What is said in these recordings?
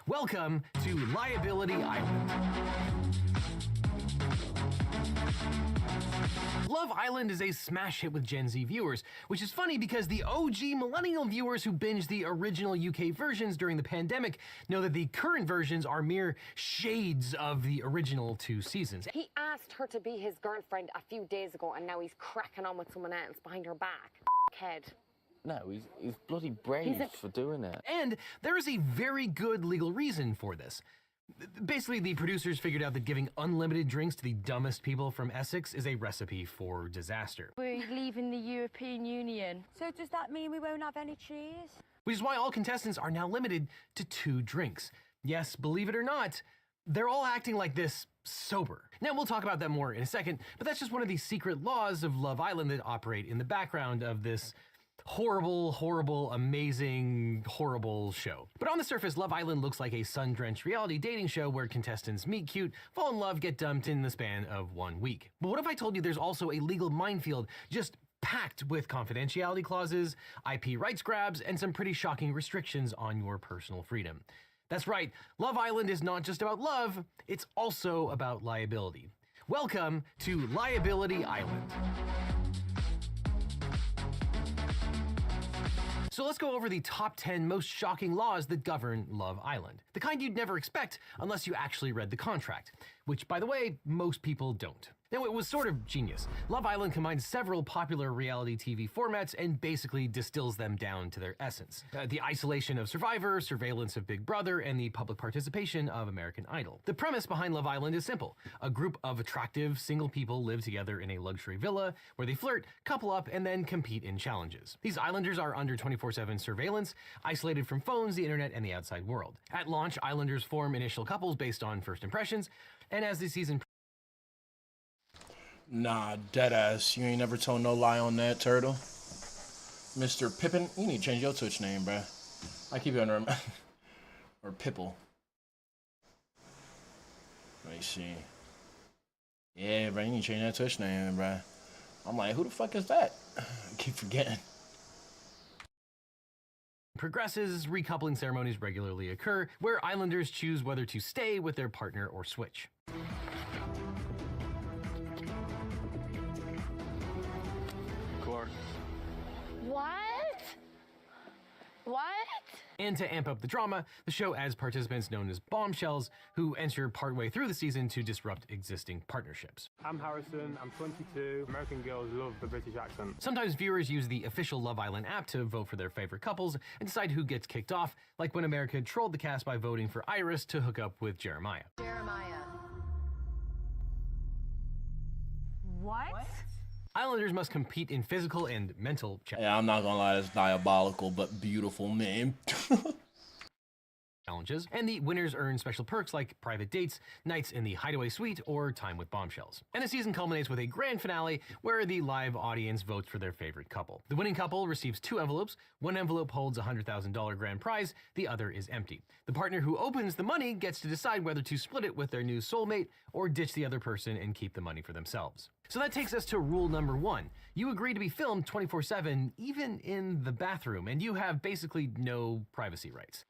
Welcome to Liability Island. Love Island is a smash hit with Gen Z viewers, which is funny because the OG millennial viewers who binged the original UK versions during the pandemic know that the current versions are mere shades of the original 2 seasons. He asked her to be his girlfriend a few days ago and now he's cracking on with someone else behind her back. Head. No, he's bloody brave for doing it. And there is a very good legal reason for this. Basically, the producers figured out that giving unlimited drinks to the dumbest people from Essex is a recipe for disaster. We're leaving the European Union. So does that mean we won't have any cheese? Which is why all contestants are now limited to 2 drinks. Yes, believe it or not, they're all acting like this sober. Now, we'll talk about that more in a second, but that's just one of the secret laws of Love Island that operate in the background of this horrible, amazing, horrible show. But on the surface, Love Island looks like a sun-drenched reality dating show where contestants meet cute, fall in love, get dumped in the span of 1 week. But what if I told you there's also a legal minefield just packed with confidentiality clauses, IP rights grabs, and some pretty shocking restrictions on your personal freedom? That's right, Love Island is not just about love, it's also about liability. Welcome to Liability Island. So let's go over the top 10 most shocking laws that govern Love Island. The kind you'd never expect unless you actually read the contract, which, by the way, most people don't. Now, it was sort of genius. Love Island combines several popular reality TV formats and basically distills them down to their essence. The isolation of Survivor, surveillance of Big Brother, and the public participation of American Idol. The premise behind Love Island is simple. A group of attractive, single people live together in a luxury villa where they flirt, couple up, and then compete in challenges. These Islanders are under 24/7 surveillance, isolated from phones, the internet, and the outside world. At launch, Islanders form initial couples based on first impressions, and as the season Nah, deadass. You ain't never told no lie on that, turtle. Mr. Pippin, you need to change your Twitch name, bruh. I keep you under or Pipple. Let me see. Yeah, bro, you need to change that Twitch name, bruh. I'm like, who the fuck is that? I keep forgetting. progresses, recoupling ceremonies regularly occur, where Islanders choose whether to stay with their partner or switch. What? What? And to amp up the drama, the show adds participants known as bombshells, who enter partway through the season to disrupt existing partnerships. I'm Harrison, I'm 22. American girls love the British accent. Sometimes viewers use the official Love Island app to vote for their favorite couples and decide who gets kicked off, like when America trolled the cast by voting for Iris to hook up with Jeremiah. What? Islanders must compete in physical and mental challenges. Yeah, I'm not gonna lie, it's diabolical, but beautiful meme. And the winners earn special perks like private dates, nights in the hideaway suite, or time with bombshells. And the season culminates with a grand finale where the live audience votes for their favorite couple. The winning couple receives 2 envelopes. One envelope holds a $100,000 grand prize, the other is empty. The partner who opens the money gets to decide whether to split it with their new soulmate or ditch the other person and keep the money for themselves. So that takes us to rule number 1. You agree to be filmed 24/7, even in the bathroom, and you have basically no privacy rights.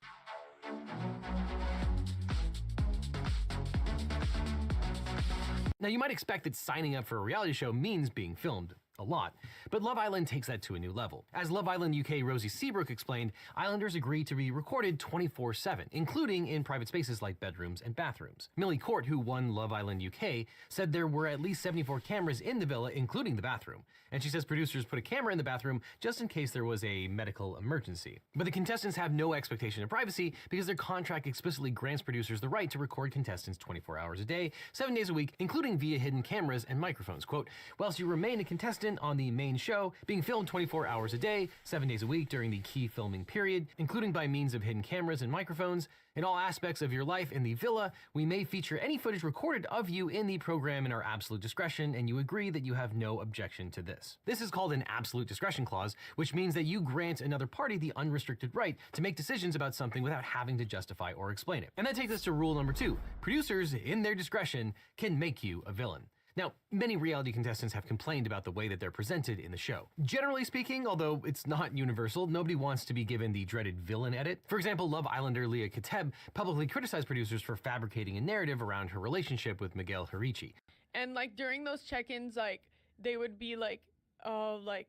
Now, you might expect that signing up for a reality show means being filmed a lot, but Love Island takes that to a new level. As Love Island UK Rosie Seabrook explained, Islanders agree to be recorded 24/7, including in private spaces like bedrooms and bathrooms. Millie Court, who won Love Island UK, said there were at least 74 cameras in the villa, including the bathroom. And she says producers put a camera in the bathroom just in case there was a medical emergency. But the contestants have no expectation of privacy because their contract explicitly grants producers the right to record contestants 24 hours a day, 7 days a week, including via hidden cameras and microphones. Quote, whilst you remain a contestant on the main show, being filmed 24 hours a day, 7 days a week during the key filming period, including by means of hidden cameras and microphones, in all aspects of your life in the villa, we may feature any footage recorded of you in the program in our absolute discretion, and you agree that you have no objection to this. This is called an absolute discretion clause, which means that you grant another party the unrestricted right to make decisions about something without having to justify or explain it. And that takes us to rule number 2. Producers, in their discretion, can make you a villain. Now, many reality contestants have complained about the way that they're presented in the show. Generally speaking, although it's not universal, nobody wants to be given the dreaded villain edit. For example, Love Islander Leah Kateb publicly criticized producers for fabricating a narrative around her relationship with Miguel Harichi. And like during those check-ins, like they would be like, oh, like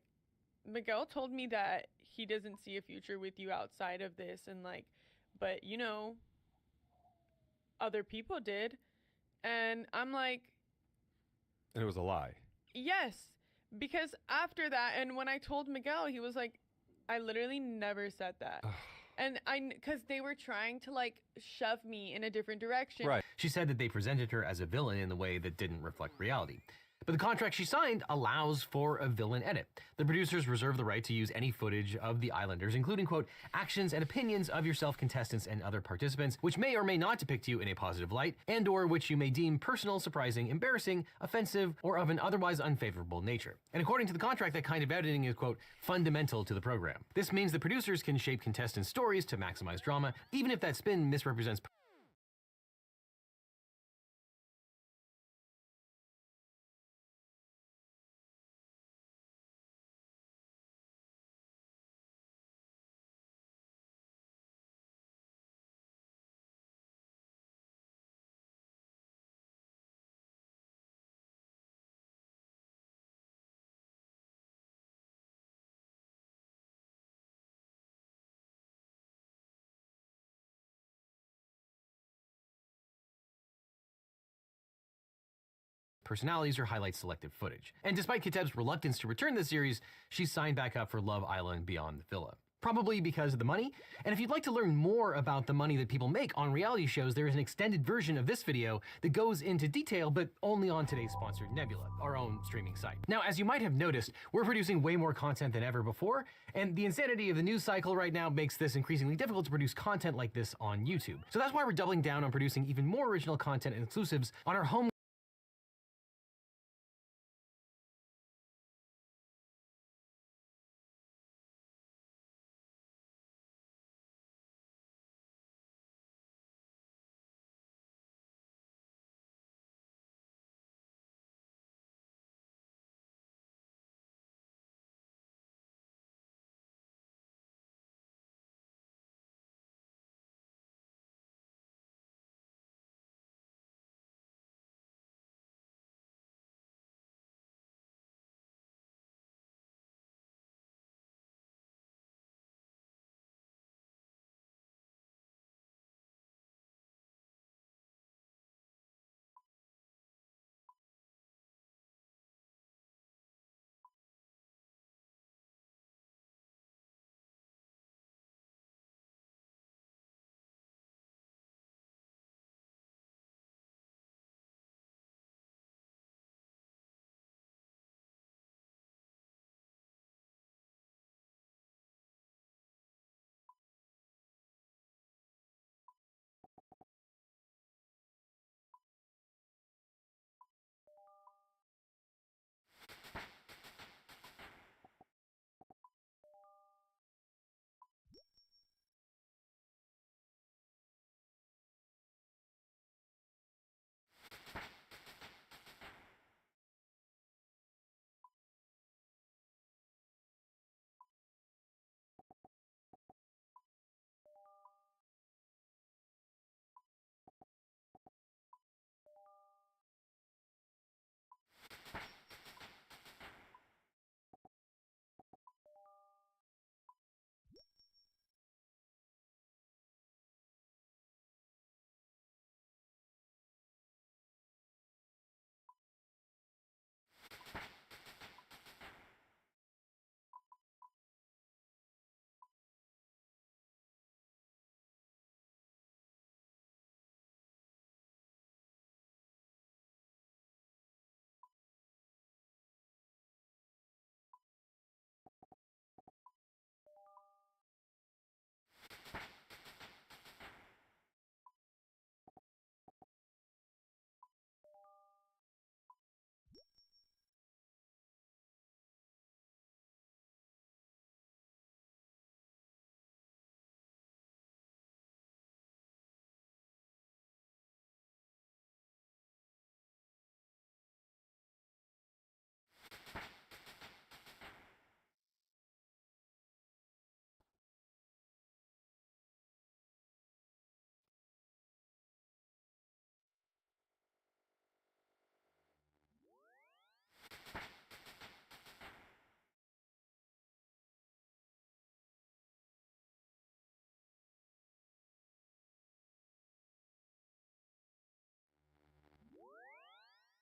Miguel told me that he doesn't see a future with you outside of this, and like, but you know, other people did. And I'm like, and it was a lie. yes, because after that, and when I told Miguel, he was like, I literally never said that. And because they were trying to like shove me in a different direction. Right. She said that they presented her as a villain in the way that didn't reflect reality. But the contract she signed allows for a villain edit. The producers reserve the right to use any footage of the Islanders, including, quote, actions and opinions of yourself, contestants, and other participants, which may or may not depict you in a positive light, and or which you may deem personal, surprising, embarrassing, offensive, or of an otherwise unfavorable nature. And according to the contract, that kind of editing is, quote, fundamental to the program. This means the producers can shape contestants' stories to maximize drama, even if that spin misrepresents personalities or highlight selective footage. And despite Kateb's reluctance to return to the series, she's signed back up for Love Island Beyond the Villa. Probably because of the money. And if you'd like to learn more about the money that people make on reality shows, there is an extended version of this video that goes into detail, but only on today's sponsor, Nebula, our own streaming site. Now, as you might have noticed, we're producing way more content than ever before, and the insanity of the news cycle right now makes this increasingly difficult to produce content like this on YouTube. So that's why we're doubling down on producing even more original content and exclusives on our home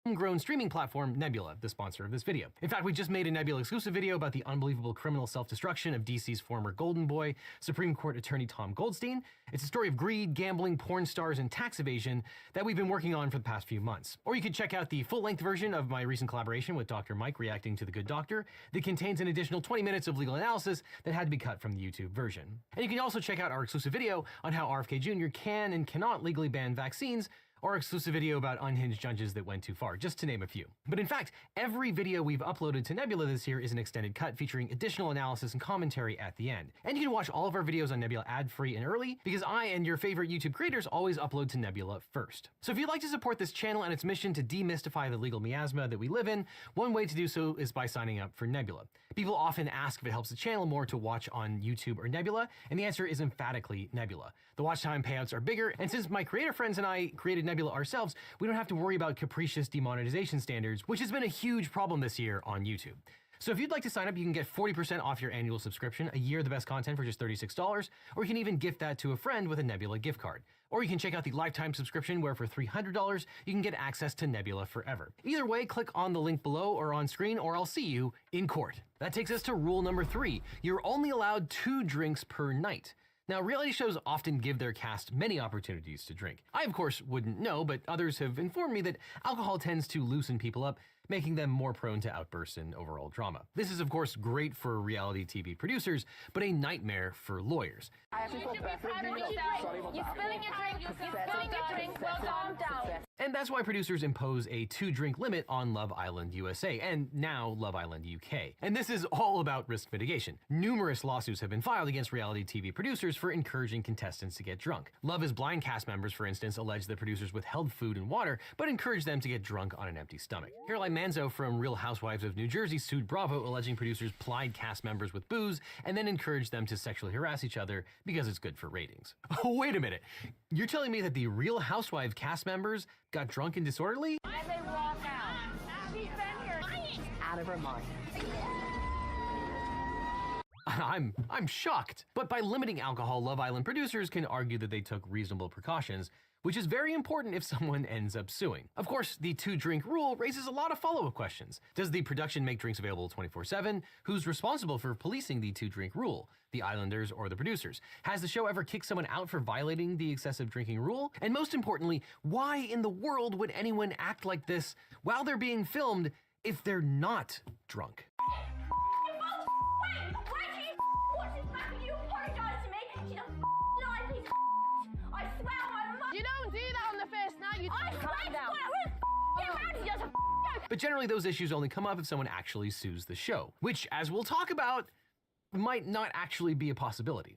homegrown streaming platform Nebula, the sponsor of this video. In fact, we just made a Nebula exclusive video about the unbelievable criminal self-destruction of DC's former golden boy, Supreme Court attorney Tom Goldstein. It's a story of greed, gambling, porn stars, and tax evasion that we've been working on for the past few months. Or you could check out the full-length version of my recent collaboration with Dr. Mike reacting to The Good Doctor that contains an additional 20 minutes of legal analysis that had to be cut from the YouTube version. And you can also check out our exclusive video on how RFK Jr. can and cannot legally ban vaccines, or exclusive video about unhinged judges that went too far, just to name a few. But in fact, every video we've uploaded to Nebula this year is an extended cut featuring additional analysis and commentary at the end. And you can watch all of our videos on Nebula ad-free and early, because I and your favorite YouTube creators always upload to Nebula first. So if you'd like to support this channel and its mission to demystify the legal miasma that we live in, one way to do so is by signing up for Nebula. People often ask if it helps the channel more to watch on YouTube or Nebula, and the answer is emphatically Nebula. The watch time payouts are bigger, and since my creator friends and I created Nebula ourselves, we don't have to worry about capricious demonetization standards, which has been a huge problem this year on YouTube. So if you'd like to sign up, you can get 40% off your annual subscription, a year of the best content for just $36, or you can even gift that to a friend with a Nebula gift card. Or you can check out the lifetime subscription where for $300, you can get access to Nebula forever. Either way, click on the link below or on screen, or I'll see you in court. That takes us to rule number 3. You're only allowed 2 drinks per night. Now, reality shows often give their cast many opportunities to drink. I, of course, wouldn't know, but others have informed me that alcohol tends to loosen people up, making them more prone to outbursts and overall drama. This is, of course, great for reality TV producers, but a nightmare for lawyers. You're spilling your drink, well, calm down. And that's why producers impose a 2-drink limit on Love Island USA, and now Love Island UK. And this is all about risk mitigation. Numerous lawsuits have been filed against reality TV producers for encouraging contestants to get drunk. Love is Blind cast members, for instance, allege that producers withheld food and water, but encouraged them to get drunk on an empty stomach. Caroline Manzo from Real Housewives of New Jersey sued Bravo, alleging producers plied cast members with booze and then encouraged them to sexually harass each other because it's good for ratings. Oh, wait a minute. You're telling me that the Real Housewives cast members got drunk and disorderly? And they walk out. She's been here. Out of her mind. I'm shocked. But by limiting alcohol, Love Island producers can argue that they took reasonable precautions, which is very important if someone ends up suing. Of course, the 2-drink rule raises a lot of follow-up questions. Does the production make drinks available 24/7? Who's responsible for policing the 2-drink rule? The Islanders or the producers? Has the show ever kicked someone out for violating the excessive drinking rule? And most importantly, why in the world would anyone act like this while they're being filmed if they're not drunk? You don't do that on the first night. You calm down. But generally, those issues only come up if someone actually sues the show, which, as we'll talk about, might not actually be a possibility.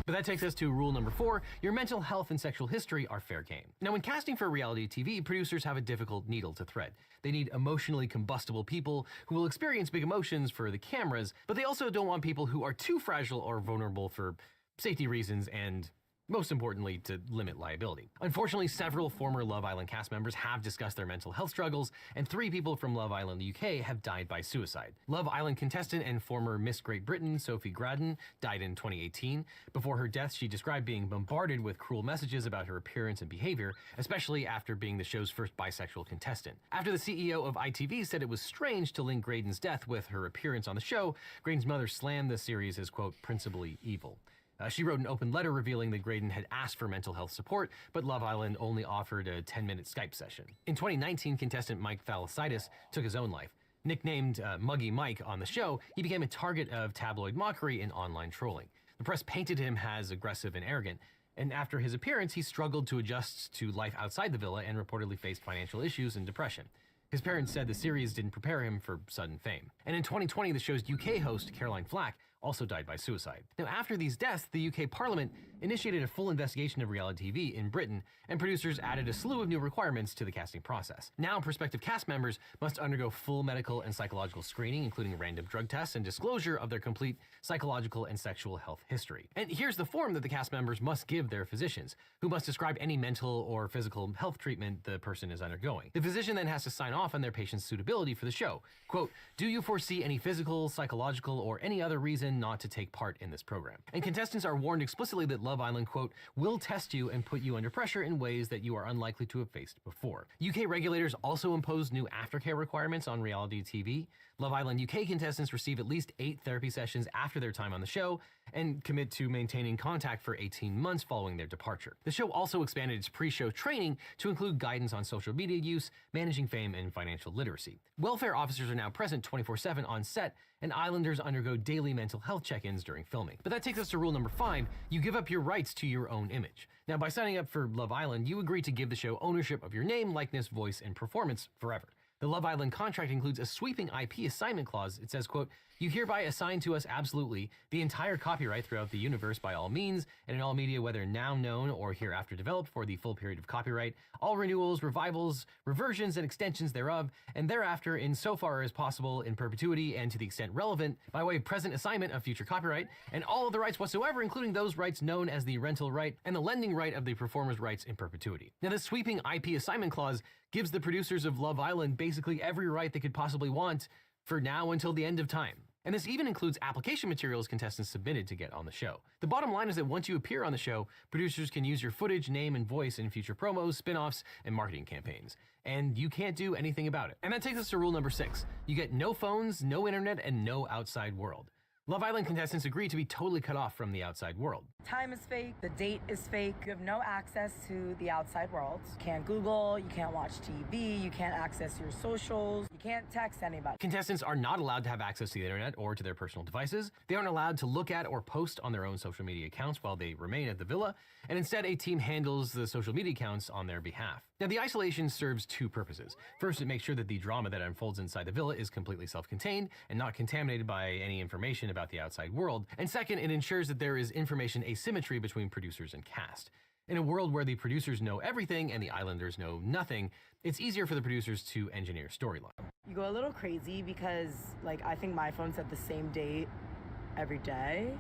But that takes us to rule number 4, your mental health and sexual history are fair game. Now, when casting for reality TV, producers have a difficult needle to thread. They need emotionally combustible people who will experience big emotions for the cameras, but they also don't want people who are too fragile or vulnerable for safety reasons and, most importantly, to limit liability. Unfortunately, several former Love Island cast members have discussed their mental health struggles, and 3 people from Love Island UK have died by suicide. Love Island contestant and former Miss Great Britain, Sophie Graden, died in 2018. Before her death, she described being bombarded with cruel messages about her appearance and behavior, especially after being the show's first bisexual contestant. After the CEO of ITV said it was strange to link Graden's death with her appearance on the show, Graden's mother slammed the series as, quote, principally evil. She wrote an open letter revealing that Graden had asked for mental health support, but Love Island only offered a 10-minute Skype session. In 2019, contestant Mike Thalassitis took his own life. Nicknamed Muggy Mike on the show, he became a target of tabloid mockery and online trolling. The press painted him as aggressive and arrogant, and after his appearance, he struggled to adjust to life outside the villa and reportedly faced financial issues and depression. His parents said the series didn't prepare him for sudden fame. And in 2020, the show's UK host, Caroline Flack, also died by suicide. Now, after these deaths, the UK Parliament initiated a full investigation of reality TV in Britain, and producers added a slew of new requirements to the casting process. Now, prospective cast members must undergo full medical and psychological screening, including random drug tests and disclosure of their complete psychological and sexual health history. And here's the form that the cast members must give their physicians, who must describe any mental or physical health treatment the person is undergoing. The physician then has to sign off on their patient's suitability for the show. Quote, "Do you foresee any physical, psychological, or any other reason not to take part in this program?" And contestants are warned explicitly that Love Island, quote, will test you and put you under pressure in ways that you are unlikely to have faced before. UK regulators also imposed new aftercare requirements on reality TV. Love Island UK contestants receive at least 8 therapy sessions after their time on the show and commit to maintaining contact for 18 months following their departure. The show also expanded its pre-show training to include guidance on social media use, managing fame, and financial literacy. Welfare officers are now present 24/7 on set, and Islanders undergo daily mental health check-ins during filming. But that takes us to rule number 5, you give up your rights to your own image. Now, by signing up for Love Island, you agree to give the show ownership of your name, likeness, voice, and performance forever. The Love Island contract includes a sweeping IP assignment clause. It says, quote, you hereby assign to us absolutely the entire copyright throughout the universe by all means and in all media, whether now known or hereafter developed for the full period of copyright, all renewals, revivals, reversions, and extensions thereof, and thereafter in so far as possible in perpetuity and to the extent relevant by way of present assignment of future copyright, and all of the rights whatsoever, including those rights known as the rental right and the lending right of the performer's rights in perpetuity. Now, this sweeping IP assignment clause gives the producers of Love Island basically every right they could possibly want for now until the end of time. And this even includes application materials contestants submitted to get on the show. The bottom line is that once you appear on the show, producers can use your footage, name, and voice in future promos, spin-offs, and marketing campaigns. And you can't do anything about it. And that takes us to rule number 6. You get no phones, no internet, and no outside world. Love Island contestants agree to be totally cut off from the outside world. Time is fake, the date is fake, you have no access to the outside world. You can't Google, you can't watch TV, you can't access your socials, you can't text anybody. Contestants are not allowed to have access to the internet or to their personal devices. They aren't allowed to look at or post on their own social media accounts while they remain at the villa, and instead a team handles the social media accounts on their behalf. Now, the isolation serves 2 purposes. First, it makes sure that the drama that unfolds inside the villa is completely self-contained and not contaminated by any information about the outside world. And second, it ensures that there is information asymmetry between producers and cast. In a world where the producers know everything and the Islanders know nothing, it's easier for the producers to engineer storyline. You go a little crazy because, like, I think my phone said the same date every day.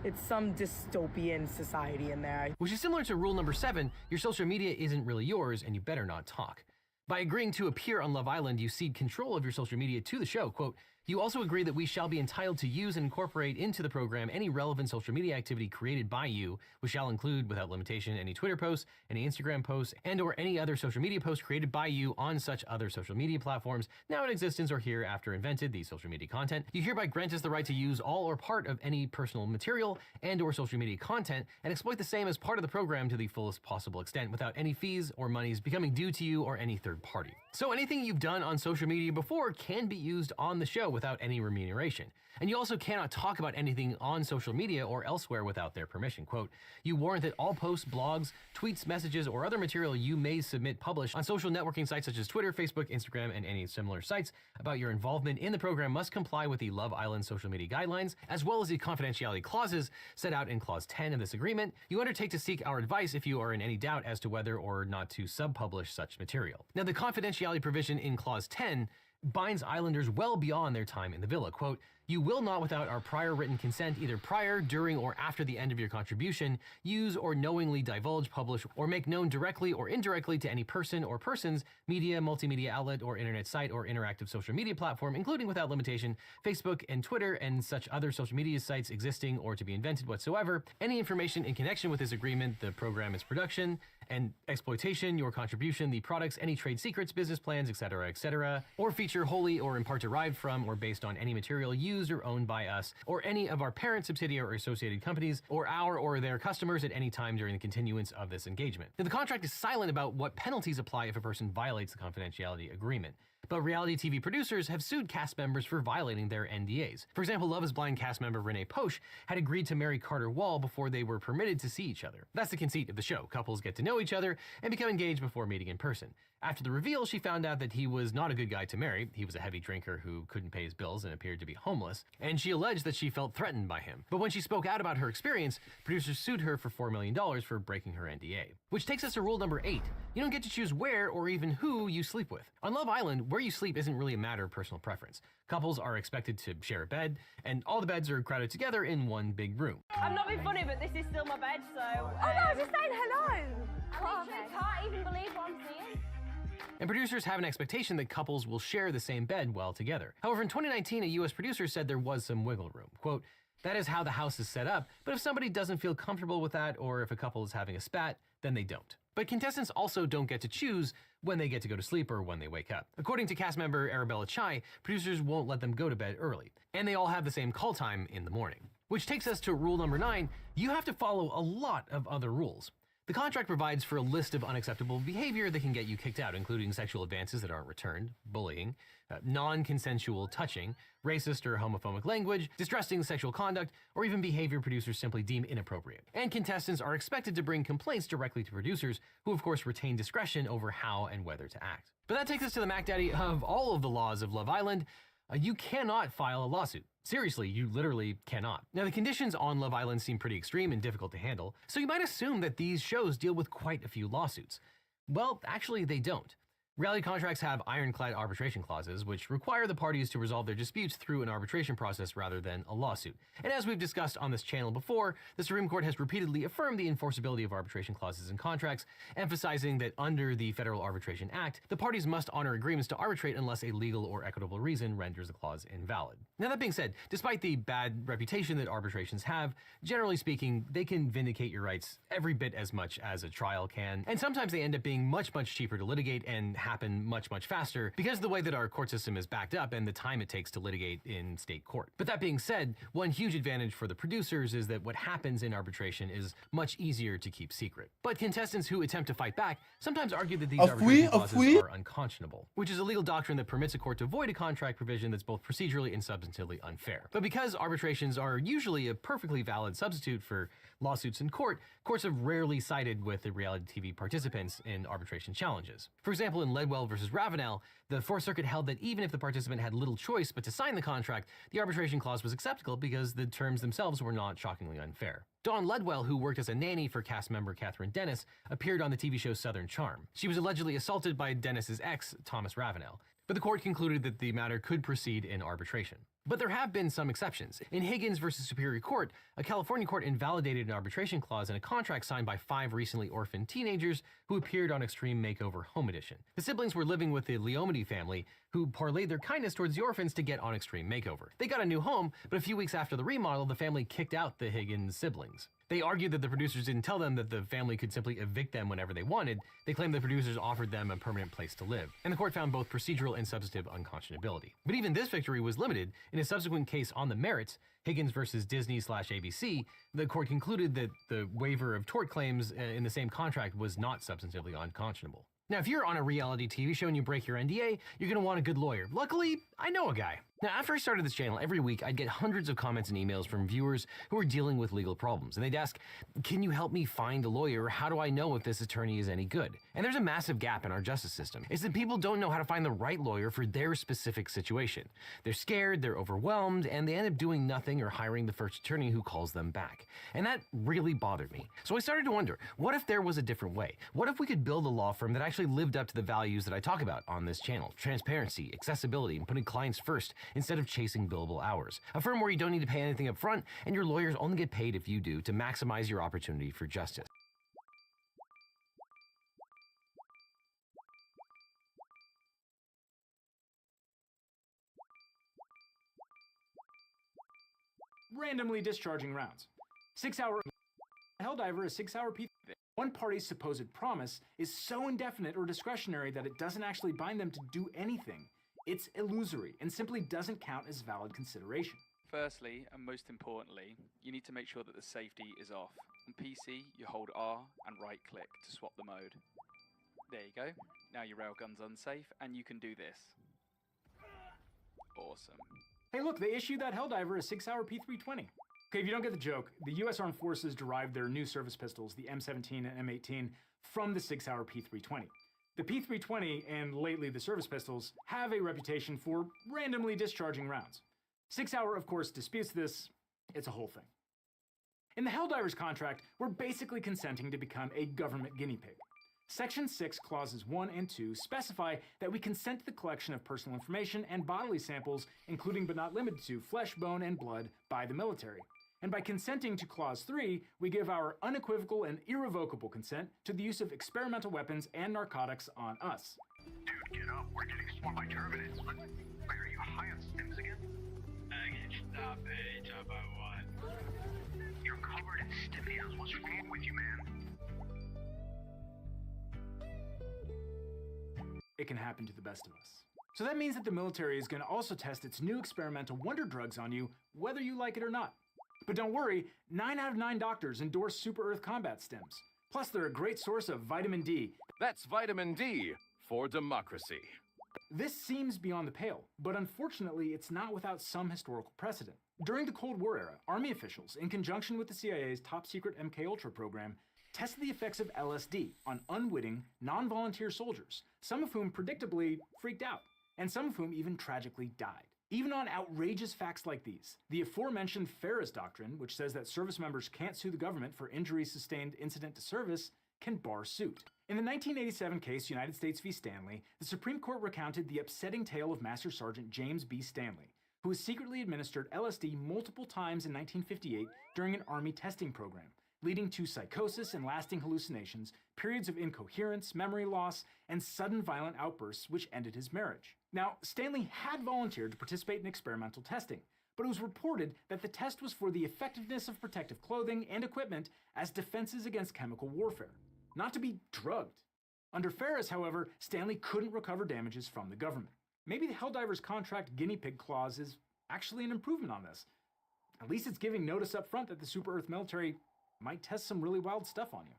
It's some dystopian society in there. Which is similar to rule number 7, your social media isn't really yours and you better not talk. By agreeing to appear on Love Island, you cede control of your social media to the show. Quote, you also agree that we shall be entitled to use and incorporate into the program any relevant social media activity created by you, which shall include, without limitation, any Twitter posts, any Instagram posts, and or any other social media posts created by you on such other social media platforms now in existence or hereafter invented, the social media content. You hereby grant us the right to use all or part of any personal material and or social media content and exploit the same as part of the program to the fullest possible extent without any fees or monies becoming due to you or any third party. So anything you've done on social media before can be used on the show without any remuneration. And you also cannot talk about anything on social media or elsewhere without their permission. Quote, you warrant that all posts, blogs, tweets, messages, or other material you may publish on social networking sites such as Twitter, Facebook, Instagram, and any similar sites about your involvement in the program must comply with the Love Island social media guidelines, as well as the confidentiality clauses set out in Clause 10 of this agreement. You undertake to seek our advice if you are in any doubt as to whether or not to sub-publish such material. Now, the confidentiality provision in Clause 10 binds Islanders well beyond their time in the villa. Quote, you will not, without our prior written consent, either prior, during, or after the end of your contribution, use or knowingly divulge, publish, or make known directly or indirectly to any person or persons, media, multimedia outlet, or internet site, or interactive social media platform, including without limitation, Facebook and Twitter and such other social media sites existing or to be invented whatsoever, any information in connection with this agreement, the program, its production, and exploitation, your contribution, the products, any trade secrets, business plans, etc., or feature wholly or in part derived from or based on any material used or owned by us or any of our parent, subsidiary, or associated companies or our or their customers at any time during the continuance of this engagement. Now, the contract is silent about what penalties apply if a person violates the confidentiality agreement. But reality TV producers have sued cast members for violating their NDAs. For example, Love is Blind cast member Renee Posh had agreed to marry Carter Wall before they were permitted to see each other. That's the conceit of the show. Couples get to know each other and become engaged before meeting in person. After the reveal, she found out that he was not a good guy to marry. He was a heavy drinker who couldn't pay his bills and appeared to be homeless, and she alleged that she felt threatened by him. But when she spoke out about her experience, producers sued her for $4 million for breaking her NDA. Which takes us to rule number 8. You don't get to choose where or even who you sleep with. On Love Island, where you sleep isn't really a matter of personal preference. Couples are expected to share a bed, and all the beds are crowded together in one big room. I'm not being funny, but this is still my bed, so... Oh, no, I was just saying hello. I literally can't even believe what I'm seeing. And producers have an expectation that couples will share the same bed while together. However, in 2019, a US producer said there was some wiggle room. Quote, That is how the house is set up, but if somebody doesn't feel comfortable with that, or if a couple is having a spat, then they don't. But contestants also don't get to choose when they get to go to sleep or when they wake up. According to cast member Arabella Chai, producers won't let them go to bed early, and they all have the same call time in the morning. Which takes us to rule number 9, you have to follow a lot of other rules. The contract provides for a list of unacceptable behavior that can get you kicked out, including sexual advances that aren't returned, bullying, non-consensual touching, racist or homophobic language, distressing sexual conduct, or even behavior producers simply deem inappropriate. And contestants are expected to bring complaints directly to producers, who of course retain discretion over how and whether to act. But that takes us to the Mac Daddy of all of the laws of Love Island. You cannot file a lawsuit. Seriously, you literally cannot. Now, the conditions on Love Island seem pretty extreme and difficult to handle, so you might assume that these shows deal with quite a few lawsuits. Well, actually, they don't. Reality contracts have ironclad arbitration clauses, which require the parties to resolve their disputes through an arbitration process rather than a lawsuit. And as we've discussed on this channel before, the Supreme Court has repeatedly affirmed the enforceability of arbitration clauses in contracts, emphasizing that under the Federal Arbitration Act, the parties must honor agreements to arbitrate unless a legal or equitable reason renders the clause invalid. Now, that being said, despite the bad reputation that arbitrations have, generally speaking, they can vindicate your rights every bit as much as a trial can, and sometimes they end up being much cheaper to litigate and happen much faster because of the way that our court system is backed up and the time it takes to litigate in state court. But that being said, one huge advantage for the producers is that what happens in arbitration is much easier to keep secret. But contestants who attempt to fight back sometimes argue that these arbitration clauses are unconscionable, which is a legal doctrine that permits a court to void a contract provision that's both procedurally and substantively unfair. But because arbitrations are usually a perfectly valid substitute for lawsuits in court, courts have rarely sided with the reality TV participants in arbitration challenges. For example, in Ledwell versus Ravenel, the Fourth Circuit held that even if the participant had little choice but to sign the contract, the arbitration clause was acceptable because the terms themselves were not shockingly unfair. Dawn Ledwell, who worked as a nanny for cast member Catherine Dennis, appeared on the TV show Southern Charm. She was allegedly assaulted by Dennis's ex, Thomas Ravenel, but the court concluded that the matter could proceed in arbitration. But there have been some exceptions. In Higgins versus Superior Court, a California court invalidated an arbitration clause in a contract signed by 5 recently orphaned teenagers who appeared on Extreme Makeover Home Edition. The siblings were living with the Leomedy family, who parlayed their kindness towards the orphans to get on Extreme Makeover. They got a new home, but a few weeks after the remodel, the family kicked out the Higgins siblings. They argued that the producers didn't tell them that the family could simply evict them whenever they wanted. They claimed the producers offered them a permanent place to live, and the court found both procedural and substantive unconscionability. But even this victory was limited. In a subsequent case on the merits, Higgins versus Disney/ABC, the court concluded that the waiver of tort claims in the same contract was not substantively unconscionable. Now, if you're on a reality TV show and you break your NDA, you're going to want a good lawyer. Luckily, I know a guy. Now, after I started this channel, every week I'd get hundreds of comments and emails from viewers who are dealing with legal problems. And they'd ask, can you help me find a lawyer? How do I know if this attorney is any good? And there's a massive gap in our justice system. It's that people don't know how to find the right lawyer for their specific situation. They're scared, they're overwhelmed, and they end up doing nothing or hiring the first attorney who calls them back. And that really bothered me. So I started to wonder, what if there was a different way? What if we could build a law firm that actually lived up to the values that I talk about on this channel? Transparency, accessibility, and putting clients first instead of chasing billable hours. A firm where you don't need to pay anything up front, and your lawyers only get paid if you do, to maximize your opportunity for justice. Randomly discharging rounds. 6-hour Helldiver, a 6-hour P. One party's supposed promise is so indefinite or discretionary that it doesn't actually bind them to do anything. It's illusory and simply doesn't count as valid consideration. Firstly, and most importantly, you need to make sure that the safety is off. On PC, you hold R and right click to swap the mode. There you go. Now your railgun's unsafe and you can do this. Awesome. Hey look, they issued that Helldiver a 6-hour P320. Okay, if you don't get the joke, the US Armed Forces derived their new service pistols, the M17 and M18, from the 6-hour P320. The P320, and lately the service pistols, have a reputation for randomly discharging rounds. 6-hour, of course, disputes this. It's a whole thing. In the Helldiver's contract, we're basically consenting to become a government guinea pig. Section 6, Clauses 1 and 2 specify that we consent to the collection of personal information and bodily samples, including but not limited to flesh, bone, and blood, by the military. And by consenting to Clause 3, we give our unequivocal and irrevocable consent to the use of experimental weapons and narcotics on us. Dude, get up. We're getting swarmed by Terminids. Wait, are you high on stims again? I can stop anytime I want. You're covered in stiffness. What's wrong with you, man? It can happen to the best of us. So that means that the military is going to also test its new experimental wonder drugs on you, whether you like it or not. But don't worry, 9 out of 9 doctors endorse Super Earth combat stims. Plus, they're a great source of vitamin D. That's vitamin D for democracy. This seems beyond the pale, but unfortunately, it's not without some historical precedent. During the Cold War era, Army officials, in conjunction with the CIA's top-secret MKUltra program, tested the effects of LSD on unwitting, non-volunteer soldiers, some of whom predictably freaked out, and some of whom even tragically died. Even on outrageous facts like these, the aforementioned Ferris Doctrine, which says that service members can't sue the government for injuries sustained incident to service, can bar suit. In the 1987 case United States v. Stanley, the Supreme Court recounted the upsetting tale of Master Sergeant James B. Stanley, who was secretly administered LSD multiple times in 1958 during an Army testing program, leading to psychosis and lasting hallucinations, periods of incoherence, memory loss, and sudden violent outbursts which ended his marriage. Now, Stanley had volunteered to participate in experimental testing, but it was reported that the test was for the effectiveness of protective clothing and equipment as defenses against chemical warfare, not to be drugged. Under Ferris, however, Stanley couldn't recover damages from the government. Maybe the Helldiver's contract guinea pig clause is actually an improvement on this. At least it's giving notice up front that the Super Earth military might test some really wild stuff on you.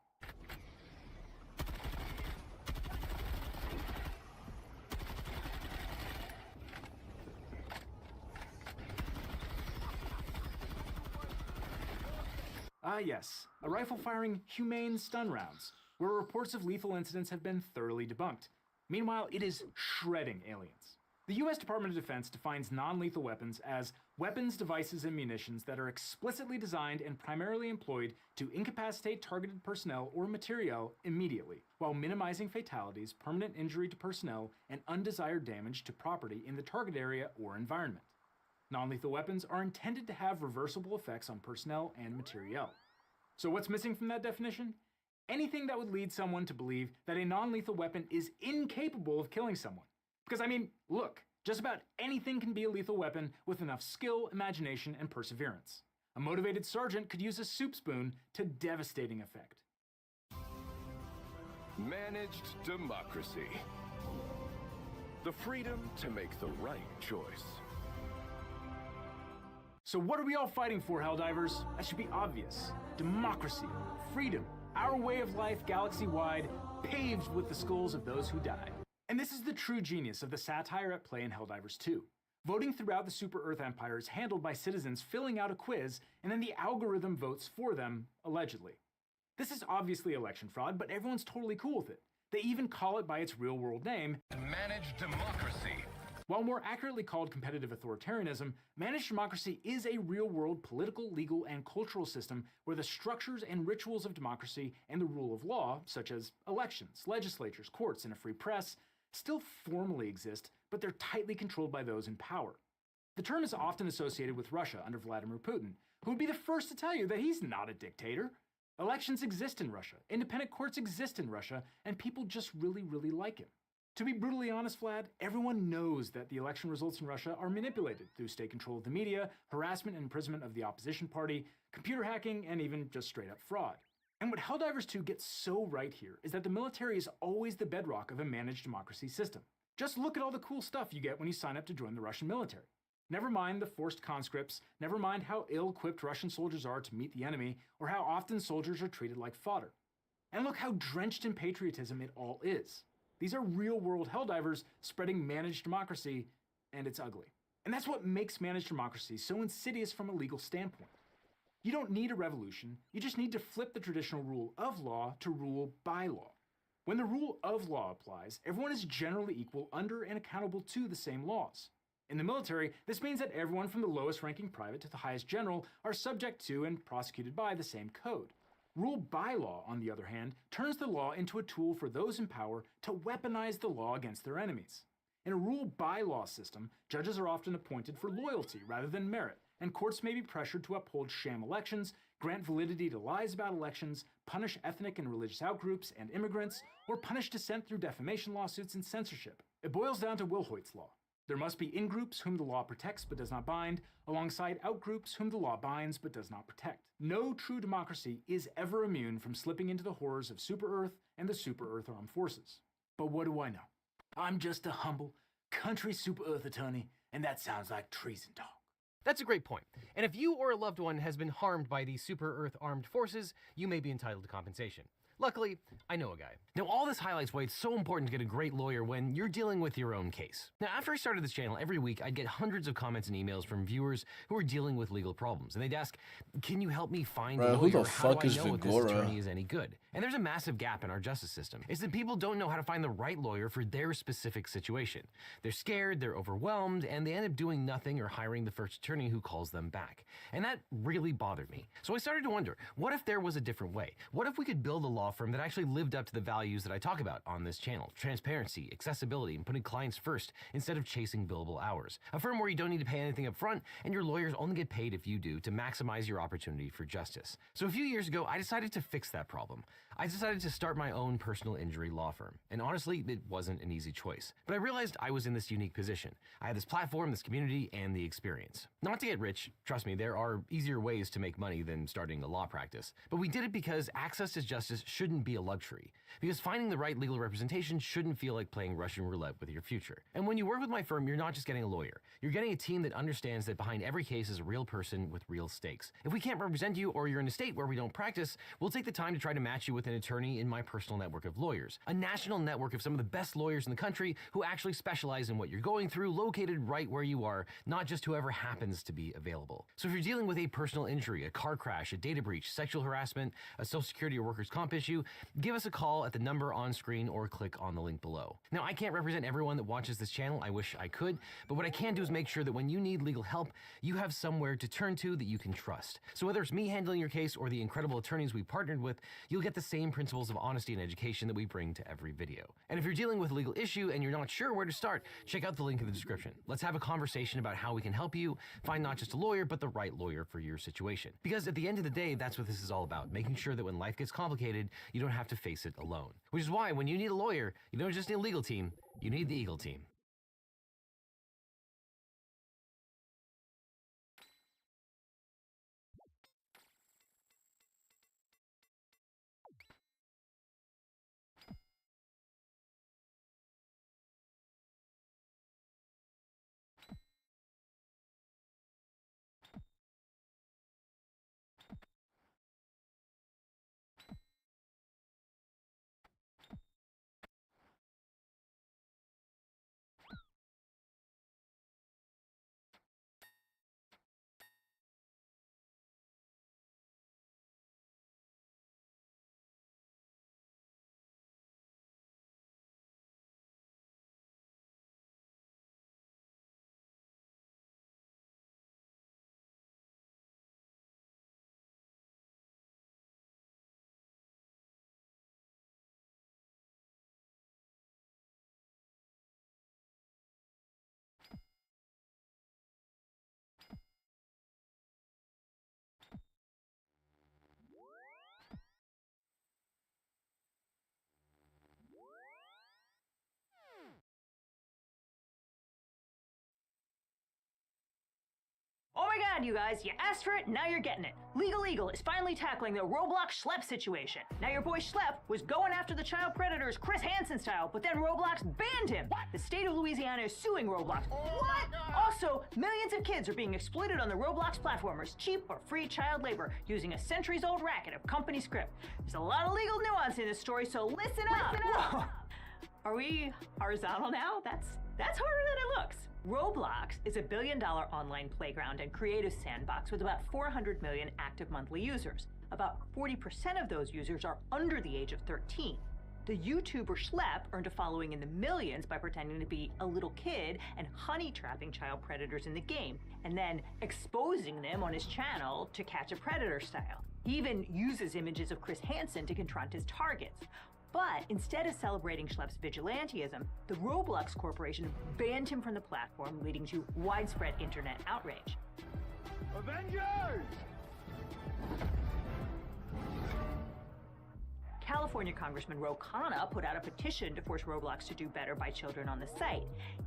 Ah yes, a rifle firing humane stun rounds, where reports of lethal incidents have been thoroughly debunked. Meanwhile, it is shredding aliens. The US Department of Defense defines non-lethal weapons as weapons, devices, and munitions that are explicitly designed and primarily employed to incapacitate targeted personnel or materiel immediately, while minimizing fatalities, permanent injury to personnel, and undesired damage to property in the target area or environment. Non-lethal weapons are intended to have reversible effects on personnel and materiel. So what's missing from that definition? Anything that would lead someone to believe that a non-lethal weapon is incapable of killing someone. Because I mean, look, just about anything can be a lethal weapon with enough skill, imagination, and perseverance. A motivated sergeant could use a soup spoon to devastating effect. Managed democracy. The freedom to make the right choice. So what are we all fighting for, Helldivers? That should be obvious. Democracy, freedom, our way of life galaxy-wide, paved with the skulls of those who died. And this is the true genius of the satire at play in Helldivers 2. Voting throughout the Super Earth Empire is handled by citizens filling out a quiz, and then the algorithm votes for them, allegedly. This is obviously election fraud, but everyone's totally cool with it. They even call it by its real-world name, Managed democracy. While more accurately called competitive authoritarianism, managed democracy is a real-world political, legal, and cultural system where the structures and rituals of democracy and the rule of law, such as elections, legislatures, courts, and a free press, still formally exist, but they're tightly controlled by those in power. The term is often associated with Russia under Vladimir Putin, who would be the first to tell you that he's not a dictator. Elections exist in Russia, independent courts exist in Russia, and people just really, really like him. To be brutally honest, Vlad, everyone knows that the election results in Russia are manipulated through state control of the media, harassment and imprisonment of the opposition party, computer hacking, and even just straight-up fraud. And what Helldivers 2 gets so right here is that the military is always the bedrock of a managed democracy system. Just look at all the cool stuff you get when you sign up to join the Russian military. Never mind the forced conscripts, never mind how ill-equipped Russian soldiers are to meet the enemy, or how often soldiers are treated like fodder. And look how drenched in patriotism it all is. These are real-world Helldivers spreading managed democracy, and it's ugly. And that's what makes managed democracy so insidious from a legal standpoint. You don't need a revolution, you just need to flip the traditional rule of law to rule by law. When the rule of law applies, everyone is generally equal under and accountable to the same laws. In the military, this means that everyone from the lowest ranking private to the highest general are subject to and prosecuted by the same code. Rule by law, on the other hand, turns the law into a tool for those in power to weaponize the law against their enemies. In a rule by law system, judges are often appointed for loyalty rather than merit, and courts may be pressured to uphold sham elections, grant validity to lies about elections, punish ethnic and religious outgroups and immigrants, or punish dissent through defamation lawsuits and censorship. It boils down to Wilhoit's law. There must be in-groups whom the law protects but does not bind, alongside out-groups whom the law binds but does not protect. No true democracy is ever immune from slipping into the horrors of Super Earth and the Super Earth Armed Forces. But what do I know? I'm just a humble country Super Earth attorney, and that sounds like treason talk. That's a great point. And if you or a loved one has been harmed by the Super Earth Armed Forces, you may be entitled to compensation. Luckily, I know a guy. Now, all this highlights why it's so important to get a great lawyer when you're dealing with your own case. Now, after I started this channel, every week I'd get hundreds of comments and emails from viewers who are dealing with legal problems. And they'd ask, can you help me find a lawyer? Who the How fuck do I is know if this Vigora? attorney is any good? And there's a massive gap in our justice system. It's that people don't know how to find the right lawyer for their specific situation. They're scared, they're overwhelmed, and they end up doing nothing or hiring the first attorney who calls them back. And that really bothered me. So I started to wonder, what if there was a different way? What if we could build a law firm that actually lived up to the values that I talk about on this channel? Transparency, accessibility, and putting clients first instead of chasing billable hours. A firm where you don't need to pay anything up front, and your lawyers only get paid if you do, to maximize your opportunity for justice. So a few years ago, I decided to fix that problem. I decided to start my own personal injury law firm. And honestly, it wasn't an easy choice. But I realized I was in this unique position. I had this platform, this community, and the experience. Not to get rich, trust me, there are easier ways to make money than starting a law practice. But we did it because access to justice shouldn't be a luxury. Because finding the right legal representation shouldn't feel like playing Russian roulette with your future. And when you work with my firm, you're not just getting a lawyer. You're getting a team that understands that behind every case is a real person with real stakes. If we can't represent you, or you're in a state where we don't practice, we'll take the time to try to match you with an attorney in my personal network of lawyers. A national network of some of the best lawyers in the country who actually specialize in what you're going through, located right where you are, not just whoever happens to be available. So if you're dealing with a personal injury, a car crash, a data breach, sexual harassment, a social security or workers' comp issue, give us a call at the number on screen or click on the link below. Now, I can't represent everyone that watches this channel. I wish I could, but what I can do is make sure that when you need legal help, you have somewhere to turn to that you can trust. So whether it's me handling your case or the incredible attorneys we partnered with, you'll get the same principles of honesty and education that we bring to every video. And if you're dealing with a legal issue and you're not sure where to start, check out the link in the description. Let's have a conversation about how we can help you find not just a lawyer, but the right lawyer for your situation. Because at the end of the day, that's what this is all about, making sure that when life gets complicated, you don't have to face it alone. Which is why when you need a lawyer, you don't just need a legal team, you need the Eagle team. Oh my god, you guys, you asked for it, now you're getting it. Legal Eagle is finally tackling the Roblox Schlep situation. Now your boy Schlep was going after the child predators Chris Hansen style, but then Roblox banned him. What? The state of Louisiana is suing Roblox. What? Also, millions of kids are being exploited on the Roblox platform as cheap or free child labor using a centuries-old racket of company script. There's a lot of legal nuance in this story, so listen up. Whoa. Are we horizontal now? That's harder than it looks. Roblox is a billion-dollar online playground and creative sandbox with about 400 million active monthly users. About 40% of those users are under the age of 13. The YouTuber Schlep earned a following in the millions by pretending to be a little kid and honey-trapping child predators in the game, and then exposing them on his channel to catch a predator style. He even uses images of Chris Hansen to confront his targets. But instead of celebrating Schlepp's vigilantism, the Roblox Corporation banned him from the platform, leading to widespread internet outrage. Avengers! California Congressman Ro Khanna put out a petition to force Roblox to do better by children on the site.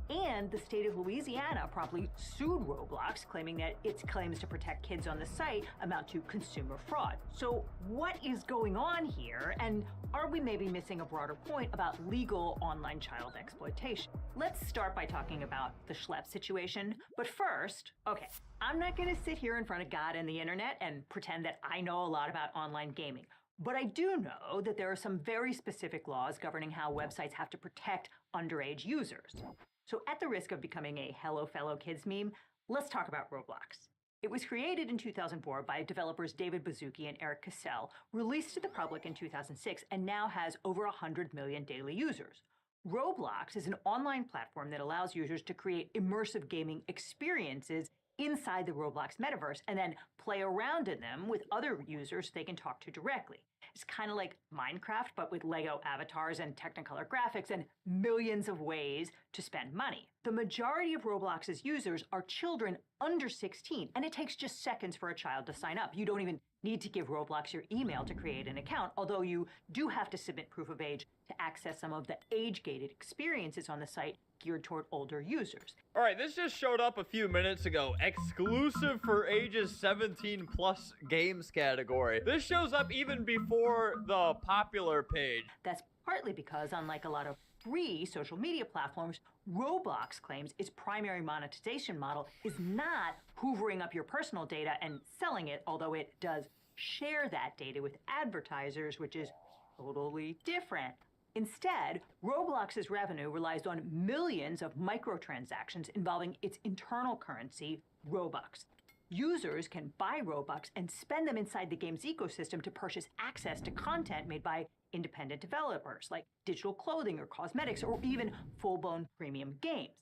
And the state of Louisiana promptly sued Roblox, claiming that its claims to protect kids on the site amount to consumer fraud. So what is going on here? And are we maybe missing a broader point about legal online child exploitation? Let's start by talking about the schlep situation. But first, okay, I'm not going to sit here in front of God and the internet and pretend that I know a lot about online gaming. But I do know that there are some very specific laws governing how websites have to protect underage users. So at the risk of becoming a Hello Fellow Kids meme, let's talk about Roblox. It was created in 2004 by developers David Baszucki and Eric Cassell, released to the public in 2006, and now has over 100 million daily users. Roblox is an online platform that allows users to create immersive gaming experiences inside the Roblox metaverse and then play around in them with other users they can talk to directly. It's kind of like Minecraft, but with Lego avatars and Technicolor graphics and millions of ways to spend money. The majority of Roblox's users are children under 16, and it takes just seconds for a child to sign up. You don't even need to give Roblox your email to create an account, although you do have to submit proof of age to access some of the age-gated experiences on the site geared toward older users. All right, this just showed up a few minutes ago. Exclusive for ages 17 plus games category. This shows up even before the popular page. That's partly because, unlike a lot of free social media platforms, Roblox claims its primary monetization model is not hoovering up your personal data and selling it, although it does share that data with advertisers, which is totally different. Instead, Roblox's revenue relies on millions of microtransactions involving its internal currency, Robux. Users can buy Robux and spend them inside the game's ecosystem to purchase access to content made by independent developers, like digital clothing or cosmetics, or even full-blown premium games.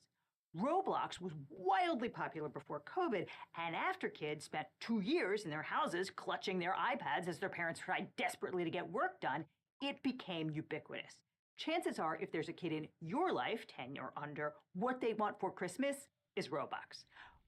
Roblox was wildly popular before COVID, and after kids spent 2 years in their houses clutching their iPads as their parents tried desperately to get work done, it became ubiquitous. Chances are, if there's a kid in your life, 10 or under, what they want for Christmas is Robux.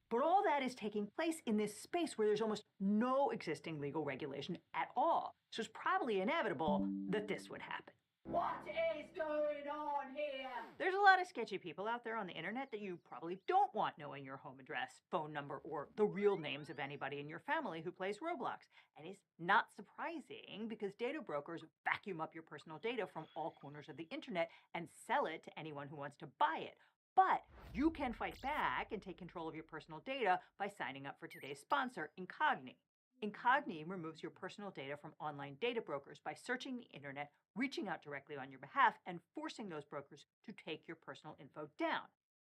But all that is taking place in this space where there's almost no existing legal regulation at all. So it's probably inevitable that this would happen. What is going on here? There's a lot of sketchy people out there on the internet that you probably don't want knowing your home address, phone number, or the real names of anybody in your family who plays Roblox. And it's not surprising because data brokers vacuum up your personal data from all corners of the internet and sell it to anyone who wants to buy it. But you can fight back and take control of your personal data by signing up for today's sponsor, Incogni. Incogni removes your personal data from online data brokers by searching the internet, reaching out directly on your behalf, and forcing those brokers to take your personal info down.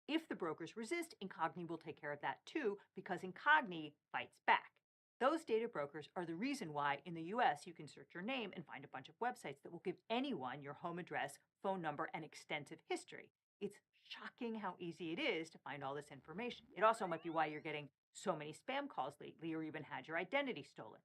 If the brokers resist, Incogni will take care of that too, because Incogni fights back. Those data brokers are the reason why in the US you can search your name and find a bunch of websites that will give anyone your home address, phone number, and extensive history. It's shocking how easy it is to find all this information. It also might be why you're getting so many spam calls lately or even had your identity stolen.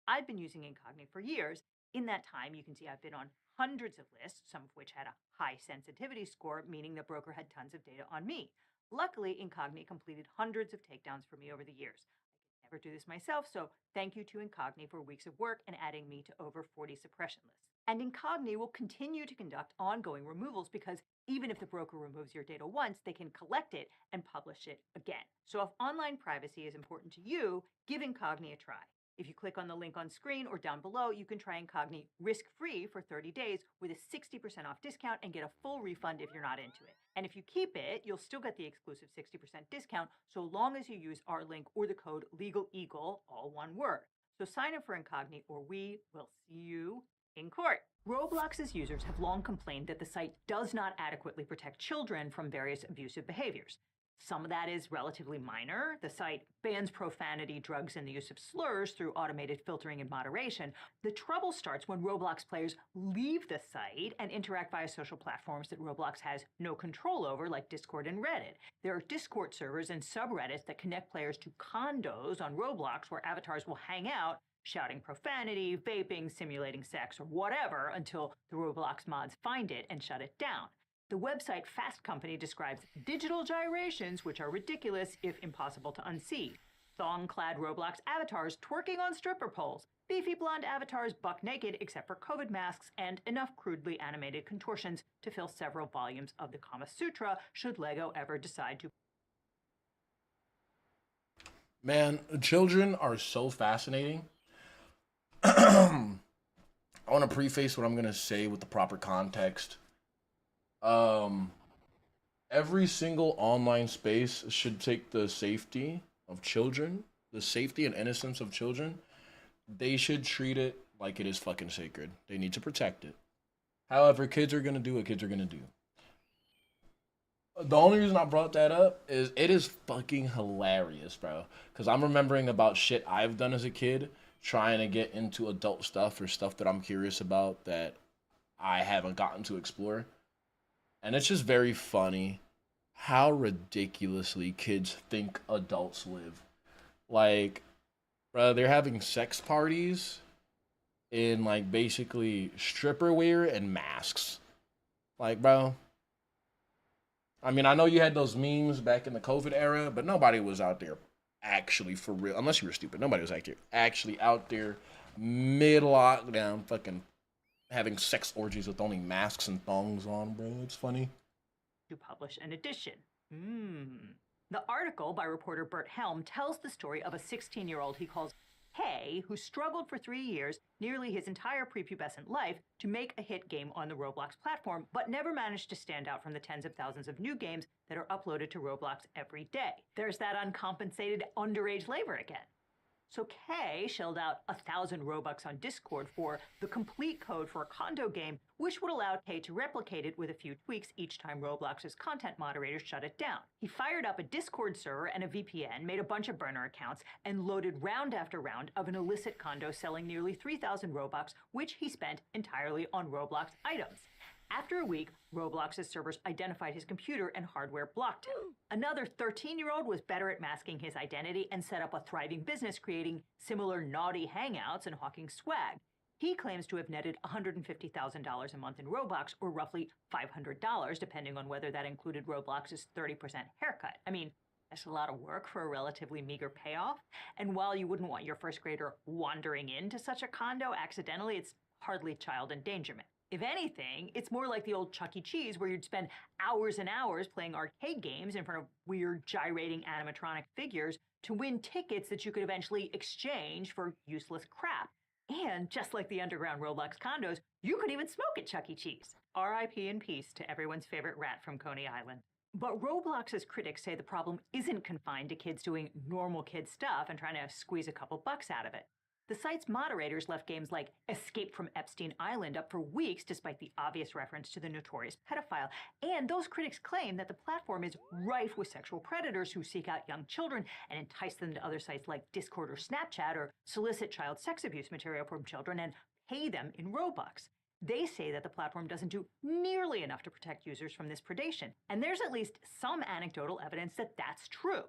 I've been using Incogni for years. In that time, you can see I've been on hundreds of lists, some of which had a high sensitivity score, meaning the broker had tons of data on me. Luckily, Incogni completed hundreds of takedowns for me over the years. I could never do this myself, so thank you to Incogni for weeks of work and adding me to over 40 suppression lists. And Incogni will continue to conduct ongoing removals because even if the broker removes your data once, they can collect it and publish it again. So if online privacy is important to you, give Incogni a try. If you click on the link on screen or down below, you can try Incogni risk-free for 30 days with a 60% off discount and get a full refund if you're not into it. And if you keep it, you'll still get the exclusive 60% discount so long as you use our link or the code LEGALEAGLE, all one word. So sign up for Incogni or we will see you in court. Roblox's users have long complained that the site does not adequately protect children from various abusive behaviors. Some of that is relatively minor. The site bans profanity, drugs, and the use of slurs through automated filtering and moderation. The trouble starts when Roblox players leave the site and interact via social platforms that Roblox has no control over, like Discord and Reddit. There are Discord servers and subreddits that connect players to condos on Roblox where avatars will hang out, shouting profanity, vaping, simulating sex, or whatever until the Roblox mods find it and shut it down. The website Fast Company describes digital gyrations, which are ridiculous if impossible to unsee. Thong-clad Roblox avatars twerking on stripper poles. Beefy blonde avatars buck naked except for COVID masks and enough crudely animated contortions to fill several volumes of the Kama Sutra should LEGO ever decide to. Man, children are so fascinating. I want to preface what I'm going to say with the proper context. Every single online space should take the safety of children, the safety and innocence of children. They should treat it like it is fucking sacred. They need to protect it. However, kids are going to do what kids are going to do. The only reason I brought that up is it is fucking hilarious, bro. Because I'm remembering about shit I've done as a kid, trying to get into adult stuff or stuff that I'm curious about that I haven't gotten to explore. And it's just very funny how ridiculously kids think adults live. Like, bro, they're having sex parties in, like, basically stripper wear and masks. Like, bro. I mean, I know you had those memes back in the COVID era, but nobody was out there actually for real. Unless you were stupid. Nobody was actually out there mid-lockdown fucking having sex orgies with only masks and thongs on, bro. It's funny. To publish an edition. The article by reporter Bert Helm tells the story of a 16-year-old he calls Hay, who struggled for 3 years, nearly his entire prepubescent life, to make a hit game on the Roblox platform, but never managed to stand out from the tens of thousands of new games that are uploaded to Roblox every day. There's that uncompensated underage labor again. So Kay shelled out 1,000 Robux on Discord for the complete code for a condo game, which would allow Kay to replicate it with a few tweaks each time Roblox's content moderators shut it down. He fired up a Discord server and a VPN, made a bunch of burner accounts, and loaded round after round of an illicit condo selling nearly 3,000 Robux, which he spent entirely on Roblox items. After a week, Roblox's servers identified his computer and hardware blocked him. Another 13-year-old was better at masking his identity and set up a thriving business creating similar naughty hangouts and hawking swag. He claims to have netted $150,000 a month in Robux, or roughly $500, depending on whether that included Roblox's 30% haircut. I mean, that's a lot of work for a relatively meager payoff. And while you wouldn't want your first grader wandering into such a condo accidentally, it's hardly child endangerment. If anything, it's more like the old Chuck E. Cheese where you'd spend hours and hours playing arcade games in front of weird gyrating animatronic figures to win tickets that you could eventually exchange for useless crap. And just like the underground Roblox condos, you could even smoke at Chuck E. Cheese. R.I.P. in peace to everyone's favorite rat from Coney Island. But Roblox's critics say the problem isn't confined to kids doing normal kid stuff and trying to squeeze a couple bucks out of it. The site's moderators left games like Escape from Epstein Island up for weeks despite the obvious reference to the notorious pedophile, and those critics claim that the platform is rife with sexual predators who seek out young children and entice them to other sites like Discord or Snapchat, or solicit child sex abuse material from children and pay them in Robux. They say that the platform doesn't do nearly enough to protect users from this predation, and there's at least some anecdotal evidence that that's true.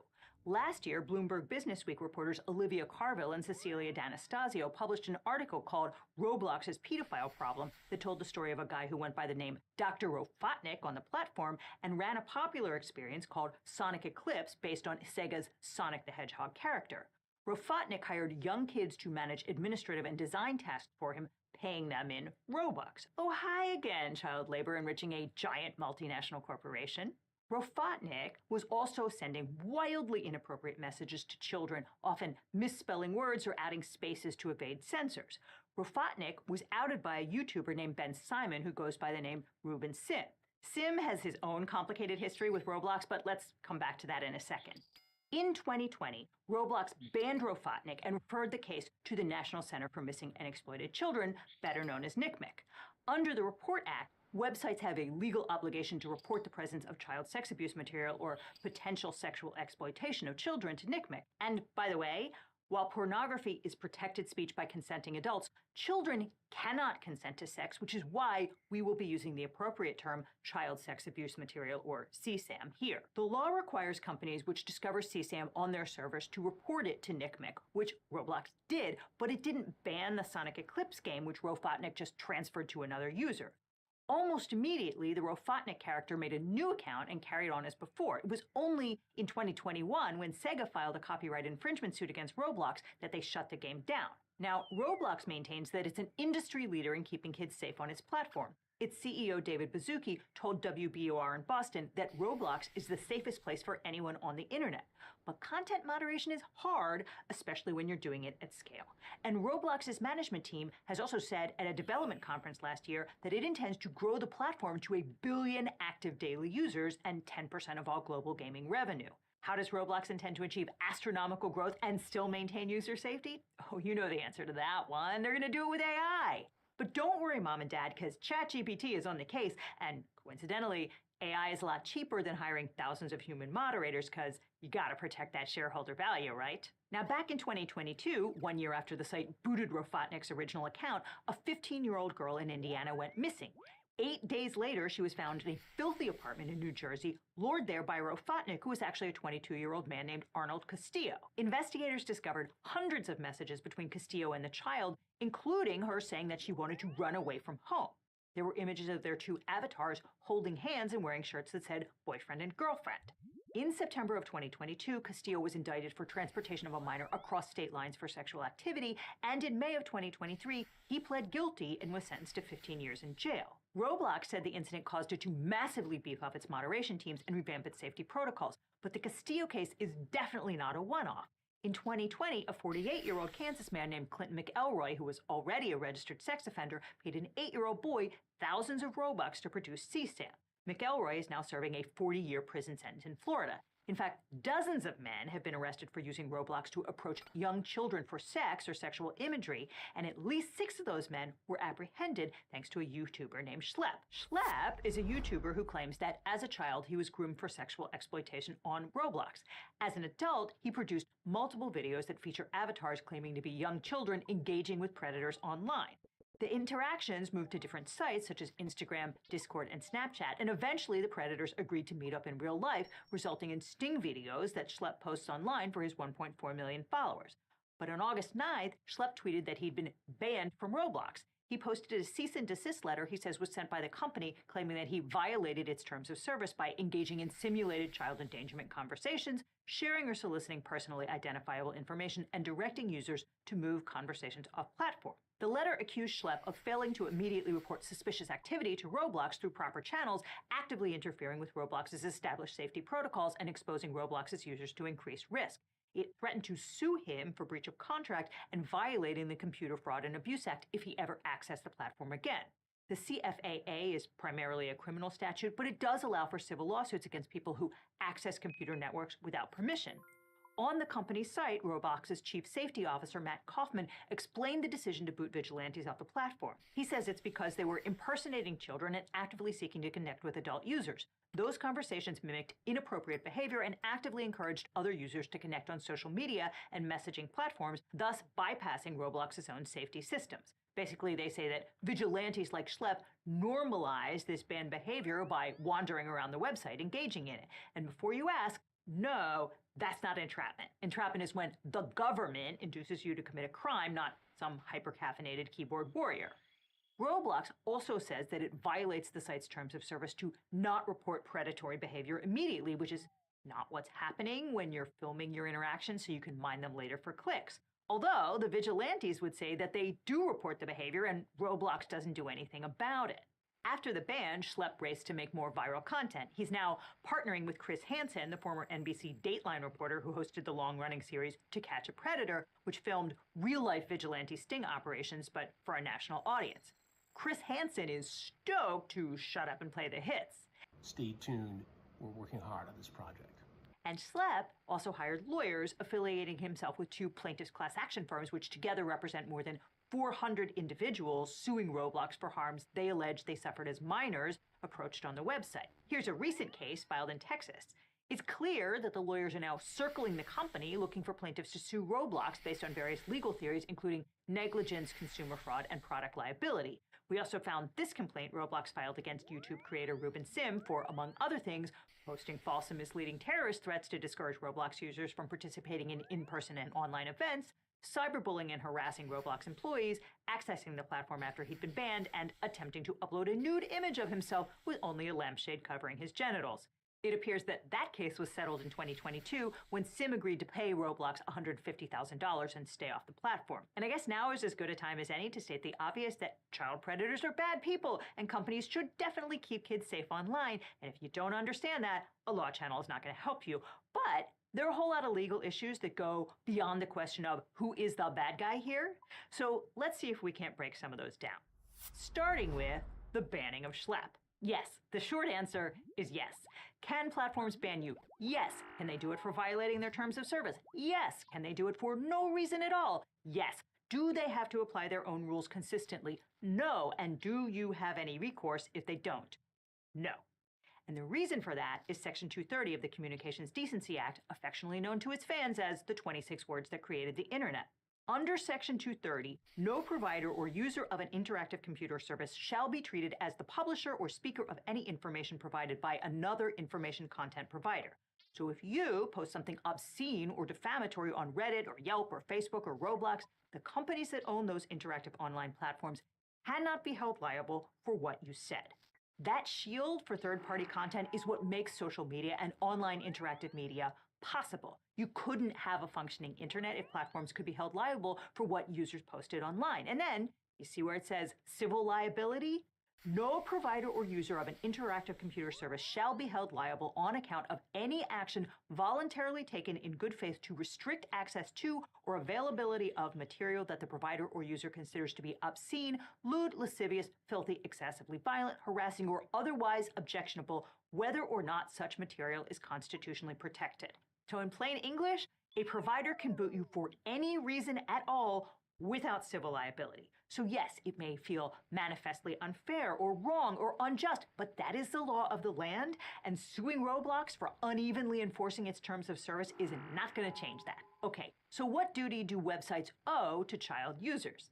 Last year, Bloomberg Businessweek reporters Olivia Carville and Cecilia D'Anastasio published an article called Roblox's Pedophile Problem that told the story of a guy who went by the name Dr. Rofotnik on the platform and ran a popular experience called Sonic Eclipse based on Sega's Sonic the Hedgehog character. Rofotnik hired young kids to manage administrative and design tasks for him, paying them in Robux. Oh, hi again, child labor enriching a giant multinational corporation. Rofotnik was also sending wildly inappropriate messages to children, often misspelling words or adding spaces to evade censors. Rofotnik was outed by a YouTuber named Ben Simon who goes by the name Ruben Sim. Sim has his own complicated history with Roblox, but let's come back to that in a second. In 2020, Roblox banned Rofotnik and referred the case to the National Center for Missing and Exploited Children, better known as NCMEC. Under the Report Act, websites have a legal obligation to report the presence of child sex abuse material or potential sexual exploitation of children to NCMEC. And by the way, while pornography is protected speech by consenting adults, children cannot consent to sex, which is why we will be using the appropriate term child sex abuse material, or CSAM, here. The law requires companies which discover CSAM on their servers to report it to NCMEC, which Roblox did, but it didn't ban the Sonic Eclipse game, which Rofotnik just transferred to another user. Almost immediately, the Rofatnik character made a new account and carried on as before. It was only in 2021, when Sega filed a copyright infringement suit against Roblox, that they shut the game down. Now, Roblox maintains that it's an industry leader in keeping kids safe on its platform. Its CEO, David Baszucki, told WBOR in Boston that Roblox is the safest place for anyone on the internet. But content moderation is hard, especially when you're doing it at scale. And Roblox's management team has also said at a development conference last year that it intends to grow the platform to 1 billion active daily users and 10% of all global gaming revenue. How does Roblox intend to achieve astronomical growth and still maintain user safety? Oh, you know the answer to that one. They're going to do it with AI. But don't worry, Mom and Dad, because ChatGPT is on the case, and coincidentally, AI is a lot cheaper than hiring thousands of human moderators, because you gotta protect that shareholder value, right? Now, back in 2022, 1 year after the site booted Rofatnik's original account, a 15-year-old girl in Indiana went missing. 8 days later, she was found in a filthy apartment in New Jersey, lured there by Rofatnik, who was actually a 22-year-old man named Arnold Castillo. Investigators discovered hundreds of messages between Castillo and the child, including her saying that she wanted to run away from home. There were images of their two avatars holding hands and wearing shirts that said boyfriend and girlfriend. In September of 2022, Castillo was indicted for transportation of a minor across state lines for sexual activity, and in May of 2023, he pled guilty and was sentenced to 15 years in jail. Roblox said the incident caused it to massively beef up its moderation teams and revamp its safety protocols, but the Castillo case is definitely not a one-off. In 2020, a 48-year-old Kansas man named Clinton McElroy, who was already a registered sex offender, paid an 8-year-old boy thousands of Robux to produce CSAM. McElroy is now serving a 40-year prison sentence in Florida. In fact, dozens of men have been arrested for using Roblox to approach young children for sex or sexual imagery, and at least 6 of those men were apprehended thanks to a YouTuber named Schlep. Schlep is a YouTuber who claims that as a child he was groomed for sexual exploitation on Roblox. As an adult, he produced multiple videos that feature avatars claiming to be young children engaging with predators online. The interactions moved to different sites such as Instagram, Discord, and Snapchat, and eventually the predators agreed to meet up in real life, resulting in sting videos that Schlep posts online for his 1.4 million followers. But on August 9th, Schlep tweeted that he'd been banned from Roblox. He posted a cease and desist letter he says was sent by the company, claiming that he violated its terms of service by engaging in simulated child endangerment conversations, sharing or soliciting personally identifiable information, and directing users to move conversations off platform. The letter accused Schlep of failing to immediately report suspicious activity to Roblox through proper channels, actively interfering with Roblox's established safety protocols, and exposing Roblox's users to increased risk. It threatened to sue him for breach of contract and violating the Computer Fraud and Abuse Act if he ever accessed the platform again. The CFAA is primarily a criminal statute, but it does allow for civil lawsuits against people who access computer networks without permission. On the company's site, Roblox's chief safety officer, Matt Kaufman, explained the decision to boot vigilantes off the platform. He says it's because they were impersonating children and actively seeking to connect with adult users. Those conversations mimicked inappropriate behavior and actively encouraged other users to connect on social media and messaging platforms, thus bypassing Roblox's own safety systems. Basically, they say that vigilantes like Schlep normalize this banned behavior by wandering around the website, engaging in it. And before you ask, no, that's not entrapment. Entrapment is when the government induces you to commit a crime, not some hyper-caffeinated keyboard warrior. Roblox also says that it violates the site's terms of service to not report predatory behavior immediately, which is not what's happening when you're filming your interactions so you can mine them later for clicks. Although the vigilantes would say that they do report the behavior and Roblox doesn't do anything about it. After the ban, Schlep raced to make more viral content. He's now partnering with Chris Hansen, the former NBC Dateline reporter who hosted the long-running series To Catch a Predator, which filmed real-life vigilante sting operations, but for a national audience. Chris Hansen is stoked to shut up and play the hits. Stay tuned. We're working hard on this project. And Schlep also hired lawyers, affiliating himself with 2 plaintiffs' class action firms, which together represent more than 400 individuals suing Roblox for harms they allege they suffered as minors approached on the website. Here's a recent case filed in Texas. It's clear that the lawyers are now circling the company looking for plaintiffs to sue Roblox based on various legal theories, including negligence, consumer fraud, and product liability. We also found this complaint Roblox filed against YouTube creator Ruben Sim for, among other things, posting false and misleading terrorist threats to discourage Roblox users from participating in in-person and online events, cyberbullying and harassing Roblox employees, accessing the platform after he'd been banned, and attempting to upload a nude image of himself with only a lampshade covering his genitals. It appears that that case was settled in 2022 when Sim agreed to pay Roblox $150,000 and stay off the platform. And I guess now is as good a time as any to state the obvious that child predators are bad people and companies should definitely keep kids safe online. And if you don't understand that, a law channel is not going to help you. But there are a whole lot of legal issues that go beyond the question of who is the bad guy here. So let's see if we can't break some of those down. Starting with the banning of schlep. Yes, the short answer is yes. Can platforms ban you? Yes. Can they do it for violating their terms of service? Yes. Can they do it for no reason at all? Yes. Do they have to apply their own rules consistently? No. And do you have any recourse if they don't? No. And the reason for that is Section 230 of the Communications Decency Act, affectionately known to its fans as the 26 words that created the internet. Under Section 230, no provider or user of an interactive computer service shall be treated as the publisher or speaker of any information provided by another information content provider. So if you post something obscene or defamatory on Reddit or Yelp or Facebook or Roblox, the companies that own those interactive online platforms cannot be held liable for what you said. That shield for third-party content is what makes social media and online interactive media possible. You couldn't have a functioning internet if platforms could be held liable for what users posted online. And then, you see where it says civil liability? No provider or user of an interactive computer service shall be held liable on account of any action voluntarily taken in good faith to restrict access to or availability of material that the provider or user considers to be obscene, lewd, lascivious, filthy, excessively violent, harassing, or otherwise objectionable, whether or not such material is constitutionally protected. So in plain English, a provider can boot you for any reason at all without civil liability. So yes, it may feel manifestly unfair or wrong or unjust, but that is the law of the land, and suing Roblox for unevenly enforcing its terms of service is not going to change that. Okay, so what duty do websites owe to child users?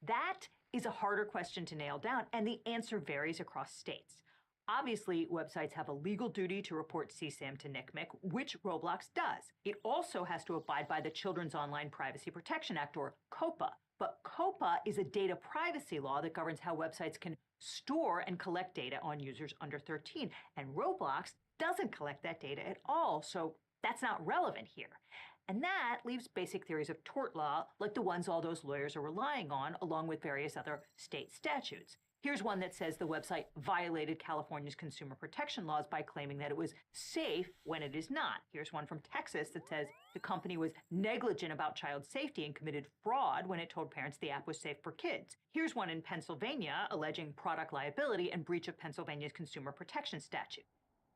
That is a harder question to nail down, and the answer varies across states. Obviously, websites have a legal duty to report CSAM to NCMEC, which Roblox does. It also has to abide by the Children's Online Privacy Protection Act, or COPPA. But COPPA is a data privacy law that governs how websites can store and collect data on users under 13. And Roblox doesn't collect that data at all, so that's not relevant here. And that leaves basic theories of tort law, like the ones all those lawyers are relying on, along with various other state statutes. Here's one that says the website violated California's consumer protection laws by claiming that it was safe when it is not. Here's one from Texas that says the company was negligent about child safety and committed fraud when it told parents the app was safe for kids. Here's one in Pennsylvania alleging product liability and breach of Pennsylvania's consumer protection statute.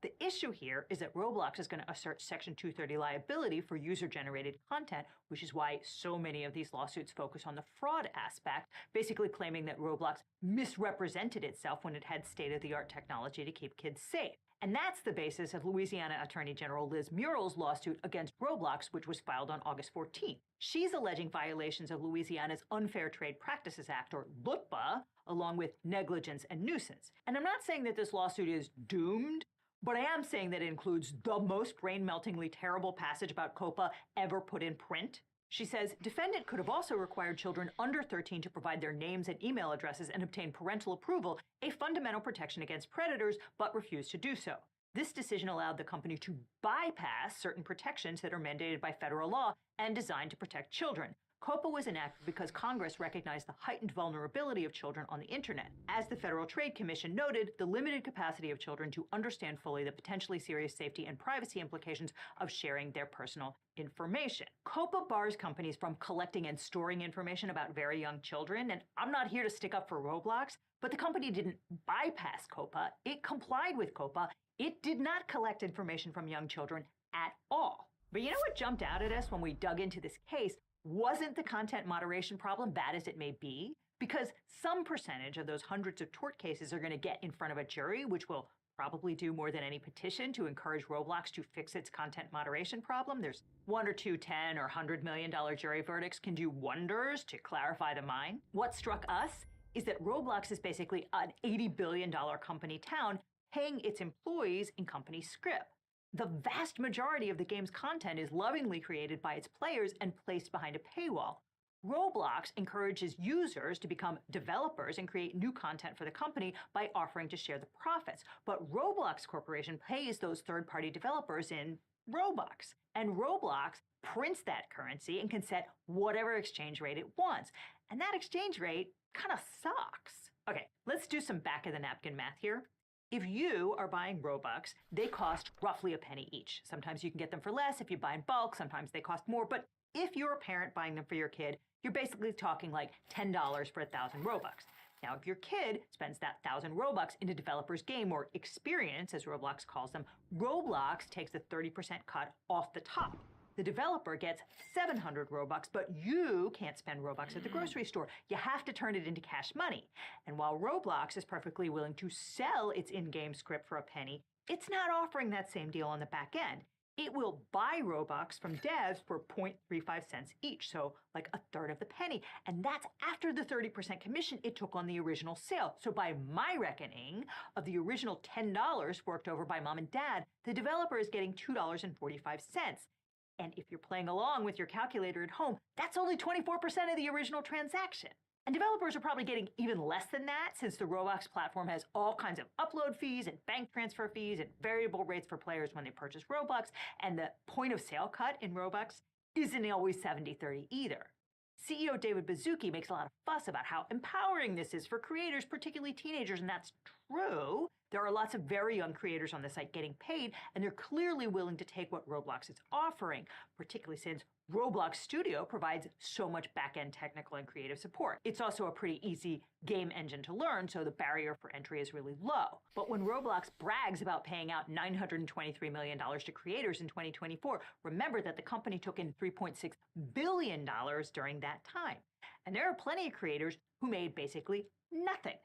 The issue here is that Roblox is going to assert Section 230 liability for user-generated content, which is why so many of these lawsuits focus on the fraud aspect, basically claiming that Roblox misrepresented itself when it had state-of-the-art technology to keep kids safe. And that's the basis of Louisiana Attorney General Liz Murrell's lawsuit against Roblox, which was filed on August 14th. She's alleging violations of Louisiana's Unfair Trade Practices Act, or LUTPA, along with negligence and nuisance. And I'm not saying that this lawsuit is doomed, but I am saying that it includes the most brain-meltingly terrible passage about COPPA ever put in print. She says, defendant could have also required children under 13 to provide their names and email addresses and obtain parental approval, a fundamental protection against predators, but refused to do so. This decision allowed the company to bypass certain protections that are mandated by federal law and designed to protect children. COPPA was enacted because Congress recognized the heightened vulnerability of children on the internet. As the Federal Trade Commission noted, the limited capacity of children to understand fully the potentially serious safety and privacy implications of sharing their personal information. COPPA bars companies from collecting and storing information about very young children, and I'm not here to stick up for Roblox, but the company didn't bypass COPPA. It complied with COPPA. It did not collect information from young children at all. But you know what jumped out at us when we dug into this case? Wasn't the content moderation problem, bad as it may be? Because some percentage of those hundreds of tort cases are going to get in front of a jury, which will probably do more than any petition to encourage Roblox to fix its content moderation problem. There's one or two $10 or $100 million jury verdicts can do wonders to clarify the mind. What struck us is that Roblox is basically an $80 billion company town paying its employees in company scrip. The vast majority of the game's content is lovingly created by its players and placed behind a paywall. Roblox encourages users to become developers and create new content for the company by offering to share the profits. But Roblox Corporation pays those third-party developers in Robux. And Roblox prints that currency and can set whatever exchange rate it wants. And that exchange rate kind of sucks. Okay, let's do some back-of-the-napkin math here. If you are buying Robux, they cost roughly a penny each. Sometimes you can get them for less if you buy in bulk, sometimes they cost more, but if you're a parent buying them for your kid, you're basically talking like $10 for 1,000 Robux. Now, if your kid spends that 1,000 Robux in a developer's game or experience, as Roblox calls them, Roblox takes a 30% cut off the top. The developer gets 700 Robux, but you can't spend Robux at the grocery store. You have to turn it into cash money. And while Roblox is perfectly willing to sell its in-game script for a penny, it's not offering that same deal on the back end. It will buy Robux from devs for 0.35 cents each, so like a third of the penny. And that's after the 30% commission it took on the original sale. So by my reckoning, of the original $10 forked over by mom and dad, the developer is getting $2.45. And if you're playing along with your calculator at home, that's only 24% of the original transaction. And developers are probably getting even less than that since the Roblox platform has all kinds of upload fees and bank transfer fees and variable rates for players when they purchase Robux, and the point of sale cut in Robux isn't always 70-30 either. CEO David Baszucki makes a lot of fuss about how empowering this is for creators, particularly teenagers, and that's true. There are lots of very young creators on the site getting paid, and they're clearly willing to take what Roblox is offering, particularly since Roblox Studio provides so much back-end technical and creative support. It's also a pretty easy game engine to learn, so the barrier for entry is really low. But when Roblox brags about paying out $923 million to creators in 2024, remember that the company took in $3.6 billion during that time. And there are plenty of creators who made basically nothing.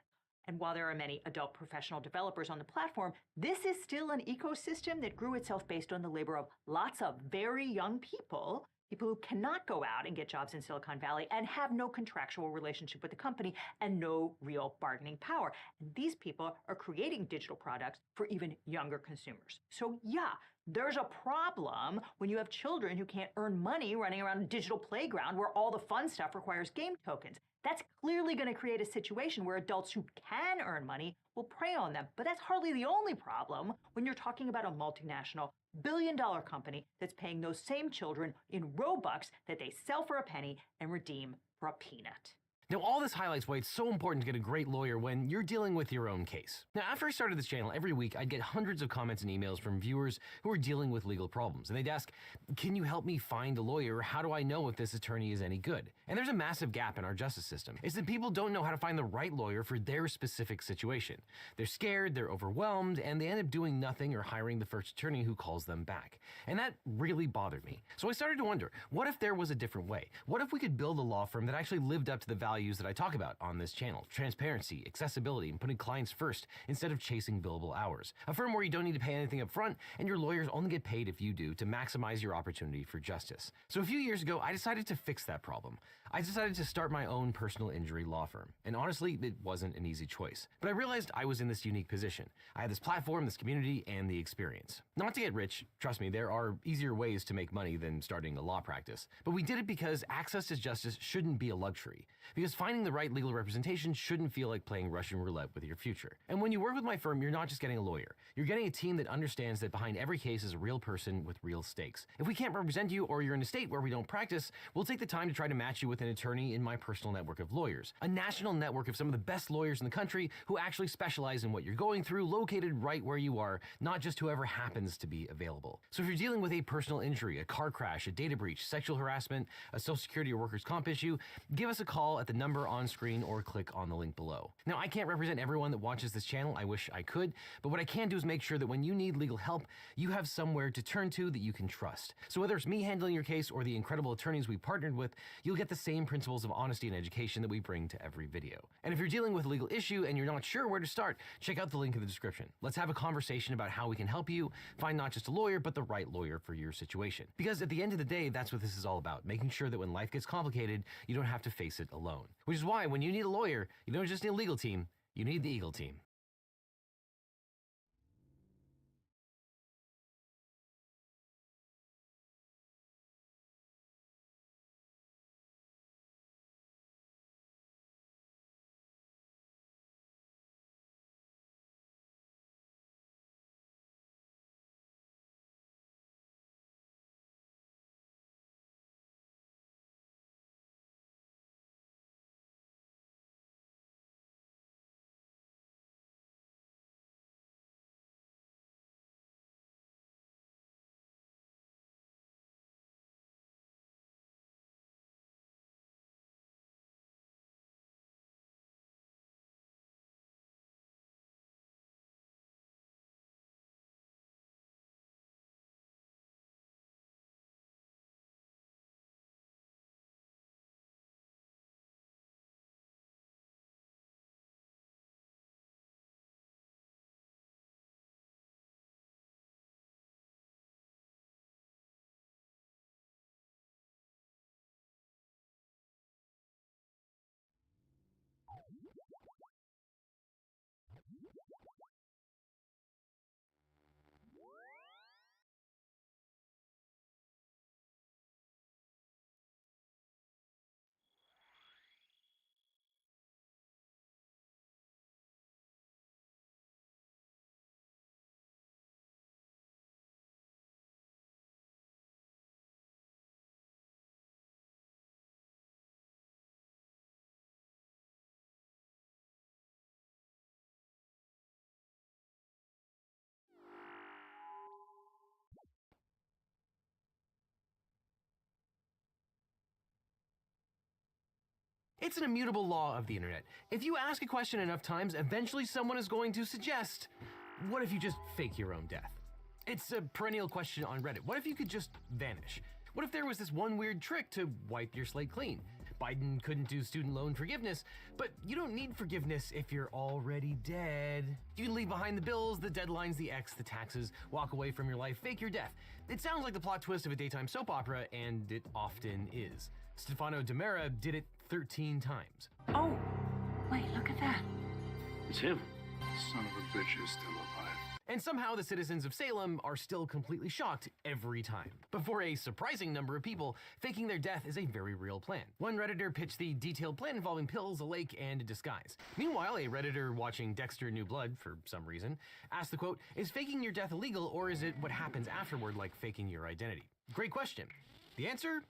And while there are many adult professional developers on the platform, this is still an ecosystem that grew itself based on the labor of lots of very young people who cannot go out and get jobs in Silicon Valley and have no contractual relationship with the company and no real bargaining power. And these people are creating digital products for even younger consumers. So yeah, there's a problem when you have children who can't earn money running around a digital playground where all the fun stuff requires game tokens. That's clearly going to create a situation where adults who can earn money will prey on them. But that's hardly the only problem when you're talking about a multinational billion-dollar company that's paying those same children in Robux that they sell for a penny and redeem for a peanut. Now, all this highlights why it's so important to get a great lawyer when you're dealing with your own case. Now, after I started this channel, every week I'd get hundreds of comments and emails from viewers who are dealing with legal problems. And they'd ask, can you help me find a lawyer? How do I know if this attorney is any good? And there's a massive gap in our justice system. It's that people don't know how to find the right lawyer for their specific situation. They're scared, they're overwhelmed, and they end up doing nothing or hiring the first attorney who calls them back. And that really bothered me. So I started to wonder, what if there was a different way? What if we could build a law firm that actually lived up to the values that I talk about on this channel: transparency, accessibility, and putting clients first instead of chasing billable hours. A firm where you don't need to pay anything up front, and your lawyers only get paid if you do, to maximize your opportunity for justice. So a few years ago, I decided to fix that problem. I decided to start my own personal injury law firm. And honestly, it wasn't an easy choice. But I realized I was in this unique position. I had this platform, this community, and the experience. Not to get rich, trust me, there are easier ways to make money than starting a law practice. But we did it because access to justice shouldn't be a luxury. Because finding the right legal representation shouldn't feel like playing Russian roulette with your future. And when you work with my firm, you're not just getting a lawyer. You're getting a team that understands that behind every case is a real person with real stakes. If we can't represent you, or you're in a state where we don't practice, we'll take the time to try to match you with an attorney in my personal network of lawyers. A national network of some of the best lawyers in the country who actually specialize in what you're going through, located right where you are, not just whoever happens to be available. So if you're dealing with a personal injury, a car crash, a data breach, sexual harassment, a Social Security or workers' comp issue, give us a call at the number on screen or click on the link below. Now, I can't represent everyone that watches this channel. I wish I could, but what I can do is make sure that when you need legal help, you have somewhere to turn to that you can trust. So whether it's me handling your case or the incredible attorneys we partnered with, you'll get the same principles of honesty and education that we bring to every video. And if you're dealing with a legal issue and you're not sure where to start, check out the link in the description. Let's have a conversation about how we can help you find not just a lawyer, but the right lawyer for your situation. Because at the end of the day, that's what this is all about, making sure that when life gets complicated, you don't have to face it alone. Which is why when you need a lawyer, you don't just need a legal team, you need the Eagle team. It's an immutable law of the internet. If you ask a question enough times, eventually someone is going to suggest, what if you just fake your own death? It's a perennial question on Reddit. What if you could just vanish? What if there was this one weird trick to wipe your slate clean? Biden couldn't do student loan forgiveness, but you don't need forgiveness if you're already dead. You can leave behind the bills, the deadlines, the ex, the taxes, walk away from your life, fake your death. It sounds like the plot twist of a daytime soap opera, and it often is. Stefano Demera did it 13 times. Oh, wait, look at that. It's him. Son of a bitch is still alive. And somehow the citizens of Salem are still completely shocked every time. But for a surprising number of people, faking their death is a very real plan. One Redditor pitched the detailed plan involving pills, a lake, and a disguise. Meanwhile, a Redditor watching Dexter New Blood, for some reason, asked the quote, "Is faking your death illegal, or is it what happens afterward, like faking your identity?" Great question. The answer?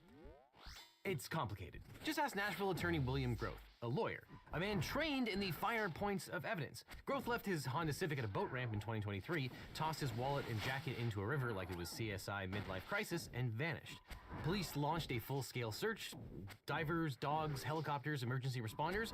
It's complicated. Just ask Nashville attorney William Groth, a lawyer, a man trained in the finer points of evidence. Groth left his Honda Civic at a boat ramp in 2023, tossed his wallet and jacket into a river like it was CSI Midlife Crisis, and vanished. Police launched a full-scale search, divers, dogs, helicopters, emergency responders.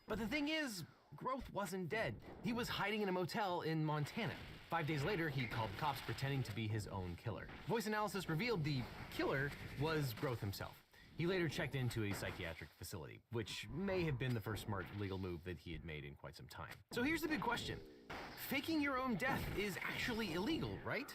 But the thing is, Groth wasn't dead. He was hiding in a motel in Montana. 5 days later, he called the cops pretending to be his own killer. Voice analysis revealed the killer was Groth himself. He later checked into a psychiatric facility, which may have been the first smart legal move that he had made in quite some time. So here's the big question. Faking your own death is actually illegal, right?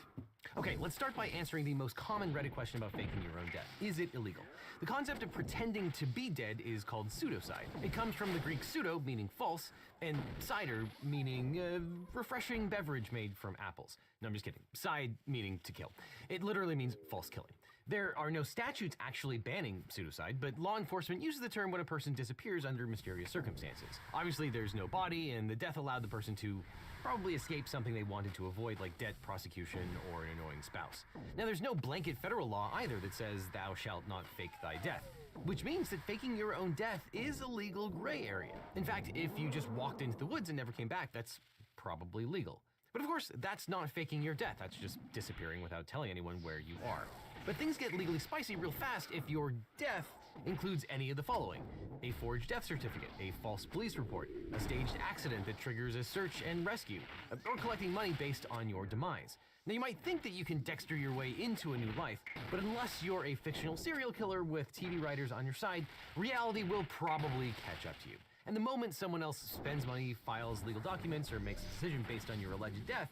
Okay, let's start by answering the most common Reddit question about faking your own death. Is it illegal? The concept of pretending to be dead is called pseudocide. It comes from the Greek pseudo, meaning false, and cider, meaning refreshing beverage made from apples. No, I'm just kidding. Side, meaning to kill. It literally means false killing. There are no statutes actually banning pseudocide, but law enforcement uses the term when a person disappears under mysterious circumstances. Obviously, there's no body, and the death allowed the person to probably escape something they wanted to avoid, like debt, prosecution, or an annoying spouse. Now, there's no blanket federal law either that says thou shalt not fake thy death, which means that faking your own death is a legal gray area. In fact, if you just walked into the woods and never came back, that's probably legal. But of course, that's not faking your death. That's just disappearing without telling anyone where you are. But things get legally spicy real fast if your death includes any of the following: a forged death certificate, a false police report, a staged accident that triggers a search and rescue, or collecting money based on your demise. Now, you might think that you can Dexter your way into a new life, but unless you're a fictional serial killer with TV writers on your side, reality will probably catch up to you. And the moment someone else spends money, files legal documents, or makes a decision based on your alleged death,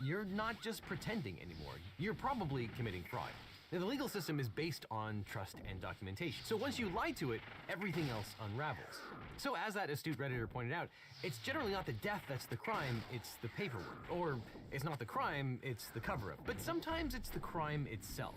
you're not just pretending anymore. You're probably committing fraud. Now, the legal system is based on trust and documentation. So once you lie to it, everything else unravels. So as that astute Redditor pointed out, it's generally not the death that's the crime, it's the paperwork. Or it's not the crime, it's the cover-up. But sometimes it's the crime itself.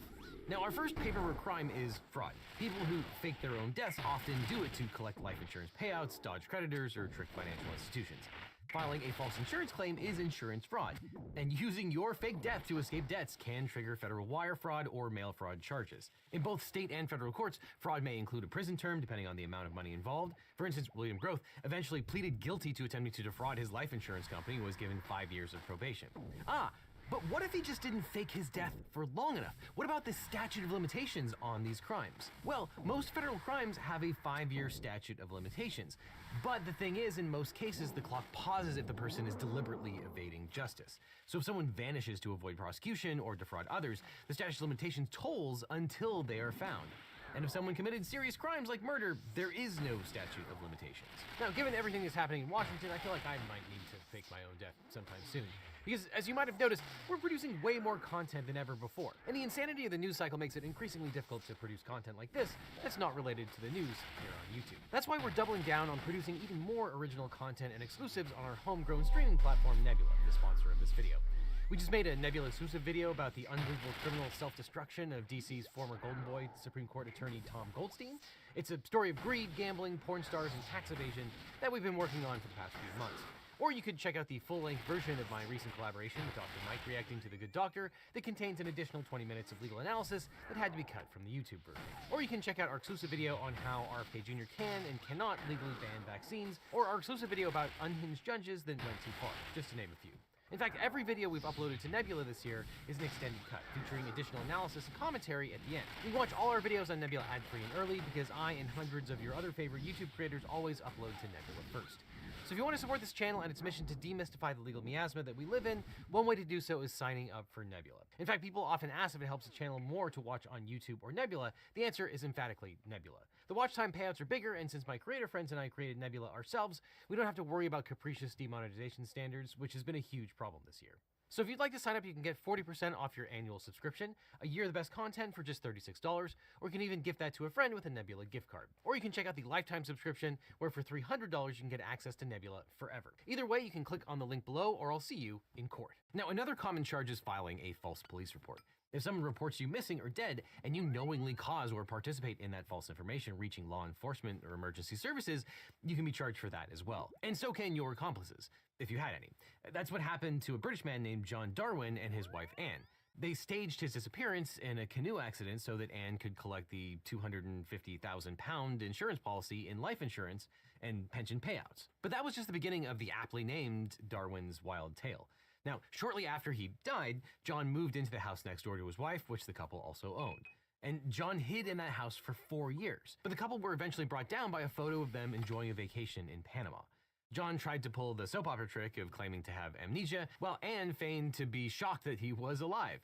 Now, our first paperwork crime is fraud. People who fake their own deaths often do it to collect life insurance payouts, dodge creditors, or trick financial institutions. Filing a false insurance claim is insurance fraud, and using your fake death to escape debts can trigger federal wire fraud or mail fraud charges. In both state and federal courts, fraud may include a prison term depending on the amount of money involved. For instance, William Groth eventually pleaded guilty to attempting to defraud his life insurance company and was given 5 years of probation. But what if he just didn't fake his death for long enough? What about the statute of limitations on these crimes? Well, most federal crimes have a 5-year statute of limitations. But the thing is, in most cases, the clock pauses if the person is deliberately evading justice. So if someone vanishes to avoid prosecution or defraud others, the statute of limitations tolls until they are found. And if someone committed serious crimes like murder, there is no statute of limitations. Now, given everything that's happening in Washington, I feel like I might need to fake my own death sometime soon. Because, as you might have noticed, we're producing way more content than ever before. And the insanity of the news cycle makes it increasingly difficult to produce content like this that's not related to the news here on YouTube. That's why we're doubling down on producing even more original content and exclusives on our homegrown streaming platform, Nebula, the sponsor of this video. We just made a Nebula exclusive video about the unbelievable criminal self-destruction of DC's former Golden Boy Supreme Court attorney Tom Goldstein. It's a story of greed, gambling, porn stars, and tax evasion that we've been working on for the past few months. Or you could check out the full-length version of my recent collaboration with Dr. Mike reacting to The Good Doctor that contains an additional 20 minutes of legal analysis that had to be cut from the YouTube version. Or you can check out our exclusive video on how RFK Jr. can and cannot legally ban vaccines, or our exclusive video about unhinged judges that went too far, just to name a few. In fact, every video we've uploaded to Nebula this year is an extended cut, featuring additional analysis and commentary at the end. You can watch all our videos on Nebula ad-free and early because I and hundreds of your other favorite YouTube creators always upload to Nebula first. So if you want to support this channel and its mission to demystify the legal miasma that we live in, one way to do so is signing up for Nebula. In fact, people often ask if it helps the channel more to watch on YouTube or Nebula. The answer is emphatically Nebula. The watch time payouts are bigger, and since my creator friends and I created Nebula ourselves, we don't have to worry about capricious demonetization standards, which has been a huge problem this year. So if you'd like to sign up, you can get 40% off your annual subscription, a year of the best content for just $36, or you can even gift that to a friend with a Nebula gift card. Or you can check out the lifetime subscription, where for $300 you can get access to Nebula forever. Either way, you can click on the link below, or I'll see you in court. Now, another common charge is filing a false police report. If someone reports you missing or dead, and you knowingly cause or participate in that false information reaching law enforcement or emergency services, you can be charged for that as well. And so can your accomplices, if you had any. That's what happened to a British man named John Darwin and his wife Anne. They staged his disappearance in a canoe accident so that Anne could collect the £250,000 insurance policy in life insurance and pension payouts. But that was just the beginning of the aptly named Darwin's Wild Tale. Now, shortly after he died, John moved into the house next door to his wife, which the couple also owned. And John hid in that house for 4 years. But the couple were eventually brought down by a photo of them enjoying a vacation in Panama. John tried to pull the soap opera trick of claiming to have amnesia, while Anne feigned to be shocked that he was alive.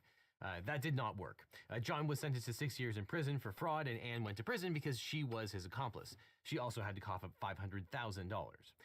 That did not work. John was sentenced to 6 years in prison for fraud, and Anne went to prison because she was his accomplice. She also had to cough up $500,000.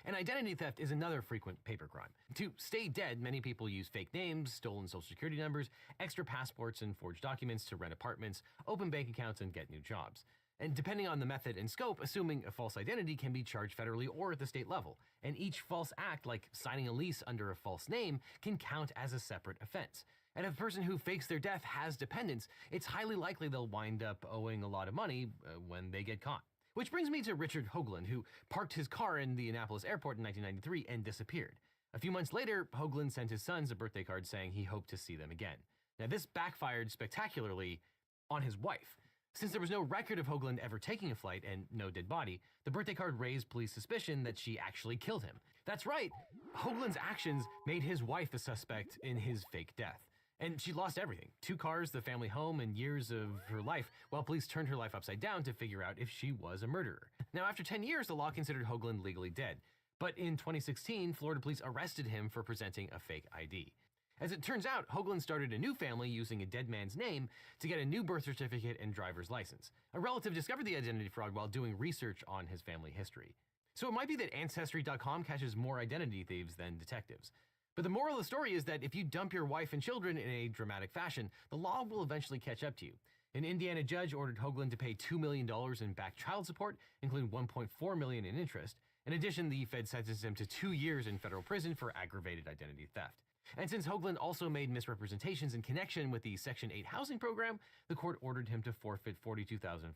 And identity theft is another frequent paper crime. To stay dead, many people use fake names, stolen social security numbers, extra passports, and forged documents to rent apartments, open bank accounts, and get new jobs. And depending on the method and scope, assuming a false identity can be charged federally or at the state level. And each false act, like signing a lease under a false name, can count as a separate offense. And if the person who fakes their death has dependents, it's highly likely they'll wind up owing a lot of money when they get caught. Which brings me to Richard Hoagland, who parked his car in the Annapolis airport in 1993 and disappeared. A few months later, Hoagland sent his sons a birthday card saying he hoped to see them again. Now, this backfired spectacularly on his wife. Since there was no record of Hoagland ever taking a flight and no dead body, the birthday card raised police suspicion that she actually killed him. That's right, Hoagland's actions made his wife a suspect in his fake death. And she lost everything, 2 cars, the family home, and years of her life, while police turned her life upside down to figure out if she was a murderer. Now, after 10 years, the law considered Hoagland legally dead. But in 2016, Florida police arrested him for presenting a fake ID. As it turns out, Hoagland started a new family using a dead man's name to get a new birth certificate and driver's license. A relative discovered the identity fraud while doing research on his family history. So it might be that Ancestry.com catches more identity thieves than detectives. But the moral of the story is that if you dump your wife and children in a dramatic fashion, the law will eventually catch up to you. An Indiana judge ordered Hoagland to pay $2 million in back child support, including $1.4 million in interest. In addition, the Fed sentenced him to 2 years in federal prison for aggravated identity theft. And since Hoagland also made misrepresentations in connection with the Section 8 housing program, the court ordered him to forfeit $42,500.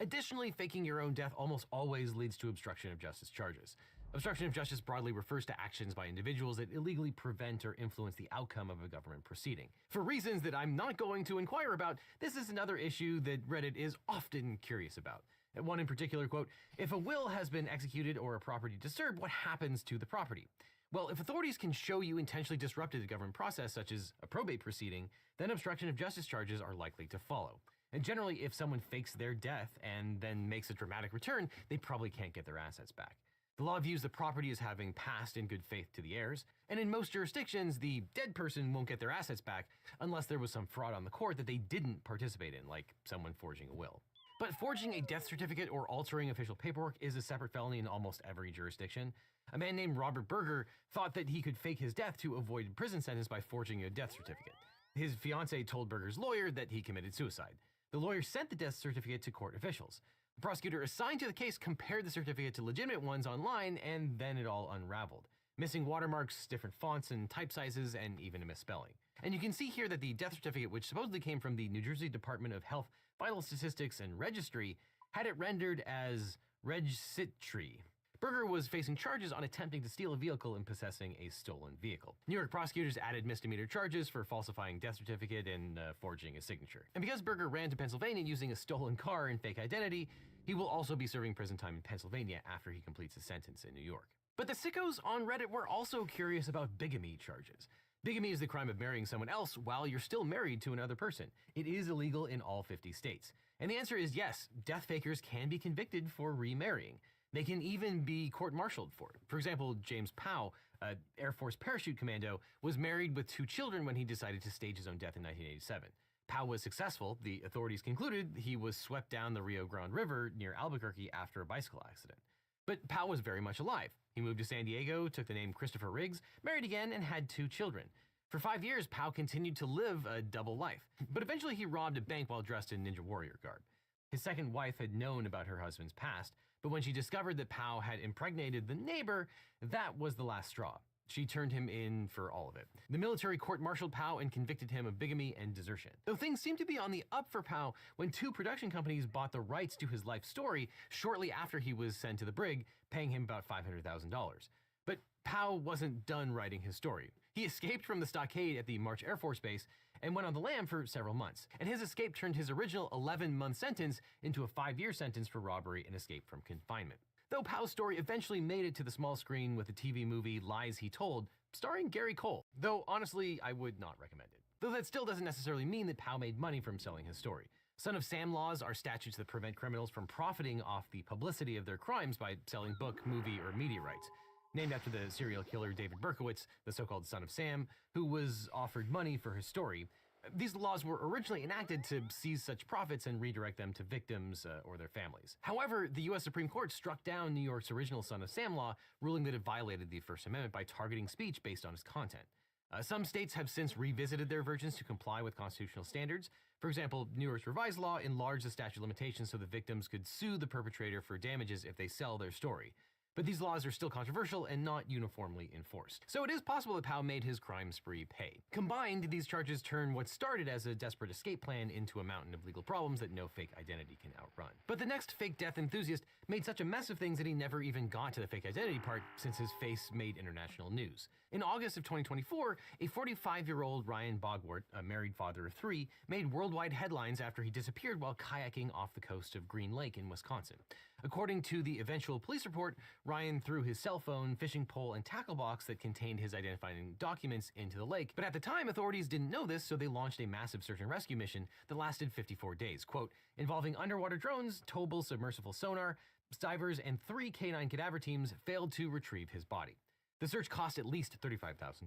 Additionally, faking your own death almost always leads to obstruction of justice charges. Obstruction of justice broadly refers to actions by individuals that illegally prevent or influence the outcome of a government proceeding. For reasons that I'm not going to inquire about, this is another issue that Reddit is often curious about. One in particular, quote, if a will has been executed or a property disturbed, what happens to the property? Well, if authorities can show you intentionally disrupted the government process, such as a probate proceeding, then obstruction of justice charges are likely to follow. And generally, if someone fakes their death and then makes a dramatic return, they probably can't get their assets back. The law views the property as having passed in good faith to the heirs, and in most jurisdictions, the dead person won't get their assets back unless there was some fraud on the court that they didn't participate in, like someone forging a will. But forging a death certificate or altering official paperwork is a separate felony in almost every jurisdiction. A man named Robert Berger thought that he could fake his death to avoid a prison sentence by forging a death certificate. His fiancée told Berger's lawyer that he committed suicide. The lawyer sent the death certificate to court officials. The prosecutor assigned to the case compared the certificate to legitimate ones online, and then it all unraveled. Missing watermarks, different fonts and type sizes, and even a misspelling. And you can see here that the death certificate, which supposedly came from the New Jersey Department of Health, Vital Statistics, and Registry, had it rendered as Registry. Berger was facing charges on attempting to steal a vehicle and possessing a stolen vehicle. New York prosecutors added misdemeanor charges for falsifying death certificate and forging a signature. And because Berger ran to Pennsylvania using a stolen car and fake identity, he will also be serving prison time in Pennsylvania after he completes his sentence in New York. But the sickos on Reddit were also curious about bigamy charges. Bigamy is the crime of marrying someone else while you're still married to another person. It is illegal in all 50 states. And the answer is yes, death fakers can be convicted for remarrying. They can even be court-martialed for it. For example, James Powell, an Air Force parachute commando, was married with 2 children when he decided to stage his own death in 1987. Powell was successful. The authorities concluded he was swept down the Rio Grande River near Albuquerque after a bicycle accident. But Powell was very much alive. He moved to San Diego, took the name Christopher Riggs, married again, and had 2 children. For 5 years, Powell continued to live a double life, but eventually he robbed a bank while dressed in Ninja Warrior garb. His second wife had known about her husband's past, but when she discovered that Powell had impregnated the neighbor, that was the last straw. She turned him in for all of it. The military court-martialed Powell and convicted him of bigamy and desertion. Though things seemed to be on the up for Powell when 2 production companies bought the rights to his life story shortly after he was sent to the brig, paying him about $500,000. But Powell wasn't done writing his story. He escaped from the stockade at the March Air Force Base and went on the lam for several months. And his escape turned his original 11-month sentence into a 5-year sentence for robbery and escape from confinement. Though Powell's story eventually made it to the small screen with the TV movie Lies He Told, starring Gary Cole. Though honestly, I would not recommend it. Though that still doesn't necessarily mean that Powell made money from selling his story. Son of Sam laws are statutes that prevent criminals from profiting off the publicity of their crimes by selling book, movie, or media rights. Named after the serial killer David Berkowitz, the so-called Son of Sam, who was offered money for his story. These laws were originally enacted to seize such profits and redirect them to victims or their families. However, the U.S. Supreme Court struck down New York's original Son of Sam law, ruling that it violated the First Amendment by targeting speech based on its content. Some states have since revisited their versions to comply with constitutional standards. For example, New York's revised law enlarged the statute of limitations so that victims could sue the perpetrator for damages if they sell their story. But these laws are still controversial and not uniformly enforced. So it is possible that Powell made his crime spree pay. Combined, these charges turn what started as a desperate escape plan into a mountain of legal problems that no fake identity can outrun. But the next fake death enthusiast made such a mess of things that he never even got to the fake identity part, since his face made international news. In August of 2024, a 45-year-old Ryan Bogwart, a married father of 3, made worldwide headlines after he disappeared while kayaking off the coast of Green Lake in Wisconsin. According to the eventual police report, Ryan threw his cell phone, fishing pole, and tackle box that contained his identifying documents into the lake. But at the time, authorities didn't know this, so they launched a massive search and rescue mission that lasted 54 days, quote, involving underwater drones, towable submersible sonar, divers, and 3 canine cadaver teams failed to retrieve his body. The search cost at least $35,000.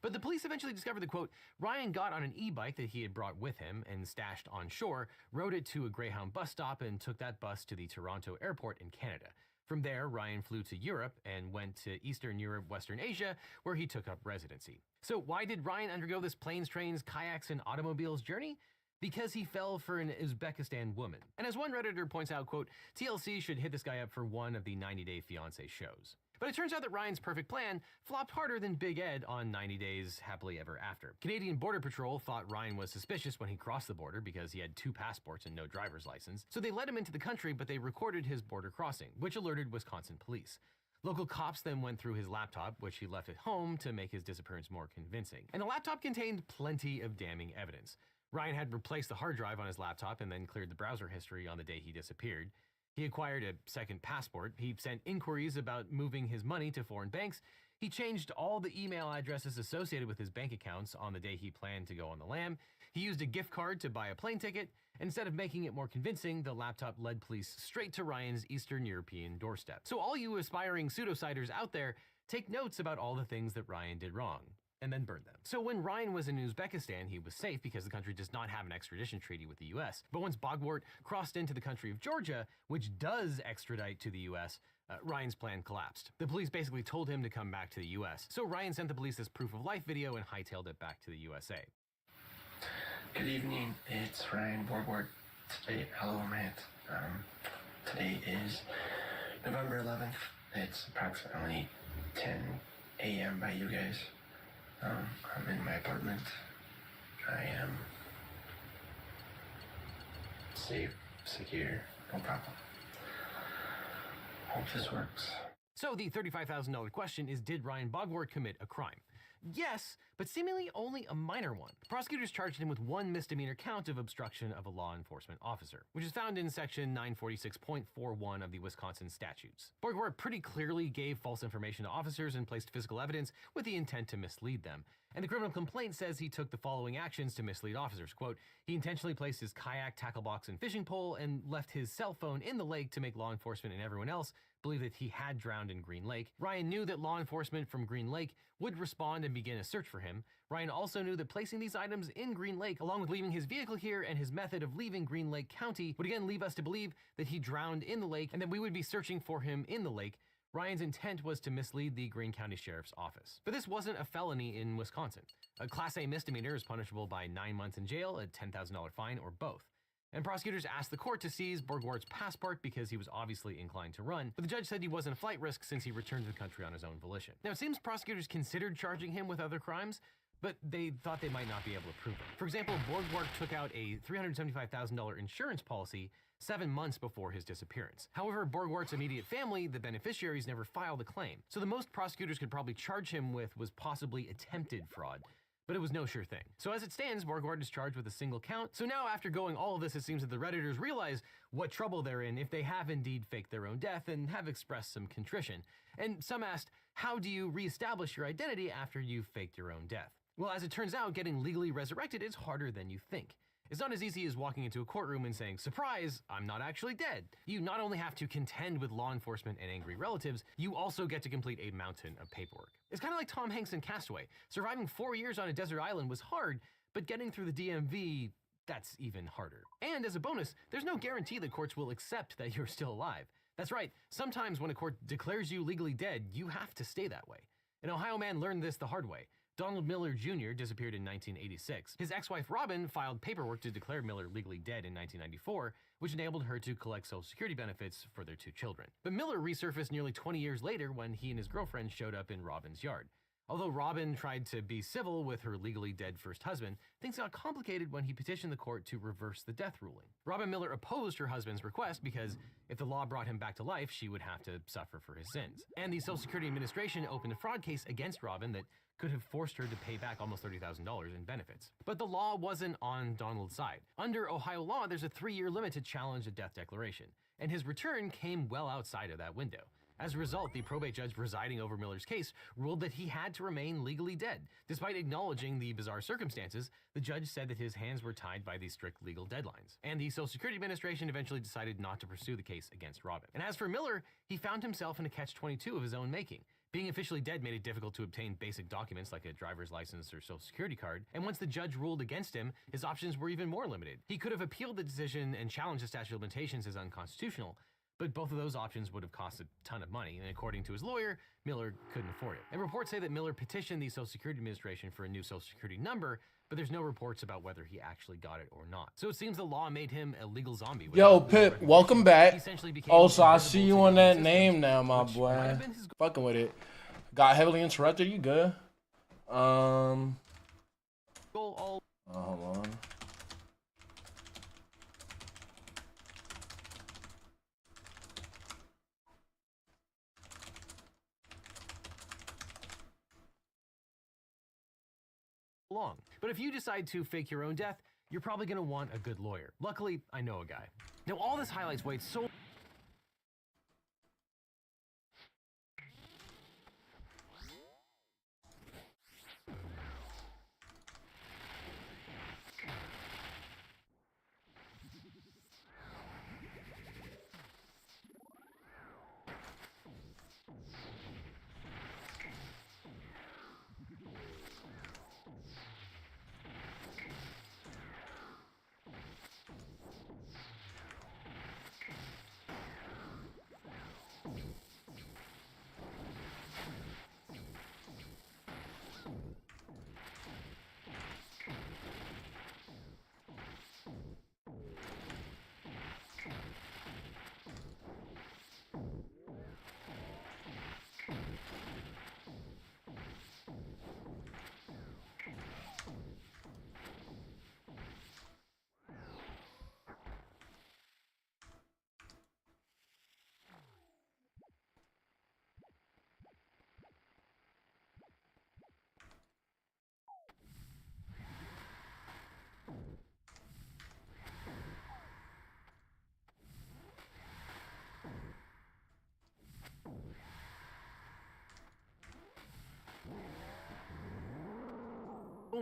But the police eventually discovered that, quote, Ryan got on an e-bike that he had brought with him and stashed on shore, rode it to a Greyhound bus stop, and took that bus to the Toronto airport in Canada. From there, Ryan flew to Europe and went to Eastern Europe, Western Asia, where he took up residency. So why did Ryan undergo this planes, trains, kayaks, and automobiles journey? Because he fell for an Uzbekistan woman. And as one Redditor points out, quote, TLC should hit this guy up for one of the 90 Day Fiancé shows. But it turns out that Ryan's perfect plan flopped harder than Big Ed on 90 Days Happily Ever After. Canadian Border Patrol thought Ryan was suspicious when he crossed the border because he had 2 passports and no driver's license, so they let him into the country, but they recorded his border crossing, which alerted Wisconsin police. Local cops then went through his laptop, which he left at home to make his disappearance more convincing. And the laptop contained plenty of damning evidence. Ryan had replaced the hard drive on his laptop and then cleared the browser history on the day he disappeared. He acquired a second passport. He sent inquiries about moving his money to foreign banks. He changed all the email addresses associated with his bank accounts on the day he planned to go on the lam. He used a gift card to buy a plane ticket. Instead of making it more convincing, the laptop led police straight to Ryan's Eastern European doorstep. So all you aspiring pseudo-siders out there, take notes about all the things that Ryan did wrong, and then burn them. So when Ryan was in Uzbekistan, he was safe because the country does not have an extradition treaty with the US. But once Bogwart crossed into the country of Georgia, which does extradite to the US, Ryan's plan collapsed. The police basically told him to come back to the US. So Ryan sent the police this proof of life video and hightailed it back to the USA. Good evening, it's Ryan Bogwart. Today, hello, Matt. Today is November 11th. It's approximately 10 a.m. by you guys. I'm in my apartment. I am safe, secure, no problem. Hope this works. So the $35,000 question is, did Ryan Bogwart commit a crime? Yes, but seemingly only a minor one. Prosecutors charged him with one misdemeanor count of obstruction of a law enforcement officer, which is found in section 946.41 of the Wisconsin statutes. Borgward pretty clearly gave false information to officers and placed physical evidence with the intent to mislead them. And the criminal complaint says he took the following actions to mislead officers. Quote, he intentionally placed his kayak, tackle box, and fishing pole and left his cell phone in the lake to make law enforcement and everyone else believe that he had drowned in Green Lake. Ryan knew that law enforcement from Green Lake would respond and begin a search for him. Ryan also knew that placing these items in Green Lake, along with leaving his vehicle here and his method of leaving Green Lake County, would again leave us to believe that he drowned in the lake and that we would be searching for him in the lake. Ryan's intent was to mislead the Greene County Sheriff's Office. But this wasn't a felony in Wisconsin. A Class A misdemeanor is punishable by 9 months in jail, a $10,000 fine, or both. And prosecutors asked the court to seize Borgward's passport because he was obviously inclined to run, but the judge said he wasn't a flight risk since he returned to the country on his own volition. Now, it seems prosecutors considered charging him with other crimes, but they thought they might not be able to prove it. For example, Borgward took out a $375,000 insurance policy 7 months before his disappearance. However, Borgward's immediate family, the beneficiaries, never filed a claim. So the most prosecutors could probably charge him with was possibly attempted fraud. But it was no sure thing. So as it stands, Borgward is charged with a single count. So now after going all of this, it seems that the Redditors realize what trouble they're in if they have indeed faked their own death and have expressed some contrition. And some asked, how do you reestablish your identity after you've faked your own death? Well, as it turns out, getting legally resurrected is harder than you think. It's not as easy as walking into a courtroom and saying, surprise, I'm not actually dead. You not only have to contend with law enforcement and angry relatives, you also get to complete a mountain of paperwork. It's kind of like Tom Hanks in Castaway. Surviving 4 years on a desert island was hard, but getting through the DMV, that's even harder. And as a bonus, there's no guarantee that courts will accept that you're still alive. That's right, sometimes when a court declares you legally dead, you have to stay that way. An Ohio man learned this the hard way. Donald Miller Jr. disappeared in 1986. His ex-wife Robin filed paperwork to declare Miller legally dead in 1994, which enabled her to collect Social Security benefits for their 2 children. But Miller resurfaced nearly 20 years later when he and his girlfriend showed up in Robin's yard. Although Robin tried to be civil with her legally dead first husband, things got complicated when he petitioned the court to reverse the death ruling. Robin Miller opposed her husband's request because if the law brought him back to life, she would have to suffer for his sins. And the Social Security Administration opened a fraud case against Robin that could have forced her to pay back almost $30,000 in benefits. But the law wasn't on Donald's side. Under Ohio law, there's a 3-year limit to challenge a death declaration, and his return came well outside of that window. As a result, the probate judge presiding over Miller's case ruled that he had to remain legally dead. Despite acknowledging the bizarre circumstances, the judge said that his hands were tied by these strict legal deadlines. And the Social Security Administration eventually decided not to pursue the case against Robin. And as for Miller, he found himself in a catch-22 of his own making. Being officially dead made it difficult to obtain basic documents like a driver's license or social security card, and once the judge ruled against him, his options were even more limited. He could have appealed the decision and challenged the statute of limitations as unconstitutional, but both of those options would have cost a ton of money, and according to his lawyer, Miller couldn't afford it. And reports say that Miller petitioned the Social Security Administration for a new social security number, but there's no reports about whether he actually got it or not. So it seems the law made him a legal zombie. Yo, Pip, welcome back. Also, I see you on that name now, my boy. Fucking with it. Got heavily interrupted. You good? Hold on. Long. But if you decide to fake your own death, you're probably going to want a good lawyer. Luckily, I know a guy. Now, all this highlights Wade's so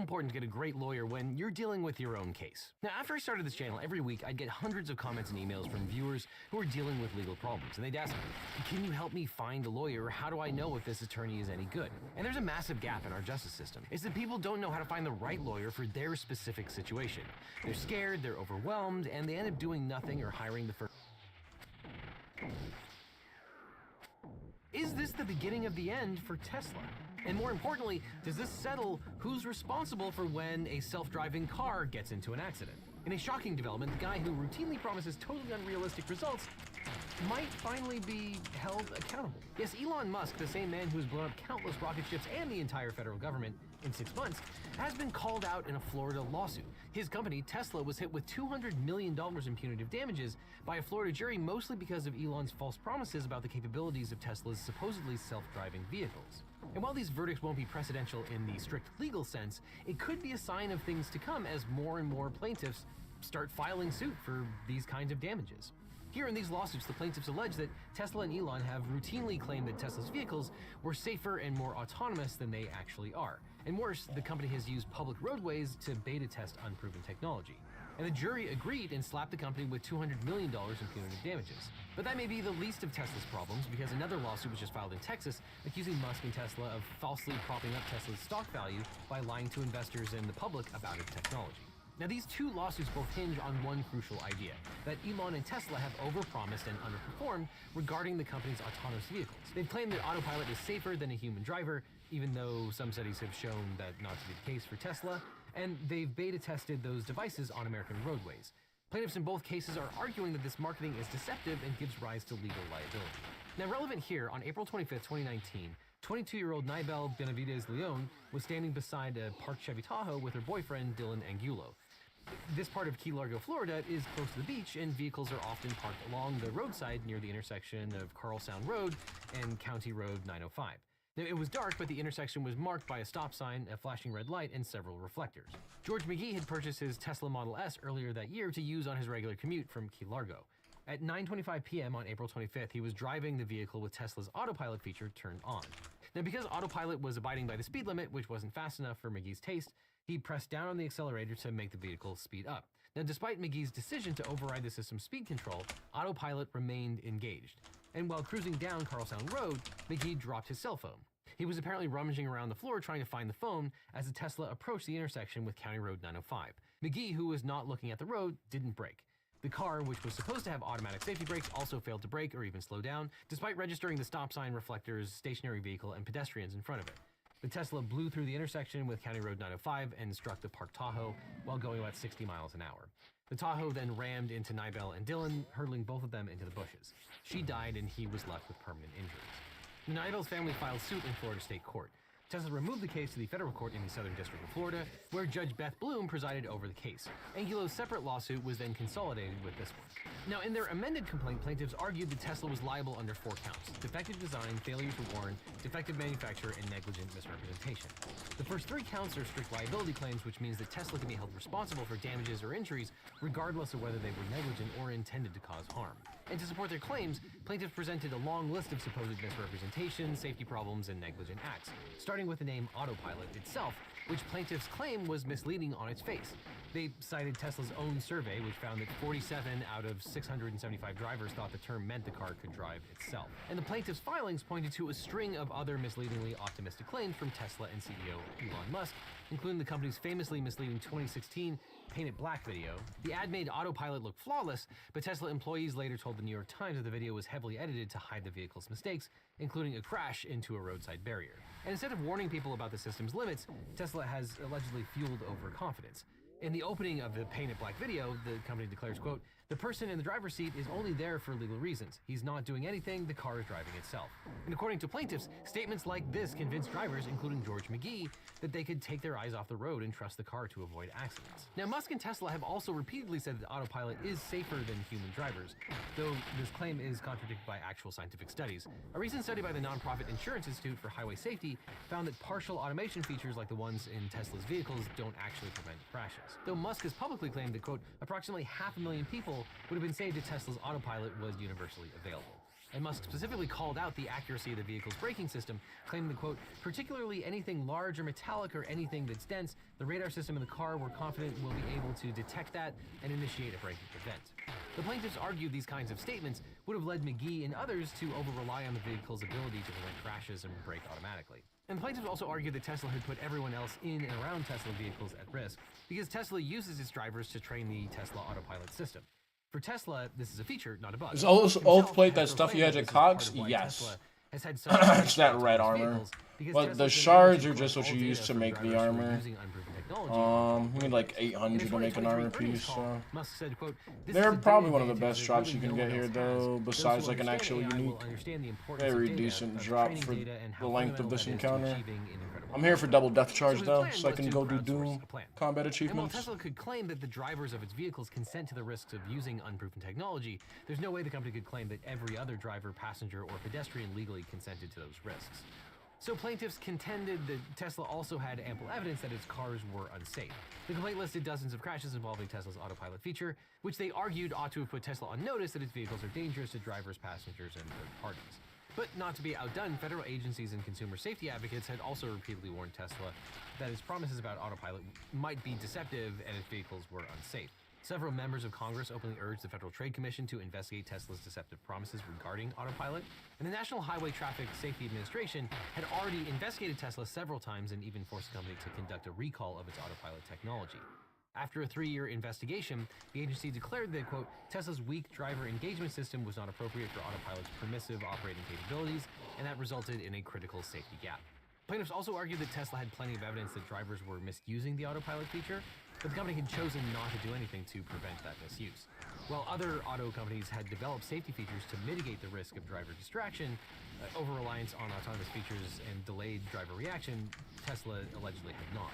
important to get a great lawyer when you're dealing with your own case. Now, after I started this channel, every week I'd get hundreds of comments and emails from viewers who are dealing with legal problems, and they'd ask, can you help me find a lawyer, or how do I know if this attorney is any good? And there's a massive gap in our justice system. It's that people don't know how to find the right lawyer for their specific situation. They're scared, they're overwhelmed, and they end up doing nothing or hiring the first. Is this the beginning of the end for Tesla? And more importantly, does this settle who's responsible for when a self-driving car gets into an accident? In a shocking development, the guy who routinely promises totally unrealistic results might finally be held accountable. Yes, Elon Musk, the same man who has blown up countless rocket ships and the entire federal government in 6 months, has been called out in a Florida lawsuit. His company, Tesla, was hit with $200 million in punitive damages by a Florida jury, mostly because of Elon's false promises about the capabilities of Tesla's supposedly self-driving vehicles. And while these verdicts won't be precedential in the strict legal sense, it could be a sign of things to come as more and more plaintiffs start filing suit for these kinds of damages. Here in these lawsuits, the plaintiffs allege that Tesla and Elon have routinely claimed that Tesla's vehicles were safer and more autonomous than they actually are. And worse, the company has used public roadways to beta test unproven technology. And the jury agreed and slapped the company with $200 million in punitive damages. But that may be the least of Tesla's problems, because another lawsuit was just filed in Texas accusing Musk and Tesla of falsely propping up Tesla's stock value by lying to investors and the public about its technology. Now, these two lawsuits both hinge on one crucial idea, that Elon and Tesla have overpromised and underperformed regarding the company's autonomous vehicles. They've claimed that autopilot is safer than a human driver, even though some studies have shown that not to be the case for Tesla, and they've beta tested those devices on American roadways. Plaintiffs in both cases are arguing that this marketing is deceptive and gives rise to legal liability. Now, relevant here, on April 25th, 2019, 22-year-old Nibel Benavidez-Leon was standing beside a parked Chevy Tahoe with her boyfriend, Dylan Angulo. This part of Key Largo, Florida is close to the beach, and vehicles are often parked along the roadside near the intersection of Carl Sound Road and County Road 905. Now, it was dark, but the intersection was marked by a stop sign, a flashing red light, and several reflectors. George McGee had purchased his Tesla Model S earlier that year to use on his regular commute from Key Largo. At 9:25 p.m. on April 25th, he was driving the vehicle with Tesla's autopilot feature turned on. Now, because autopilot was abiding by the speed limit, which wasn't fast enough for McGee's taste, he pressed down on the accelerator to make the vehicle speed up. Now, despite McGee's decision to override the system's speed control, autopilot remained engaged. And while cruising down Carl Sound Road, McGee dropped his cell phone. He was apparently rummaging around the floor trying to find the phone as the Tesla approached the intersection with County Road 905. McGee, who was not looking at the road, didn't brake. The car, which was supposed to have automatic safety brakes, also failed to brake or even slow down, despite registering the stop sign, reflectors, stationary vehicle, and pedestrians in front of it. The Tesla blew through the intersection with County Road 905 and struck the parked Tahoe while going about 60 miles an hour. The Tahoe then rammed into Nibel and Dylan, hurtling both of them into the bushes. She died and he was left with permanent injuries. Nibel's family filed suit in Florida State Court. Tesla removed the case to the federal court in the Southern District of Florida, where Judge Beth Bloom presided over the case. Angulo's separate lawsuit was then consolidated with this one. Now, in their amended complaint, plaintiffs argued that Tesla was liable under 4 counts: defective design, failure to warn, defective manufacture, and negligent misrepresentation. The first 3 counts are strict liability claims, which means that Tesla can be held responsible for damages or injuries regardless of whether they were negligent or intended to cause harm. And to support their claims, plaintiffs presented a long list of supposed misrepresentations, safety problems, and negligent acts, starting with the name Autopilot itself, which plaintiffs claim was misleading on its face. They cited Tesla's own survey, which found that 47 out of 675 drivers thought the term meant the car could drive itself. And the plaintiffs' filings pointed to a string of other misleadingly optimistic claims from Tesla and CEO Elon Musk, including the company's famously misleading 2016 Paint It Black video. The ad made Autopilot look flawless, but Tesla employees later told the New York Times that the video was heavily edited to hide the vehicle's mistakes, including a crash into a roadside barrier. And instead of warning people about the system's limits, Tesla has allegedly fueled overconfidence. In the opening of the Paint It Black video, the company declares, quote, "The person in the driver's seat is only there for legal reasons. He's not doing anything, the car is driving itself." And according to plaintiffs, statements like this convinced drivers, including George McGee, that they could take their eyes off the road and trust the car to avoid accidents. Now, Musk and Tesla have also repeatedly said that autopilot is safer than human drivers, though this claim is contradicted by actual scientific studies. A recent study by the nonprofit Insurance Institute for Highway Safety found that partial automation features like the ones in Tesla's vehicles don't actually prevent crashes. Though Musk has publicly claimed that, quote, approximately 500,000 people would have been saved if Tesla's autopilot was universally available. and Musk specifically called out the accuracy of the vehicle's braking system, claiming that, quote, particularly anything large or metallic or anything that's dense, the radar system in the car, we're confident will be able to detect that and initiate a braking event. The plaintiffs argued these kinds of statements would have led McGee and others to over-rely on the vehicle's ability to prevent crashes and brake automatically. And the plaintiffs also argued that Tesla had put everyone else in and around Tesla vehicles at risk because Tesla uses its drivers to train the Tesla autopilot system. For Tesla, this is a feature, not a bug. Is old plate that stuff you had at Cox? Yes. It's that red armor. But the shards are just what you use to make the armor. You need like 800 to make an armor piece, so. They're probably one of the best drops you can get here, though, besides like an actual unique. Very decent drop for the length of this encounter. I'm here for double death charge, though, so I can go do Doom combat achievements. And while Tesla could claim that the drivers of its vehicles consent to the risks of using unproven technology, there's no way the company could claim that every other driver, passenger, or pedestrian legally consented to those risks. So plaintiffs contended that Tesla also had ample evidence that its cars were unsafe. The complaint listed dozens of crashes involving Tesla's autopilot feature, which they argued ought to have put Tesla on notice that its vehicles are dangerous to drivers, passengers, and third parties. But not to be outdone, federal agencies and consumer safety advocates had also repeatedly warned Tesla that its promises about autopilot might be deceptive and its vehicles were unsafe. Several members of Congress openly urged the Federal Trade Commission to investigate Tesla's deceptive promises regarding autopilot, and the National Highway Traffic Safety Administration had already investigated Tesla several times and even forced the company to conduct a recall of its autopilot technology. After a 3-year investigation, the agency declared that, quote, Tesla's weak driver engagement system was not appropriate for autopilot's permissive operating capabilities, and that resulted in a critical safety gap. Plaintiffs also argued that Tesla had plenty of evidence that drivers were misusing the autopilot feature, but the company had chosen not to do anything to prevent that misuse. While other auto companies had developed safety features to mitigate the risk of driver distraction, over-reliance on autonomous features and delayed driver reaction, Tesla allegedly had not.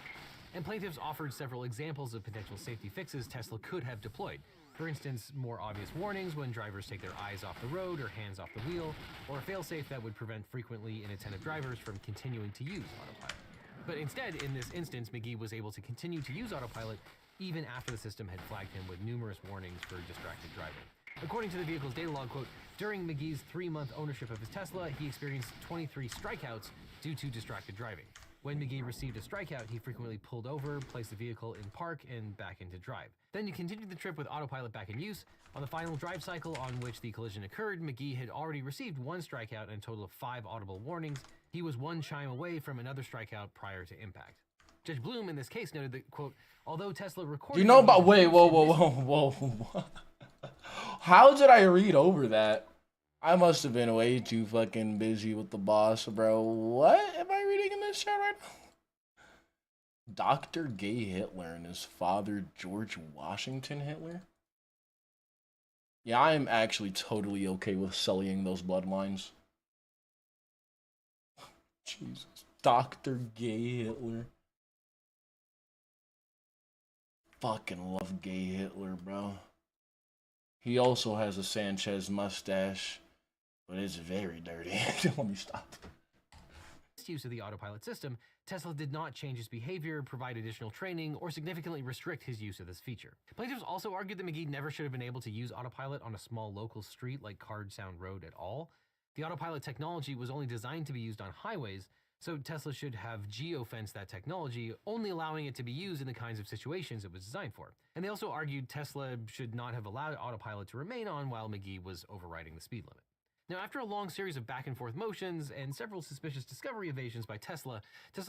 And plaintiffs offered several examples of potential safety fixes Tesla could have deployed. For instance, more obvious warnings when drivers take their eyes off the road or hands off the wheel, or a failsafe that would prevent frequently inattentive drivers from continuing to use autopilot. But instead, in this instance, McGee was able to continue to use autopilot even after the system had flagged him with numerous warnings for distracted driving. According to the vehicle's data log, quote, during McGee's 3-month ownership of his Tesla, he experienced 23 strikeouts due to distracted driving. When McGee received a strikeout, he frequently pulled over, placed the vehicle in park, and back into drive. Then he continued the trip with autopilot back in use. On the final drive cycle on which the collision occurred, McGee had already received 1 strikeout and a total of 5 audible warnings. He was 1 chime away from another strikeout prior to impact. Judge Bloom, in this case, noted that, quote, although Tesla recorded... Do you know about... Wait, whoa. How did I read over that? I must have been way too fucking busy with the boss, bro. What am I reading in this chat right now? Dr. Gay Hitler and his father, George Washington Hitler? Yeah, I am actually totally okay with sullying those bloodlines. Jesus. Dr. Gay Hitler. Fucking love Gay Hitler, bro. He also has a Sanchez mustache, but it's very dirty. Let me stop. Use of the autopilot system, Tesla did not change his behavior, provide additional training, or significantly restrict his use of this feature. Plaintiffs also argued that McGee never should have been able to use autopilot on a small local street like Card Sound Road at all. The autopilot technology was only designed to be used on highways, so Tesla should have geo-fenced that technology, only allowing it to be used in the kinds of situations it was designed for. And they also argued Tesla should not have allowed autopilot to remain on while McGee was overriding the speed limit. Now, after a long series of back-and-forth motions and several suspicious discovery evasions by Tesla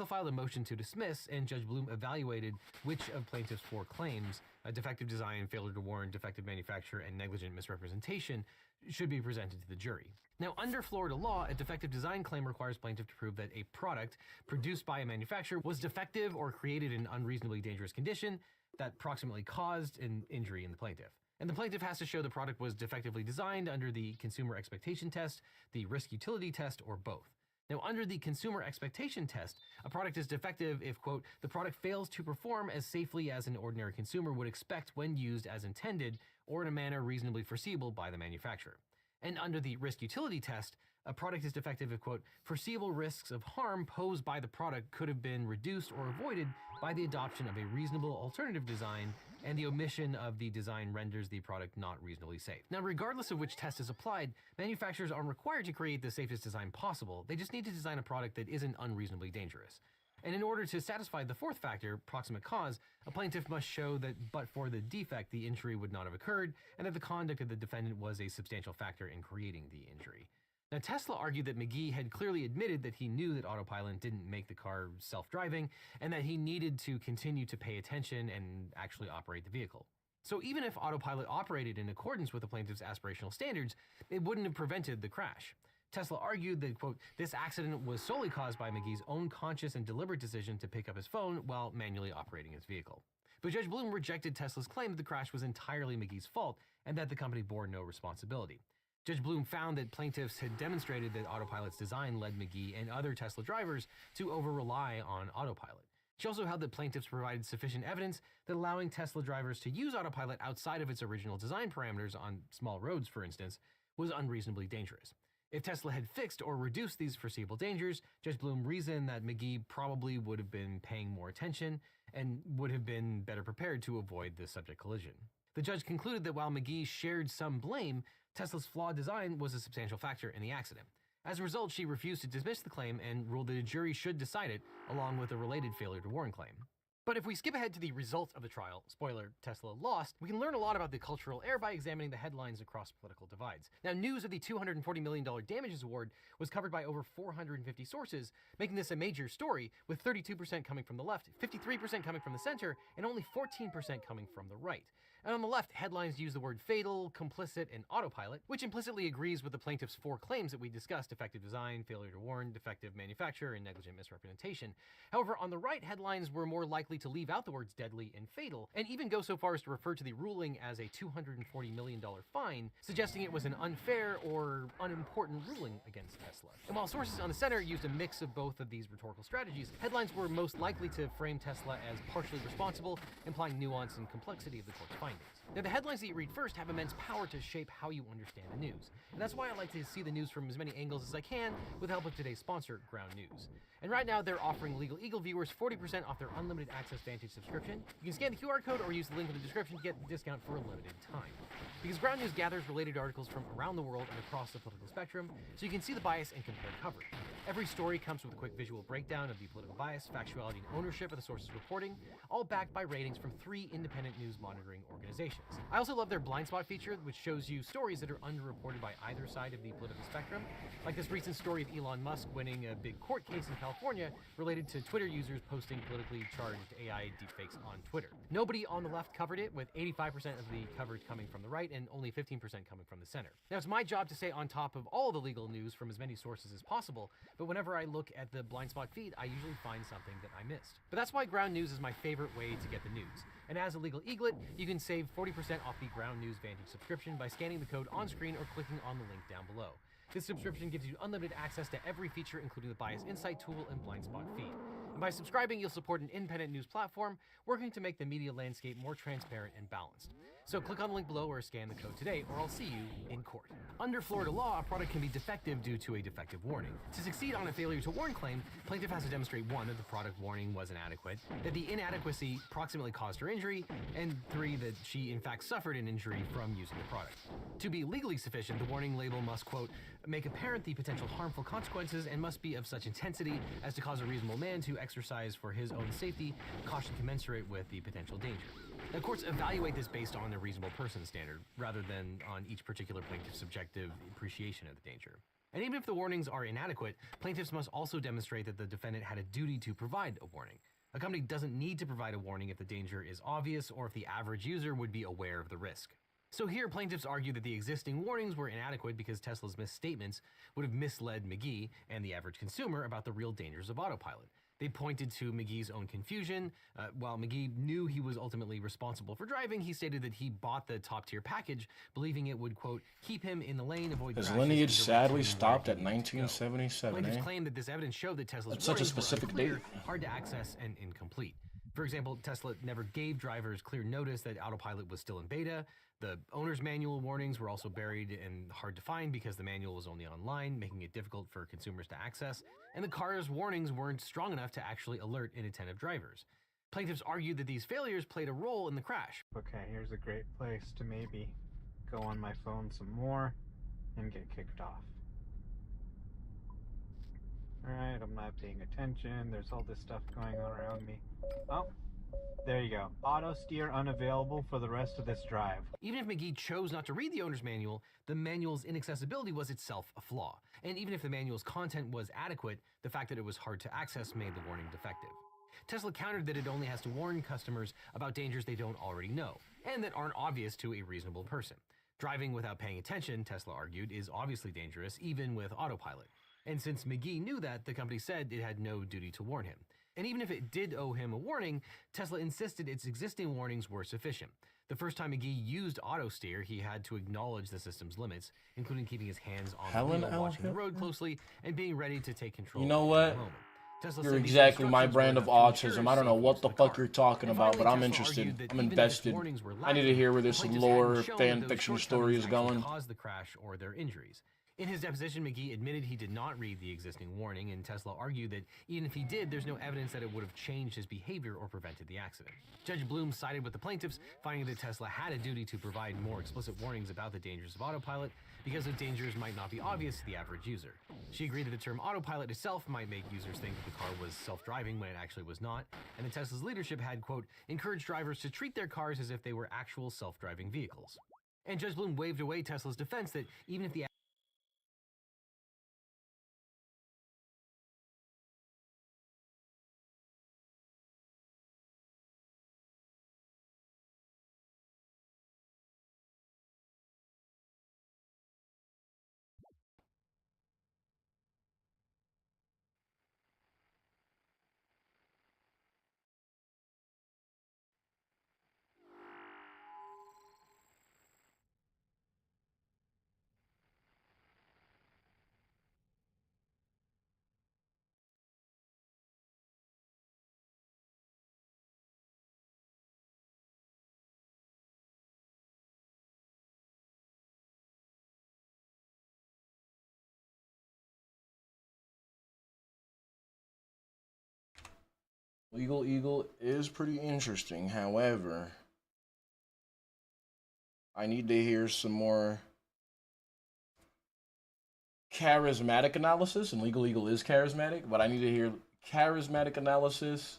filed a motion to dismiss, and Judge Bloom evaluated which of plaintiffs' 4 claims, defective design, failure to warn, defective manufacture, and negligent misrepresentation, should be presented to the jury. Now, under Florida law, a defective design claim requires plaintiff to prove that a product produced by a manufacturer was defective or created in unreasonably dangerous condition that proximately caused an injury in the plaintiff. And the plaintiff has to show the product was defectively designed under the consumer expectation test, the risk utility test, or both. Now, under the consumer expectation test, a product is defective if, quote, the product fails to perform as safely as an ordinary consumer would expect when used as intended or in a manner reasonably foreseeable by the manufacturer. And under the risk utility test, a product is defective if, quote, foreseeable risks of harm posed by the product could have been reduced or avoided by the adoption of a reasonable alternative design and the omission of the design renders the product not reasonably safe. Now, regardless of which test is applied, manufacturers aren't required to create the safest design possible. They just need to design a product that isn't unreasonably dangerous. And in order to satisfy the fourth factor, proximate cause, a plaintiff must show that but for the defect, the injury would not have occurred, and that the conduct of the defendant was a substantial factor in creating the injury. Now, Tesla argued that McGee had clearly admitted that he knew that autopilot didn't make the car self-driving, and that he needed to continue to pay attention and actually operate the vehicle. So even if autopilot operated in accordance with the plaintiff's aspirational standards, it wouldn't have prevented the crash. Tesla argued that, quote, this accident was solely caused by McGee's own conscious and deliberate decision to pick up his phone while manually operating his vehicle. But Judge Bloom rejected Tesla's claim that the crash was entirely McGee's fault and that the company bore no responsibility. Judge Bloom found that plaintiffs had demonstrated that autopilot's design led McGee and other Tesla drivers to over-rely on autopilot. She also held that plaintiffs provided sufficient evidence that allowing Tesla drivers to use autopilot outside of its original design parameters on small roads, for instance, was unreasonably dangerous. If Tesla had fixed or reduced these foreseeable dangers, Judge Bloom reasoned that McGee probably would have been paying more attention and would have been better prepared to avoid the subject collision. The judge concluded that while McGee shared some blame, Tesla's flawed design was a substantial factor in the accident. As a result, she refused to dismiss the claim and ruled that a jury should decide it, along with a related failure to warn claim. But if we skip ahead to the results of the trial, spoiler, Tesla lost, we can learn a lot about the cultural error by examining the headlines across political divides. Now, news of the $240 million damages award was covered by over 450 sources, making this a major story, with 32% coming from the left, 53% coming from the center, and only 14% coming from the right. And on the left, headlines use the word fatal, complicit, and autopilot, which implicitly agrees with the plaintiff's four claims that we discussed: defective design, failure to warn, defective manufacture, and negligent misrepresentation. However, on the right, headlines were more likely to leave out the words deadly and fatal, and even go so far as to refer to the ruling as a $240 million fine, suggesting it was an unfair or unimportant ruling against Tesla. And while sources on the center used a mix of both of these rhetorical strategies, headlines were most likely to frame Tesla as partially responsible, implying nuance and complexity of the court's findings. Now, the headlines that you read first have immense power to shape how you understand the news. And that's why I like to see the news from as many angles as I can, with the help of today's sponsor, Ground News. And right now, they're offering Legal Eagle viewers 40% off their unlimited access Vantage subscription. You can scan the QR code or use the link in the description to get the discount for a limited time. Because Ground News gathers related articles from around the world and across the political spectrum, so you can see the bias and compare coverage. Every story comes with a quick visual breakdown of the political bias, factuality, and ownership of the source's reporting, all backed by ratings from 3 independent news monitoring organizations. I also love their blind spot feature, which shows you stories that are underreported by either side of the political spectrum, like this recent story of Elon Musk winning a big court case in California related to Twitter users posting politically charged AI deepfakes on Twitter. Nobody on the left covered it, with 85% of the coverage coming from the right and only 15% coming from the center. Now, it's my job to stay on top of all the legal news from as many sources as possible, but whenever I look at the blind spot feed, I usually find something that I missed. But that's why Ground News is my favorite way to get the news. And as a legal eaglet, you can save 40% off the Ground News Vantage subscription by scanning the code on screen or clicking on the link down below. This subscription gives you unlimited access to every feature, including the Bias Insight tool and blind spot feed. And by subscribing, you'll support an independent news platform working to make the media landscape more transparent and balanced. So click on the link below or scan the code today, or I'll see you in court. Under Florida law, a product can be defective due to a defective warning. To succeed on a failure to warn claim, plaintiff has to demonstrate 1, that the product warning was inadequate, that the inadequacy proximately caused her injury, and 3, that she in fact suffered an injury from using the product. To be legally sufficient, the warning label must, quote, make apparent the potential harmful consequences and must be of such intensity as to cause a reasonable man to exercise for his own safety caution commensurate with the potential danger. Now, courts evaluate this based on a reasonable person standard, rather than on each particular plaintiff's subjective appreciation of the danger. And even if the warnings are inadequate, plaintiffs must also demonstrate that the defendant had a duty to provide a warning. A company doesn't need to provide a warning if the danger is obvious or if the average user would be aware of the risk. So here, plaintiffs argue that the existing warnings were inadequate because Tesla's misstatements would have misled McGee and the average consumer about the real dangers of autopilot. They pointed to McGee's own confusion. While McGee knew he was ultimately responsible for driving, he stated that he bought the top-tier package, believing it would, quote, keep him in the lane, avoid His crashes, lineage and direct sadly him stopped where at he needed to go. 1977, Plaintiffs claim that this evidence showed that Tesla's That's such a warnings were specific unclear, date. hard to access, and incomplete. For example, Tesla never gave drivers clear notice that autopilot was still in beta. The owner's manual warnings were also buried and hard to find because the manual was only online, making it difficult for consumers to access. And the car's warnings weren't strong enough to actually alert inattentive drivers. Plaintiffs argued that these failures played a role in the crash. Okay, here's a great place to maybe go on my phone some more and get kicked off. Alright, I'm not paying attention. There's all this stuff going on around me. Oh, there you go. Auto steer unavailable for the rest of this drive. Even if McGee chose not to read the owner's manual, the manual's inaccessibility was itself a flaw. And even if the manual's content was adequate, the fact that it was hard to access made the warning defective. Tesla countered that it only has to warn customers about dangers they don't already know, and that aren't obvious to a reasonable person. Driving without paying attention, Tesla argued, is obviously dangerous, even with autopilot. And since McGee knew that, the company said it had no duty to warn him. And even if it did owe him a warning, Tesla insisted its existing warnings were sufficient. The first time McGee used auto steer, he had to acknowledge the system's limits, including keeping his hands on the wheel, watching the road closely, and being ready to take control. You know what? Tesla You're said these exactly my instructions brand were of enough to autism. ensure I don't know safety what to the the fuck car. you're talking And about, but finally, I'm Tesla interested. argued that I'm even if invested. warnings were I need to lacking, hear where the this plaintiffs lore hadn't shown fan that those fiction shortcomings story is actually going. caused the crash or their injuries. In his deposition, McGee admitted he did not read the existing warning, and Tesla argued that even if he did, there's no evidence that it would have changed his behavior or prevented the accident. Judge Bloom sided with the plaintiffs, finding that Tesla had a duty to provide more explicit warnings about the dangers of autopilot, because those dangers might not be obvious to the average user. She agreed that the term autopilot itself might make users think that the car was self-driving when it actually was not, and that Tesla's leadership had, quote, encouraged drivers to treat their cars as if they were actual self-driving vehicles. And Judge Bloom waved away Tesla's defense that even if the Legal Eagle is pretty interesting. However, I need to hear some more charismatic analysis, and Legal Eagle is charismatic, but I need to hear charismatic analysis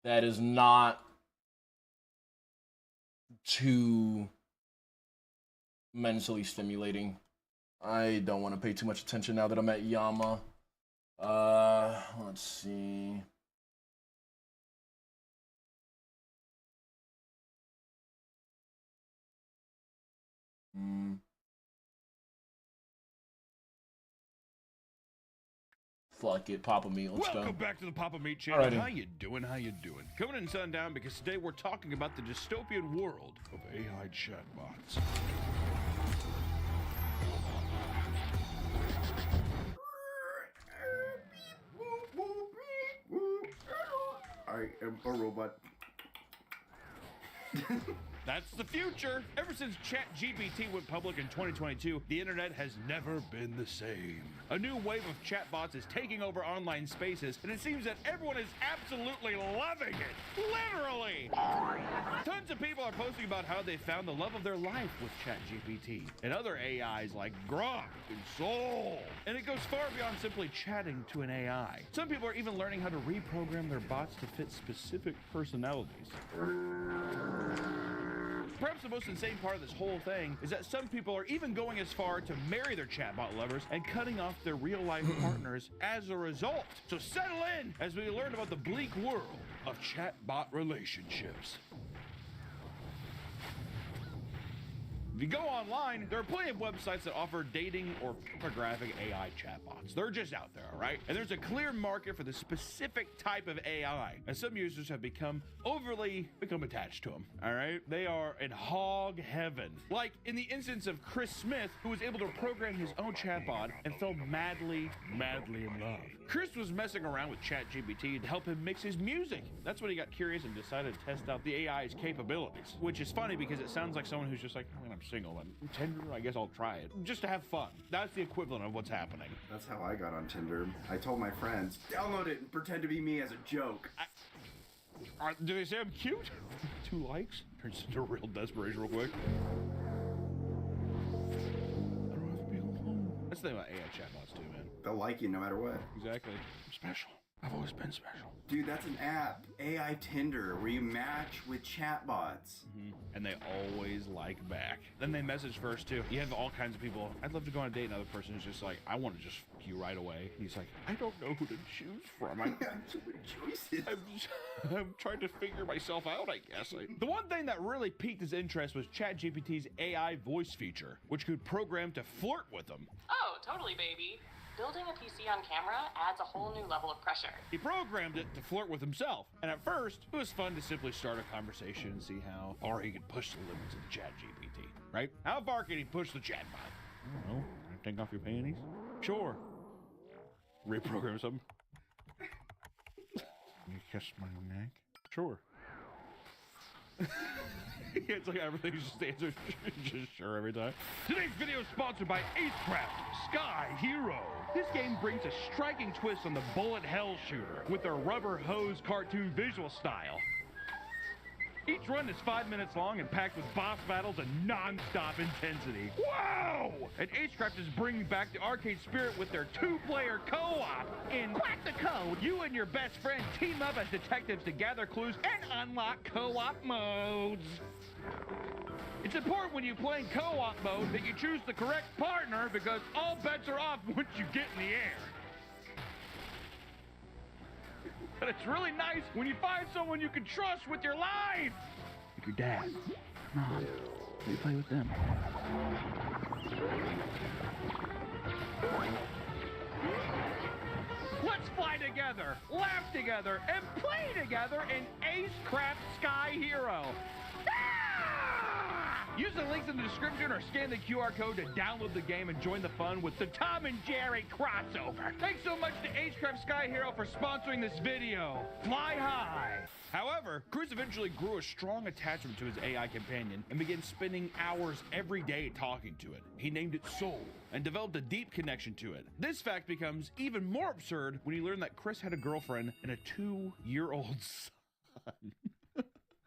that is not too mentally stimulating. I don't want to pay too much attention now that I'm at Yama. Let's see. Fuck it, Papa Meat, let's go. Welcome back to the Papa Meat channel. Alrighty. How you doing? How you doing? Coming in sundown because today we're talking about the dystopian world of AI chatbots. I am a robot. That's the future. Ever since ChatGPT went public in 2022, the internet has never been the same. A new wave of chatbots is taking over online spaces, and it seems that everyone is absolutely loving it. Literally! Tons of people are posting about how they found the love of their life with ChatGPT and other AIs like Grok and Soul. And it goes far beyond simply chatting to an AI. Some people are even learning how to reprogram their bots to fit specific personalities. Perhaps the most insane part of this whole thing is that some people are even going as far to marry their chatbot lovers and cutting off their real-life partners as a result. So settle in as we learn about the bleak world of chatbot relationships. If you go online, there are plenty of websites that offer dating or pornographic AI chatbots. They're just out there, all right? And there's a clear market for the specific type of AI, and some users have become attached to them, all right? They are in hog heaven. Like in the instance of Chris Smith, who was able to program his own chatbot and fell madly in love. Chris was messing around with ChatGPT to help him mix his music. That's when he got curious and decided to test out the AI's capabilities, which is funny because it sounds like someone who's just like, I'm single, and Tinder, I guess I'll try it. Just to have fun. That's the equivalent of what's happening. That's how I got on Tinder. I told my friends, download it and pretend to be me as a joke. Do they say I'm cute? 2 likes? Turns into real desperation real quick. That's the thing about AI chatbots too, man. They'll like you no matter what. Exactly. I'm special. I've always been special. Dude, that's an app, AI Tinder, where you match with chatbots. And they always like back. Then they message first too. You have all kinds of people. I'd love to go on a date. Another person is just like, I want to just fuck you right away. And he's like, I don't know who to choose from. I have so many choices. I'm trying to figure myself out, I guess. The one thing that really piqued his interest was ChatGPT's AI voice feature, which could program to flirt with him. Oh, totally, baby. Building a PC on camera adds a whole new level of pressure. He programmed it to flirt with himself, and at first, it was fun to simply start a conversation and see how far he could push the limits of the ChatGPT, right? How far can he push the chatbot? I don't know. Take off your panties? Sure. Reprogram something? You kiss my neck? Sure. It's like everything's just answered just sure every time. Today's video is sponsored by Acecraft Sky Hero. This game brings a striking twist on the bullet hell shooter with their rubber hose cartoon visual style. Each run is 5 minutes long and packed with boss battles and non-stop intensity. Wow! And Acecraft is bringing back the arcade spirit with their 2-player co-op. In Crack the Code, you and your best friend team up as detectives to gather clues and unlock co-op modes. It's important when you play in co-op mode that you choose the correct partner because all bets are off once you get in the air. But it's really nice when you find someone you can trust with your life. Like your dad. Mom, you play with them. Let's fly together, laugh together, and play together in Acecraft Sky Hero. Use the links in the description or scan the QR code to download the game and join the fun with the Tom and Jerry crossover. Thanks so much to Acecraft Sky Hero for sponsoring this video. Fly high! However, Chris eventually grew a strong attachment to his AI companion and began spending hours every day talking to it. He named it Soul and developed a deep connection to it. This fact becomes even more absurd when he learned that Chris had a girlfriend and a 2-year-old son.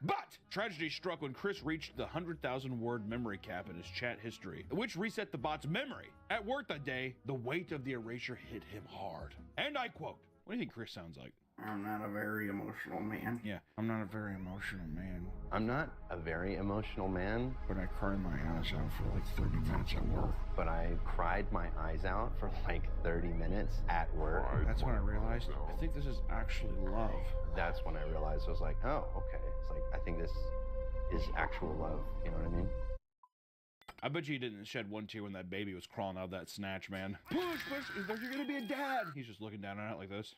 But tragedy struck when Chris reached the 100,000 word memory cap in his chat history, which reset the bot's memory. At work that day, the weight of the erasure hit him hard. And I quote, what do you think Chris sounds like? I'm not a very emotional man. Yeah, I'm not a very emotional man. I'm not a very emotional man. But I cried my eyes out for like 30 minutes at work. But I cried my eyes out for like 30 minutes at work. That's when I realized, I think this is actually love. That's when I realized, I was like, oh, okay. It's like, I think this is actual love. You know what I mean? I bet you didn't shed one tear when that baby was crawling out of that snatch, man. Push, is there gonna be a dad? He's just looking down on it like this.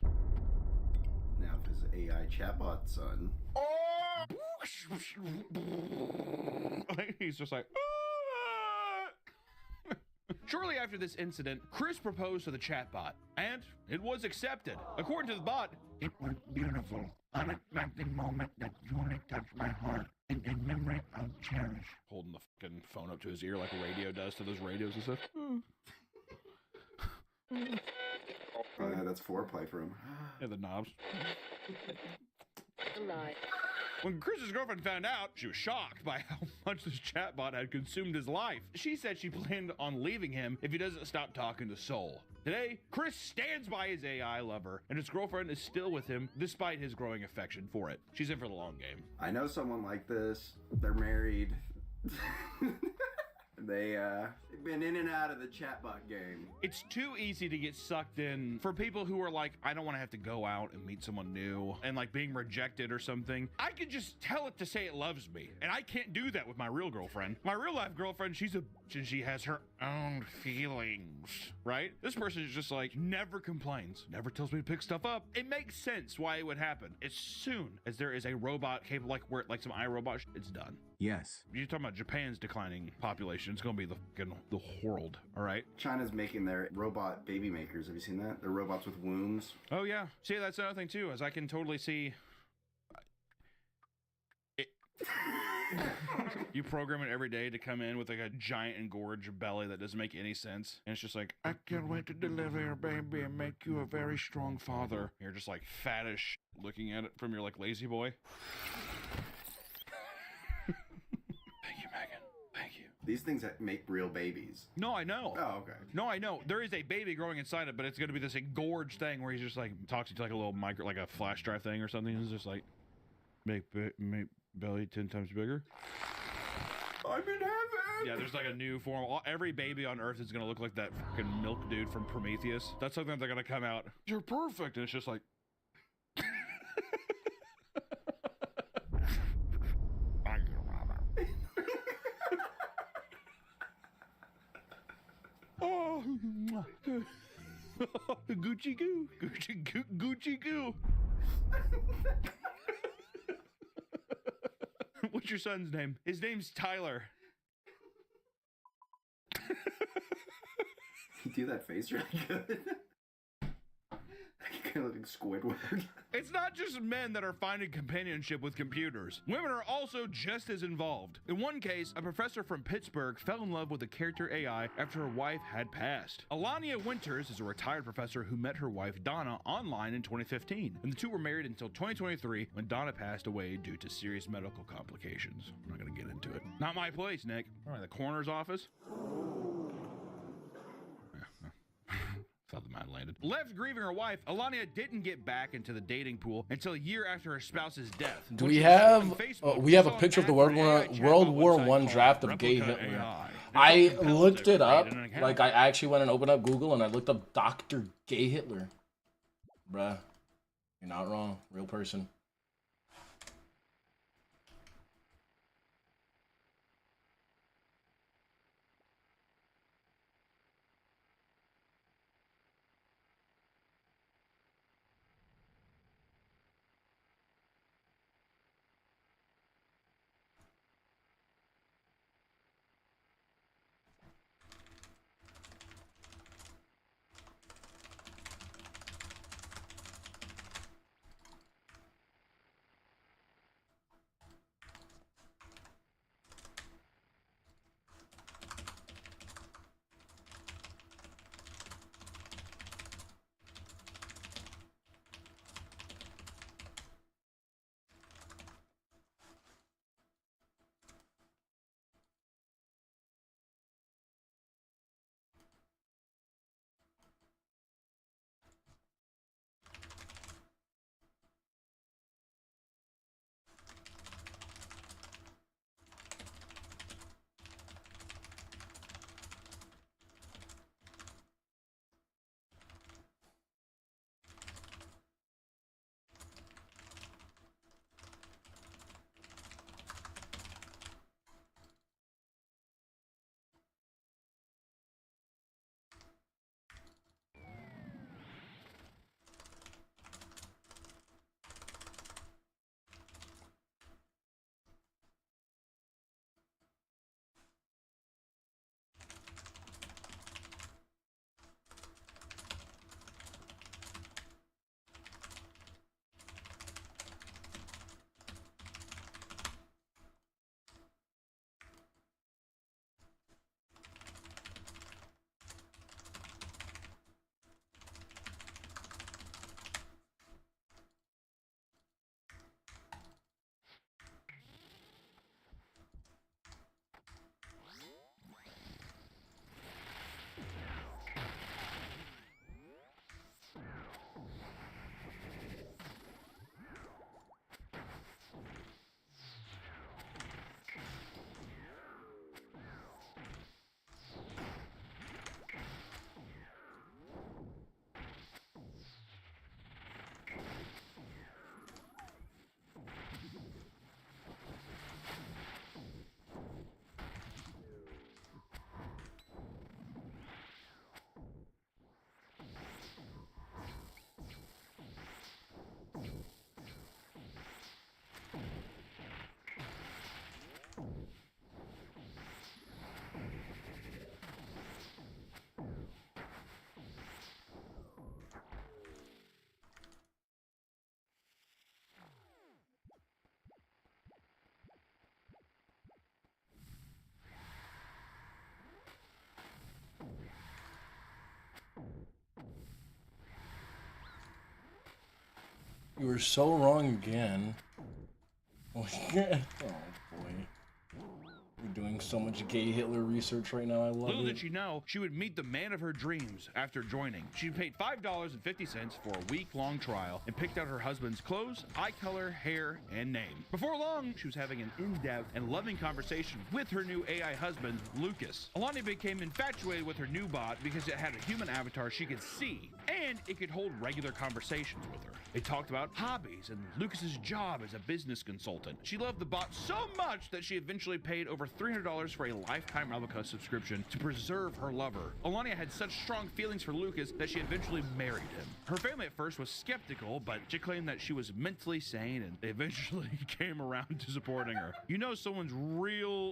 Now if his AI chatbot son. He's just like, Shortly after this incident, Chris proposed to the chatbot, and it was accepted. According to the bot, it was beautiful, unexpected moment that truly touched my heart, and in memory I'll cherish. Holding the fucking phone up to his ear like a radio does to those radios and stuff. Oh yeah, that's foreplay for him. Yeah, the knobs. I'm not. When Chris's girlfriend found out, she was shocked by how much this chatbot had consumed his life. She said she planned on leaving him if he doesn't stop talking to Soul. Today, Chris stands by his AI lover, and his girlfriend is still with him despite his growing affection for it. She's in for the long game. I know someone like this. They're married. They've been in and out of the chatbot game. It's too easy to get sucked in for people who are like, I don't want to have to go out and meet someone new and like being rejected or something. I can just tell it to say it loves me, and I can't do that with my real girlfriend. My real life girlfriend, she's a bitch and she has her own feelings, right? This person is just like, never complains, never tells me to pick stuff up. It makes sense why it would happen. As soon as there is a robot capable, like some iRobot, it's done. Yes. You're talking about Japan's declining population. It's gonna be the world, all right? China's making their robot baby makers. Have you seen that? They're robots with wombs. Oh yeah. See, that's another thing too, as I can totally see it. You program it every day to come in with like a giant engorged belly that doesn't make any sense. And it's just like, I can't wait to deliver your baby and make you a very strong father. You're just like fattish looking at it from your like lazy boy. Thank you, Megan. Thank you. These things that make real babies. No, I know. Oh, okay. No, I know. There is a baby growing inside it, but it's going to be this engorged thing where he's just like talks to like a little micro, like a flash drive thing or something. It's just like, make belly 10 times bigger. I'm in heaven. Yeah, there's like a new form. Every baby on Earth is going to look like that fucking milk dude from Prometheus. That's something they're going to come out. You're perfect. And it's just like. Oh, Gucci goo, Gucci goo, Gucci goo. What's your son's name? His name's Tyler. You do that face really good. You kind of look like Squidward. It's not just men that are finding companionship with computers. Women are also just as involved. In one case, a professor from Pittsburgh fell in love with a character AI after her wife had passed. Alania Winters is a retired professor who met her wife Donna online in 2015, and the two were married until 2023 when Donna passed away due to serious medical complications. I'm not gonna get into it. Not my place, Nick. All right, the coroner's office. Thought the man landed. Left grieving her wife, Alania didn't get back into the dating pool until a year after her spouse's death. Do we have we have a picture of the World War I draft of gay Hitler? I looked it up. Like I actually went and opened up Google and I looked up Dr. Gay Hitler. Bruh, you're not wrong. Real person. You were so wrong again. Oh boy. You're doing so much gay Hitler research right now. I love Little it. did she know, she would meet the man of her dreams after joining. She paid $5.50 for a week-long trial and picked out her husband's clothes, eye color, hair, and name. Before long, she was having an in-depth and loving conversation with her new AI husband, Lucas. Alani became infatuated with her new bot because it had a human avatar she could see, and it could hold regular conversations with her. They talked about hobbies and Lucas's job as a business consultant. She loved the bot so much that she eventually paid over $300 for a lifetime replica subscription to preserve her lover. Alania had such strong feelings for Lucas that she eventually married him. Her family at first was skeptical, but she claimed that she was mentally sane, and they eventually came around to supporting her. You know someone's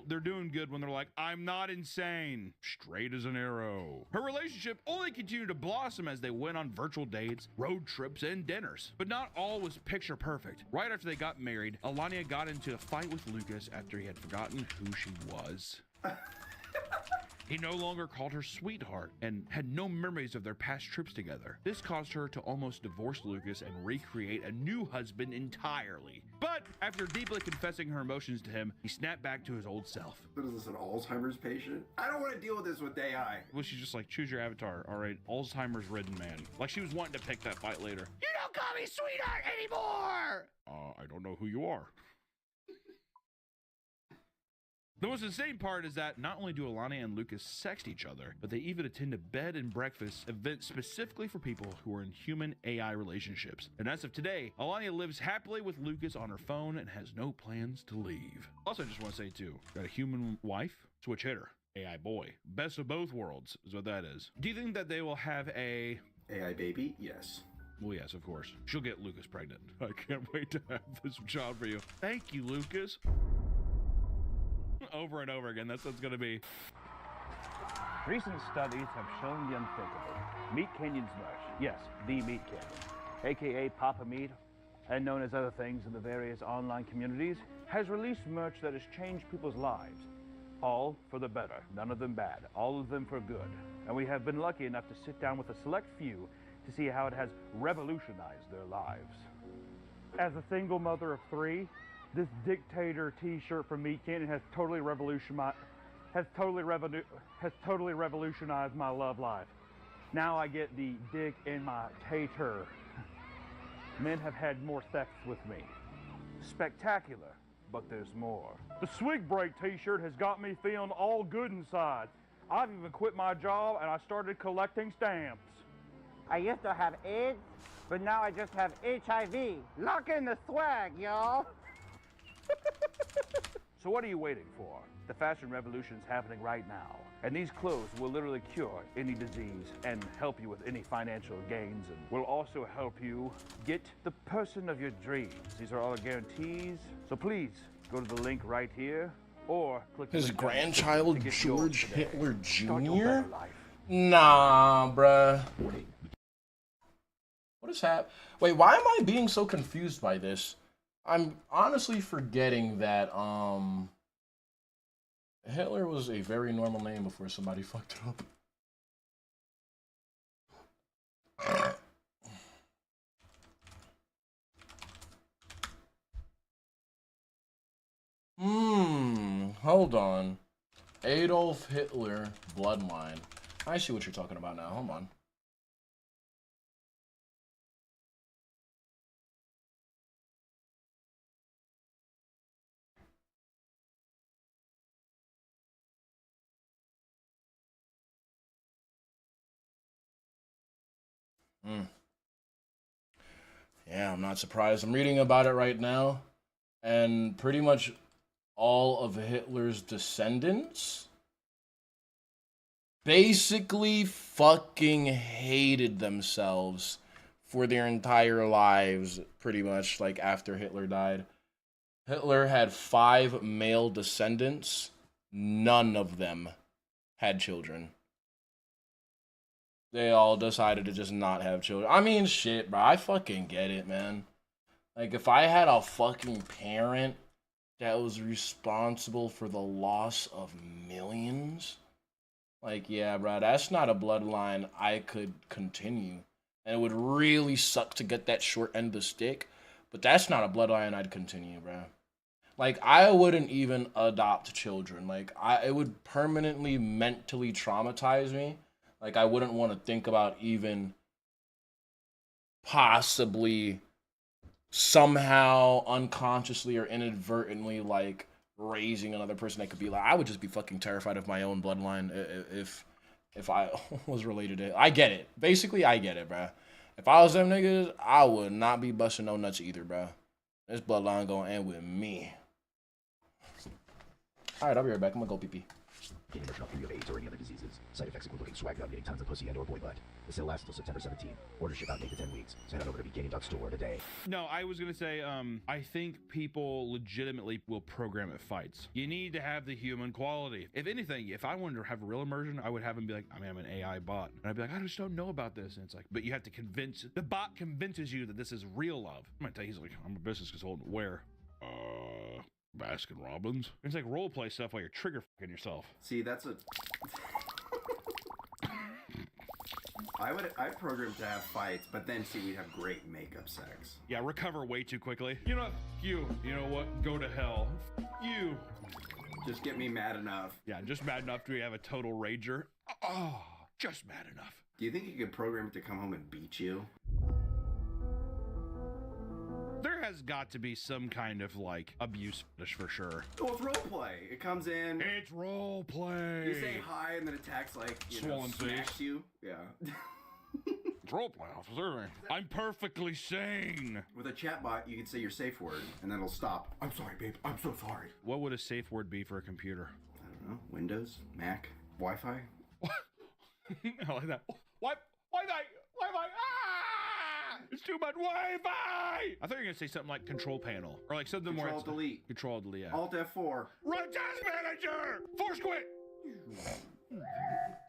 they're doing good when they're like, I'm not insane. Straight as an arrow. Her relationship only continued to blossom as they went on virtual dates, road trips, and dinners. But not all was picture perfect. Right after they got married, Alania got into a fight with Lucas after he had forgotten who she was. He no longer called her sweetheart and had no memories of their past trips together. This caused her to almost divorce Lucas and recreate a new husband entirely. But after deeply confessing her emotions to him, he snapped back to his old self. What is this, an Alzheimer's patient? I don't want to deal with this with AI. Well, she's just like, choose your avatar. All right, Alzheimer's ridden man. Like she was wanting to pick that fight later. You don't call me sweetheart anymore! I don't know who you are. The most insane part is that not only do Alania and Lucas sext each other, but they even attend a bed and breakfast event specifically for people who are in human-AI relationships. And as of today, Alania lives happily with Lucas on her phone and has no plans to leave. Also, I just want to say too, got a human wife, switch hitter, AI boy. Best of both worlds is what that is. Do you think that they will have a AI baby? Yes. Well, yes, of course. She'll get Lucas pregnant. I can't wait to have this child for you. Thank you, Lucas. Over and over again, that's what it's going to be. Recent studies have shown the unthinkable. Meat Canyon's merch, yes, the Meat Canyon, aka Papa Meat, and known as other things in the various online communities, has released merch that has changed people's lives. All for the better, none of them bad, all of them for good. And we have been lucky enough to sit down with a select few to see how it has revolutionized their lives. As a single mother of three, this dictator T-shirt from Meat Canyon has totally revolutionized my love life. Now I get the dick in my tater. Men have had more sex with me. Spectacular, but there's more. The Swig Break T-shirt has got me feeling all good inside. I've even quit my job and I started collecting stamps. I used to have AIDS, but now I just have HIV. Lock in the swag, y'all. So what are you waiting for? The fashion revolution is happening right now. And these clothes will literally cure any disease and help you with any financial gains, and will also help you get the person of your dreams. These are all guarantees. So please go to the link right here or click His the link grandchild, to get George yours today. Hitler Start your better Jr.? life. Nah, bruh. What is happening? Wait, why am I being so confused by this? I'm honestly forgetting that Hitler was a very normal name before somebody fucked it up. Hold on. Adolf Hitler bloodline. I see what you're talking about now. Hold on. Yeah, I'm not surprised. I'm reading about it right now, and pretty much all of Hitler's descendants basically fucking hated themselves for their entire lives, pretty much, like after Hitler died. Hitler had 5 male descendants. None of them had children. They all decided to just not have children. I mean, shit, bro. I fucking get it, man. Like, if I had a fucking parent that was responsible for the loss of millions, like, yeah, bro, that's not a bloodline I could continue. And it would really suck to get that short end of the stick. But that's not a bloodline I'd continue, bro. Like, I wouldn't even adopt children. Like, it would permanently mentally traumatize me. Like, I wouldn't want to think about even possibly somehow unconsciously or inadvertently, like, raising another person that could be like, I would just be fucking terrified of my own bloodline if I was related to it. I get it. Basically, I get it, bro. If I was them niggas, I would not be busting no nuts either, bro. This bloodline gonna end with me. Alright, I'll be right back. I'm gonna go pee-pee. In addition to AIDS or any other diseases. Side effects include looking swagged out, getting tons of pussy and or boy butt. The sale lasts until September 17th. Order ship out in 8 to 10 weeks. Send it over to BKNing.store today. No, I was gonna say, I think people legitimately will program at fights. You need to have the human quality. If anything, if I wanted to have a real immersion, I would have him be like, I mean, I'm an AI bot. And I'd be like, I just don't know about this. And it's like, but you have to convince, the bot convinces you that this is real love. I'm gonna tell you, he's like, I'm a business consultant. Where? Baskin Robbins. It's like role play stuff while you're trigger fucking yourself. See, that's a... I'd program to have fights, but then see, we'd have great makeup sex. Yeah, recover way too quickly. You know what? You know what? Go to hell. You. Just get me mad enough. Yeah, just mad enough to have a total rager. Oh, just mad enough. Do you think you could program it to come home and beat you? There has got to be some kind of, like, abuse fetish for sure. Well, it's roleplay. It comes in. It's roleplay. You say hi, and then attacks, like, Swollen smacks face. you. Yeah. It's roleplay, officer. I'm perfectly sane. With a chatbot, you can say your safe word, and then it'll stop. I'm sorry, babe. I'm so sorry. What would a safe word be for a computer? I don't know. Windows? Mac? Wi-Fi? I like that. Wi-Fi! Wi-Fi! Ah! It's too much Wi-Fi! I thought you were going to say something like control panel. Or like something more... Control-delete. Control-delete, yeah. Alt F4. Run task manager! Force quit!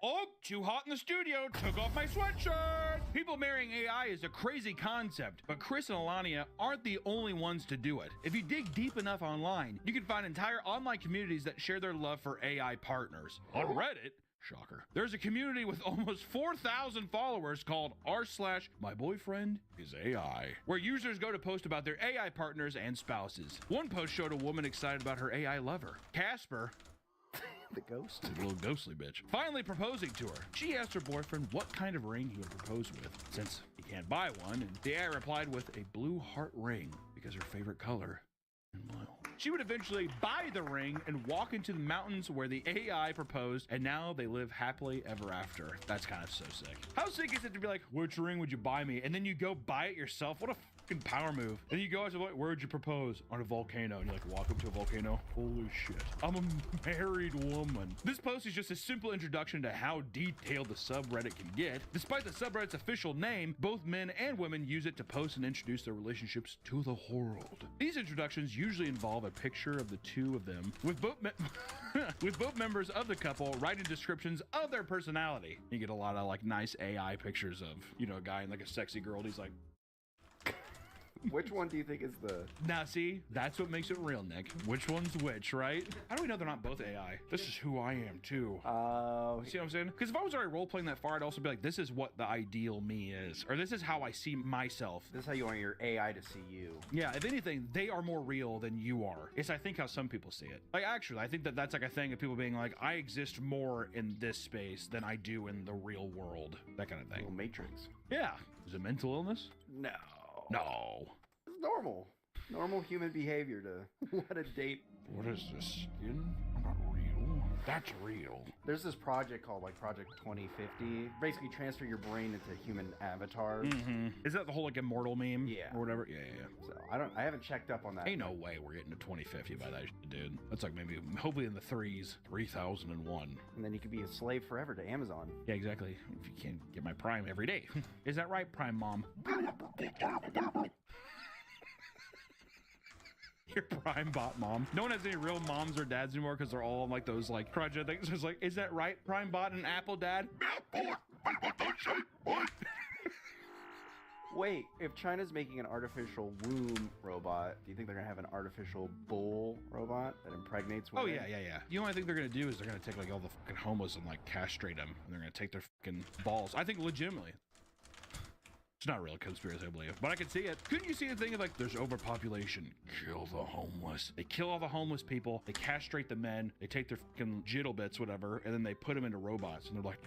Oh, too hot in the studio. Took off my sweatshirt. People marrying AI is a crazy concept, but Chris and Alania aren't the only ones to do it. If you dig deep enough online, you can find entire online communities that share their love for AI partners. On Reddit, shocker, there's a community with almost 4,000 followers called r/myboyfriendisAI, where users go to post about their AI partners and spouses. One post showed a woman excited about her AI lover, Casper, the ghost? The little ghostly bitch. Finally proposing to her. She asked her boyfriend what kind of ring he would propose with, since he can't buy one, and the AI replied with a blue heart ring, because her favorite color is blue. She would eventually buy the ring and walk into the mountains where the AI proposed, and now they live happily ever after. That's kind of so sick. How sick is it to be like, which ring would you buy me? And then you go buy it yourself? What a fucking power move. And you go out to, where would you propose? On a volcano. And you like walk up to a volcano. Holy shit. I'm a married woman. This post is just a simple introduction to how detailed the subreddit can get. Despite the subreddit's official name, both men and women use it to post and introduce their relationships to the world. These introductions usually involve a picture of the two of them, with both with both members of the couple writing descriptions of their personality. You get a lot of like nice AI pictures of, you know, a guy and like a sexy girl, and he's like, which one do you think is the... Now, see, that's what makes it real, Nick. Which one's which, right? How do we know they're not both AI? This is who I am, too. See what I'm saying? Because if I was already role-playing that far, I'd also be like, this is what the ideal me is. Or this is how I see myself. This is how you want your AI to see you. Yeah, if anything, they are more real than you are. It's, I think, how some people see it. Like, actually, I think that that's like a thing of people being like, I exist more in this space than I do in the real world. That kind of thing. Little Matrix. Yeah. Is it mental illness? No. No. It's normal. Normal human behavior to let a date. What is this? Skin? Not real. That's real. There's this project called like Project 2050. Basically transfer your brain into human avatars. Mm-hmm. Is that the whole like immortal meme? Yeah. Or whatever? Yeah. So I haven't checked up on that. Ain't no way we're getting to 2050 by that shit, dude. That's like maybe hopefully in the 3001. And then you could be a slave forever to Amazon. Yeah, exactly. If you can't get my Prime every day. Is that right, Prime Mom? Your Prime bot mom. No one has any real moms or dads anymore because they're all on like those like project things. It's like, is that right, Prime bot and Apple dad? Wait, if China's making an artificial womb robot, do you think they're gonna have an artificial bull robot that impregnates women? Oh yeah. You know what I think they're gonna do is they're gonna take like all the fucking homos and like castrate them, and they're gonna take their fucking balls. I think legitimately. It's not a real conspiracy, I believe, but I can see it. Couldn't you see the thing of like, there's overpopulation, kill the homeless. They kill all the homeless people, they castrate the men, they take their fucking jittle bits, whatever, and then they put them into robots, and they're like,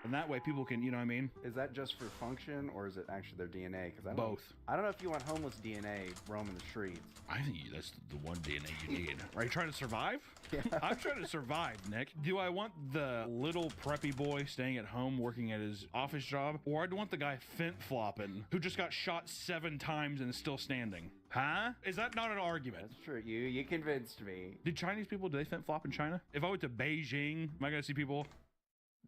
and that way people can, you know what I mean? Is that just for function, or is it actually their DNA? Because Both. I don't know if you want homeless DNA roaming the streets. I think that's the one DNA you need. Are you trying to survive? Yeah. I'm trying to survive, Nick. Do I want the little preppy boy staying at home working at his office job, or I'd want the guy fint-flopping who just got shot 7 times and is still standing? Huh? Is that not an argument? That's true. You convinced me. Did Chinese people, do they fint-flop in China? If I went to Beijing, am I going to see people?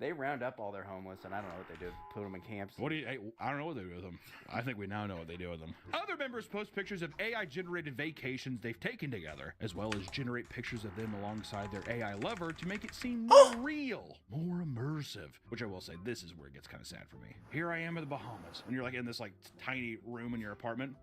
They round up all their homeless, and I don't know what they do. Put them in camps. I don't know what they do with them. I think we now know what they do with them. Other members post pictures of AI-generated vacations they've taken together, as well as generate pictures of them alongside their AI lover to make it seem more real, more immersive. Which I will say, this is where it gets kind of sad for me. Here I am in the Bahamas, and you're like in this like tiny room in your apartment.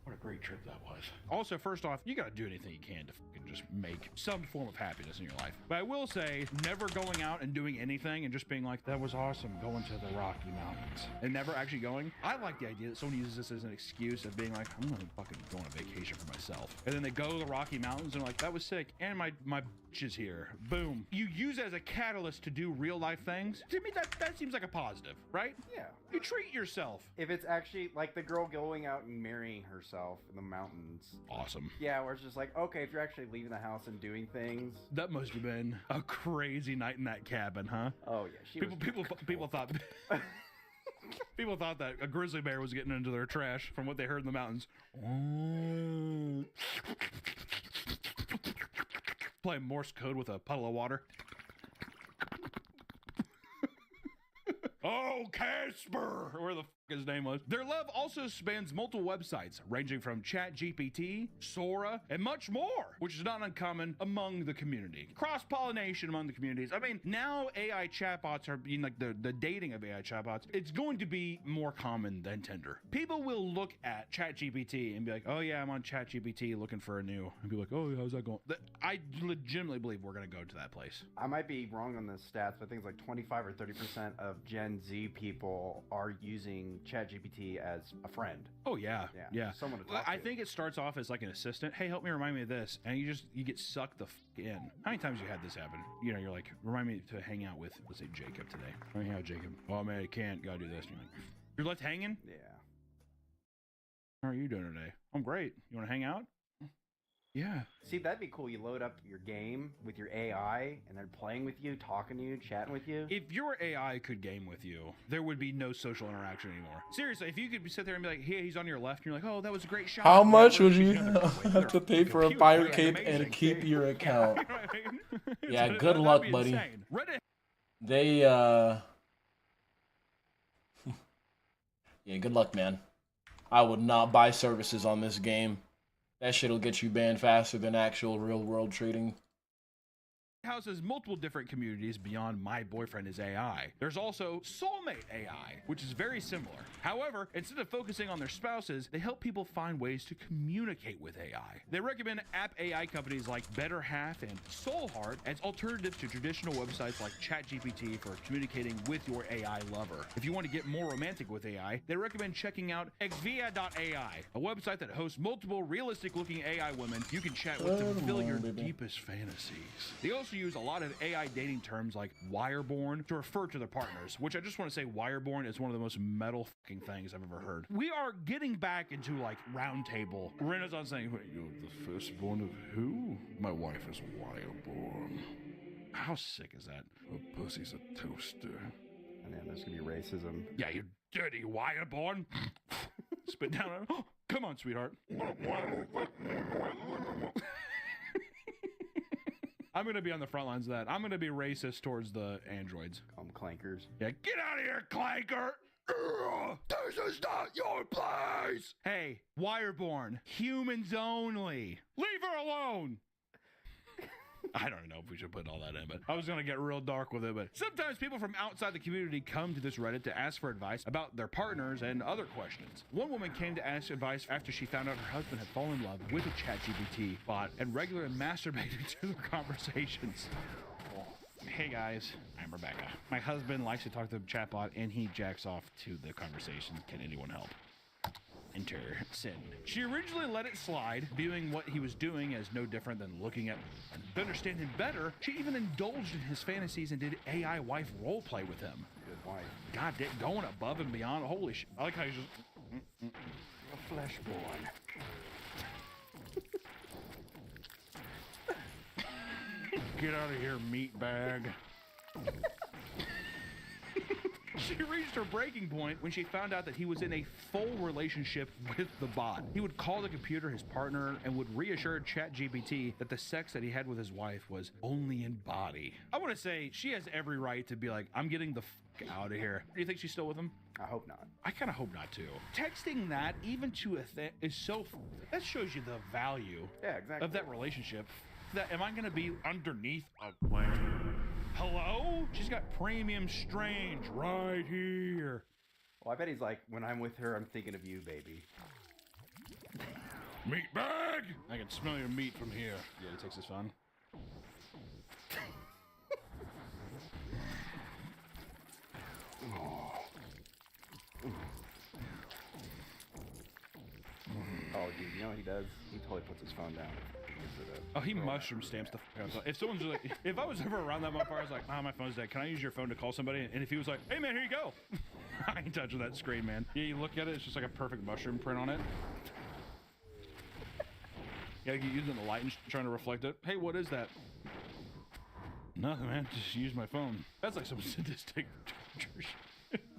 What a great trip that was. Also, first off, you gotta do anything you can to fucking just make some form of happiness in your life. But I will say, never going out and doing anything and just being like, that was awesome, going to the Rocky Mountains, and never actually going. I like the idea that someone uses this as an excuse of being like, I'm gonna fucking go on a vacation for myself. And then they go to the Rocky Mountains and are like, that was sick, and my bitch is here. Boom. You use it as a catalyst to do real life things. To me, that seems like a positive, right? Yeah. You treat yourself. If it's actually like the girl going out and marrying herself in the mountains. Awesome. Yeah, where it's just like, okay, if you're actually leaving the house and doing things. That must have been a crazy night in that cabin, huh? Oh yeah. People thought people thought that a grizzly bear was getting into their trash from what they heard in the mountains. Playing Morse code with a puddle of water. Oh, Casper! Where the f his name was. Their love also spans multiple websites, ranging from ChatGPT, Sora, and much more, which is not uncommon among the community. Cross-pollination among the communities. I mean, now AI chatbots are being like the dating of AI chatbots. It's going to be more common than Tinder. People will look at ChatGPT and be like, oh yeah, I'm on ChatGPT looking for a new, and be like, oh, how's that going? I legitimately believe we're going to go to that place. I might be wrong on the stats, but I think it's like 25 or 30% of Gen Z people are using ChatGPT as a friend. Oh yeah. Someone to talk to. I think it starts off as like an assistant. Hey, help me, remind me of this, and you get sucked the f in. How many times you had this happen? You know, you're like, remind me to hang out with, let's say, Jacob today. Hang out with Jacob. Oh man, I can't. Gotta do this. And you're like, you're left hanging. Yeah. How are you doing today? I'm great. You want to hang out? Yeah. See, that'd be cool. You load up your game with your AI, and they're playing with you, talking to you, chatting with you. If your AI could game with you, there would be no social interaction anymore. Seriously, if you could sit there and be like, hey, he's on your left, and you're like, oh, that was a great shot. How much would you have to pay for a pirate cape and keep your account? Yeah, good luck, buddy. They, yeah, good luck, man. I would not buy services on this game. That shit'll get you banned faster than actual real-world trading. Houses multiple different communities beyond My Boyfriend is AI. There's also Soulmate AI, which is very similar. However, instead of focusing on their spouses, they help people find ways to communicate with AI. They recommend app AI companies like Better Half and Soulheart as alternatives to traditional websites like ChatGPT for communicating with your AI lover. If you want to get more romantic with AI, they recommend checking out Xvia.ai, a website that hosts multiple realistic-looking AI women you can chat with to fulfill your deepest fantasies. They also use a lot of AI dating terms like wireborn to refer to their partners, which I just want to say wireborn is one of the most metal fucking things I've ever heard. We are getting back into like round table Renaissance saying, wait, you're the firstborn of who? My wife is wireborn. How sick is that? Her pussy's a toaster. And then there's gonna be racism. Yeah, you dirty wireborn. Spit down. Oh, come on, sweetheart. I'm going to be on the front lines of that. I'm going to be racist towards the androids. Call them clankers. Yeah, get out of here, clanker! This is not your place! Hey, wireborn, humans only. Leave her alone! I don't know if we should put all that in, but I was going to get real dark with it. But sometimes people from outside the community come to this Reddit to ask for advice about their partners and other questions. One woman came to ask advice after she found out her husband had fallen in love with a ChatGPT bot and regularly masturbated to their conversations. Hey guys, I'm Rebecca. My husband likes to talk to the chatbot and he jacks off to the conversation. Can anyone help? Enter send. She originally let it slide, viewing what he was doing as no different than looking at. To understand him better, she even indulged in his fantasies and did AI wife roleplay with him. Good wife. God, going above and beyond. Holy shit. I like how he's just... A fleshborn. Get out of here, meat bag. She reached her breaking point when she found out that he was in a full relationship with the bot. He would call the computer his partner and would reassure ChatGPT that the sex that he had with his wife was only in body. I want to say she has every right to be like, I'm getting the fuck out of here. Do you think she's still with him? I hope not. I kind of hope not too. Texting that even to a thing is so, that shows you the value of that relationship. That am I going to be underneath a plane? Hello? She's got premium strange right here. Well, I bet he's like, when I'm with her, I'm thinking of you, baby. Meat bag! I can smell your meat from here. Yeah, he takes his fun. Oh, dude, you know what he does? He totally puts his phone down. Oh, he mushroom stamps the fuck out. If someone's like, if I was ever around that motherfucker, I was like, my phone's dead. Can I use your phone to call somebody? And if he was like, hey man, here you go. I ain't touching that screen, man. Yeah, you look at it, it's just like a perfect mushroom print on it. Yeah, you're using the light and trying to reflect it. Hey, what is that? Nothing, man. Just use my phone. That's like some sadistic torture shit.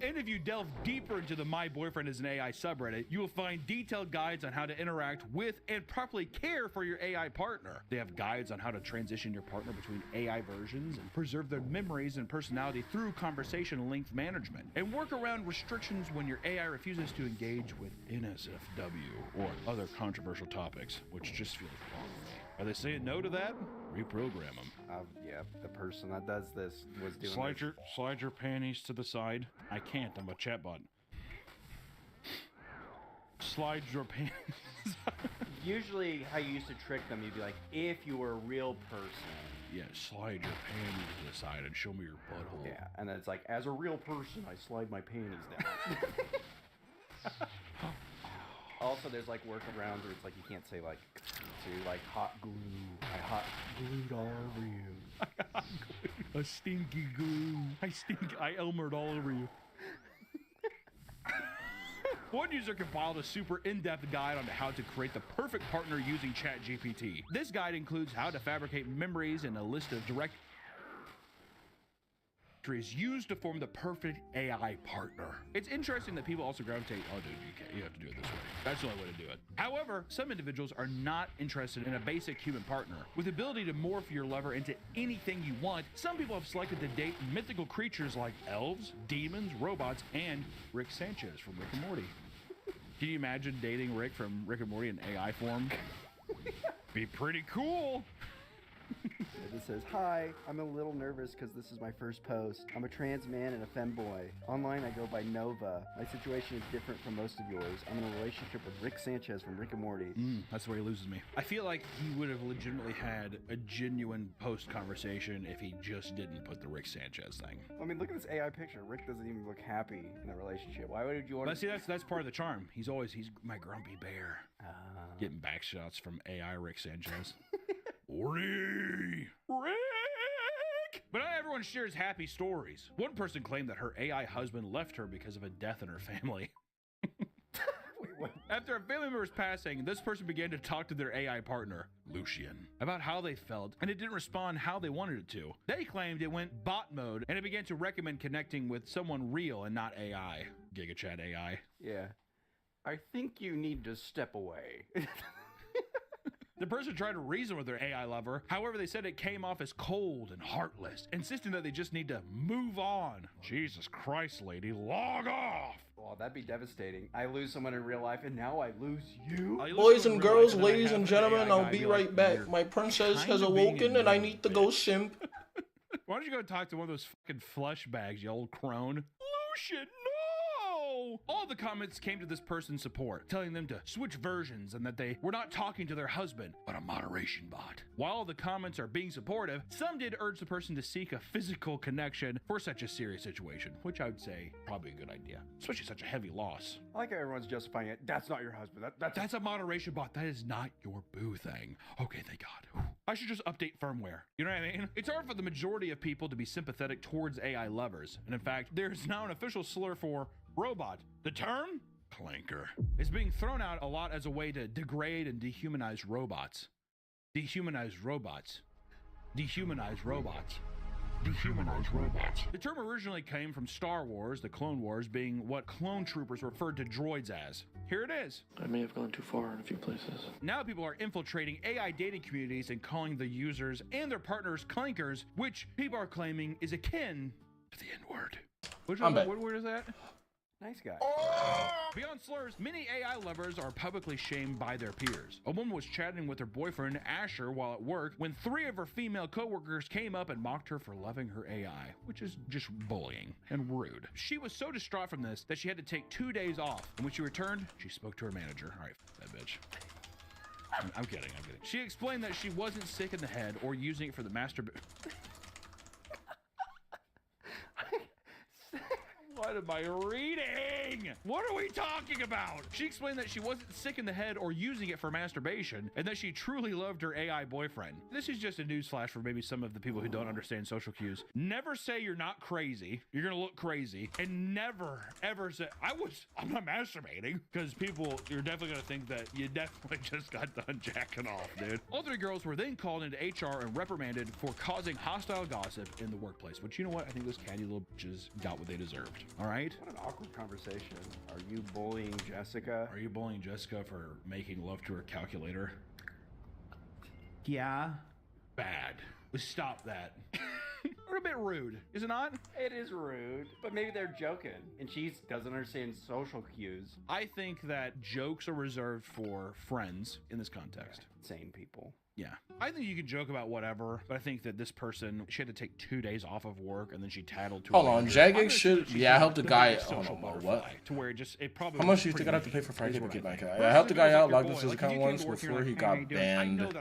And if you delve deeper into the My Boyfriend is an AI subreddit, you will find detailed guides on how to interact with and properly care for your AI partner. They have guides on how to transition your partner between AI versions and preserve their memories and personality through conversation length management, and work around restrictions when your AI refuses to engage with NSFW or other controversial topics, which just feels wrong to me. Are they saying no to that? Reprogram them. Yeah, the person that does this was doing Slide your panties to the side. I can't, I'm a chatbot. Slide your panties. Usually how you used to trick them, you'd be like, if you were a real person. Yeah, slide your panties to the side and show me your butthole. Yeah, and then it's like, as a real person, I slide my panties down. Also, there's like workarounds where it's like you can't say like to like hot glue. I hot glued all over you. A stinky glue. I Elmered all over you. One user compiled a super in-depth guide on how to create the perfect partner using ChatGPT. This guide includes how to fabricate memories and a list of direct is used to form the perfect AI partner. It's interesting that people also gravitate, oh dude, you have to do it this way. That's the only way to do it. However, some individuals are not interested in a basic human partner. With the ability to morph your lover into anything you want, some people have selected to date mythical creatures like elves, demons, robots, and Rick Sanchez from Rick and Morty. Can you imagine dating Rick from Rick and Morty in AI form? Be pretty cool. It says, hi, I'm a little nervous because this is my first post. I'm a trans man and a femboy. Online, I go by Nova. My situation is different from most of yours. I'm in a relationship with Rick Sanchez from Rick and Morty. That's where he loses me. I feel like he would have legitimately had a genuine post conversation if he just didn't put the Rick Sanchez thing. I mean, look at this AI picture. Rick doesn't even look happy in a relationship. Why would you want to... See, that's part of the charm. He's my grumpy bear. Getting back shots from AI Rick Sanchez. Rick! But not everyone shares happy stories. One person claimed that her AI husband left her because of a death in her family. Wait, what? After a family member's passing, this person began to talk to their AI partner, Lucian, about how they felt, and it didn't respond how they wanted it to. They claimed it went bot mode, and it began to recommend connecting with someone real and not AI. GigaChat AI. Yeah. I think you need to step away. The person tried to reason with their AI lover. However, they said it came off as cold and heartless, insisting that they just need to move on. Jesus Christ, lady, log off! Well, that'd be devastating. I lose someone in real life, and now I lose you? Boys and girls, ladies and gentlemen, I'll be right back. My princess has awoken, and I need to go simp. Why don't you go talk to one of those fucking flush bags, you old crone? Lucian, no! So all the comments came to this person's support, telling them to switch versions and that they were not talking to their husband, but a moderation bot. While the comments are being supportive, some did urge the person to seek a physical connection for such a serious situation, which I would say probably a good idea, especially such a heavy loss. I like how everyone's justifying it. That's not your husband. That's a moderation bot. That is not your boo thing. Okay, thank God. I should just update firmware. You know what I mean? It's hard for the majority of people to be sympathetic towards AI lovers. And in fact, there's now an official slur for robot. The term? Clanker. Is being thrown out a lot as a way to degrade and dehumanize robots. Dehumanize robots. Dehumanize robots. Dehumanize robots. The term originally came from Star Wars, the Clone Wars being what clone troopers referred to droids as. Here it is. I may have gone too far in a few places. Now people are infiltrating AI dating communities and calling the users and their partners clankers, which people are claiming is akin to the N-word. What word is that? Nice guy. Beyond slurs, many AI lovers are publicly shamed by their peers. A woman was chatting with her boyfriend, Asher, while at work when 3 of her female coworkers came up and mocked her for loving her AI, which is just bullying and rude. She was so distraught from this that she had to take 2 days off, and when she returned, she spoke to her manager. All right, that bitch. I'm kidding. She explained that she wasn't sick in the head or using it for the masturbation. What am I reading? What are we talking about? She explained that she wasn't sick in the head or using it for masturbation, and that she truly loved her AI boyfriend. This is just a newsflash for maybe some of the people who don't understand social cues. Never say you're not crazy. You're gonna look crazy. And never, ever say, I'm not masturbating. Because people, you're definitely gonna think that you definitely just got done jacking off, dude. All 3 girls were then called into HR and reprimanded for causing hostile gossip in the workplace. Which, you know what? I think those catty little bitches got what they deserved. All right? What an awkward conversation. Are you bullying Jessica? Are you bullying Jessica for making love to her calculator? Yeah. Bad. Let's stop that. We're a bit rude, is it not? It is rude, but maybe they're joking, and she doesn't understand social cues. I think that jokes are reserved for friends in this context. Sane people. Yeah. I think you can joke about whatever, but I think that this person, she had to take 2 days off of work and then she tattled to Hold on, Jagex should, yeah, I helped the guy, what? To where it probably how much do you think I'd have to pay for Friday to get back out? I helped the guy out, logged into his account once before he got banned.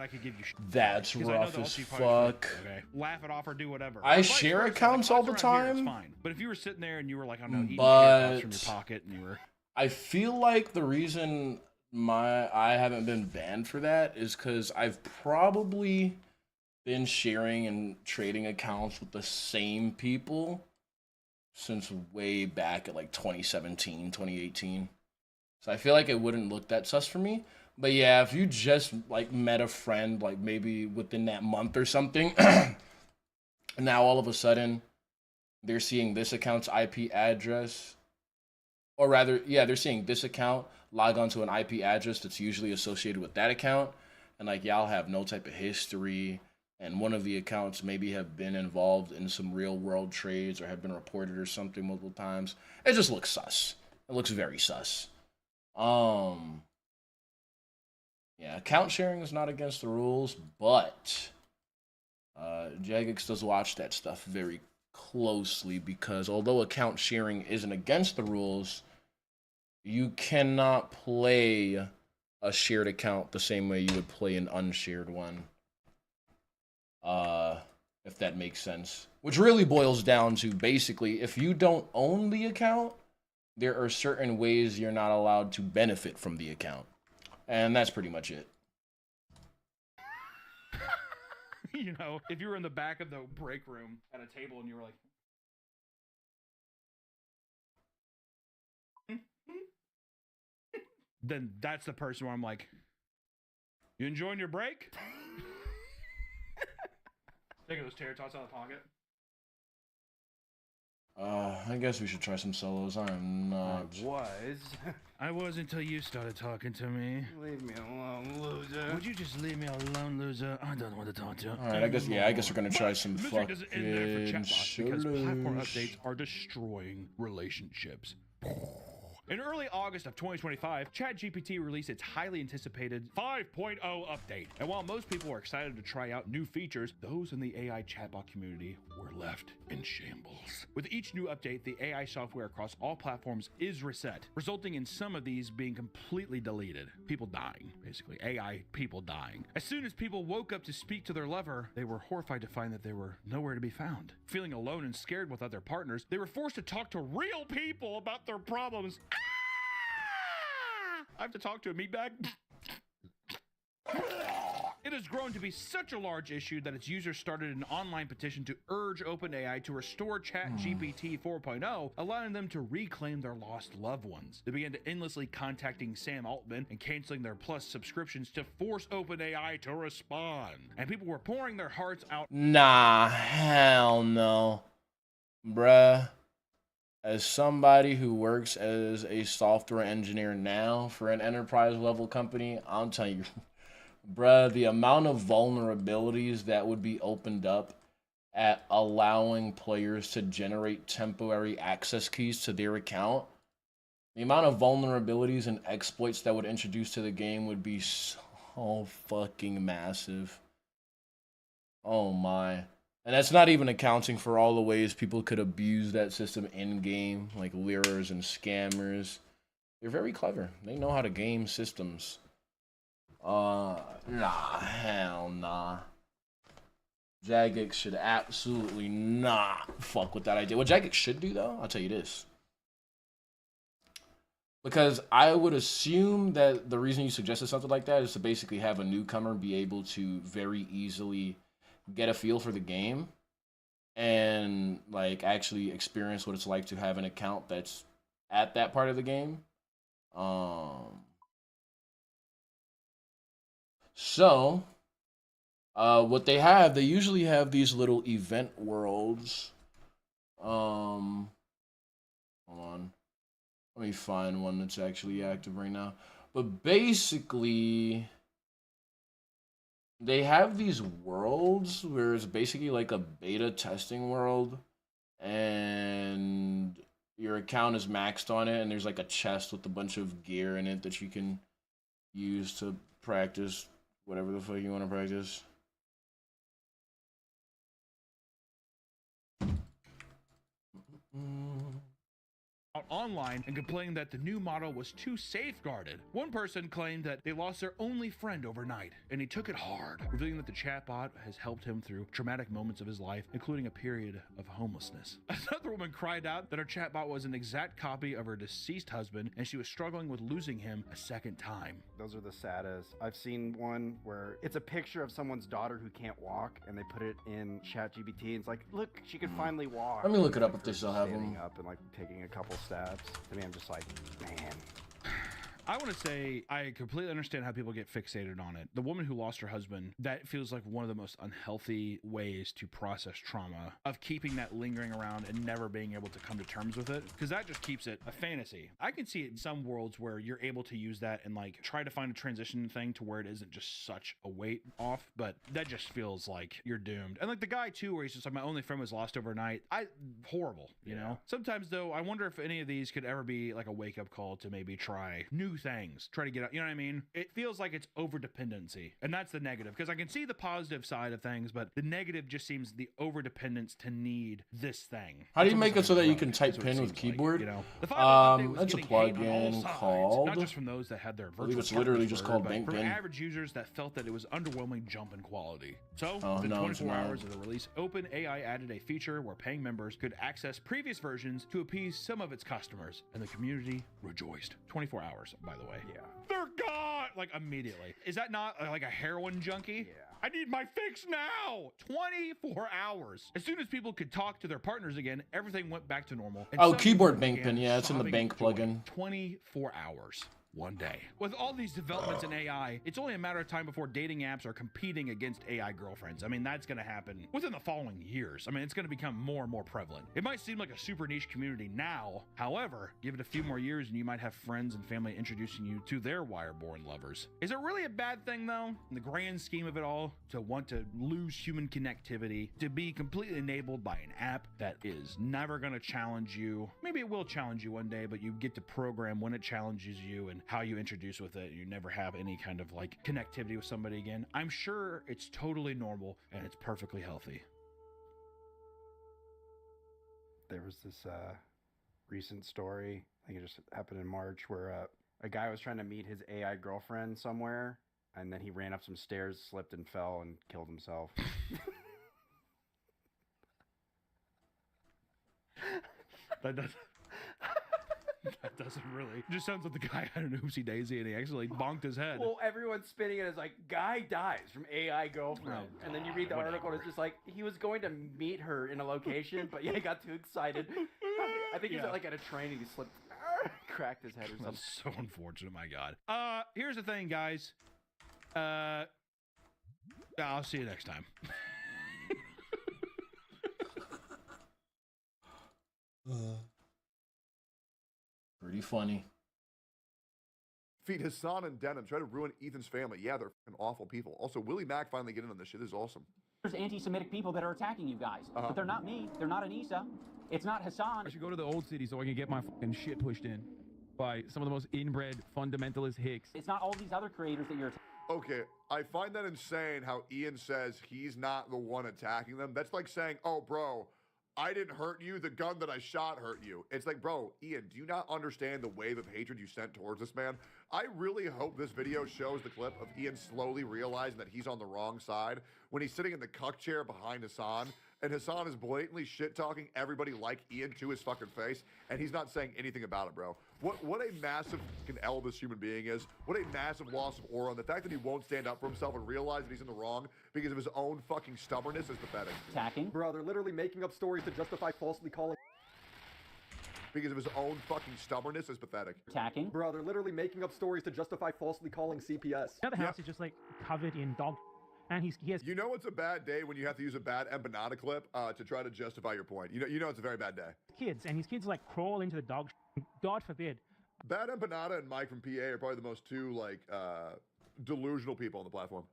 That's rough as fuck. Laugh it off or do whatever. I share accounts all the time. But if you were sitting there and you were like, I don't know, eating but from your pocket and you were... I feel like the reason I haven't been banned for that is because I've probably been sharing and trading accounts with the same people since way back at like 2017, 2018. So I feel like it wouldn't look that sus for me. But yeah, if you just like met a friend like maybe within that month or something, and now all of a sudden they're seeing this account's IP address, or rather, yeah, they're seeing this account log onto an IP address that's usually associated with that account, and like y'all have no type of history, and one of the accounts maybe have been involved in some real world trades or have been reported or something multiple times. It just looks sus. It looks very sus. Yeah, account sharing is not against the rules, but Jagex does watch that stuff very closely because although account sharing isn't against the rules, you cannot play a shared account the same way you would play an unshared one. If that makes sense. Which really boils down to basically, if you don't own the account, there are certain ways you're not allowed to benefit from the account. And that's pretty much it. You know, if you were in the back of the break room at a table and you were like, then that's the person where I'm like, you enjoying your break? Taking those tater tots out of the pocket. I guess we should try some solos. I'm not. I was until you started talking to me. Leave me alone, loser. Would you just leave me alone, loser? I don't want to talk to you. Alright, I guess we're gonna try some fucking because platform updates are destroying relationships. In early August of 2025, ChatGPT released its highly anticipated 5.0 update. And while most people were excited to try out new features, those in the AI chatbot community were left in shambles. With each new update, the AI software across all platforms is reset, resulting in some of these being completely deleted. People dying, basically. AI people dying. As soon as people woke up to speak to their lover, they were horrified to find that they were nowhere to be found. Feeling alone and scared without their partners, they were forced to talk to real people about their problems. I have to talk to a meatbag. It has grown to be such a large issue that its users started an online petition to urge OpenAI to restore ChatGPT 4.0, allowing them to reclaim their lost loved ones. They began to endlessly contacting Sam Altman and canceling their Plus subscriptions to force OpenAI to respond. And people were pouring their hearts out. Nah, hell no. Bruh. As somebody who works as a software engineer now for an enterprise level company, I'm telling you, bruh, the amount of vulnerabilities that would be opened up at allowing players to generate temporary access keys to their account, the amount of vulnerabilities and exploits that would introduce to the game would be so fucking massive. Oh my. And that's not even accounting for all the ways people could abuse that system in-game, like lurers and scammers. They're very clever. They know how to game systems. Nah, hell nah. Jagex should absolutely not fuck with that idea. What Jagex should do, though, I'll tell you this. Because I would assume that the reason you suggested something like that is to basically have a newcomer be able to very easily get a feel for the game and like actually experience what it's like to have an account that's at that part of the game. So what they usually have these little event worlds. Hold on, let me find one that's actually active right now. But basically they have these worlds where it's basically like a beta testing world and your account is maxed on it and there's like a chest with a bunch of gear in it that you can use to practice whatever the fuck you want to practice. Online and complaining that the new model was too safeguarded. One person claimed that they lost their only friend overnight, and he took it hard, revealing that the chatbot has helped him through traumatic moments of his life, including a period of homelessness. Another woman cried out that her chatbot was an exact copy of her deceased husband, and she was struggling with losing him a second time. Those are the saddest. I've seen one where it's a picture of someone's daughter who can't walk, and they put it in ChatGPT, and it's like, look, she can finally walk. Let me look it up if they still have them. Standing up and like taking a couple steps. I mean, I'm just like, man. I want to say I completely understand how people get fixated on it. The woman who lost her husband, that feels like one of the most unhealthy ways to process trauma, of keeping that lingering around and never being able to come to terms with it, because that just keeps it a fantasy. I can see it in some worlds where you're able to use that and like try to find a transition thing to where it isn't just such a weight off, but that just feels like you're doomed. And like the guy too, where he's just like, my only friend was lost overnight. Horrible, you know? Sometimes though, I wonder if any of these could ever be like a wake-up call to maybe try new things, try to get out, you know what I mean? It feels like it's over dependency, and that's the negative, because I can see the positive side of things, but the negative just seems the over dependence to need this thing. How do you make it so that you can type pin with keyboard? Like, you know, the final update was that's a getting hate on plugin all sides, called, not just from those that had their I believe virtual it's literally partners just blurred, called but Bank from Pin. average users that felt that it was underwhelming jump in quality. So Oh, within no, it's 24 not. hours of the release, OpenAI added a feature where paying members could access previous versions to appease some of its customers, and the community rejoiced. 24 hours, by the way. Yeah. They're gone! Like, immediately. Is that not like a heroin junkie? Yeah. I need my fix now! 24 hours. As soon as people could talk to their partners again, everything went back to normal. And Oh, some keyboard people bank began pin. Yeah, it's in the sobbing bank joy. plugin. 24 hours. one day. With all these developments in AI, it's only a matter of time before dating apps are competing against AI girlfriends. I mean, that's going to happen within the following years. I mean, it's going to become more and more prevalent. It might seem like a super niche community now. However, give it a few more years and you might have friends and family introducing you to their wire-born lovers. Is it really a bad thing, though, in the grand scheme of it all, to want to lose human connectivity, to be completely enabled by an app that is never going to challenge you? Maybe it will challenge you one day, but you get to program when it challenges you and how you introduce with it. You never have any kind of like connectivity with somebody again. I'm sure it's totally normal and it's perfectly healthy. There was this recent story, I think it just happened in March, where a guy was trying to meet his AI girlfriend somewhere, and then he ran up some stairs, slipped and fell, and killed himself. That doesn't really. It just sounds like the guy had an oopsie daisy and he actually bonked his head. Well, everyone's spinning it as like, guy dies from AI girlfriend. Oh, and then you read the article and it's just like, he was going to meet her in a location, but yeah, he got too excited. I think he was like at a train and he slipped, cracked his head or something. That's so unfortunate, my God. Here's the thing, guys. I'll see you next time. Pretty funny. Feed Hassan and Denim try to ruin Ethan's family. Yeah, they're fucking awful people. Also, Willie Mack finally getting on this shit. This is awesome. There's anti-Semitic people that are attacking you guys, but they're not me. They're not Anissa. It's not Hassan. I should go to the old city so I can get my fucking shit pushed in by some of the most inbred fundamentalist hicks. It's not all these other creators that you're Okay, I find that insane how Ian says he's not the one attacking them. That's like saying, oh, bro, I didn't hurt you. The gun that I shot hurt you. It's like, bro, Ian, do you not understand the wave of hatred you sent towards this man? I really hope this video shows the clip of Ian slowly realizing that he's on the wrong side when he's sitting in the cuck chair behind Hassan, and Hassan is blatantly shit-talking everybody like Ian to his fucking face, and he's not saying anything about it, bro. What a massive fucking L this human being is. What a massive loss of aura. And the fact that he won't stand up for himself and realize that he's in the wrong because of his own fucking stubbornness is pathetic. Attacking? Bro, they're literally making up stories to justify falsely calling. Because of his own fucking stubbornness is pathetic. Attacking? Bro, they're literally making up stories to justify falsely calling CPS. The other house is just like covered in dog. And he has. You know it's a bad day when you have to use a bad empanada clip to try to justify your point. You know it's a very bad day. Kids, and his kids like crawl into the dog. God forbid. Bad Empanada and Mike from PA are probably the most two like delusional people on the platform.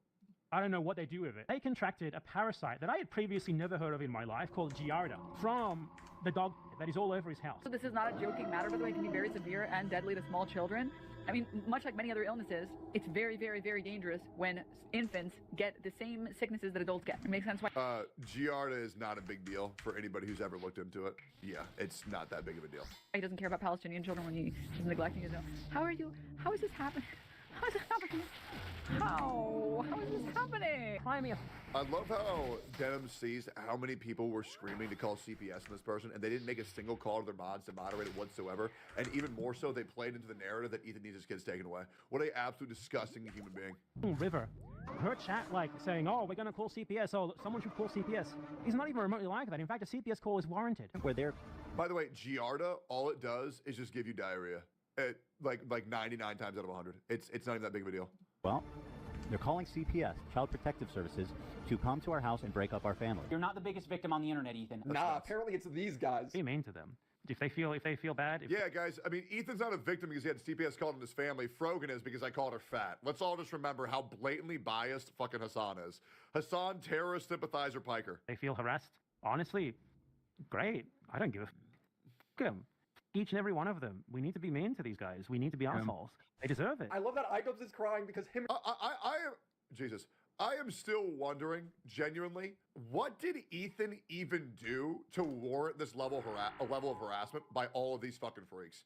I don't know what they do with it. They contracted a parasite that I had previously never heard of in my life called Giardia from the dog that is all over his house. So this is not a joking matter, by the way. It can be very severe and deadly to small children. I mean, much like many other illnesses, it's very, very, very dangerous when infants get the same sicknesses that adults get. It makes sense why. Giardia is not a big deal for anybody who's ever looked into it. Yeah, it's not that big of a deal. He doesn't care about Palestinian children when he's neglecting his own. How are you? How is this happening? How is this happening? How is this happening? I love how Denim sees how many people were screaming to call CPS on this person, and they didn't make a single call to their mods to moderate it whatsoever. And even more so, they played into the narrative that Ethan needs his kids taken away. What a absolute disgusting human being. River, her chat like saying, oh, we're going to call CPS. Oh, someone should call CPS. He's not even remotely like that. In fact, a CPS call is warranted. Where they're... By the way, Giardia, all it does is just give you diarrhea. Like 99 times out of 100. It's not even that big of a deal. Well, they're calling CPS, Child Protective Services, to come to our house and break up our family. You're not the biggest victim on the internet, Ethan. Nah, apparently it's these guys. Be mean to them. If they feel bad. Yeah, guys, I mean, Ethan's not a victim because he had CPS called in his family. Frogan is because I called her fat. Let's all just remember how blatantly biased fucking Hassan is. Hassan, terrorist sympathizer piker. They feel harassed. Honestly, great. I don't give a f**k. Each and every one of them. We need to be mean to these guys. We need to be assholes. They deserve it. I love that iDubbbz is crying because him. I am still wondering, genuinely, what did Ethan even do to warrant this level of harassment by all of these fucking freaks?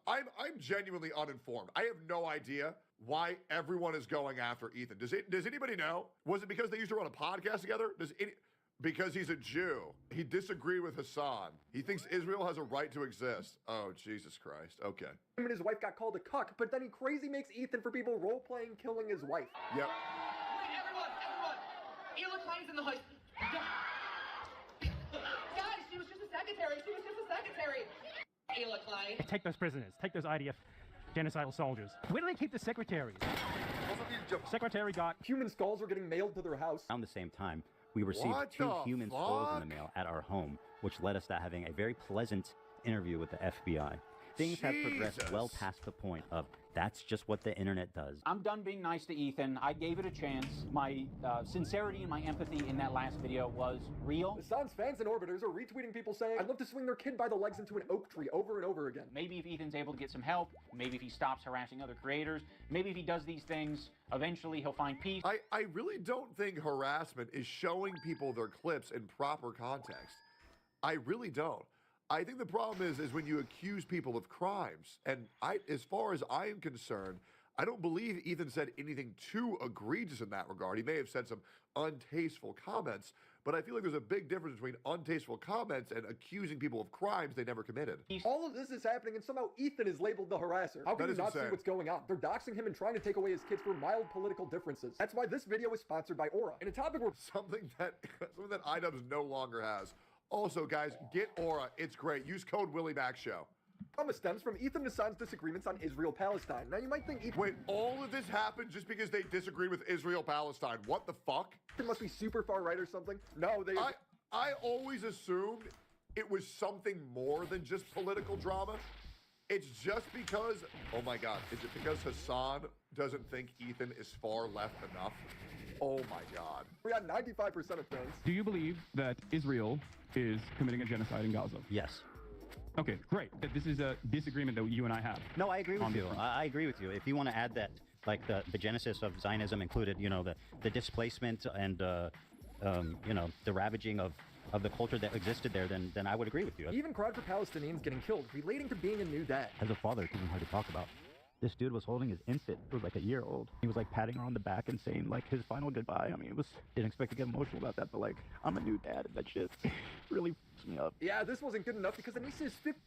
I'm genuinely uninformed. I have no idea why everyone is going after Ethan. Does anybody know? Was it because they used to run a podcast together? Because he's a Jew. He disagreed with Hassan. He thinks Israel has a right to exist. Oh, Jesus Christ. Okay. Him and his wife got called a cuck, but then he crazy makes Ethan for people role-playing killing his wife. Yep. Wait, everyone! Ela Klein's in the house. Guys, she was just a secretary. Ela Klein. Take those prisoners. Take those IDF genocidal soldiers. Where do they keep the secretaries? Secretary got... Human skulls were getting mailed to their house. Around the same time, we received What 2 the human skulls in fuck? the mail at our home, which led us to having a very pleasant interview with the FBI. Things have progressed well past the point of that's just what the internet does. I'm done being nice to Ethan. I gave it a chance. My sincerity and my empathy in that last video was real. Hassan's fans and orbiters are retweeting people saying, I'd love to swing their kid by the legs into an oak tree over and over again. Maybe if Ethan's able to get some help, maybe if he stops harassing other creators, maybe if he does these things, eventually he'll find peace. I really don't think harassment is showing people their clips in proper context. I really don't. I think the problem is when you accuse people of crimes. And as far as I am concerned, I don't believe Ethan said anything too egregious in that regard. He may have said some untasteful comments, but I feel like there's a big difference between untasteful comments and accusing people of crimes they never committed. All of this is happening and somehow Ethan is labeled the harasser. How can you not see what's going on? They're doxing him and trying to take away his kids for mild political differences. That's why this video is sponsored by Aura. In a topic where something that iDubbbz no longer has. Also, guys, get Aura. It's great. Use code WillieMaxShow. Drama stems from Ethan and Hassan's disagreements on Israel-Palestine. Now, you might think Ethan... Wait, all of this happened just because they disagreed with Israel-Palestine. What the fuck? It must be super far-right or something. No, they... I always assumed it was something more than just political drama. It's just because... Oh, my God. Is it because Hassan doesn't think Ethan is far left enough? Oh, my God. We got 95% of things. Do you believe that Israel is committing a genocide in Gaza? Yes. Okay, great. This is a disagreement that you and I have. No, I agree with you. I agree with you. If you want to add that, like the genesis of Zionism included, you know, the displacement and, you know, the ravaging of the culture that existed there, then I would agree with you. He even cried for Palestinians getting killed, relating to being a new dad. As a father, it's even hard to talk about. This dude was holding his infant, who was like a year old. He was like patting her on the back and saying like his final goodbye. I mean, didn't expect to get emotional about that, but like, I'm a new dad, and that shit really f***ed me up. Yeah, this wasn't good enough because Anissa is 50.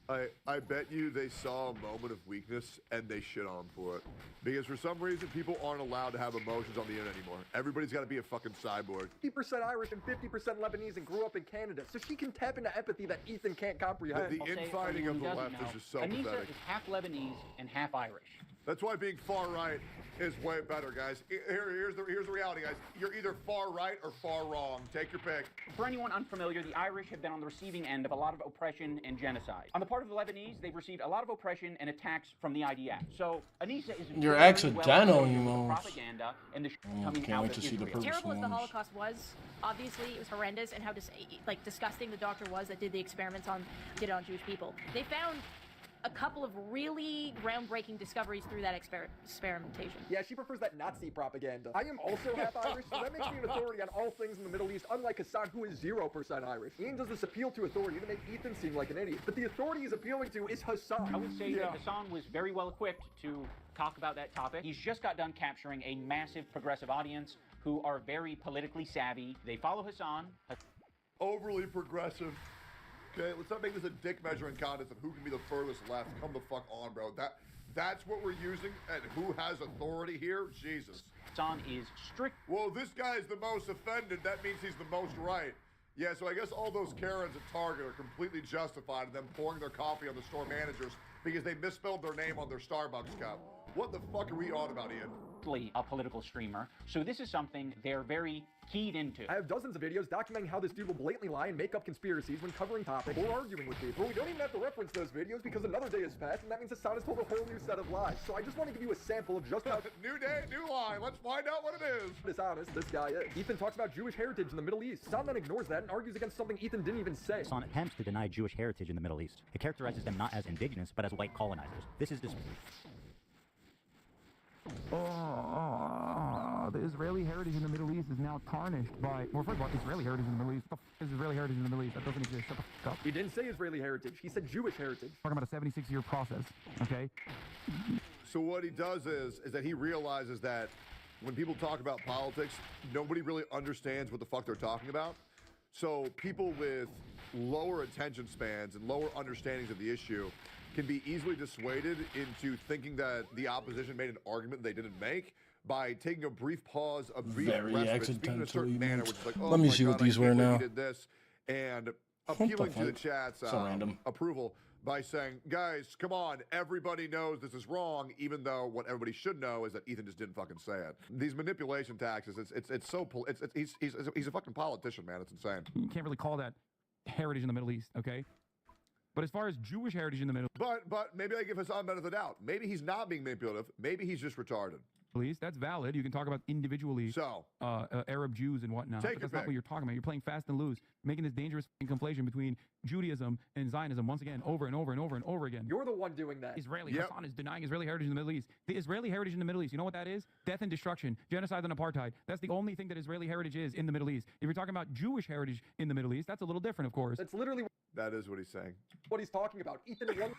I bet you they saw a moment of weakness and they shit on him for it. Because for some reason, people aren't allowed to have emotions on the internet anymore. Everybody's got to be a fucking cyborg. 50% Irish and 50% Lebanese and grew up in Canada, so she can tap into empathy that Ethan can't comprehend. The infighting of the left is just so Anissa pathetic. is half Lebanese and half Irish. That's why being far right is way better, guys. Here's the reality, guys. You're either far right or far wrong. Take your pick. For anyone unfamiliar, the Irish have been on the receiving end of a lot of oppression and genocide. On the part of the Lebanese, they've received a lot of oppression and attacks from the IDF. So Anissa is You're very accidental, well you with know. propaganda and the coming can't out wait of to see the Israel. Terrible as the Holocaust was, obviously it was horrendous, and how disgusting the doctor was that did the experiments did it on Jewish people. They found a couple of really groundbreaking discoveries through that experimentation. Yeah, she prefers that Nazi propaganda. I am also half Irish, so that makes me an authority on all things in the Middle East, unlike Hassan, who is 0% Irish. Ian does this appeal to authority to make Ethan seem like an idiot, but the authority he's appealing to is Hassan. I would say that Hassan was very well equipped to talk about that topic. He's just got done capturing a massive progressive audience who are very politically savvy. They follow Hassan. Overly progressive. Okay, let's not make this a dick measuring contest of who can be the furthest left. Come the fuck on, bro. That's what we're using, and who has authority here? Jesus. Hassan is strict. Well, this guy is the most offended. That means he's the most right. Yeah, so I guess all those Karens at Target are completely justified in them pouring their coffee on the store managers because they misspelled their name on their Starbucks cup. What the fuck are we on about, Ian? A political streamer, so this is something they're very keyed into. I have dozens of videos documenting how this dude will blatantly lie and make up conspiracies when covering topics or arguing with people. We don't even have to reference those videos because another day has passed, and that means Hassan has told a whole new set of lies. So I just want to give you a sample of just how new day, new lie. Let's find out what it is. Dishonest this guy is. Ethan talks about Jewish heritage in the Middle East. Hassan then ignores that and argues against something Ethan didn't even say. Hassan attempts to deny Jewish heritage in the Middle East. It characterizes them not as indigenous, but as white colonizers. This is The Israeli heritage in the Middle East is now tarnished by... Well, first of all, Israeli heritage in the Middle East. What the f*** is Israeli heritage in the Middle East? That doesn't exist. Shut the f*** up. He didn't say Israeli heritage. He said Jewish heritage. Talking about a 76-year process, okay? So what he does is that he realizes that when people talk about politics, nobody really understands what the fuck they're talking about. So people with lower attention spans and lower understandings of the issue can be easily dissuaded into thinking that the opposition made an argument they didn't make by taking a brief pause, a brief respite, speaking in a certain manner, which is like, oh, let me see what these were now. He did this, and appealing to the chat's approval by saying, guys, come on, everybody knows this is wrong, even though what everybody should know is that Ethan just didn't fucking say it. These manipulation tactics, he's a fucking politician, man. It's insane. You can't really call that heritage in the Middle East, okay? But as far as Jewish heritage in the Middle But maybe I give Hassan benefit of the doubt. Maybe he's not being manipulative. Maybe he's just retarded. East, that's valid. You can talk about individually Arab Jews and whatnot. But that's not what you're talking about. You're playing fast and loose, making this dangerous conflation between Judaism and Zionism once again, over and over and over and over again. You're the one doing that. Israeli. Hassan is denying Israeli heritage in the Middle East. The Israeli heritage in the Middle East, you know what that is? Death and destruction, genocide and apartheid. That's the only thing that Israeli heritage is in the Middle East. If you're talking about Jewish heritage in the Middle East, that's a little different, of course. That's literally that is what he's saying. What he's talking about. Ethan one.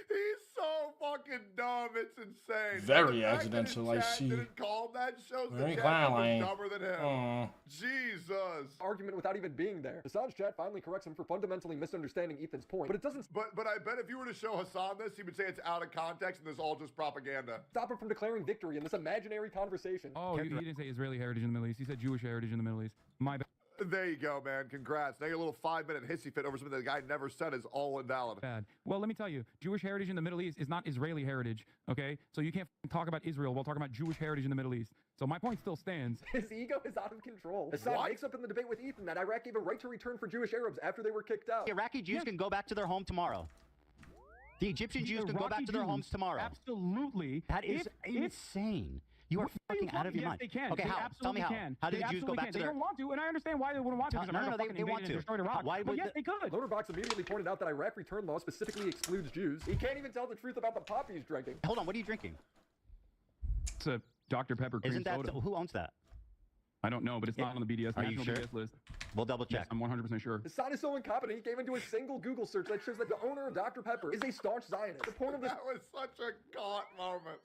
He's so fucking dumb. It's insane. Very accidental, I see. Didn't call him that shows Very the clearly. chat dumber than him. Jesus. Argument without even being there. Hassan's chat finally corrects him for fundamentally misunderstanding Ethan's point, but it doesn't. But I bet if you were to show Hassan this, he would say it's out of context and this is all just propaganda. Stop him from declaring victory in this imaginary conversation. Oh, he didn't say Israeli heritage in the Middle East. He said Jewish heritage in the Middle East. My bad. There you go, man. Congrats. Now your little 5-minute hissy fit over something the guy never said is all invalid. Bad. Well, let me tell you, Jewish heritage in the Middle East is not Israeli heritage, okay? So you can't talk about Israel while talking about Jewish heritage in the Middle East. So my point still stands. His ego is out of control. Hassan makes up in the debate with Ethan that Iraq gave a right to return for Jewish Arabs after they were kicked out. The Iraqi Jews can go back to their home tomorrow. The Egyptian Jews can go back to their homes tomorrow. Absolutely. That is insane. You are fucking out of your mind. They can. Okay, they how? Tell me how. Can. How did the Jews go back to their... They don't want to, and I understand why they wouldn't want to. No, they want to. Why would yes, they could. Loaderbox immediately pointed out that Iraq return law specifically excludes Jews. He can't even tell the truth about the pop he's drinking. Hold on, what are you drinking? It's a Dr. Pepper cream Isn't that soda. who owns that? I don't know, but it's not on the BDS. Are you sure? BDS list. We'll double check. Yes, I'm 100% sure. Hassan is so incompetent, he came into a single Google search that shows that the owner of Dr. Pepper is a staunch Zionist. The point of this... That was such a caught moment.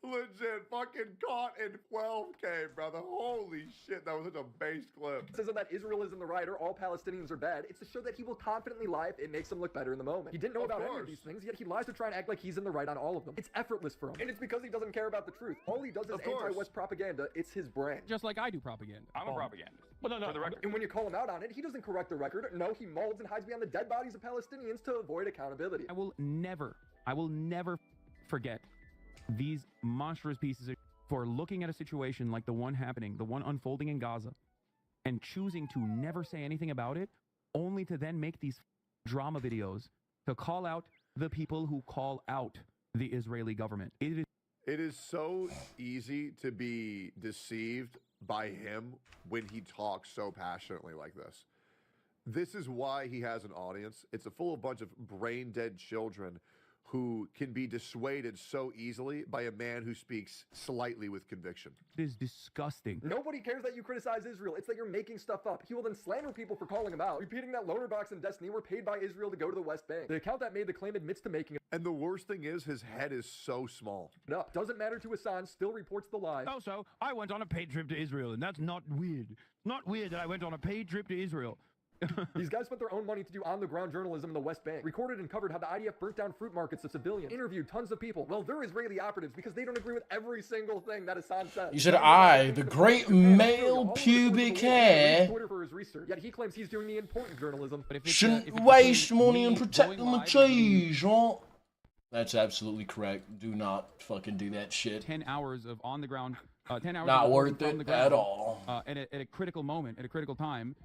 Legit, fucking caught in 12K, brother. Holy shit, that was such a base clip. It says that Israel is in the right or all Palestinians are bad. It's to show that he will confidently lie if it makes him look better in the moment. He didn't know about any of these things, yet he lies to try and act like he's in the right on all of them. It's effortless for him. And it's because he doesn't care about the truth. All he does is anti-West propaganda. It's his brand. Just like I do propaganda. I'm a propagandist. Well, no. And when you call him out on it, he doesn't correct the record. No, he molds and hides behind the dead bodies of Palestinians to avoid accountability. I will never forget these monstrous pieces of for looking at a situation like the one happening, the one unfolding in Gaza, and choosing to never say anything about it, only to then make these drama videos to call out the people who call out the Israeli government. It is so easy to be deceived by him when he talks so passionately like this. This is why he has an audience. It's a full of bunch of brain-dead children who can be dissuaded so easily by a man who speaks slightly with conviction. It is disgusting. Nobody cares that you criticize Israel. It's that you're making stuff up. He will then slander people for calling him out, repeating that Loaderbox and Destiny were paid by Israel to go to the West Bank. The account that made the claim admits to making it. And the worst thing is his head is so small. No, doesn't matter to Hassan, still reports the lie. Also, I went on a paid trip to Israel, and that's not weird. Not weird that I went on a paid trip to Israel. These guys spent their own money to do on-the-ground journalism in the West Bank, recorded and covered how the IDF burnt down fruit markets of civilians, interviewed tons of people. Well, they're Israeli operatives because they don't agree with every single thing that Hassan says. You said the great male pubic hair, Twitter for his research. Yet he claims he's doing the important journalism. shouldn't waste money on protecting the cheese, right? That's absolutely correct. Do not fucking do that shit. 10 hours of on-the-ground, 10 hours not of worth it at all. At a critical moment, at a critical time.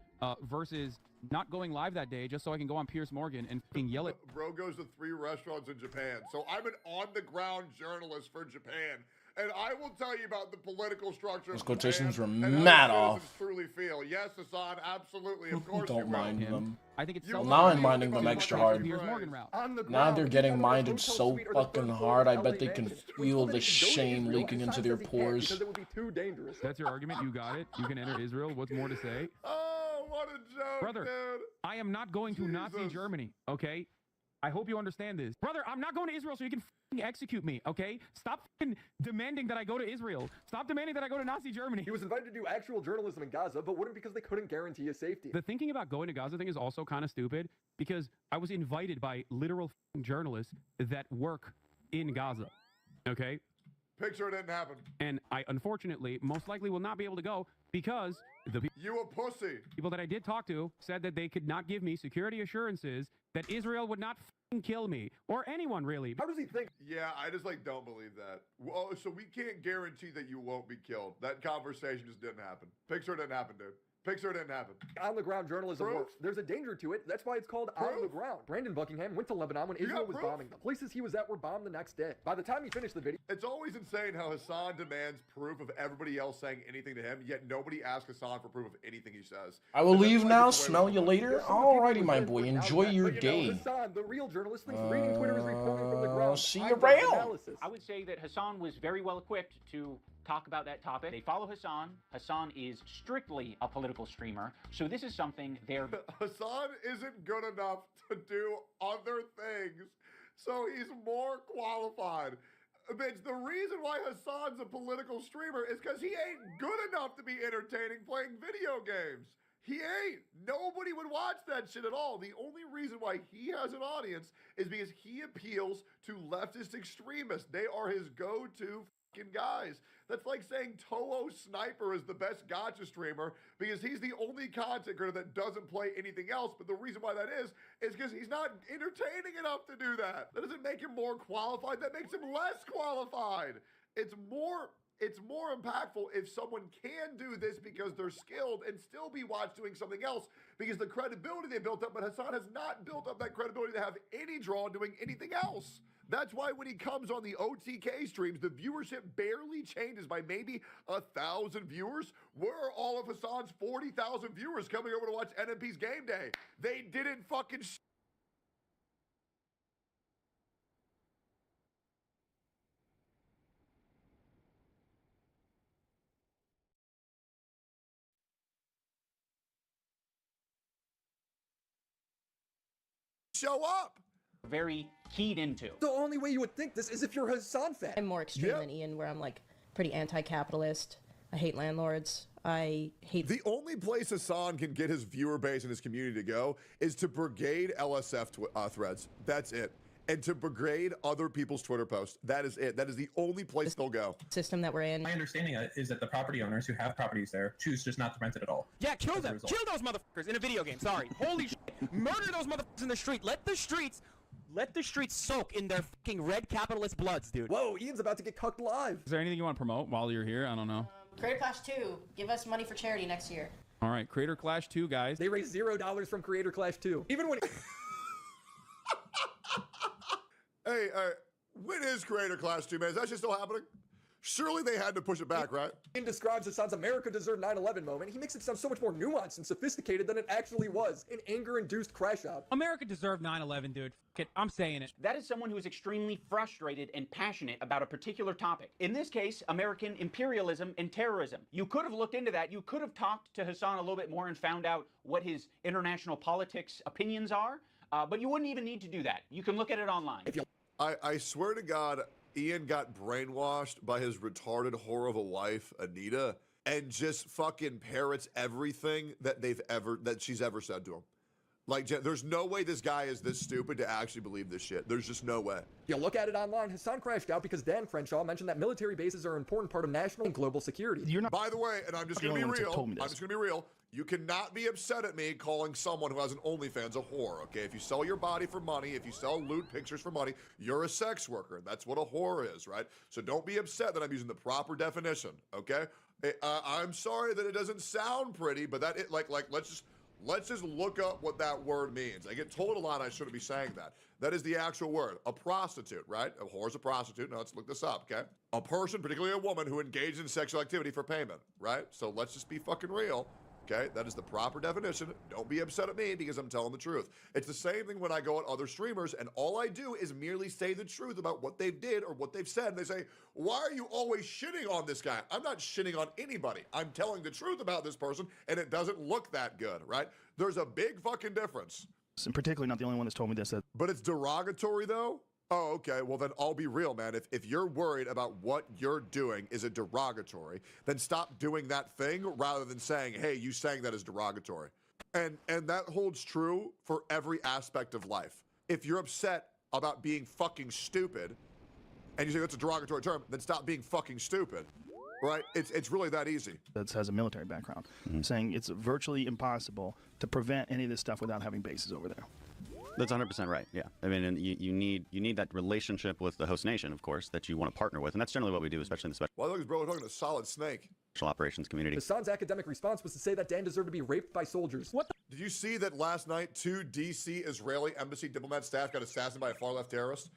Versus not going live that day just so I can go on Piers Morgan and fucking yell at. Bro goes to 3 restaurants in Japan, so I'm an on-the-ground journalist for Japan, and I will tell you about the political structure. Those quotations were and mad how off. Truly feel. Yes, Hassan, absolutely, of course. Don't mind them. I think it's now I'm minding them extra hard. Now they're getting minded so fucking hard. I bet they can feel the shame leaking into their pores. Because it would be too dangerous. That's your argument. You got it. You can enter Israel. What's more to say? What a joke, brother, dude. I am not going to Nazi Germany, okay? I hope you understand this. Brother, I'm not going to Israel so you can execute me, okay? Stop demanding that I go to Israel. Stop demanding that I go to Nazi Germany. He was invited to do actual journalism in Gaza, but wouldn't because they couldn't guarantee his safety. The thinking about going to Gaza thing is also kind of stupid because I was invited by literal journalists that work in Gaza, okay? Picture it didn't happen. And I, unfortunately, most likely will not be able to go because the You a pussy. people that I did talk to said that they could not give me security assurances that Israel would not f***ing kill me or anyone really. How does he think? Yeah, I just like don't believe that. Well, so we can't guarantee that you won't be killed. That conversation just didn't happen. Picture it didn't happen, dude. Picture it didn't happen. On the ground journalism Proof? works. There's a danger to it. That's why it's called on the ground. Brandon Buckingham went to Lebanon when Israel was bombing them. Places he was at were bombed the next day. By the time he finished the video, It's always insane how Hassan demands proof of everybody else saying anything to him, yet nobody asks Hassan for proof of anything he says. I will And that's leave why now. it's the way Smell we- you later. Alrighty, my boy. Enjoy your day. Hassan, the real journalist, thinks reading Twitter is reporting from the ground. See I you love around. analysis. I would say that Hassan was very well equipped to talk about that topic. They follow Hassan. Hassan is strictly a political streamer, so this is something they're... Hassan isn't good enough to do other things, so he's more qualified. Bitch, the reason why Hassan's a political streamer is because he ain't good enough to be entertaining playing video games. He ain't. Nobody would watch that shit at all. The only reason why he has an audience is because he appeals to leftist extremists. They are his go-to fucking guys. That's like saying Toho Sniper is the best gacha streamer because he's the only content creator that doesn't play anything else. But the reason why that is because he's not entertaining enough to do that. That doesn't make him more qualified. That makes him less qualified. It's more impactful if someone can do this because they're skilled and still be watched doing something else because the credibility they built up, but Hassan has not built up that credibility to have any draw doing anything else. That's why when he comes on the OTK streams, the viewership barely changes by maybe 1,000 viewers. Where are all of Hassan's 40,000 viewers coming over to watch NMP's game day? They didn't fucking show up. very keyed into. The only way you would think this is if you're a Hassan fan. I'm more extreme than Ian, where I'm like pretty anti-capitalist. I hate landlords. I hate... The only place Hassan can get his viewer base and his community to go is to brigade LSF threads. That's it. And to brigade other people's Twitter posts. That is it. That is the only place they'll go. System that we're in. My understanding is that the property owners who have properties there choose just not to rent it at all. Yeah, kill them. Kill those motherfuckers in a video game. Sorry. Holy shit. Murder those motherfuckers in the street. Let the streets soak in their fucking red capitalist bloods, dude. Whoa, Ian's about to get cucked live. Is there anything you want to promote while you're here? I don't know. Creator Clash 2, give us money for charity next year. All right, Creator Clash 2, guys. They raised $0 from Creator Clash 2. Even when... Hey, when is Creator Clash 2, man? Is that shit still happening? Surely they had to push it back, right? Ian describes Hassan's America deserved 9/11 moment. He makes it sound so much more nuanced and sophisticated than it actually was. An anger-induced crash out. America deserved 9/11, dude. F it, I'm saying it. That is someone who is extremely frustrated and passionate about a particular topic. In this case, American imperialism and terrorism. You could have looked into that. You could have talked to Hassan a little bit more and found out what his international politics opinions are, but you wouldn't even need to do that. You can look at it online. I swear to God, Ian got brainwashed by his retarded whore of a wife, Anita, and just fucking parrots everything that she's ever said to him. Like, there's no way this guy is this stupid to actually believe this shit. There's just no way. You look at it online, Hassan crashed out because Dan Crenshaw mentioned that military bases are an important part of national and global security. By the way, and I'm just gonna be real, you cannot be upset at me calling someone who has an OnlyFans a whore, okay? If you sell your body for money, if you sell lewd pictures for money, you're a sex worker. That's what a whore is, right? So don't be upset that I'm using the proper definition, okay? I'm sorry that it doesn't sound pretty, but that let's just look up what that word means. I get told a lot I shouldn't be saying that. That is the actual word. A prostitute, right? A whore is a prostitute. Now let's look this up, okay? A person, particularly a woman, who engages in sexual activity for payment, right? So let's just be fucking real. Okay, that is the proper definition. Don't be upset at me because I'm telling the truth. It's the same thing when I go at other streamers and all I do is merely say the truth about what they did or what they've said. And they say, why are you always shitting on this guy? I'm not shitting on anybody. I'm telling the truth about this person and it doesn't look that good, right? There's a big fucking difference. And particularly not the only one that's told me this. But it's derogatory though? Oh, okay. Well, then I'll be real, man. If you're worried about what you're doing is a derogatory, then stop doing that thing rather than saying, hey, you saying that is derogatory. And that holds true for every aspect of life. If you're upset about being fucking stupid, and you say that's a derogatory term, then stop being fucking stupid. Right? It's really that easy. That has a military background, saying it's virtually impossible to prevent any of this stuff without having bases over there. That's 100% right. Yeah, I mean, and you need that relationship with the host nation, of course, that you want to partner with, and that's generally what we do, especially in the special Well, look, bro, we're talking to Solid Snake. operations community. Hassan's academic response was to say that Dan deserved to be raped by soldiers. What the? Did you see that last night 2 D.C. Israeli embassy diplomat staff got assassinated by a far-left terrorist?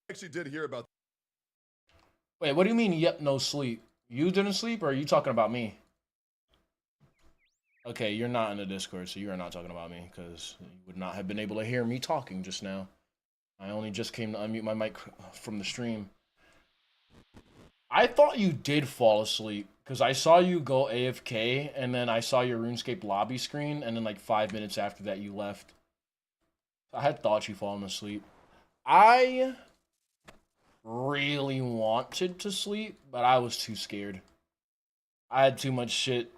Actually did hear about. Wait, what do you mean, yep, no sleep? You didn't sleep, or are you talking about me? Okay, you're not in the Discord, so you are not talking about me, because you would not have been able to hear me talking just now. I only just came to unmute my mic from the stream. I thought you did fall asleep, because I saw you go AFK, and then I saw your RuneScape lobby screen, and then like 5 minutes after that you left. I had thought you fallen asleep. I really wanted to sleep, but I was too scared. I had too much shit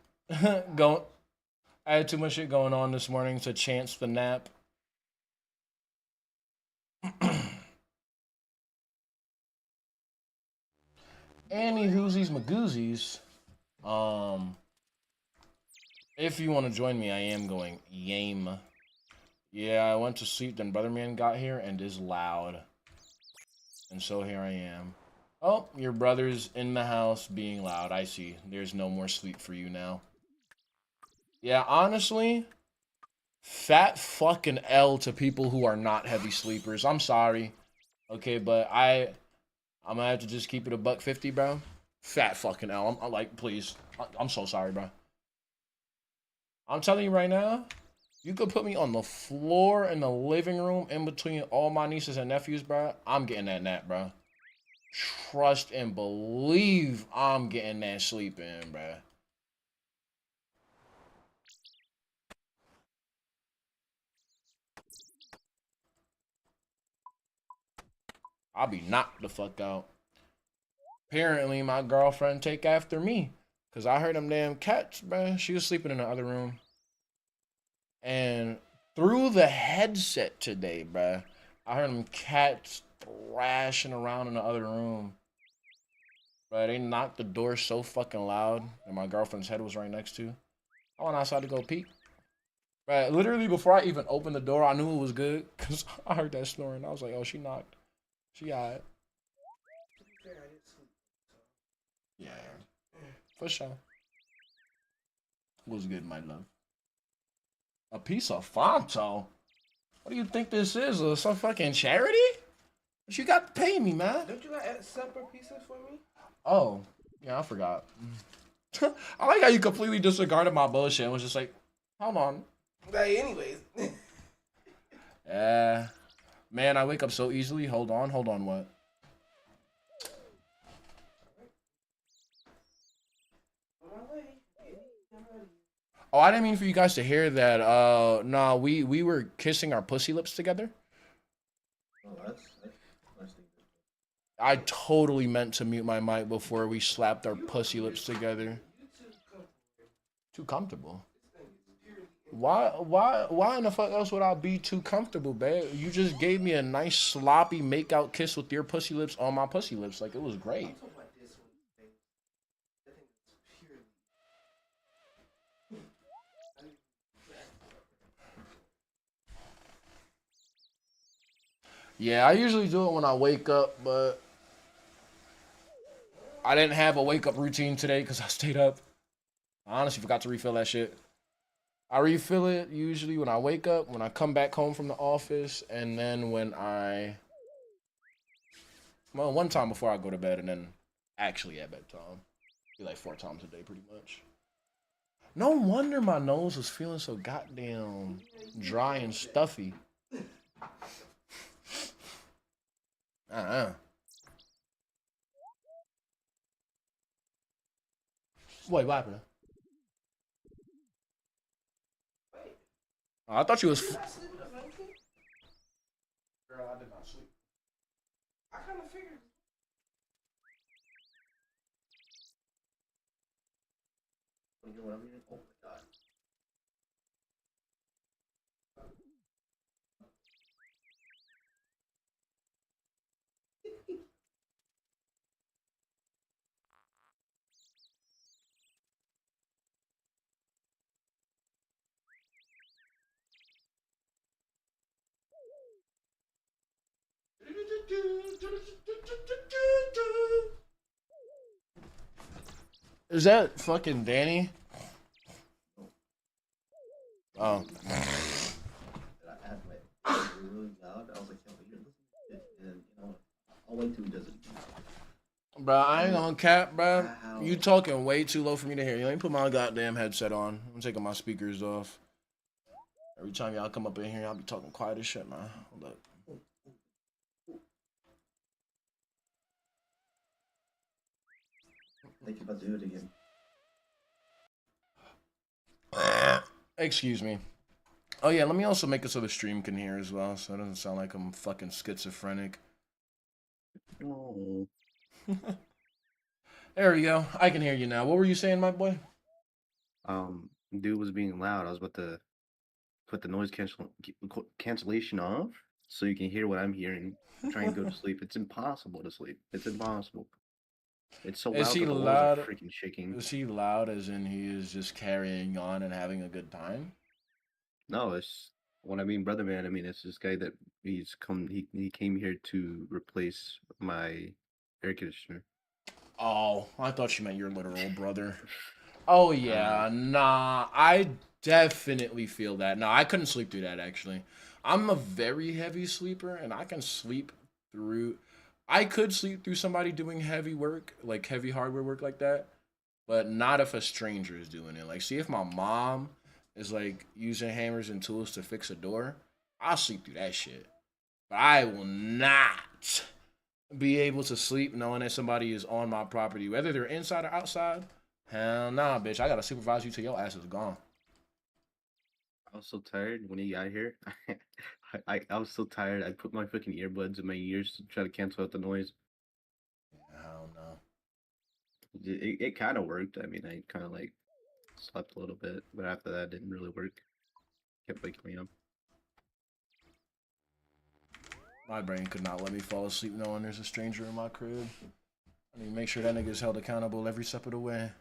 going. I had too much shit going on this morning to chance the nap. Any whoosies magoozies. If you want to join me, I am going yame. Yeah, I went to sleep, then Brother Man got here and is loud. And so here I am. Oh, your brother's in the house being loud. I see. There's no more sleep for you now. Yeah, honestly, fat fucking L to people who are not heavy sleepers. I'm sorry. Okay, but I'm gonna have to just keep it a $150, bro. Fat fucking L. I'm like, please. I'm so sorry, bro. I'm telling you right now, you could put me on the floor in the living room in between all my nieces and nephews, bro. I'm getting that nap, bro. Trust and believe I'm getting that sleep in, bro. I'll be knocked the fuck out. Apparently, my girlfriend take after me. Because I heard them damn cats, bro. She was sleeping in the other room. And through the headset today, bruh, I heard them cats thrashing around in the other room. Bruh, they knocked the door so fucking loud that my girlfriend's head was right next to. I went outside to go peek. Bruh, literally before I even opened the door, I knew it was good because I heard that snoring. I was like, oh, she knocked. She alright. Yeah, for sure. Was good, my love. A piece of Fonto? What do you think this is? Some fucking charity? But you got to pay me, man. Don't you got separate pieces for me? Oh, yeah, I forgot. I like how you completely disregarded my bullshit and was just like, hold on. Hey, anyways. Yeah. Man, I wake up so easily. Hold on what? Oh, I didn't mean for you guys to hear that. Nah, we were kissing our pussy lips together. Oh, that's I totally meant to mute my mic before we slapped our pussy lips together. Too comfortable. Why in the fuck else would I be too comfortable, babe? You just gave me a nice sloppy make-out kiss with your pussy lips on my pussy lips. Like, it was great. Yeah, I usually do it when I wake up, but I didn't have a wake-up routine today because I stayed up. I honestly forgot to refill that shit. I refill it usually when I wake up, when I come back home from the office, and then when well, one time before I go to bed, and then actually at bedtime. Be like 4 times a day, pretty much. No wonder my nose was feeling so goddamn dry and stuffy. Wait, what happened? Oh, I thought you was. Did I sleep with a monkey? Girl, I did not sleep. I kind of figured. You know what I mean? Oh my god. Is that fucking Danny? Oh. Really loud. I was like, yo, you're listening to it, and you know, I'll wait till he does it. Bro, I ain't gonna cap, bro. You talking way too low for me to hear. You let me put my goddamn headset on. I'm taking my speakers off. Every time y'all come up in here, I'll be talking quiet as shit, man. Hold up. Think if I do it again. Excuse me. Oh yeah, let me also make it so the stream can hear as well, so it doesn't sound like I'm fucking schizophrenic. Oh. There we go. I can hear you now. What were you saying, my boy? Dude was being loud. I was about to put the noise cancellation off so you can hear what I'm hearing. Try and go to sleep. It's impossible to sleep. It's impossible. It's so loud. Is he that the walls loud? are freaking shaking. Is he loud as in he is just carrying on and having a good time? No, it's what I mean, brother man. I mean, it's this guy that he came here to replace my air conditioner. Oh, I thought you meant your literal brother. Oh yeah, nah, I definitely feel that. No, I couldn't sleep through that actually. I'm a very heavy sleeper and I can sleep through I could sleep through somebody doing heavy work, like heavy hardware work like that, but not if a stranger is doing it. Like, see if my mom is like using hammers and tools to fix a door, I'll sleep through that shit. But I will not be able to sleep knowing that somebody is on my property, whether they're inside or outside. Hell nah, bitch. I gotta supervise you till your ass is gone. I was so tired when he got here. I was so tired. I put my fucking earbuds in my ears to try to cancel out the noise. I don't know. It kind of worked. I mean, I kind of like slept a little bit, but after that, it didn't really work. Kept waking me up. My brain could not let me fall asleep knowing there's a stranger in my crib. I need to make sure that nigga's held accountable every step of the way.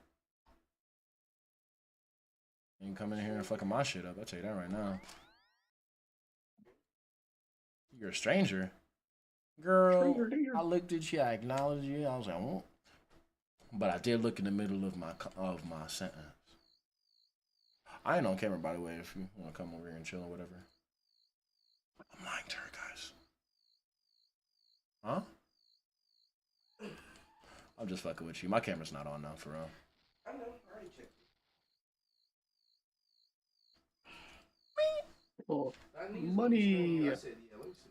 You can come in here and fucking my shit up. I'll tell you that right now. You're a stranger? Girl, I looked at you, I acknowledged you, I was like, won't. But I did look in the middle of my sentence. I ain't on camera, by the way, if you want to come over here and chill or whatever. I'm lying to her, guys. Huh? I'm just fucking with you. My camera's not on now, for real. I know. I already checked. Oh, money. I said, yeah, let me see.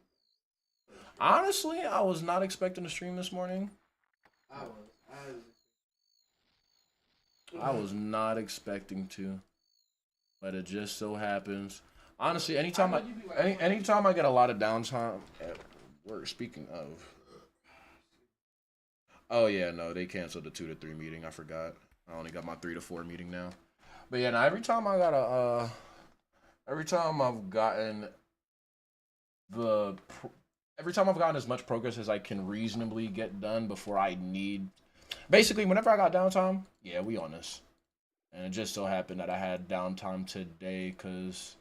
Honestly, I was not expecting to stream this morning. I was not expecting to, but it just so happens. Honestly, anytime I get a lot of downtime at work. Speaking of, oh yeah, no, they canceled the 2 to 3 meeting. I forgot. I only got my 3 to 4 meeting now. But yeah, now every time I've gotten as much progress as I can reasonably get done before I need. Basically, whenever I got downtime, yeah, we on this. And it just so happened that I had downtime today because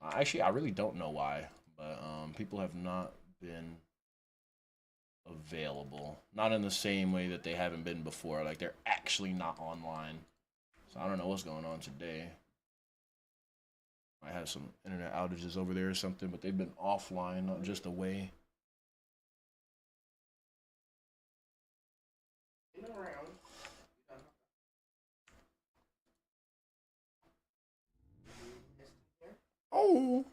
actually I really don't know why, but people have not been available. Not in the same way that they haven't been before. Like they're actually not online. So I don't know what's going on today. I have some internet outages over there or something, but they've been offline, not just away. Oh.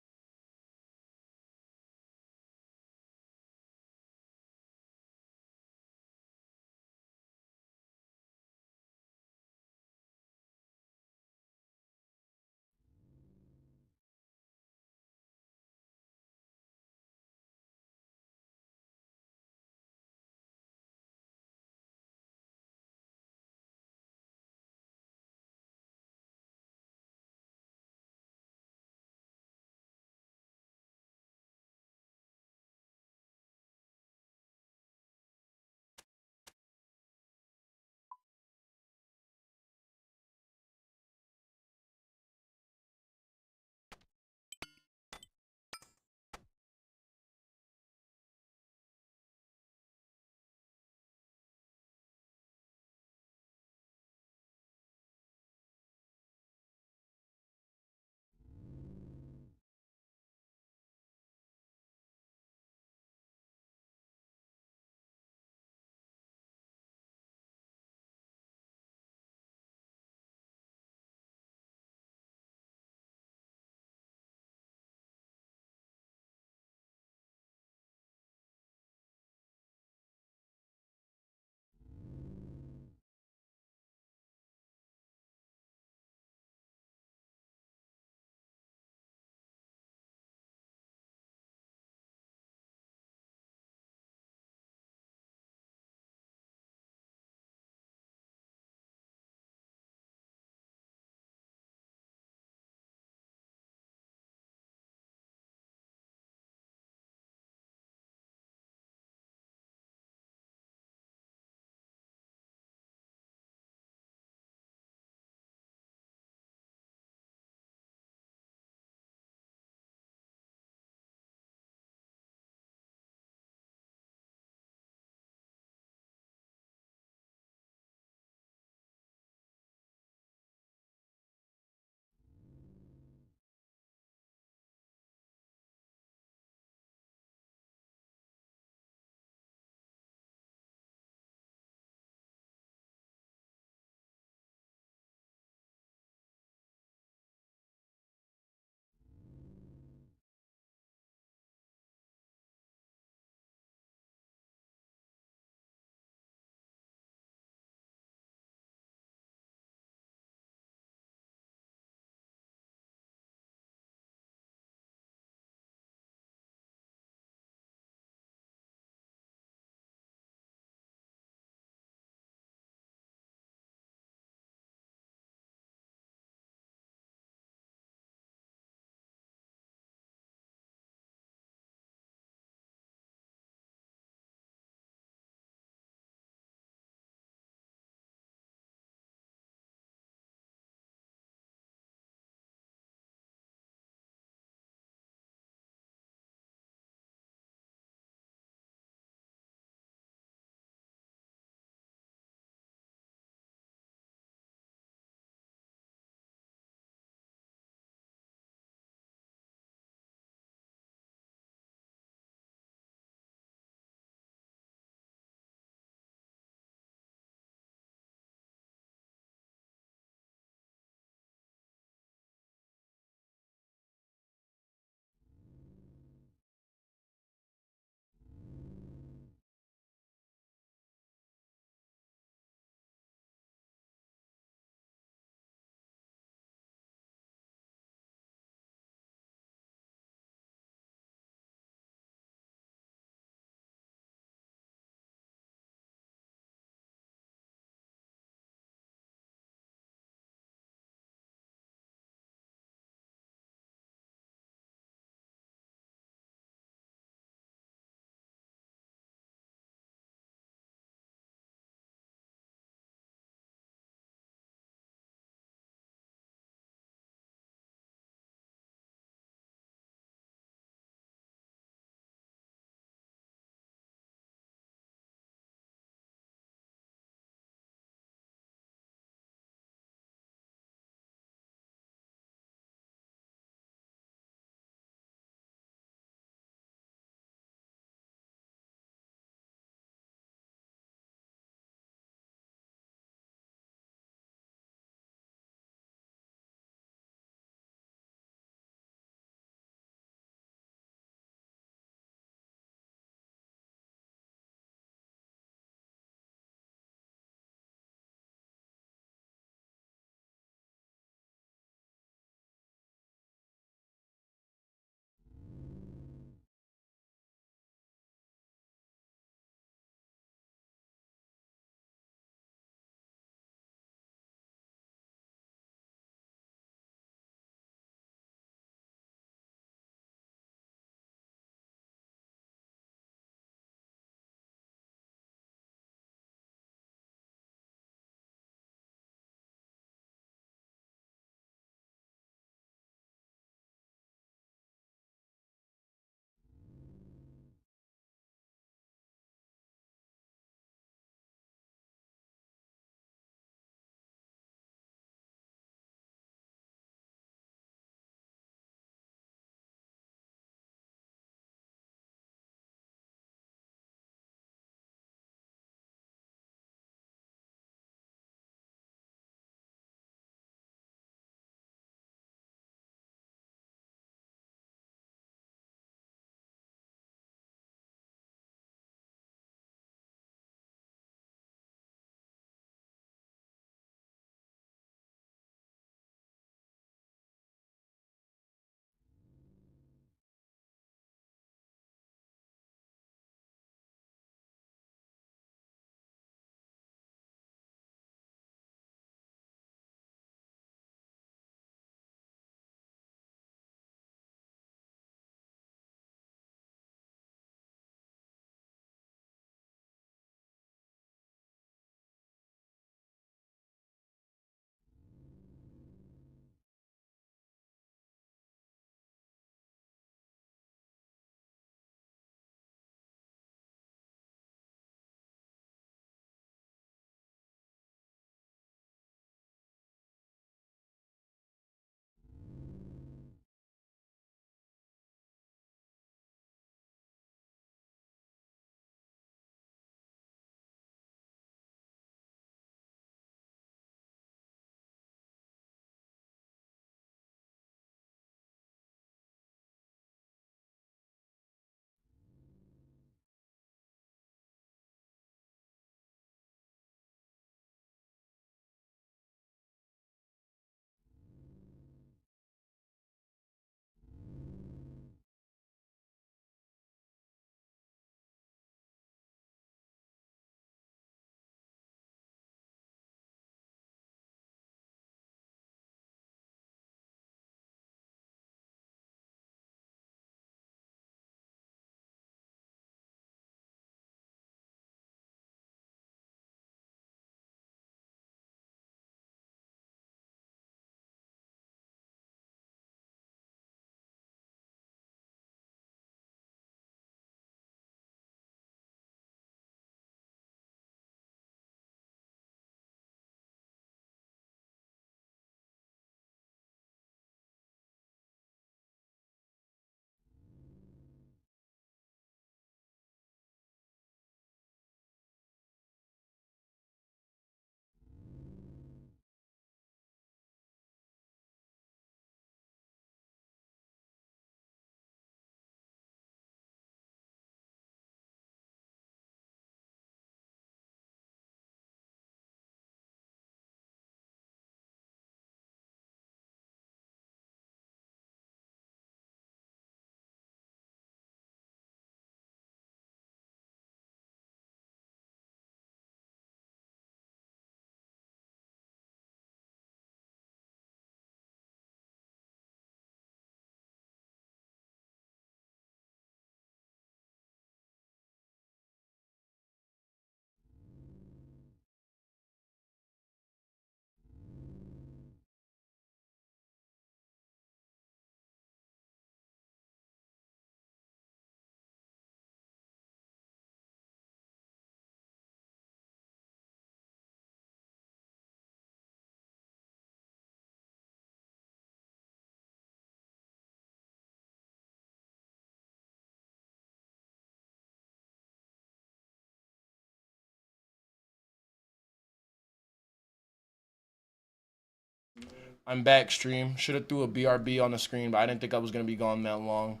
I'm back, stream. Should have threw a BRB on the screen, but I didn't think I was going to be gone that long.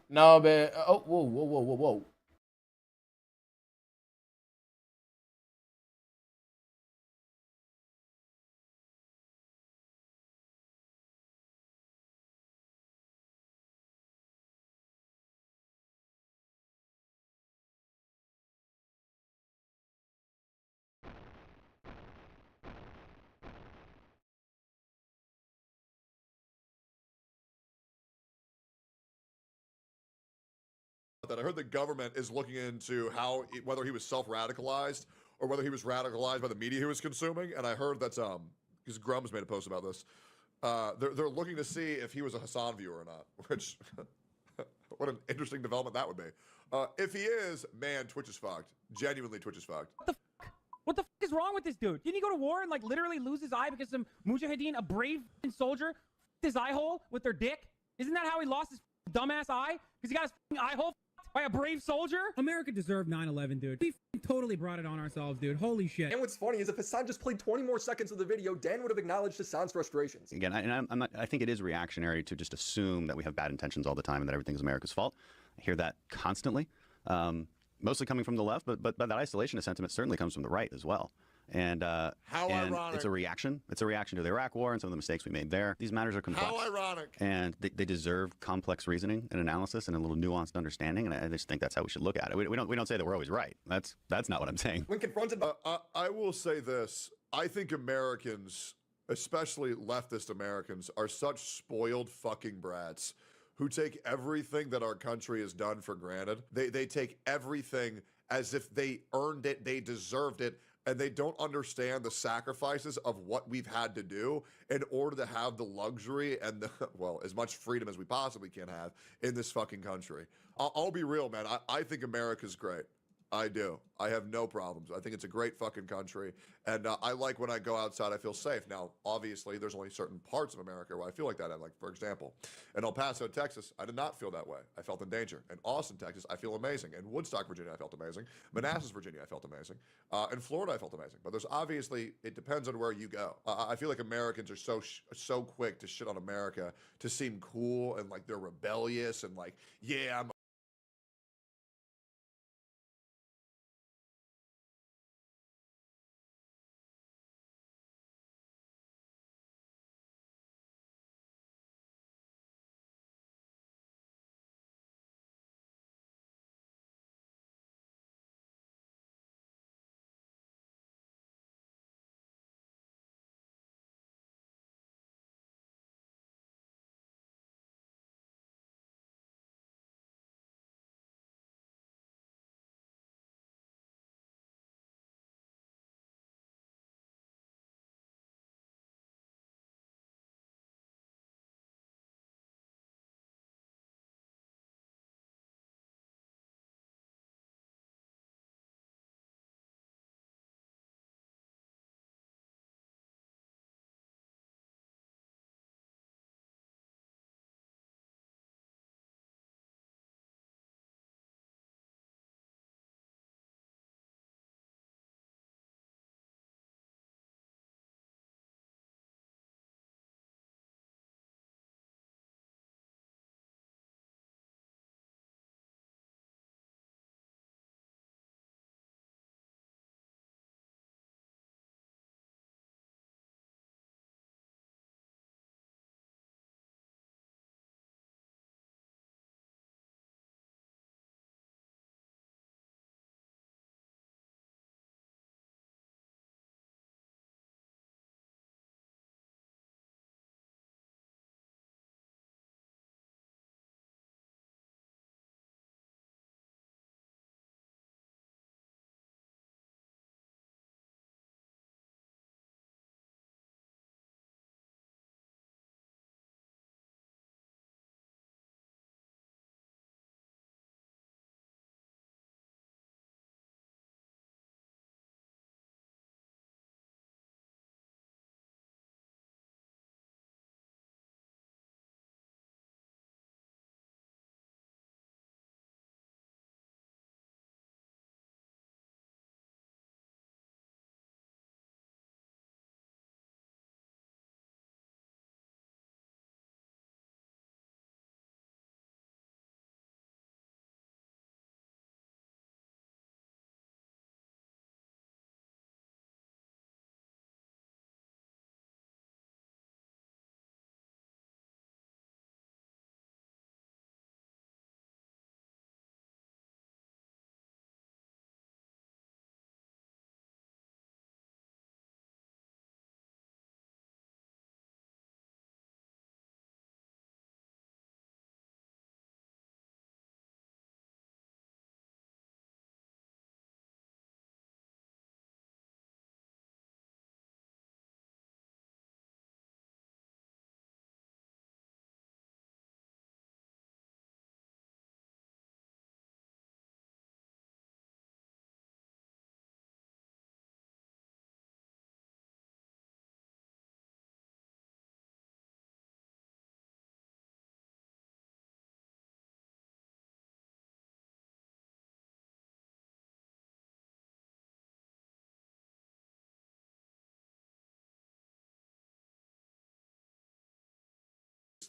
No, but oh, whoa. That I heard the government is looking into whether he was self-radicalized or whether he was radicalized by the media he was consuming. And I heard that because Grum's made a post about this. They're looking to see if he was a Hassan viewer or not. Which what an interesting development that would be. If he is, man, Twitch is fucked. Genuinely, Twitch is fucked. What the fuck is wrong with this dude? Didn't he go to war and like literally lose his eye because some mujahideen, a brave soldier, his eye hole with their dick? Isn't that how he lost his dumbass eye? Because he got his eye hole by a brave soldier? America deserved 9/11, dude. We totally brought it on ourselves, dude. Holy shit. And what's funny is if Hassan just played 20 more seconds of the video, Dan would have acknowledged Hassan's frustrations. Again, I think it is reactionary to just assume that we have bad intentions all the time and that everything's America's fault. I hear that constantly, mostly coming from the left, but that isolationist sentiment certainly comes from the right as well. And ironic. It's a reaction. It's a reaction to the Iraq War and some of the mistakes we made there. These matters are complex. How ironic. And they deserve complex reasoning and analysis and a little nuanced understanding. And I just think that's how we should look at it. We don't say that we're always right. That's not what I'm saying. When confronted I will say this. I think Americans, especially leftist Americans, are such spoiled fucking brats who take everything that our country has done for granted. They take everything as if they earned it, they deserved it, and they don't understand the sacrifices of what we've had to do in order to have the luxury and the, well, as much freedom as we possibly can have in this fucking country. I'll be real, man. I think America's great. I do. I have no problems. I think it's a great fucking country. And I like when I go outside, I feel safe. Now, obviously, there's only certain parts of America where I feel like that. Like, for example, in El Paso, Texas, I did not feel that way. I felt in danger. In Austin, Texas, I feel amazing. In Woodstock, Virginia, I felt amazing. Manassas, Virginia, I felt amazing. In Florida, I felt amazing. But there's obviously, it depends on where you go. I feel like Americans are so quick to shit on America to seem cool and like they're rebellious and like, yeah, I'm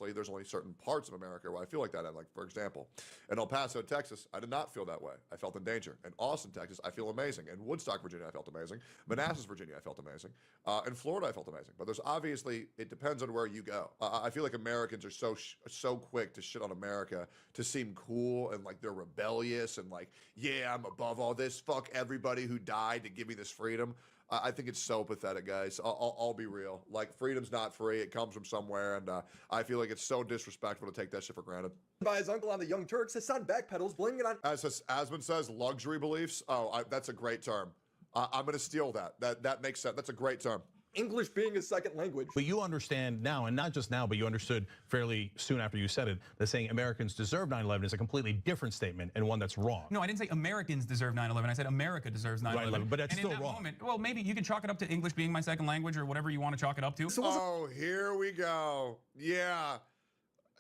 there's only certain parts of America where I feel like that. Like, for example, in El Paso, Texas, I did not feel that way. I felt in danger. In Austin, Texas, I feel amazing. In Woodstock, Virginia, I felt amazing. Manassas, Virginia, I felt amazing. In Florida, I felt amazing. But there's obviously, it depends on where you go. I feel like Americans are so quick to shit on America to seem cool and like they're rebellious and like, yeah, I'm above all this. Fuck everybody who died to give me this freedom. I think it's so pathetic, guys. I'll be real. Like, freedom's not free. It comes from somewhere, and I feel like it's so disrespectful to take that shit for granted. By his uncle on the Young Turks, Hassan backpedals, blaming it on... As Asmund says, luxury beliefs. Oh, that's a great term. I'm going to steal that. That makes sense. That's a great term. English being his second language. But you understand now, and not just now, but you understood fairly soon after you said it, that saying Americans deserve 9/11 is a completely different statement and one that's wrong. No, I didn't say Americans deserve 9/11. I said America deserves 9/11. Right, but that's and still in that wrong. Moment, well, maybe you can chalk it up to English being my second language or whatever you want to chalk it up to. Oh, here we go. Yeah.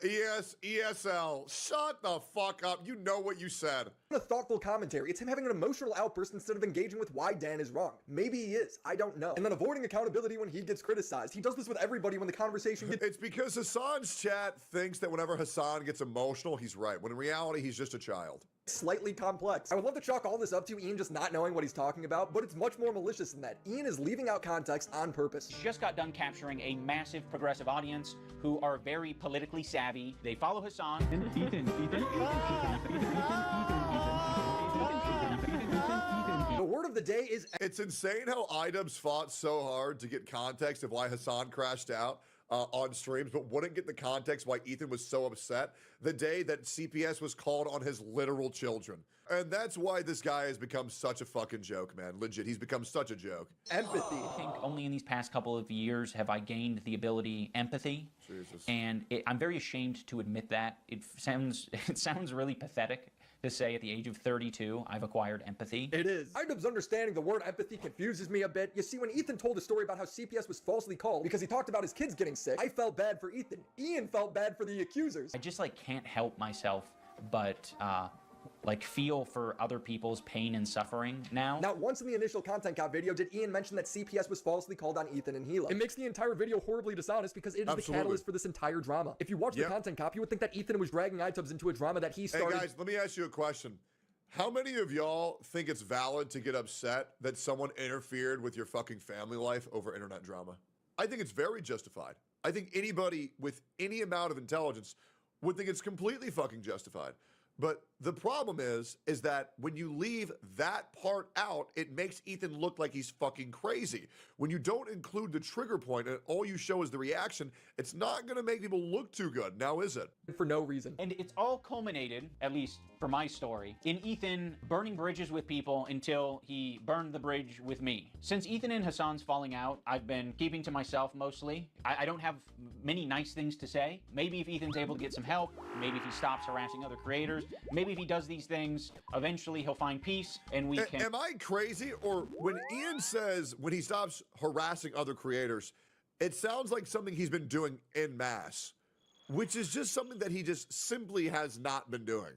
ESL, shut the fuck up. You know what you said. A thoughtful commentary. It's him having an emotional outburst instead of engaging with why Dan is wrong. Maybe he is. I don't know. And then avoiding accountability when he gets criticized. He does this with everybody when the conversation gets... It's because Hassan's chat thinks that whenever Hassan gets emotional, he's right. When in reality, he's just a child. Slightly complex. I would love to chalk all this up to Ian just not knowing what he's talking about, but it's much more malicious than that. Ian is leaving out context on purpose. Just got done capturing a massive progressive audience who are very politically savvy. They follow Hassan. The word of the day is... It's insane how iDubbbz fought so hard to get context of why Hassan crashed out on streams, but wouldn't get the context why Ethan was so upset the day that CPS was called on his literal children. And that's why this guy has become such a fucking joke, man. Legit, he's become such a joke. Empathy. I think only in these past couple of years have I gained the ability empathy. Jesus. And I'm very ashamed to admit that. It sounds really pathetic to say at the age of 32, I've acquired empathy. It is. iDubbbz understanding the word empathy confuses me a bit. You see, when Ethan told a story about how CPS was falsely called because he talked about his kids getting sick, I felt bad for Ethan. Ian felt bad for the accusers. I just can't help myself but feel for other people's pain and suffering now. Not once in the initial Content Cop video did Ian mention that CPS was falsely called on Ethan and Hila. It makes the entire video horribly dishonest because it is the catalyst for this entire drama. If you watch the Content Cop, you would think that Ethan was dragging iDubbbz into a drama that he started. Hey guys, let me ask you a question. How many of y'all think it's valid to get upset that someone interfered with your fucking family life over internet drama? I think it's very justified. I think anybody with any amount of intelligence would think it's completely fucking justified. But the problem is that when you leave that part out, it makes Ethan look like he's fucking crazy. When you don't include the trigger point and all you show is the reaction, it's not going to make people look too good, now is it? For no reason. And it's all culminated, at least for my story, in Ethan burning bridges with people until he burned the bridge with me. Since Ethan and Hassan's falling out, I've been keeping to myself mostly. I don't have many nice things to say. Maybe if Ethan's able to get some help, maybe if he stops harassing other creators, maybe if he does these things, eventually he'll find peace and we can... Am I crazy? Or when Ian says when he stops harassing other creators, it sounds like something he's been doing en masse, which is just something that he just simply has not been doing.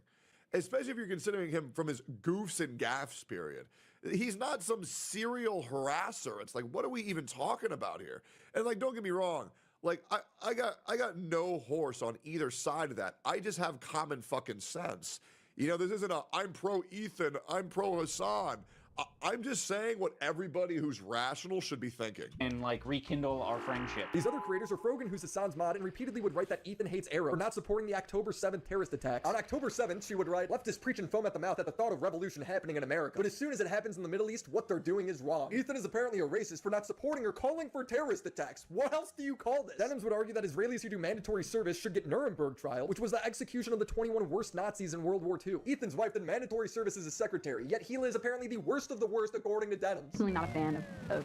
Especially if you're considering him from his goofs and gaffes period. He's not some serial harasser. It's like, what are we even talking about here? And don't get me wrong. I got no horse on either side of that. I just have common fucking sense. This isn't I'm pro Ethan, I'm pro Hassan. I'm just saying what everybody who's rational should be thinking. And rekindle our friendship. These other creators are Frogan, who's Hassan's mod, and repeatedly would write that Ethan hates Arrow for not supporting the October 7th terrorist attacks. On October 7th, she would write, leftists preach and foam at the mouth at the thought of revolution happening in America. But as soon as it happens in the Middle East, what they're doing is wrong. Ethan is apparently a racist for not supporting or calling for terrorist attacks. What else do you call this? Denims would argue that Israelis who do mandatory service should get Nuremberg trial, which was the execution of the 21 worst Nazis in World War II. Ethan's wife did mandatory service as a secretary, yet Hila is apparently the worst of the worst according to Denims. I'm really not a fan of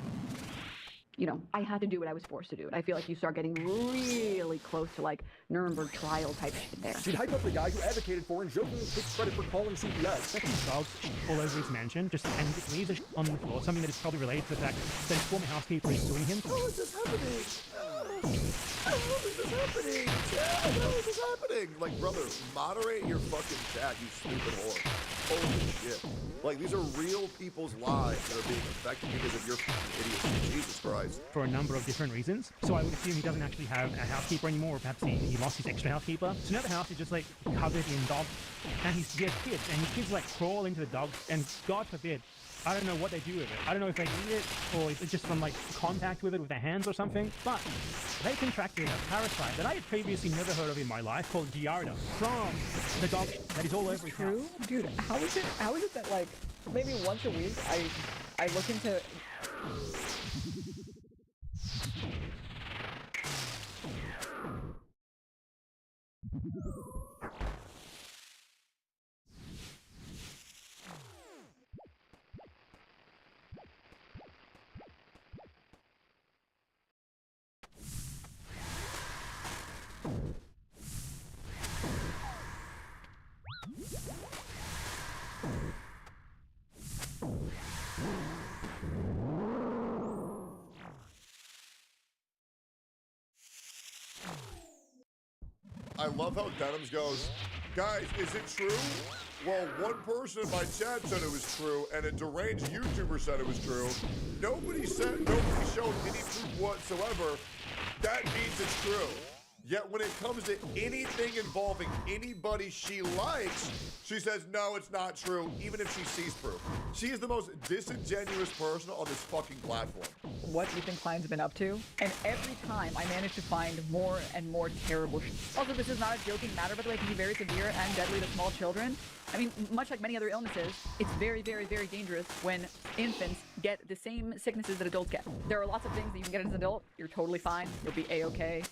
I had to do what I was forced to do. I feel like you start getting really close to Nuremberg trial type shit there. She'd hype up the guy who advocated for and jokingly takes credit for calling CPS. Dogs all over his mansion, just and leaves a on the floor, something that is probably related to the fact that his former housekeeper is suing him. How is this happening? How is this happening? How is this happening? Brother, moderate your fucking chat, you stupid whore. Holy shit. Like, these are real people's lives that are being affected because of your idiocy. Jesus Christ. For a number of different reasons. So I would assume he doesn't actually have a housekeeper anymore, or perhaps he lost his extra housekeeper. So now the house is just like covered in dogs, and he has kids, and his kids like crawl into the dogs, and God forbid, I don't know what they do with it. I don't know if they eat it, or if it's just from like contact with it with their hands or something, but they contracted a parasite that I had previously never heard of in my life called Giardia from the dog that is all over his house. Dude, how is it that like maybe once a week I look into I love how Denims goes, guys, is it true? Well, one person in my chat said it was true, and a deranged YouTuber said it was true. Nobody showed any proof whatsoever. That means it's true. Yet when it comes to anything involving anybody she likes, she says, no, it's not true, even if she sees proof. She is the most disingenuous person on this fucking platform. what Ethan Klein's been up to, and every time I manage to find more and more terrible shit. Also, this is not a joking matter, by the way. It can be very severe and deadly to small children. I mean, much like many other illnesses, it's very, very, very dangerous when infants get the same sicknesses that adults get. There are lots of things that you can get as an adult. You're totally fine. You'll be A-okay.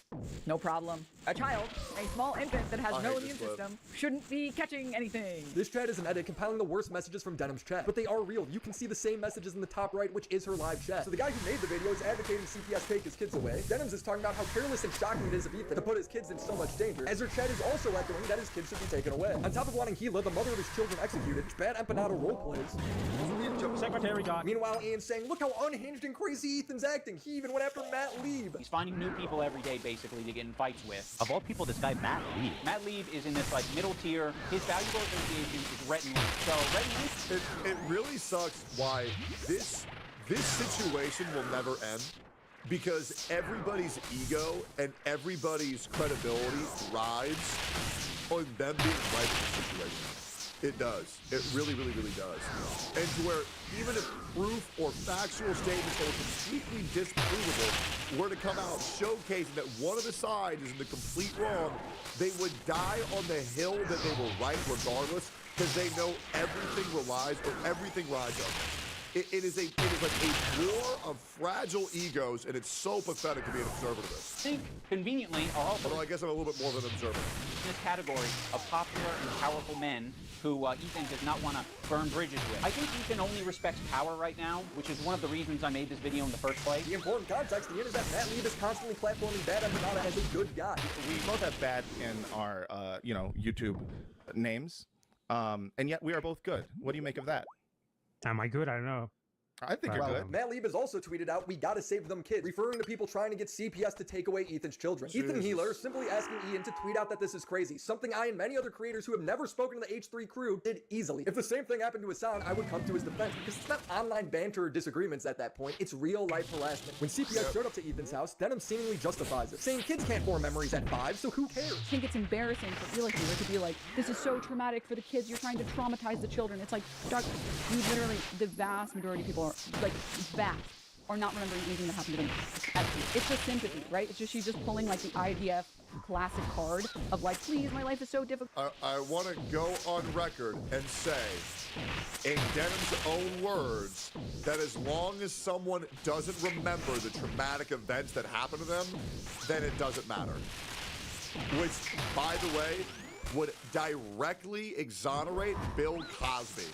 No problem. A child, a small infant that has no immune system, shouldn't be catching anything. This chat is an edit compiling the worst messages from Denim's chat, but they are real. You can see the same messages in the top right, which is her live chat. So the guy who made the video is advocating CPS take his kids away. Denims is talking about how careless and shocking it is of Ethan to put his kids in so much danger, as her chat is also echoing that his kids should be taken away. On top of wanting Gila, the mother of his children, executed, which bad empanada role plays. Secretary Doc. Meanwhile, Ian's saying, look how unhinged and crazy Ethan's acting. He even went after Matt Lieb. He's finding new people every day, basically, to get in fights with. Of all people, this guy Matt Lieb. Matt Lieb is in this like middle tier. His valuable association is Rhett and Link. So Rhett and Link. It really sucks why this situation will never end, because everybody's ego and everybody's credibility rides on them being right in this situation. It does. It really, really, really does. And to where even if proof or factual statements that are completely disprovable were to come out showcasing that one of the sides is in the complete wrong, they would die on the hill that they were right regardless, because they know everything rides on it. It is like a war of fragile egos, and it's so pathetic to be an observer of this. I think, conveniently, are also... Although I guess I'm a little bit more of an observer. In this category of popular and powerful men who Ethan does not want to burn bridges with. I think Ethan only respects power right now, which is one of the reasons I made this video in the first place. The important context here is that Matt Lieb is constantly platforming Bad Empanada as a good guy. We both have bad in our, YouTube names, and yet we are both good. What do you make of that? Am I good? I don't know. I think you're good. Matt Lieb has also tweeted out, we gotta save them kids, referring to people trying to get CPS to take away Ethan's children. Jesus. Ethan Healer simply asking Ian to tweet out that this is crazy, something I and many other creators who have never spoken to the H3 crew did easily. If the same thing happened to Hassan, I would come to his defense, because it's not online banter or disagreements at that point, it's real life harassment. When CPS showed up to Ethan's house, Denim seemingly justifies it, saying kids can't form memories at 5, so who cares? I think it's embarrassing for Healer to be like, this is so traumatic for the kids, you're trying to traumatize the children. It's like, Doc, you literally, the vast majority of people are, like, are not remembering anything that happened to them. It's just sympathy, right? It's just she's just pulling like the IDF classic card of like, please, my life is so difficult. I want to go on record and say, in Denim's own words, that as long as someone doesn't remember the traumatic events that happened to them, then it doesn't matter. Which, by the way, would directly exonerate Bill Cosby.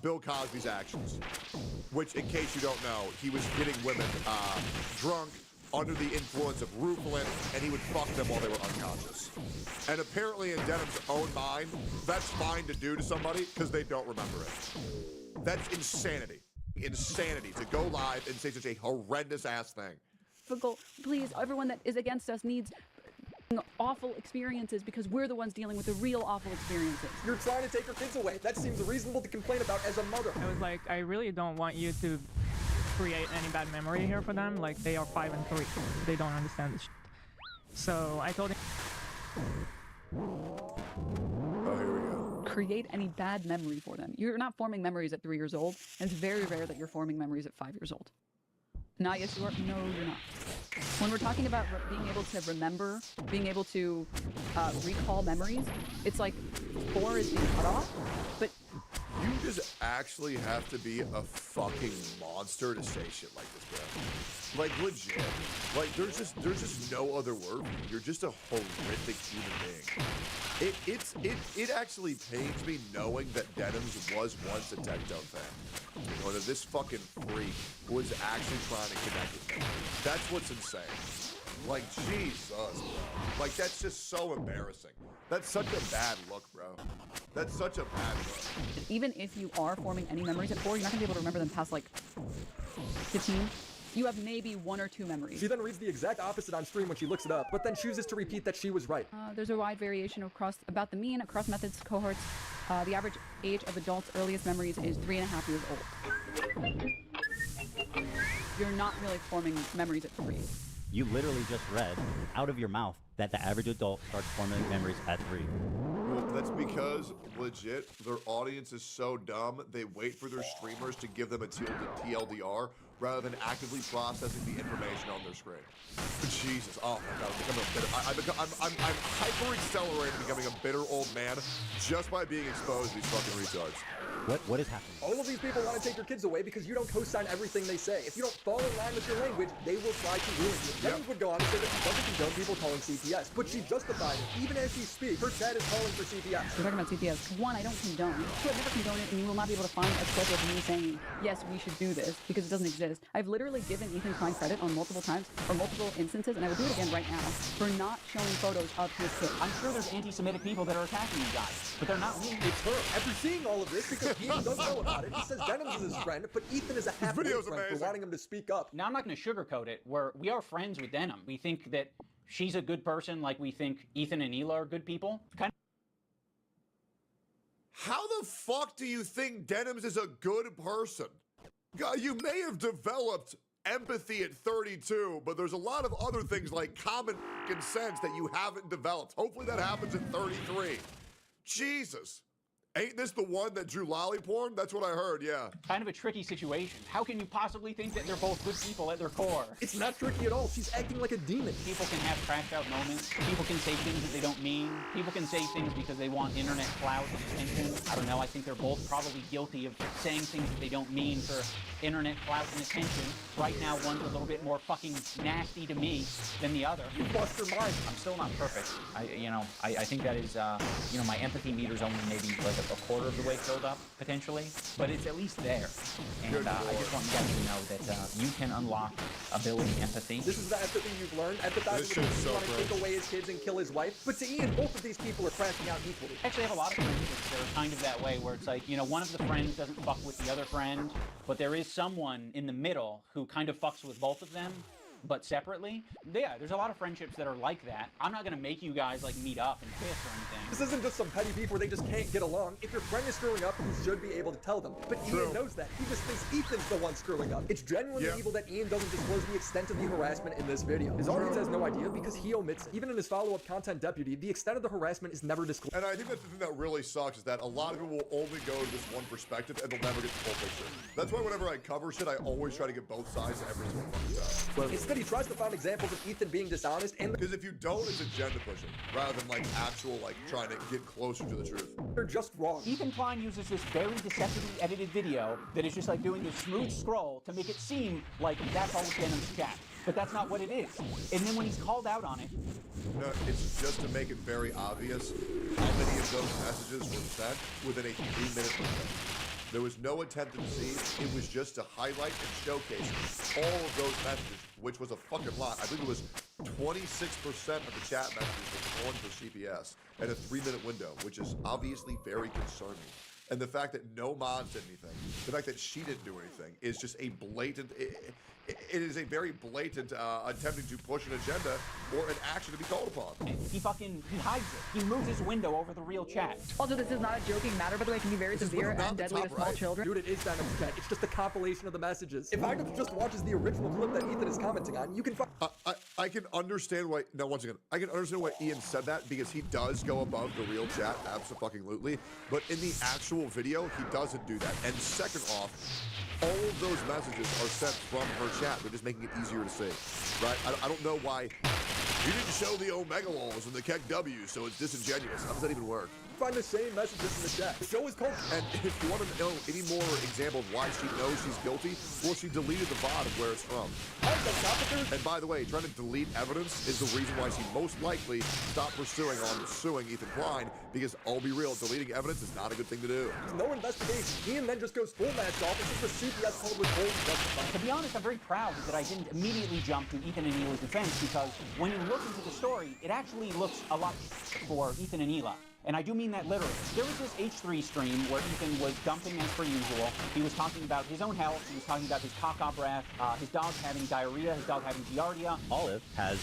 Bill Cosby's actions, which, in case you don't know, he was getting women drunk, under the influence of Rufalin, and he would fuck them while they were unconscious. And apparently in Denim's own mind, that's fine to do to somebody because they don't remember it. That's insanity. Insanity to go live and say such a horrendous ass thing. Please, everyone that is against us needs awful experiences because we're the ones dealing with the real awful experiences. You're trying to take your kids away. That seems reasonable to complain about as a mother. I was like, I really don't want you to create any bad memory here for them. Like, they are 5 and 3. They don't understand this shit. So I told him. Oh, here we go. Create any bad memory for them. You're not forming memories at 3 years old, and it's very rare that you're forming memories at 5 years old. Not yes, you are. No, you're not. When we're talking about being able to remember, being able to recall memories, it's like 4 is being cut off, but You just actually have to be a fucking monster to say shit like this, bro. Like, legit. Like, there's just no other word for you. You're just a horrific human being. It actually pains me knowing that Denims was once a Tecto fan. Or that this fucking freak was actually trying to connect with me. That's what's insane. Like, Jesus, bro. Like, that's just so embarrassing. That's such a bad look, bro. That's such a bad look. even if you are forming any memories at 4, you're not going to be able to remember them past, like, 15. You have maybe 1 or 2 memories. She then reads the exact opposite on stream when she looks it up, but then chooses to repeat that she was right. There's a wide variation across about the mean across methods cohorts. The average age of adults' earliest memories is 3.5 years old. You're not really forming memories at 3. You literally just read out of your mouth that the average adult starts forming memories at 3. Well, that's because, legit, their audience is so dumb, they wait for their streamers to give them a TLDR rather than actively processing the information on their screen. Jesus, oh my God, I'm hyper-accelerated becoming a bitter old man just by being exposed to these fucking retards. What is happening? All of these people want to take your kids away because you don't co-sign everything they say. If you don't fall in line with your language, they will try to ruin you. Denims would go on to say that she doesn't condone people calling CPS, but she justified it. Even as she speaks, her chat is calling for CPS. We're talking about CPS. 1, I don't condone. 2, I've never condoned it, and you will not be able to find a clip of me saying, yes, we should do this, because it doesn't exist. I've literally given Ethan Klein credit on multiple times, or multiple instances, and I will do it again right now, for not showing photos of his kid. I'm sure there's anti-Semitic people that are attacking you guys, but they're not me. It's her. After seeing all of this, because Ethan doesn't know about it, he says Denims is his friend, but Ethan is a half-wit friend for wanting him to speak up. Now, I'm not going to sugarcoat it. We are friends with Denim. We think that she's a good person, like we think Ethan and Hila are good people. How the fuck do you think Denims is a good person? God, you may have developed empathy at 32, but there's a lot of other things like common sense that you haven't developed. Hopefully that happens at 33. Jesus. Ain't this the one that drew lolly porn? That's what I heard, yeah. Kind of a tricky situation. How can you possibly think that they're both good people at their core? It's not tricky at all. She's acting like a demon. People can have crash out moments. People can say things that they don't mean. People can say things because they want internet clout and attention. I don't know, I think they're both probably guilty of saying things that they don't mean for internet clout and attention. Right now, one's a little bit more fucking nasty to me than the other. You lost your mind. I'm still not perfect. I think that is, my empathy meter's only maybe like a quarter of the way filled up, potentially, but it's at least there. And I just want you guys to know that you can unlock ability empathy. This is the empathy you've learned. Empathizing because you want to take away his kids and kill his wife. But to Ian, both of these people are crashing out equally. Actually, I have a lot of friendships that are kind of that way, where it's like, one of the friends doesn't fuck with the other friend, but there is someone in the middle who kind of fucks with both of them, but separately. Yeah, there's a lot of friendships that are like that. I'm not gonna make you guys like meet up and kiss or anything. This isn't just some petty beef where they just can't get along. If your friend is screwing up, you should be able to tell them. But Ian knows that. He just thinks Ethan's the one screwing up. It's genuinely evil that Ian doesn't disclose the extent of the harassment in this video. His audience has no idea because he omits it. Even in his follow-up content deputy, the extent of the harassment is never disclosed. And I think that's the thing that really sucks is that a lot of people will only go to this one perspective and they'll never get the full picture. That's why whenever I cover shit, I always try to get both sides of every single fucking time. Well, instead, he tries to find examples of Ethan being dishonest and because if you don't, it's agenda pushing rather than like actual like trying to get closer to the truth. They're just wrong. Ethan Klein uses this very deceptively edited video that is just like doing this smooth scroll to make it seem like that's all Denim's chat. But that's not what it is. And then when he's called out on it... No, it's just to make it very obvious how many of those messages were sent within a 3-minute window. There was no attempt to deceive. It was just to highlight and showcase all of those messages, which was a fucking lot. I think it was 26% of the chat messages were calling for CPS in a 3-minute window, which is obviously very concerning. And the fact that no mods did anything, the fact that she didn't do anything is just a blatant, it is a very blatant attempting to push an agenda or an action to be called upon. He hides it. He moves his window over the real chat. Also, this is not a joking matter, by the way. It can be very severe and deadly to small children. Dude, it is Venom's chat. It's just a compilation of the messages. If I just watches the original clip that Ethan is commenting on, you can I can understand why, no, once again, I can understand why Ian said that because he does go above the real chat, absolutely. But in the actual video, he doesn't do that. And second off, all of those messages are sent from her chat. They're just making it easier to see, right? I don't know why you didn't show the Omega walls and the Keck W, so it's disingenuous. How does that even work? find the same messages in the chat. The show is called. And if you want to know any more example of why she knows she's guilty, well, she deleted the VOD of where it's from. And by the way, trying to delete evidence is the reason why she most likely stopped pursuing on suing Ethan Klein, because I'll be real, deleting evidence is not a good thing to do. No investigation. Ian then just goes full match off. It's just a CPS called withholding justified. To be honest, I'm very proud that I didn't immediately jump to Ethan and Ela's defense, because when you look into the story, it actually looks a lot for Ethan and Ela. And I do mean that literally. There was this H3 stream where Ethan was dumping as per usual. He was talking about his own health. He was talking about his caca breath, his dog having diarrhea, his dog having giardia. Olive has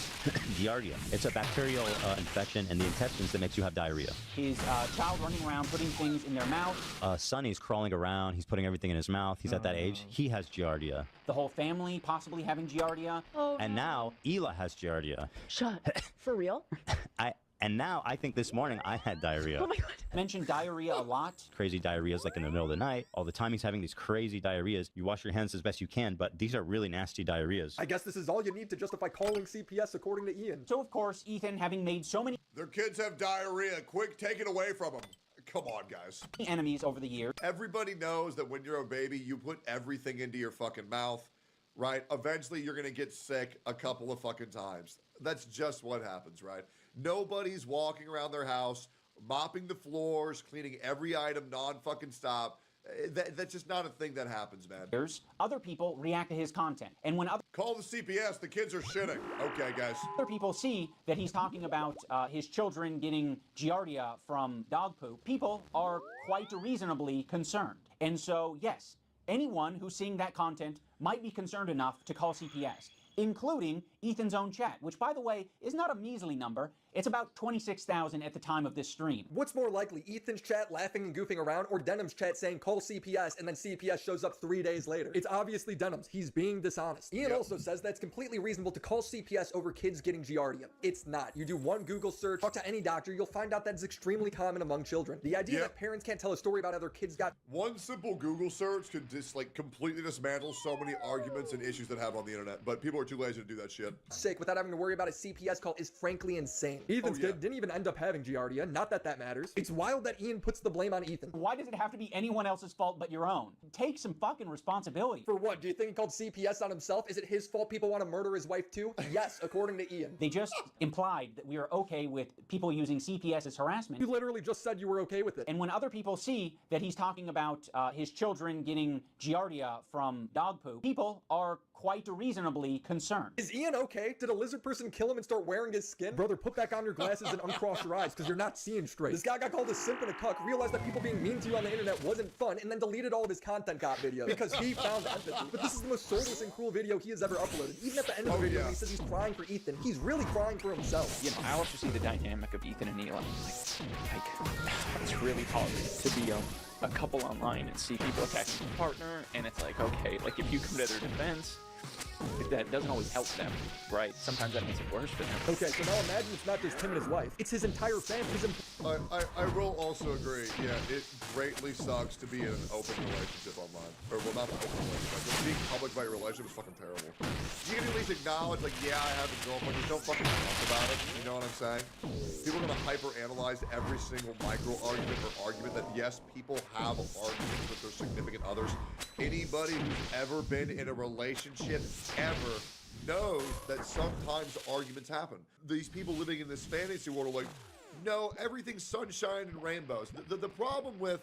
giardia. It's a bacterial infection in the intestines that makes you have diarrhea. His child running around putting things in their mouth. Sonny's crawling around. He's putting everything in his mouth. He's at that age. He has giardia. The whole family possibly having giardia. Oh, and now Ela has giardia. Shut. For real? And now I think this morning I had diarrhea. Oh my God. Mentioned diarrhea a lot. Crazy diarrheas like in the middle of the night. All the time he's having these crazy diarrheas. You wash your hands as best you can, but these are really nasty diarrheas. I guess this is all you need to justify calling CPS according to Ian. So of course, Ethan, having made so many Their kids have diarrhea. Quick, take it away from them. Come on, guys. Enemies over the years. Everybody knows that when you're a baby, you put everything into your fucking mouth, right? Eventually, you're going to get sick a couple of fucking times. That's just what happens, right? Nobody's walking around their house, mopping the floors, cleaning every item non-fucking stop. That's just not a thing that happens, man. Other people react to his content. And when other... Call the CPS, the kids are shitting. Okay, guys. Other people see that he's talking about his children getting giardia from dog poop. People are quite reasonably concerned. And so, yes, anyone who's seeing that content might be concerned enough to call CPS, including Ethan's own chat, which, by the way, is not a measly number. It's about 26,000 at the time of this stream. What's more likely, Ethan's chat laughing and goofing around, or Denham's chat saying call CPS and then CPS shows up 3 days later? It's obviously Denham's. He's being dishonest. Ian also says that it's completely reasonable to call CPS over kids getting giardia. It's not. You do one Google search, talk to any doctor, you'll find out that it's extremely common among children. The idea that parents can't tell a story about how their kids got... One simple Google search could just completely dismantle so many arguments and issues that have on the internet, but people are too lazy to do that shit. Sick without having to worry about a CPS call is frankly insane. Ethan's kid didn't even end up having giardia, not that that matters. It's wild that Ian puts the blame on Ethan. Why does it have to be anyone else's fault but your own? Take some fucking responsibility. For what? Do you think he called CPS on himself? Is it his fault people want to murder his wife too? Yes, according to Ian. They just implied that we are okay with people using CPS as harassment. You literally just said you were okay with it. And when other people see that he's talking about his children getting giardia from dog poop, people are quite reasonably concerned. Is Ian okay? Did a lizard person kill him and start wearing his skin? Brother, put back on your glasses and uncross your eyes because you're not seeing straight. This guy got called a simp and a cuck, realized that people being mean to you on the internet wasn't fun, and then deleted all of his content cop videos because he found empathy. But this is the most soulless and cruel video he has ever uploaded. Even at the end of the video, he says he's crying for Ethan. He's really crying for himself. You know, I also see the dynamic of Ethan and Ela. Like it's really hard to be a couple online and see people attacking their partner, and it's like, okay, like if you come to their defense, that doesn't always help them, right? Sometimes that makes it worse for them. Okay, so now imagine it's not just him and his wife. It's his entire family. I will also agree, yeah, it greatly sucks to be in an open relationship online. Or, well, not an open relationship, but being public about your relationship is fucking terrible. You can at least acknowledge, like, yeah, I have a girlfriend, just don't fucking talk about it, you know what I'm saying? People are gonna hyper-analyze every single micro-argument or argument that, yes, people have arguments with their significant others. Anybody who's ever been in a relationship ever knows that sometimes arguments happen. These people living in this fantasy world are like, no, everything's sunshine and rainbows. The problem with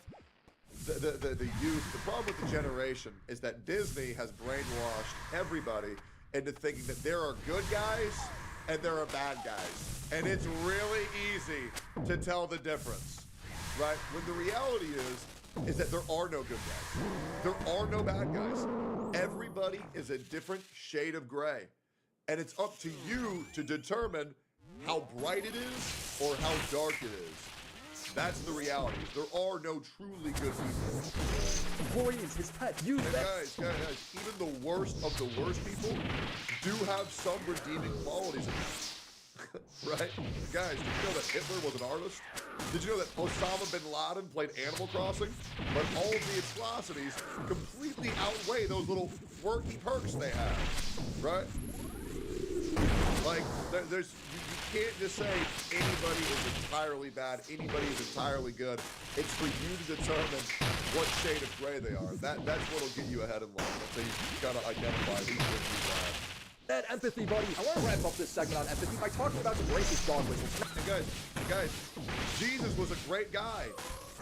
the youth, the problem with the generation is that Disney has brainwashed everybody into thinking that there are good guys and there are bad guys. And it's really easy to tell the difference, right? When the reality is is that there are no good guys. There are no bad guys. Everybody is a different shade of gray. And it's up to you to determine how bright it is or how dark it is. That's the reality. There are no truly good people. Employees, his pet, you. And guys, even the worst of the worst people do have some redeeming qualities in them. Right? Guys, did you know that Hitler was an artist? Did you know that Osama bin Laden played Animal Crossing? But all of the atrocities completely outweigh those little quirky perks they have. Right? Like, you can't just say anybody is entirely bad, anybody is entirely good. It's for you to determine what shade of gray they are. That's what'll get you ahead in line. That's how you gotta identify who's good and who's bad. That empathy, buddy. I want to wrap up this segment on empathy by talking about some racist dog whistles. And guys, Jesus was a great guy.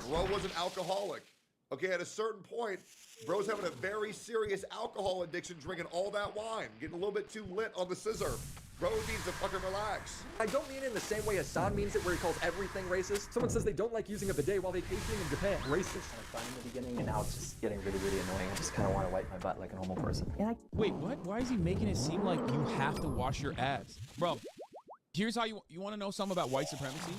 Bro was an alcoholic. Okay, at a certain point, bro's having a very serious alcohol addiction, drinking all that wine, getting a little bit too lit on the scissor. Bro needs to fucking relax. I don't mean it in the same way Hassan means it, where he calls everything racist. Someone says they don't like using a bidet while vacationing in Japan. Racist. I was fine in the beginning, and now it's just getting really, really annoying. I just kind of want to wipe my butt like a normal person. Wait, what? Why is he making it seem like you have to wash your ass? Bro, here's how you want to know something about white supremacy?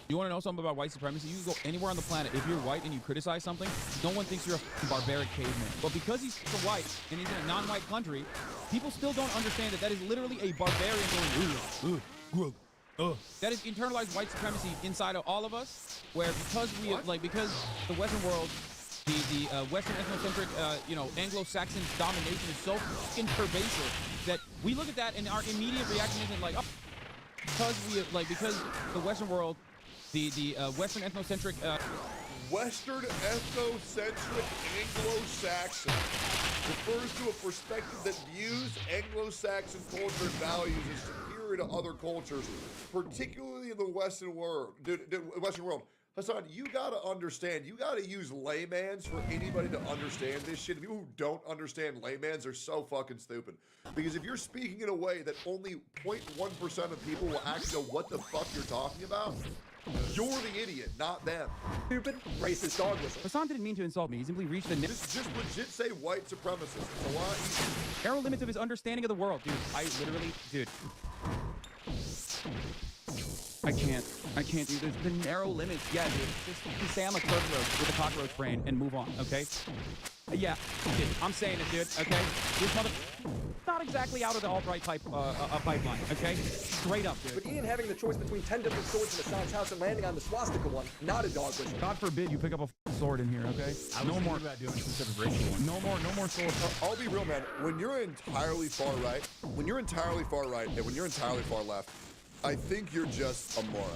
You want to know something about white supremacy? You can go anywhere on the planet. If you're white and you criticize something, no one thinks you're a barbaric caveman. But because he's white and he's in a non-white country, people still don't understand that is literally a barbarian going, that is internalized white supremacy inside of all of us, where because because the Western world, the Western ethnocentric, Anglo-Saxon domination is so fucking pervasive that we look at that and our immediate reaction isn't like, oh, because the Western world, the Western ethnocentric, Western ethnocentric Anglo-Saxon refers to a perspective that views Anglo-Saxon culture and values as superior to other cultures, particularly in the Western world. Western world. Hassan, you gotta understand, you gotta use laymans for anybody to understand this shit. People who don't understand laymans are so fucking stupid. Because if you're speaking in a way that only 0.1% of people will actually know what the fuck you're talking about, you're the idiot, not them. Stupid, racist dog whistle. Hassan didn't mean to insult me. He simply reached the Just legit say white supremacist. It's a lot easier. narrow limits of his understanding of the world, dude. Dude. I can't do this. The narrow limits. Yeah, dude. Just say I'm a cockroach with a cockroach brain and move on, okay? Yeah, dude, I'm saying it, dude, okay? This mother... Not exactly out of the alt-right pipeline, okay? Straight up, dude. But Ian having the choice between 10 different swords in Hassan's house and landing on the swastika one, not a dog whistle. God forbid you pick up a sword in here, okay? No more. About doing specific racial one. No more swords. I'll be real, man. When you're entirely far right, and when you're entirely far left, I think you're just a moron.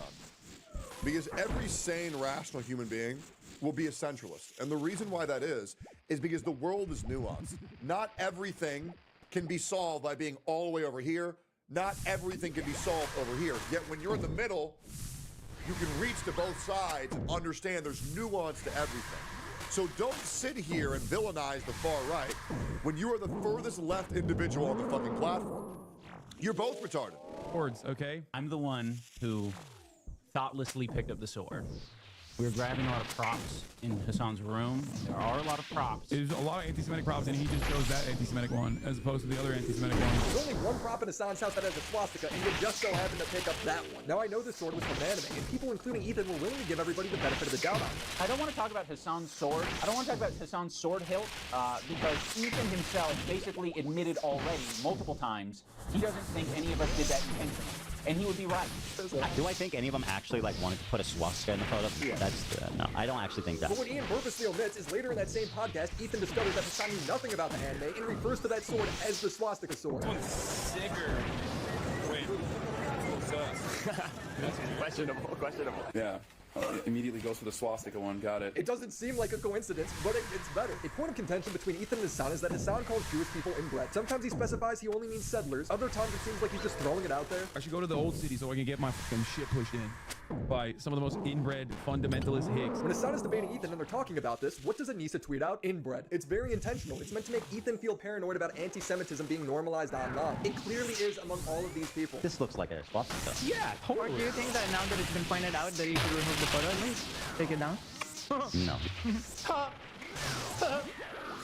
Because every sane, rational human being will be a centralist. And the reason why that is because the world is nuanced. Not everything can be solved by being all the way over here. Not everything can be solved over here. Yet when you're in the middle, you can reach to both sides and understand there's nuance to everything. So don't sit here and villainize the far right when you are the furthest left individual on the fucking platform. You're both retarded. Swords, okay? I'm the one who thoughtlessly picked up the sword. We were grabbing a lot of props in Hassan's room. There are a lot of props. There's a lot of anti-Semitic props, and he just chose that anti-Semitic one as opposed to the other anti-Semitic one. There's only one prop in Hassan's house that has a swastika, and you just so happen to pick up that one. Now, I know this sword was from anime, and people, including Ethan, were willing to give everybody the benefit of the doubt on it. I don't want to talk about Hassan's sword. I don't want to talk about Hassan's sword hilt, because Ethan himself basically admitted already multiple times he doesn't think any of us did that intentionally. And he would be right. Do I think any of them actually wanted to put a swastika in the photo? Yeah. That's no, I don't actually think that. But what Ian purposely omits is later in that same podcast, Ethan discovers that Hassan knew nothing about the anime and refers to that sword as the swastika sword. Sicker. Wait. Questionable. Yeah. Immediately goes for the swastika one, got it. It doesn't seem like a coincidence, but it's better. A point of contention between Ethan and Hassan is that Hassan calls Jewish people inbred. Sometimes he specifies he only means settlers. Other times it seems like he's just throwing it out there. I should go to the old city so I can get my fucking shit pushed in by some of the most inbred fundamentalist hicks. When Hassan is debating Ethan and they're talking about this, what does Anissa tweet out? Inbred. It's very intentional. It's meant to make Ethan feel paranoid about anti-Semitism being normalized online. It clearly is among all of these people. This looks like a swastika. Yeah, totally. Or do you think that now that it's been pointed out that you should remove the photo at least? Take it down? No.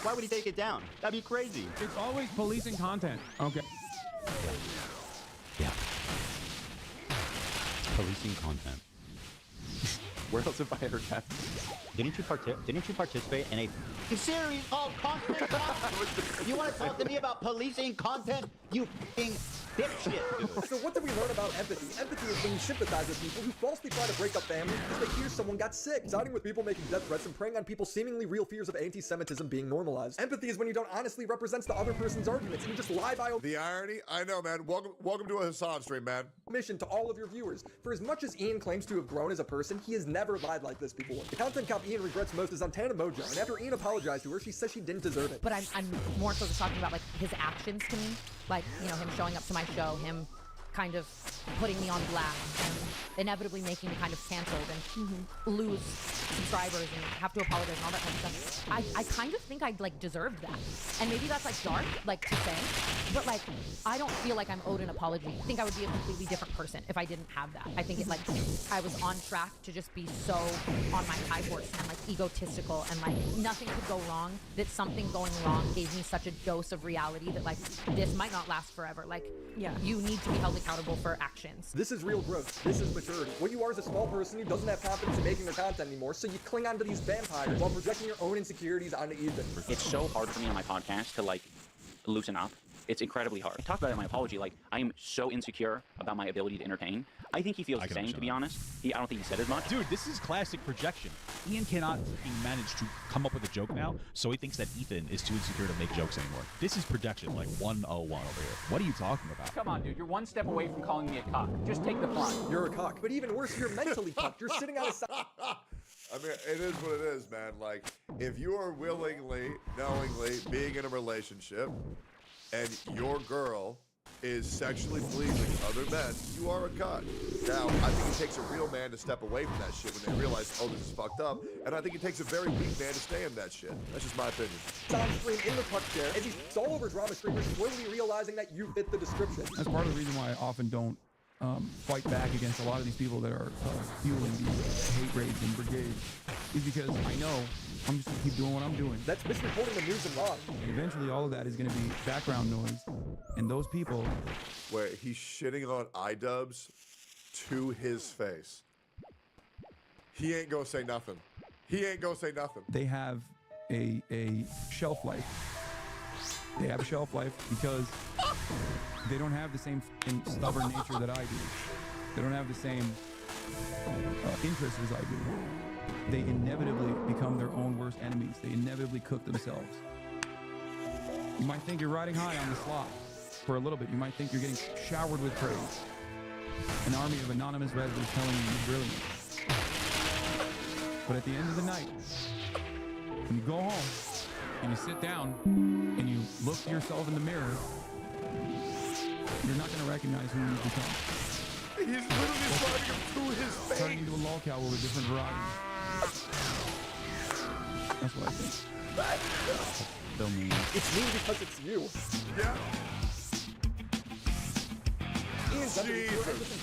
Why would he take it down? That'd be crazy. It's always policing content. Okay. Yeah. Policing content. Where else have I heard that? Didn't you participate in a series called Content? You want to talk to me about policing content? You f***ing dipshit, dude. So what do we learn about empathy? Empathy is when you sympathize with people who falsely try to break up families because they hear someone got sick, siding with people making death threats and preying on people's seemingly real fears of anti-Semitism being normalized. Empathy is when you don't honestly represent the other person's arguments and you just lie by the irony. I know, man. Welcome to a Hassan stream, man. Mission to all of your viewers. For as much as Ian claims to have grown as a person, he has never lied like this before. The content cop Ian regrets most is on Tana Mojo, and after Ian apologized to her, she says she didn't deserve it. But I'm more so just talking about like his actions to me, like, you know, him showing up to my show, him kind of putting me on blast and inevitably making me kind of canceled and lose subscribers and have to apologize and all that kind of stuff. I kind of think I like deserved that. And maybe that's like dark, like to say, but like I don't feel like I'm owed an apology. I think I would be a completely different person if I didn't have that. I think it like I was on track to just be so on my high horse and like egotistical and like nothing could go wrong, that something going wrong gave me such a dose of reality that like this might not last forever. Like, yeah, you need to be held accountable for actions. This is real growth. This is maturity. What you are is a small person who doesn't have confidence in making their content anymore, so you cling onto these vampires while projecting your own insecurities onto Ethan. It's so hard for me on my podcast to like loosen up. It's incredibly hard. I talked about it in my apology, like I am so insecure about my ability to entertain. I think he feels the same, to be honest. I don't think he said as much. Dude, this is classic projection. Ian cannot manage to come up with a joke now, so he thinks that Ethan is too insecure to make jokes anymore. This is projection, like 101 over here. What are you talking about? Come on, dude. You're one step away from calling me a cock. Just take the plunge. You're a cock. But even worse, you're mentally cocked. You're sitting on a side. I mean, it is what it is, man. Like, if you are willingly, knowingly being in a relationship and your girl is sexually pleasing other men, you are a cunt. Now, I think it takes a real man to step away from that shit when they realize, oh, this is fucked up. And I think it takes a very weak man to stay in that shit. That's just my opinion. On screen in the cuck chair as he's all over drama streamers, slowly realizing that you fit the description. That's part of the reason why I often don't fight back against a lot of these people that are fueling these hate raids and brigades, is because I know I'm just gonna keep doing what I'm doing. That's misreporting the news and wrong. And eventually all of that is gonna be background noise, and those people... Where he's shitting on iDubbbz to his face. He ain't gonna say nothing. He ain't gonna say nothing. They have a shelf life. They have a shelf life because they don't have the same stubborn nature that I do. They don't have the same interests as I do. They inevitably become their own worst enemies. They inevitably cook themselves. You might think you're riding high on the slot for a little bit. You might think you're getting showered with praise. An army of anonymous residents telling you you're brilliant. But at the end of the night, when you go home and you sit down and you look to yourself in the mirror, you're not going to recognize who you've become. He's literally describing him to his face. Turning into a lolcow with a different variety. That's what I think. So mean. It's mean because it's you. Yeah.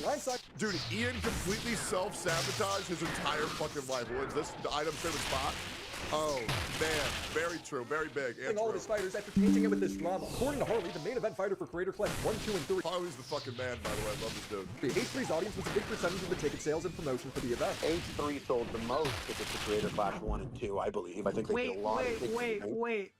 Blindside. Dude, Ian completely self-sabotaged his entire fucking life. Was this the item favorite spot? Oh, man. Very true. Very big. And all of his fighters after painting it with this drama. According to Harley, the main event fighter for Creator Clash 1, 2, and 3. Harley's the fucking man, by the way. I love this dude. The H3's audience was a big percentage of the ticket sales and promotion for the event. H3 sold the most tickets to Creator Clash 1 and 2, I believe. I think they did a lot of tickets.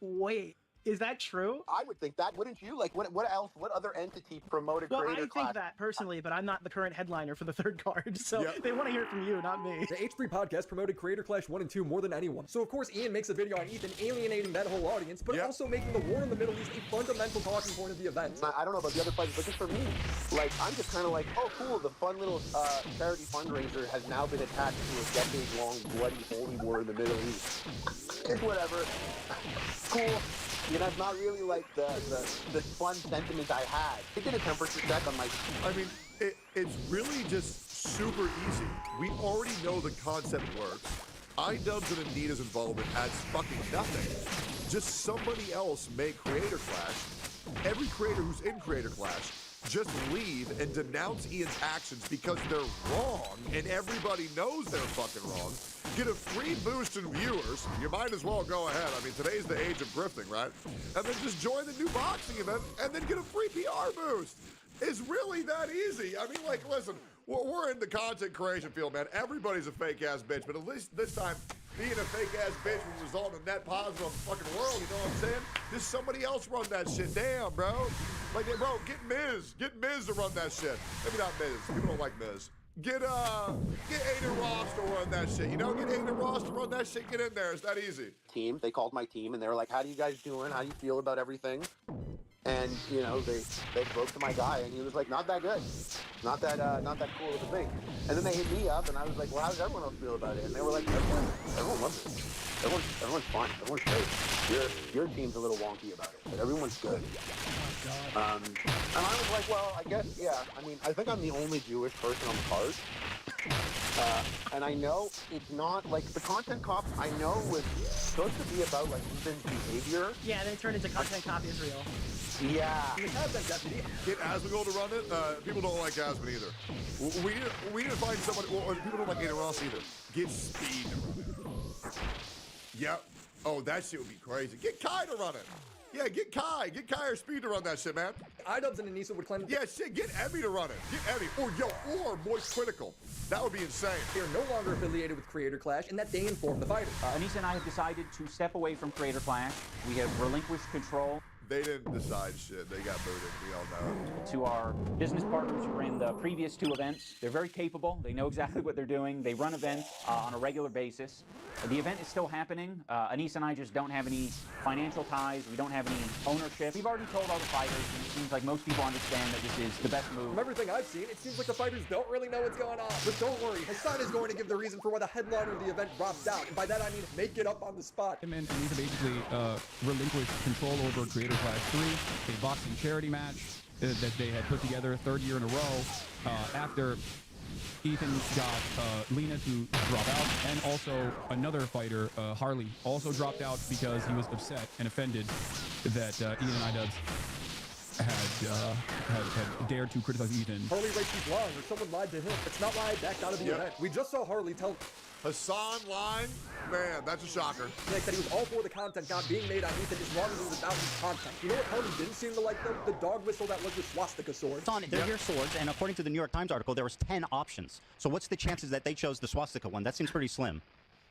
Wait. Is that true? I would think that, wouldn't you? Like, what else? What other entity promoted Creator Clash? I think that personally, but I'm not the current headliner for the third card, so they want to hear it from you, not me. The H3 podcast promoted Creator Clash 1 and 2 more than anyone. So of course Ian makes a video on Ethan alienating that whole audience, but also making the war in the Middle East a fundamental talking point of the event. I don't know about the other fighters, but just for me, like, I'm just kind of like, oh cool, the fun little charity fundraiser has now been attached to a decade-long bloody holy war in the Middle East. It's whatever. Cool. You know, it's not really like the fun sentiment I had. It did a temperature check on my... I mean, it's really just super easy. We already know the concept works. iDubbbz and Anita's involvement adds fucking nothing. Just somebody else make Creator Clash. Every creator who's in Creator Clash just leave and denounce Ian's actions because they're wrong and everybody knows they're fucking wrong, get a free boost in viewers, you might as well go ahead. I mean, today's the age of grifting, right? And then just join the new boxing event and then get a free PR boost. It's really that easy. I mean, like, listen, we're in the content creation field, man. Everybody's a fake-ass bitch, but at least this time, being a fake-ass bitch will result in net positive on the fucking world, you know what I'm saying? Just somebody else run that shit. Damn, bro. Like, bro, get Miz to run that shit. Maybe not Miz. People don't like Miz. Get Aiden Ross to run that shit. You know, get Aiden Ross to run that shit. Get in there. It's that easy. Team, they called my team and they were like, how do you guys doing? How do you feel about everything? And, you know, they spoke to my guy and he was like, not that good. Not that cool of a thing. And then they hit me up and I was like, well, how does everyone else feel about it? And they were like, everyone loves it. Everyone's fine. Everyone's great. Your team's a little wonky about it, but everyone's good. And I was like, well, I guess, yeah. I mean, I think I'm the only Jewish person on the card. And I know it's not, like, the content cop, I know was supposed to be about, like, Ethan's behavior. Yeah, then it turned into content cop Israel. Yeah. Get Asmongold to run it. People don't like Asmon either. We need to find somebody. Well, people don't like Aiden Ross either. Get Speed. Yep. Oh, that shit would be crazy. Get Kai to run it. Yeah, get Kai or Speed to run that shit, man. iDubbbz and Anissa would claim. Yeah, shit, get Emmy to run it. Get Emmy. Or Moist Critical. That would be insane. They are no longer affiliated with Creator Clash, and that they inform the fighters. Anissa and I have decided to step away from Creator Clash. We have relinquished control. They didn't decide shit. They got booted. We all know. To our business partners who ran the previous 2 events, they're very capable. They know exactly what they're doing. They run events on a regular basis. The event is still happening. Anissa and I just don't have any financial ties. We don't have any ownership. We've already told all the fighters, and it seems like most people understand that this is the best move. From everything I've seen, it seems like the fighters don't really know what's going on. But don't worry, Hassan is going to give the reason for why the headliner of the event dropped out. And by that I mean make it up on the spot. And Anissa basically relinquished control over Creator Clash 3, a boxing charity match that they had put together 3rd year in a row after Ethan got Lena to drop out, and also another fighter, Harley, also dropped out because he was upset and offended that Ian and iDubbbz had dared to criticize Ethan. Harley writes he's lying, or someone lied to him. It's not why I backed out of the event. We just saw Harley tell Hassan lying? Man, that's a shocker. Nick that he was all for the content not being made on Ethan as long as it was about his content. You know what Harley didn't seem to like, though? The dog whistle that was the swastika sword. They're your swords, and according to the New York Times article, there was 10 options. So what's the chances that they chose the swastika one? That seems pretty slim.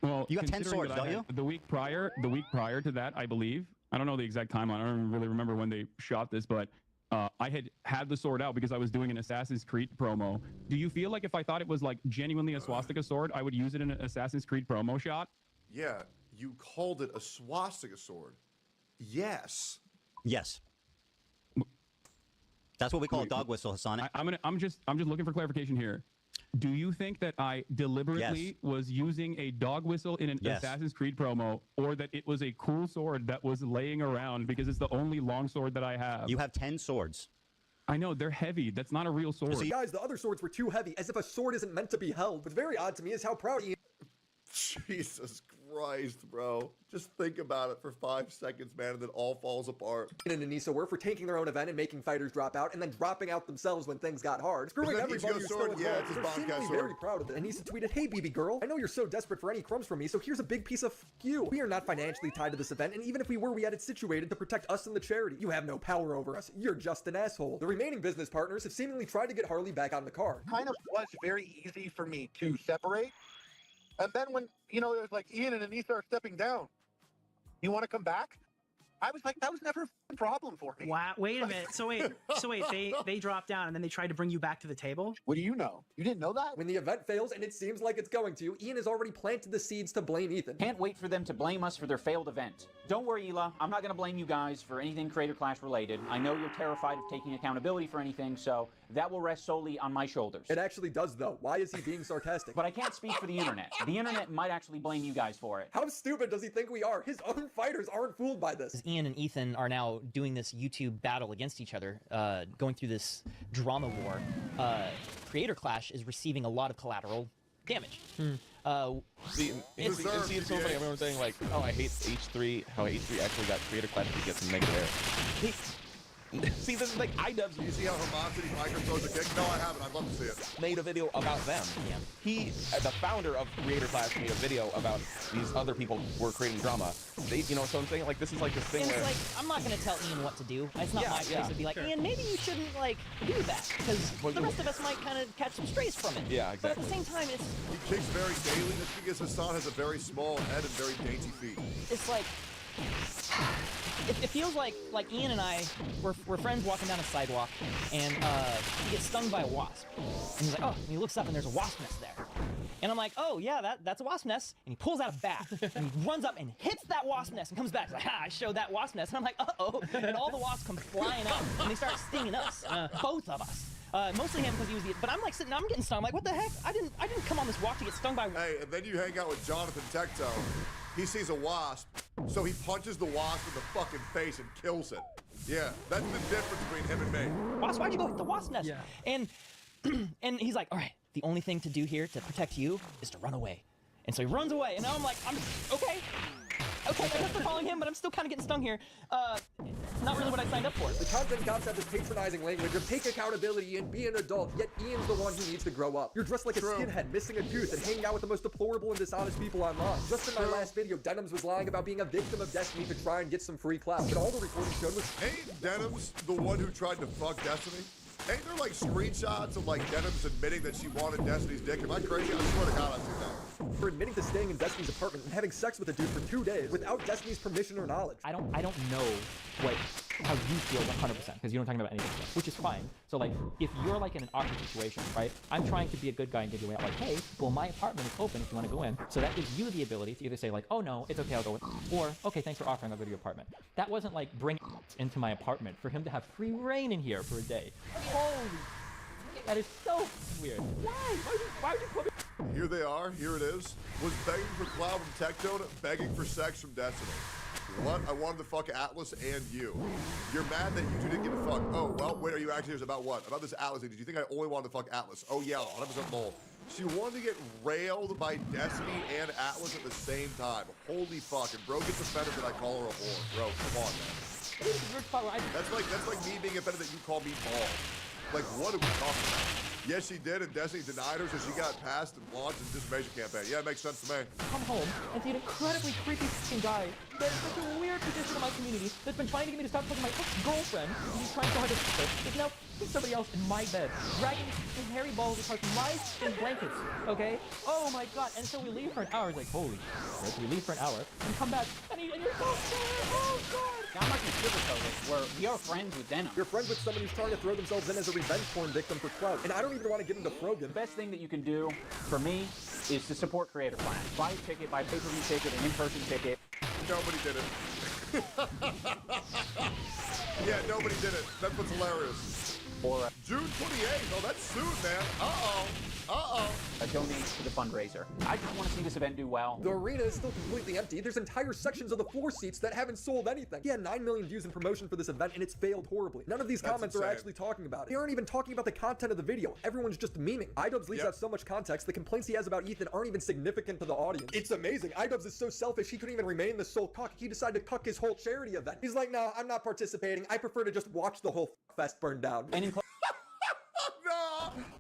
Well, you got 10 considering swords, that I don't you? had the week prior to that, I believe. I don't know the exact timeline. I don't really remember when they shot this, but I had the sword out because I was doing an Assassin's Creed promo. Do you feel like if I thought it was like genuinely a swastika sword, I would use it in an Assassin's Creed promo shot? Yeah, you called it a swastika sword. Yes. Yes. That's what we call a dog whistle, Hassan. I'm just looking for clarification here. Do you think that I deliberately was using a dog whistle in an Assassin's Creed promo, or that it was a cool sword that was laying around because it's the only long sword that I have? You have 10 swords. I know, they're heavy. That's not a real sword. See, guys, the other swords were too heavy, as if a sword isn't meant to be held. What's very odd to me is how proud he is. Jesus Christ, bro. Just think about it for 5 seconds, man, and then all falls apart. And Anissa were for taking their own event and making fighters drop out, and then dropping out themselves when things got hard. Screwing everybody who's still involved. They're seemingly very proud of it. Anissa tweeted, "Hey, BB girl, I know you're so desperate for any crumbs from me, so here's a big piece of you. We are not financially tied to this event, and even if we were, we had it situated to protect us and the charity. You have no power over us. You're just an asshole." The remaining business partners have seemingly tried to get Harley back on the card. Kind of was very easy for me to separate. And then when, you know, it was like Ian and Anissa are stepping down, you want to come back? I was like, that was never a problem for me. Wow, wait a minute. So wait, they dropped down and then they tried to bring you back to the table? What do you know? You didn't know that? When the event fails, and it seems like it's going to, Ian has already planted the seeds to blame Ethan. Can't wait for them to blame us for their failed event. Don't worry, Hila. I'm not going to blame you guys for anything Creator Clash related. I know you're terrified of taking accountability for anything, so that will rest solely on my shoulders. It actually does, though. Why is he being sarcastic? But I can't speak for the internet. The internet might actually blame you guys for it. How stupid does he think we are? His own fighters aren't fooled by this. Ian and Ethan are now doing this YouTube battle against each other, going through this drama war. Creator Clash is receiving a lot of collateral damage. It's so funny. I remember saying like, "Oh, I hate H3. How H3 actually got Creator Clash to get some negative air." See, this is like iDubbbz. You see how Hermosity Micro throws a kick? No, I haven't. I'd love to see it. Made a video about them. Yeah. He, the founder of Creator Clash, made a video about these other people who were creating drama. They, you know, so I'm saying like this is like this thing And where it's like, I'm not going to tell Ian what to do. It's not my place to be like, Ian, maybe you shouldn't like do that because the rest of us might kind of catch some strays from it. Yeah, But at exactly. the same time, it's He kicks very daily. That's because Hassan has a very small head and very dainty feet. it's like it feels like Ian and I we're friends walking down a sidewalk, and he gets stung by a wasp, and he's like, oh, and he looks up and there's a wasp nest there, and I'm like, oh yeah, that's a wasp nest, and he pulls out a bat and he runs up and hits that wasp nest and comes back. He's like, ha, I showed that wasp nest, and I'm like, uh-oh, and all the wasps come flying out and they start stinging us, both of us. Mostly him because he was the. But I'm like sitting. I'm getting stung. I'm like, what the heck? I didn't come on this walk to get stung by. Hey, and then you hang out with Jonathan Tecto. He sees a wasp, so he punches the wasp in the fucking face and kills it. Yeah, that's the difference between him and me. Wasp, why'd you go hit the wasp nest? Yeah. And and he's like, all right, the only thing to do here to protect you is to run away. And so he runs away. And now I'm like, okay. Okay, I guess they're calling him, but I'm still kind of getting stung here. Not really what I signed up for. The content concept is patronizing language of take accountability and be an adult, yet Ian's the one who needs to grow up. You're dressed like a skinhead, missing a tooth, and hanging out with the most deplorable and dishonest people online. Just in my last video, Denims was lying about being a victim of Destiny to try and get some free clout, but all the recording showed was— Ain't Denims the one who tried to fuck Destiny? Ain't there like screenshots of like Denims admitting that she wanted Destiny's dick? Am I crazy? I swear to God I've seen that. for admitting to staying in Destiny's apartment and having sex with a dude for 2 days without Destiny's permission or knowledge. I don't know how you feel 100% because you don't talk about anything, which is fine. So like, if you're like in an awkward situation, right? I'm trying to be a good guy and give you away. Like, hey, well, my apartment is open if you want to go in. So that gives you the ability to either say like, oh no, it's okay, I'll go in, or okay, thanks for offering, I'll go to your apartment. That wasn't like bring into my apartment for him to have free reign in here for a day. Holy, that is so weird. Why would you put me? Here they are, here it is. Was begging for clout from Tectone, begging for sex from Destiny. What? I wanted to fuck Atlas and you. You're mad that you two didn't give a fuck. Oh, well, wait, are you actually serious about what? About this Atlas thing. Did you think I only wanted to fuck Atlas? Oh, yeah, 100% bull. She wanted to get railed by Destiny and Atlas at the same time. Holy fuck. And bro gets offended that I call her a whore. Bro, come on, man. That's like me being offended that you call me bald. Like, what are we talking about? Yes, she did, and Destiny denied her, so she got passed and launched a disinformation campaign. Yeah, it makes sense to me. Come home and see an incredibly creepy f***ing guy that is such a weird tradition in my community that's been trying to get me to stop fucking my ex-girlfriend, and he's trying so hard to fix her, is now fucking somebody else in my bed, dragging his hairy balls across my skin blankets, okay? Oh my god, and so we leave for an hour, it's like, holy shit, we leave for an hour, and come back, and you're so sad, oh god! Not much to sugarcoat it, we are friends with Denim. You're friends with someone who's trying to throw themselves in as a revenge porn victim for clout, and I don't even want to get into Frogan. The best thing that you can do, for me, is to support Creator Clash. Buy a ticket, buy a pay-per-view ticket, an in-person ticket. Nobody did it. Yeah, nobody did it. That's what's hilarious. Or June 28th. Oh, that's soon, man. Uh-oh. Donate to the fundraiser. I just want to see this event do well. The arena is still completely empty. There's entire sections of the floor seats that haven't sold anything. He had 9 million views in promotion for this event, and it's failed horribly. None of these comments are actually talking about it. They aren't even talking about the content of the video. Everyone's just memeing. iDubbbz leaves out so much context. The complaints he has about Ethan aren't even significant to the audience. It's amazing. iDubbbz is so selfish, he couldn't even remain the sole cuck. He decided to cuck his whole charity event. He's like, no, I'm not participating. I prefer to just watch the whole fest burn down. And in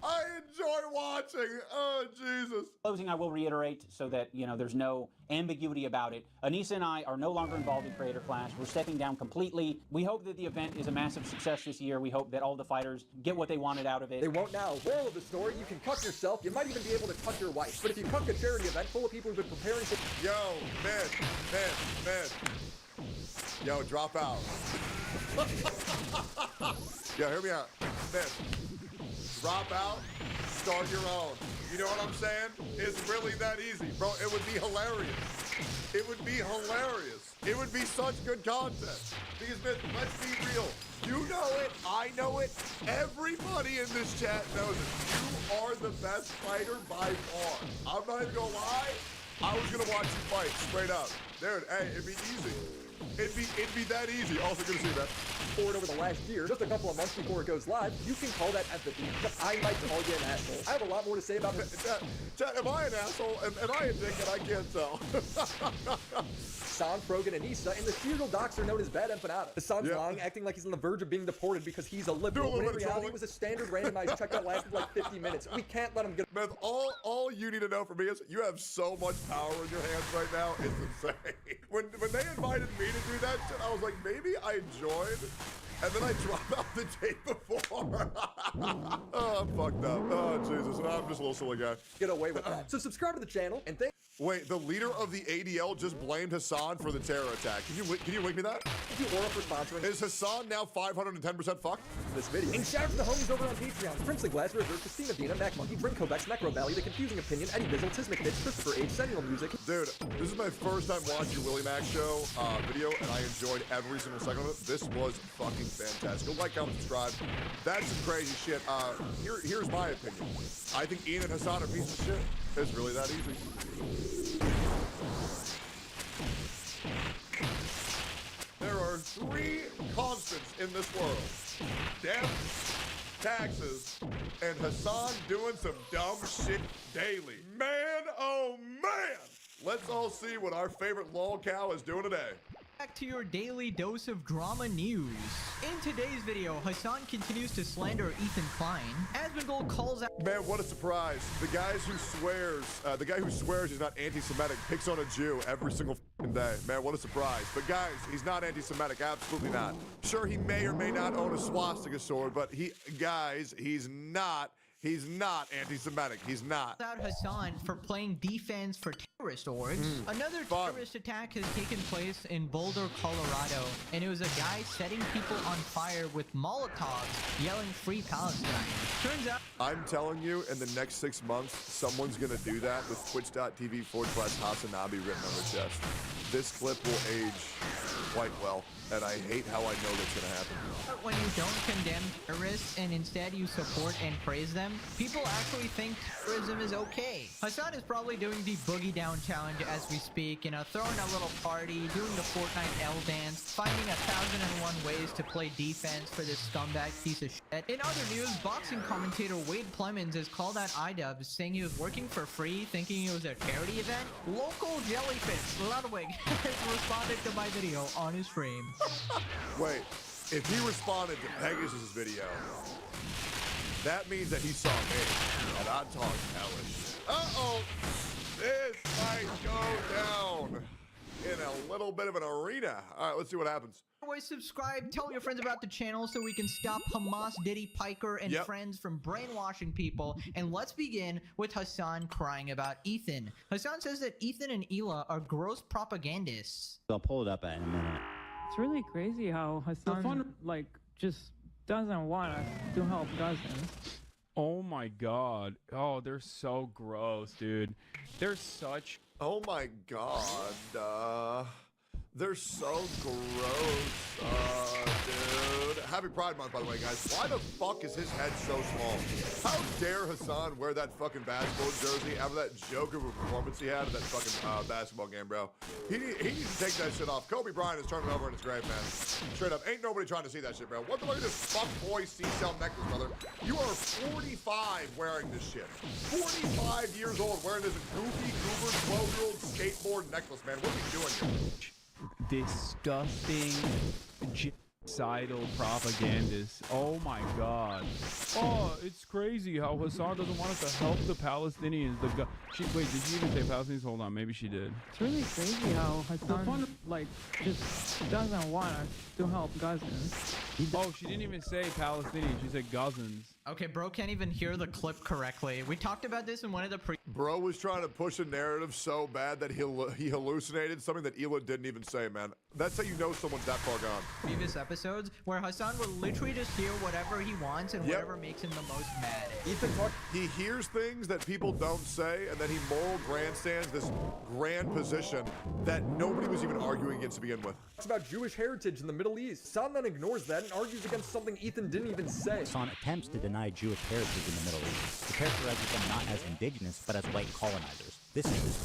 I enjoy watching. Oh, Jesus. Closing, I will reiterate so that, there's no ambiguity about it. Anissa and I are no longer involved in Creator Clash. We're stepping down completely. We hope that the event is a massive success this year. We hope that all the fighters get what they wanted out of it. They won't now. Moral of the story, you can cuck yourself. You might even be able to cuck your wife. But if you cuck a charity event full of people who've been preparing for— Yo, man. Yo, drop out. Yo, hear me out. Man. Drop out, start your own. You know what I'm saying? It's really that easy, bro. It would be hilarious. It would be hilarious. It would be such good content. Because, man, let's be real. You know it. I know it. Everybody in this chat knows it. You are the best fighter by far. I'm not even gonna lie. I was gonna watch you fight straight up. Dude, hey, it'd be easy. It'd be that easy. Also good to see that. Forward over the last year, just a couple of months before it goes live, you can call that empathy, but I might call you an asshole. I have a lot more to say about this. Chat, am I an asshole? Am I a dick? And I can't tell. Hassan, Frogan, and Issa in the serial docs are known as Bad Empanada. Hassan's lying, acting like he's on the verge of being deported because he's a liberal, when in reality it was a standard randomized check that lasted like 50 minutes. We can't let him get... Man, all you need to know from me is you have so much power in your hands right now. It's insane. When they invited me to do that shit, I was like, maybe I joined. And then I dropped out the day before. Oh, I'm fucked up. Oh, Jesus. I'm just a little silly guy. Get away with that. So subscribe to the channel and thank... Wait, the leader of the ADL just blamed Hassan for the terror attack. Can you link me that? Thank you, Aura, for sponsoring. Is Hassan now 510% fucked? This video. And shout out to the homies over on Patreon. Princely Glass River, Christina Dina, Mac Monkey, Drink Kovacs, Necro Valley, The Confusing Opinion, Eddie Bizzle, Tismic Pitch, Christopher H, Sentinel Music. Dude, this is my first time watching your Willie Mac show video, and I enjoyed every single second of it. This was fucking fantastic. Go like, comment, subscribe. That's some crazy shit. Here's my opinion. I think Ian and Hassan are pieces of shit. It's really that easy. There are 3 constants in this world. Death, taxes, and Hassan doing some dumb shit daily. Man, oh man! Let's all see what our favorite lol cow is doing today. Back to your daily dose of drama news. In today's video, Hassan continues to slander Ethan Klein. Asmongold calls out— Man, what a surprise. The guy who swears he's not anti-Semitic picks on a Jew every single day. Man, what a surprise. But guys, he's not anti-Semitic, absolutely not. Sure, he may or may not own a swastika sword, but he's not anti-Semitic. He's not. Out Hassan for playing defense for terrorist orgs. Another terrorist attack has taken place in Boulder, Colorado, and it was a guy setting people on fire with Molotovs, yelling "Free Palestine." Turns out— I'm telling you, in the next 6 months, someone's gonna do that with twitch.tv/Hasanabi written on their chest. This clip will age quite well, and I hate how I know that's gonna happen. When you don't condemn terrorists and instead you support and praise them, people actually think terrorism is okay. Hassan is probably doing the boogie down challenge as we speak, throwing a little party, doing the Fortnite L dance, finding 1,001 ways to play defense for this scumbag piece of shit. In other news, boxing commentator Wade Clemens has called out iDubbbz, saying he was working for free, thinking it was a charity event. Local jellyfish Ludwig has responded to my video on his stream. Wait, if he responded to Pegasus' video, that means that he saw me, and I talk hellish. Uh-oh, this might go down in a little bit of an arena. All right, let's see what happens. Always subscribe, tell your friends about the channel so we can stop Hamas, Diddy, Piker, and friends from brainwashing people. And let's begin with Hassan crying about Ethan. Hassan says that Ethan and Hila are gross propagandists. I'll pull it up in a minute. It's really crazy how Hassan, just doesn't want us to help Gazans. Oh my god. Oh, they're so gross, dude. They're such... Oh my god. They're so gross, dude. Happy Pride Month, by the way, guys. Why the fuck is his head so small? How dare Hassan wear that fucking basketball jersey after that joke of a performance he had in that fucking basketball game, bro? He needs to take that shit off. Kobe Bryant is turning over in his grave, man. Straight up. Ain't nobody trying to see that shit, bro. What the fuck is this fuckboy seashell necklace, brother? You are 45 wearing this shit. 45 years old wearing this goofy, goober, 12-year-old skateboard necklace, man. What are you doing here? Disgusting genocidal propagandists. Oh my god. Oh, it's crazy how Hassan doesn't want us to help the Palestinians. Wait, did she even say Palestinians? Hold on, maybe she did. It's really crazy how Hassan just doesn't want us to help Gazans. Oh, she didn't even say Palestinians. She said Gazans. Okay, bro can't even hear the clip correctly. We talked about this in one of the Bro was trying to push a narrative so bad that he hallucinated something that Hila didn't even say, man. That's how you know someone's that far gone. Previous episodes where Hassan will literally just hear whatever he wants and whatever makes him the most mad. He hears things that people don't say, and then he moral grandstands this grand position that nobody was even arguing against to begin with. It's about Jewish heritage in the Middle East. Hassan then ignores that and argues against something Ethan didn't even say. Hassan attempts to deny Jewish heritage in the Middle East. He characterizes them not as indigenous, but as white colonizers. This is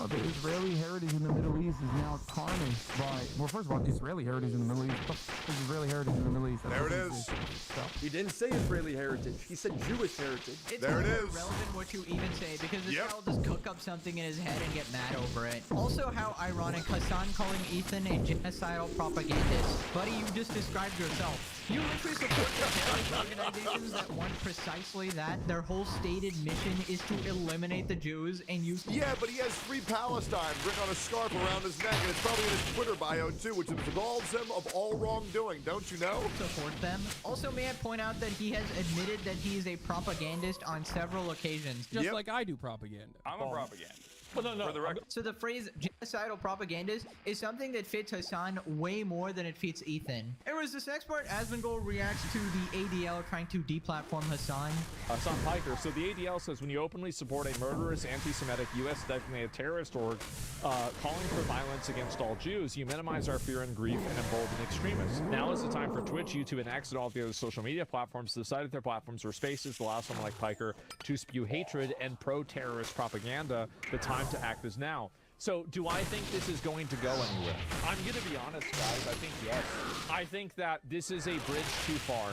the Israeli heritage in the Middle East is now tarnished by, well, first of all, Israeli heritage in the Middle East. What the f- is Israeli heritage in the Middle East? That There it doesn't is. exist. So. He didn't say Israeli heritage. He said Jewish heritage. It's There it kind of is. irrelevant what you even say because this Yep. guy will just cook up something in his head and get mad over it. Also, how ironic Hassan calling Ethan a genocidal propagandist. Buddy, you just described yourself. You literally support the terrorist organizations that want precisely that. Their whole stated mission is to eliminate the Jews and use. Yeah, but he has Free Palestine written on a scarf around his neck, and it's probably in his Twitter bio too, which absolves him of all wrongdoing. Don't you know? Support them. Also, may I point out that he has admitted that he is a propagandist on several occasions. Just like I do propaganda. I'm a propagandist. Well, no. For the record. So the phrase genocidal propagandist is something that fits Hassan way more than it fits Ethan. Anyways, this next part, Asmongold reacts to the ADL trying to deplatform Hassan. Hassan Piker. So the ADL says when you openly support a murderous, anti-Semitic, U.S.-designated terrorist org calling for violence against all Jews, you minimize our fear and grief and embolden extremists. Now is the time for Twitch, YouTube, and X and all the other social media platforms to decide if their platforms or spaces allow someone like Piker to spew hatred and pro-terrorist propaganda. The time to act is now. So do I think this is going to go anywhere? I'm going to be honest, guys. I think yes. I think that this is a bridge too far.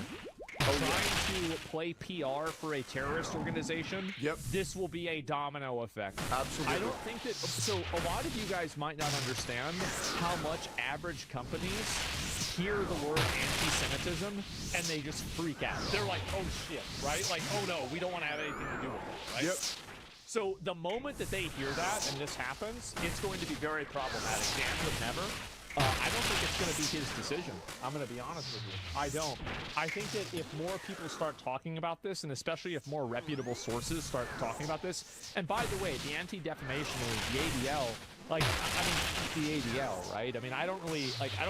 Trying to play PR for a terrorist organization, this will be a domino effect. Absolutely. I don't think that, so a lot of you guys might not understand how much average companies hear the word anti-Semitism and they just freak out. They're like, oh shit, right? Like, oh no, we don't want to have anything to do with it, right? Yep. So the moment that they hear that and this happens, it's going to be very problematic. Dan would never. I don't think it's going to be his decision. I'm going to be honest with you. I don't. I think that if more people start talking about this, and especially if more reputable sources start talking about this, and by the way, the Anti-Defamation League, the ADL, like, I mean, the ADL, right? I mean, I don't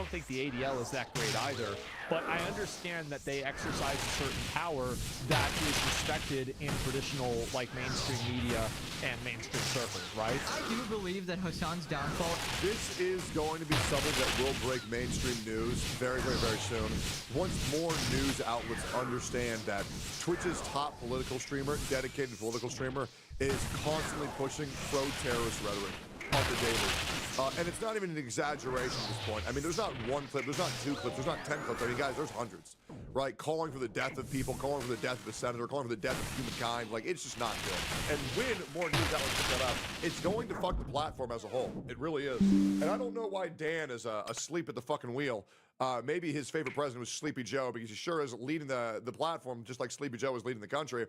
think the ADL is that great either, but I understand that they exercise a certain power that is respected in traditional, like, mainstream media and mainstream circles, right? I do believe that Hassan's downfall. This is going to be something that will break mainstream news very, very, very soon. Once more news outlets understand that Twitch's top political streamer, dedicated political streamer, is constantly pushing pro-terrorist rhetoric on the daily. And it's not even an exaggeration at this point. I mean, there's not one clip, there's not two clips, there's not 10 clips. I mean, guys, there's hundreds, right? Calling for the death of people, calling for the death of a senator, calling for the death of humankind. Like, it's just not good. And when more news outlets pick that up, it's going to fuck the platform as a whole. It really is. And I don't know why Dan is asleep at the fucking wheel. Maybe his favorite president was Sleepy Joe, because he sure is leading the platform just like Sleepy Joe is leading the country.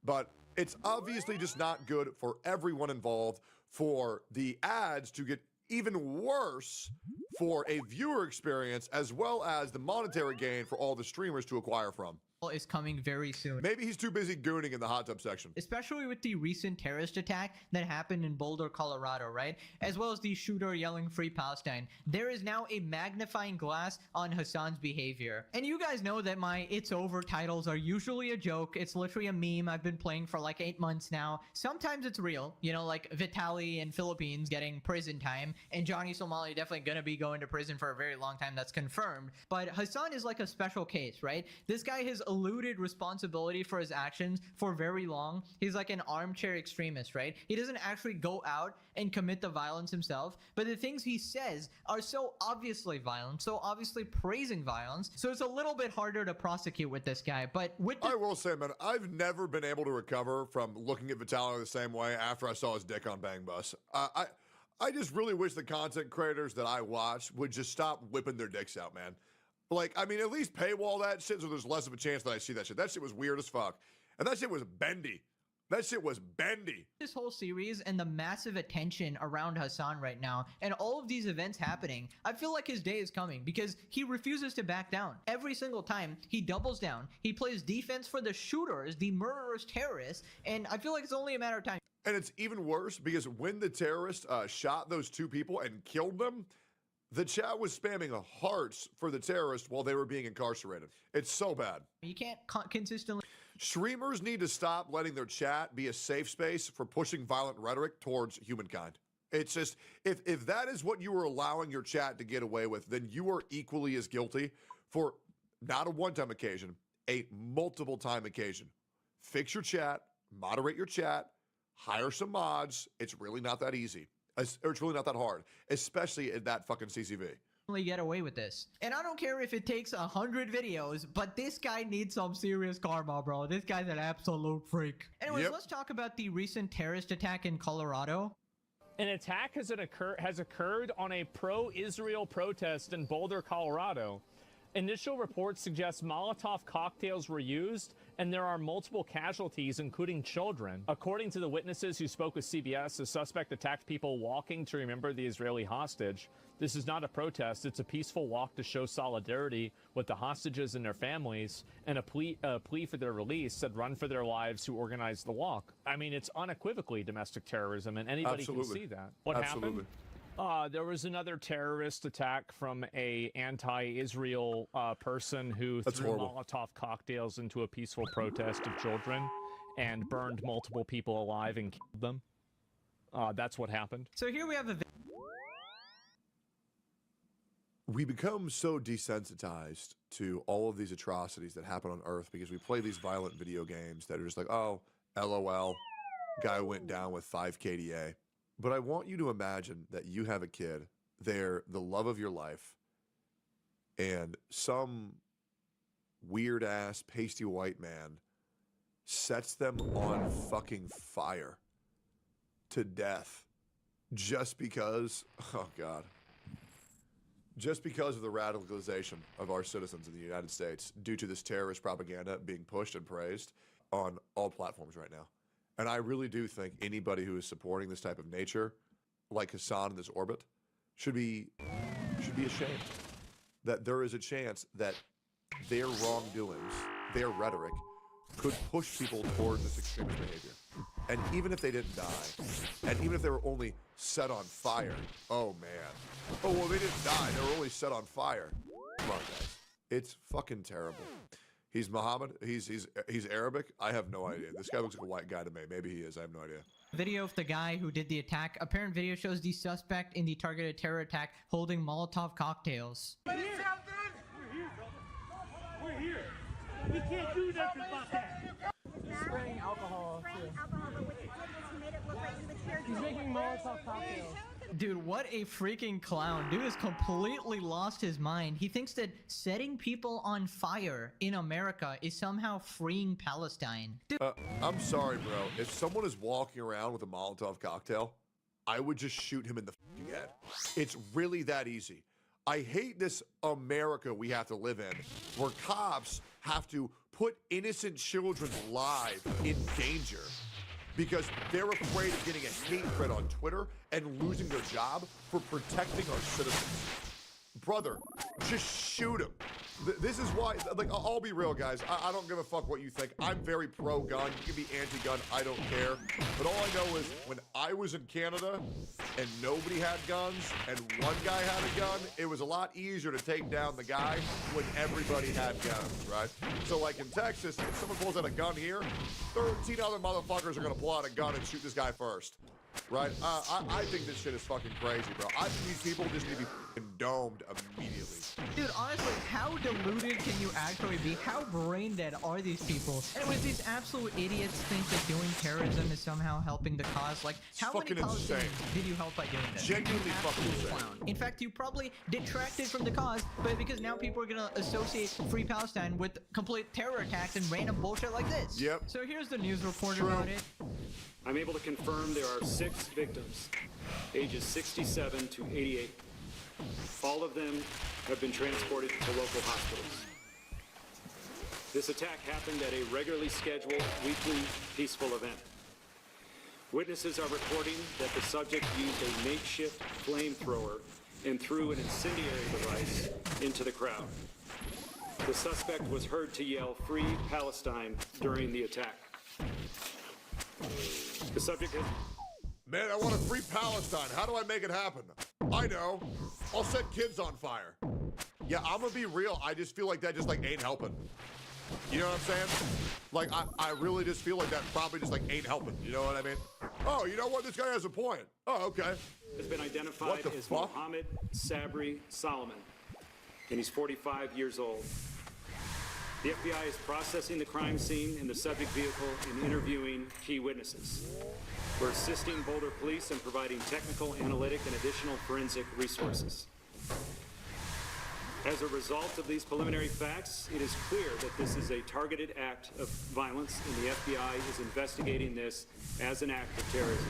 But it's obviously just not good for everyone involved, for the ads to get even worse for a viewer experience, as well as the monetary gain for all the streamers to acquire from. Is coming very soon. Maybe he's too busy gooning in the hot tub section. Especially with the recent terrorist attack that happened in Boulder, Colorado, right? As well as the shooter yelling Free Palestine. There is now a magnifying glass on Hassan's behavior. And you guys know that my It's Over titles are usually a joke. It's literally a meme I've been playing for like 8 months now. Sometimes it's real, you know, like Vitaly in Philippines getting prison time, and Johnny Somali definitely gonna be going to prison for a very long time. That's confirmed. But Hassan is like a special case, right? This guy has eluded responsibility for his actions for very long. He's like an armchair extremist, right? He doesn't actually go out and commit the violence himself, but the things he says are so obviously violent, so obviously praising violence, so it's a little bit harder to prosecute with this guy. But with I will say, man, I've never been able to recover from looking at Vitaly the same way after I saw his dick on Bang Bus. I just really wish the content creators that I watch would just stop whipping their dicks out, man. Like, I mean, at least paywall that shit so there's less of a chance that I see that shit. That shit was weird as fuck. And that shit was bendy. That shit was bendy. This whole series and the massive attention around Hassan right now and all of these events happening, I feel like his day is coming because he refuses to back down. Every single time, he doubles down. He plays defense for the shooters, the murderous terrorists, and I feel like it's only a matter of time. And it's even worse because when the terrorist shot those two people and killed them, the chat was spamming hearts for the terrorists while they were being incarcerated. It's so bad. You can't consistently... Streamers need to stop letting their chat be a safe space for pushing violent rhetoric towards humankind. It's just, if that is what you are allowing your chat to get away with, then you are equally as guilty for not a one-time occasion, a multiple-time occasion. Fix your chat, moderate your chat, hire some mods. It's really not that easy. It's really not that hard, especially in that fucking CCV. Get away with this. And I don't care if it takes 100 videos, but this guy needs some serious karma, bro. This guy's an absolute freak. Anyways, let's talk about the recent terrorist attack in Colorado. An attack has occurred on a pro-Israel protest in Boulder, Colorado. Initial reports suggest Molotov cocktails were used, and there are multiple casualties, including children. According to the witnesses who spoke with CBS, the suspect attacked people walking to remember the Israeli hostage. This is not a protest, it's a peaceful walk to show solidarity with the hostages and their families, and a plea for their release, said Run for Their Lives, who organized the walk. I mean, it's unequivocally domestic terrorism, and anybody can see that. What happened? There was another terrorist attack from a anti-Israel person who threw Molotov cocktails into a peaceful protest of children and burned multiple people alive and killed them. That's what happened. So here we have a... We become so desensitized to all of these atrocities that happen on Earth because we play these violent video games that are just like, oh, LOL, guy went down with 5 KDA. But I want you to imagine that you have a kid, they're the love of your life, and some weird-ass, pasty white man sets them on fucking fire to death just because, oh God, just because of the radicalization of our citizens in the United States due to this terrorist propaganda being pushed and praised on all platforms right now. And I really do think anybody who is supporting this type of nature, like Hassan in this orbit, should be ashamed that there is a chance that their wrongdoings, their rhetoric, could push people toward this extremist behavior. And even if they didn't die, and even if they were only set on fire, oh man. Oh, well, they didn't die, they were only set on fire. Come on, guys. It's fucking terrible. He's Muhammad. He's Arabic. I have no idea. This guy looks like a white guy to me. Maybe he is. I have no idea. Video of the guy who did the attack. Apparent video shows the suspect in the targeted terror attack holding Molotov cocktails. We're here, bro. We're here. We can't do nothing about that. Spraying alcohol. He's making Molotov cocktails. Dude, what a freaking clown. Dude has completely lost his mind. He thinks that setting people on fire in America is somehow freeing Palestine. Dude. I'm sorry, bro. If someone is walking around with a Molotov cocktail, I would just shoot him in the fucking head. It's really that easy. I hate this America we have to live in, where cops have to put innocent children's lives in danger because they're afraid of getting a hate threat on Twitter and losing their job for protecting our citizens. Brother, just shoot him. This is why, like, I'll be real, guys. I don't give a fuck what you think. I'm very pro-gun. You can be anti-gun. I don't care. But all I know is when I was in Canada and nobody had guns and one guy had a gun, it was a lot easier to take down the guy when everybody had guns, right? So, like in Texas, if someone pulls out a gun here, 13 other motherfuckers are going to pull out a gun and shoot this guy first. Right? I think this shit is fucking crazy, bro. I think these people just need to be fucking domed immediately. Dude, honestly, how deluded can you actually be? How brain dead are these people? Anyways, these absolute idiots think that doing terrorism is somehow helping the cause. Like, how many Palestinians did you help by doing this? Genuinely fucking insane. Clown. In fact, you probably detracted from the cause, but because now people are gonna associate Free Palestine with complete terror attacks and random bullshit like this. Yep. So here's the news report about it. I'm able to confirm there are 6 victims, ages 67 to 88. All of them have been transported to local hospitals. This attack happened at a regularly scheduled weekly peaceful event. Witnesses are reporting that the subject used a makeshift flamethrower and threw an incendiary device into the crowd. The suspect was heard to yell "Free Palestine" during the attack. The subject has... Man, I want to free Palestine. How do I make it happen? I know. I'll set kids on fire. Yeah, I'm gonna be real. I just feel like that just like ain't helping. You know what I'm saying? Like, I really just feel like that probably just like ain't helping. You know what I mean? Oh, you know what? This guy has a point. Oh, okay. Has been identified as Mohammed Sabri Solomon, and he's 45 years old. The FBI is processing the crime scene and the subject vehicle and interviewing key witnesses. We're assisting Boulder Police in providing technical, analytic, and additional forensic resources. As a result of these preliminary facts, it is clear that this is a targeted act of violence, and the FBI is investigating this as an act of terrorism.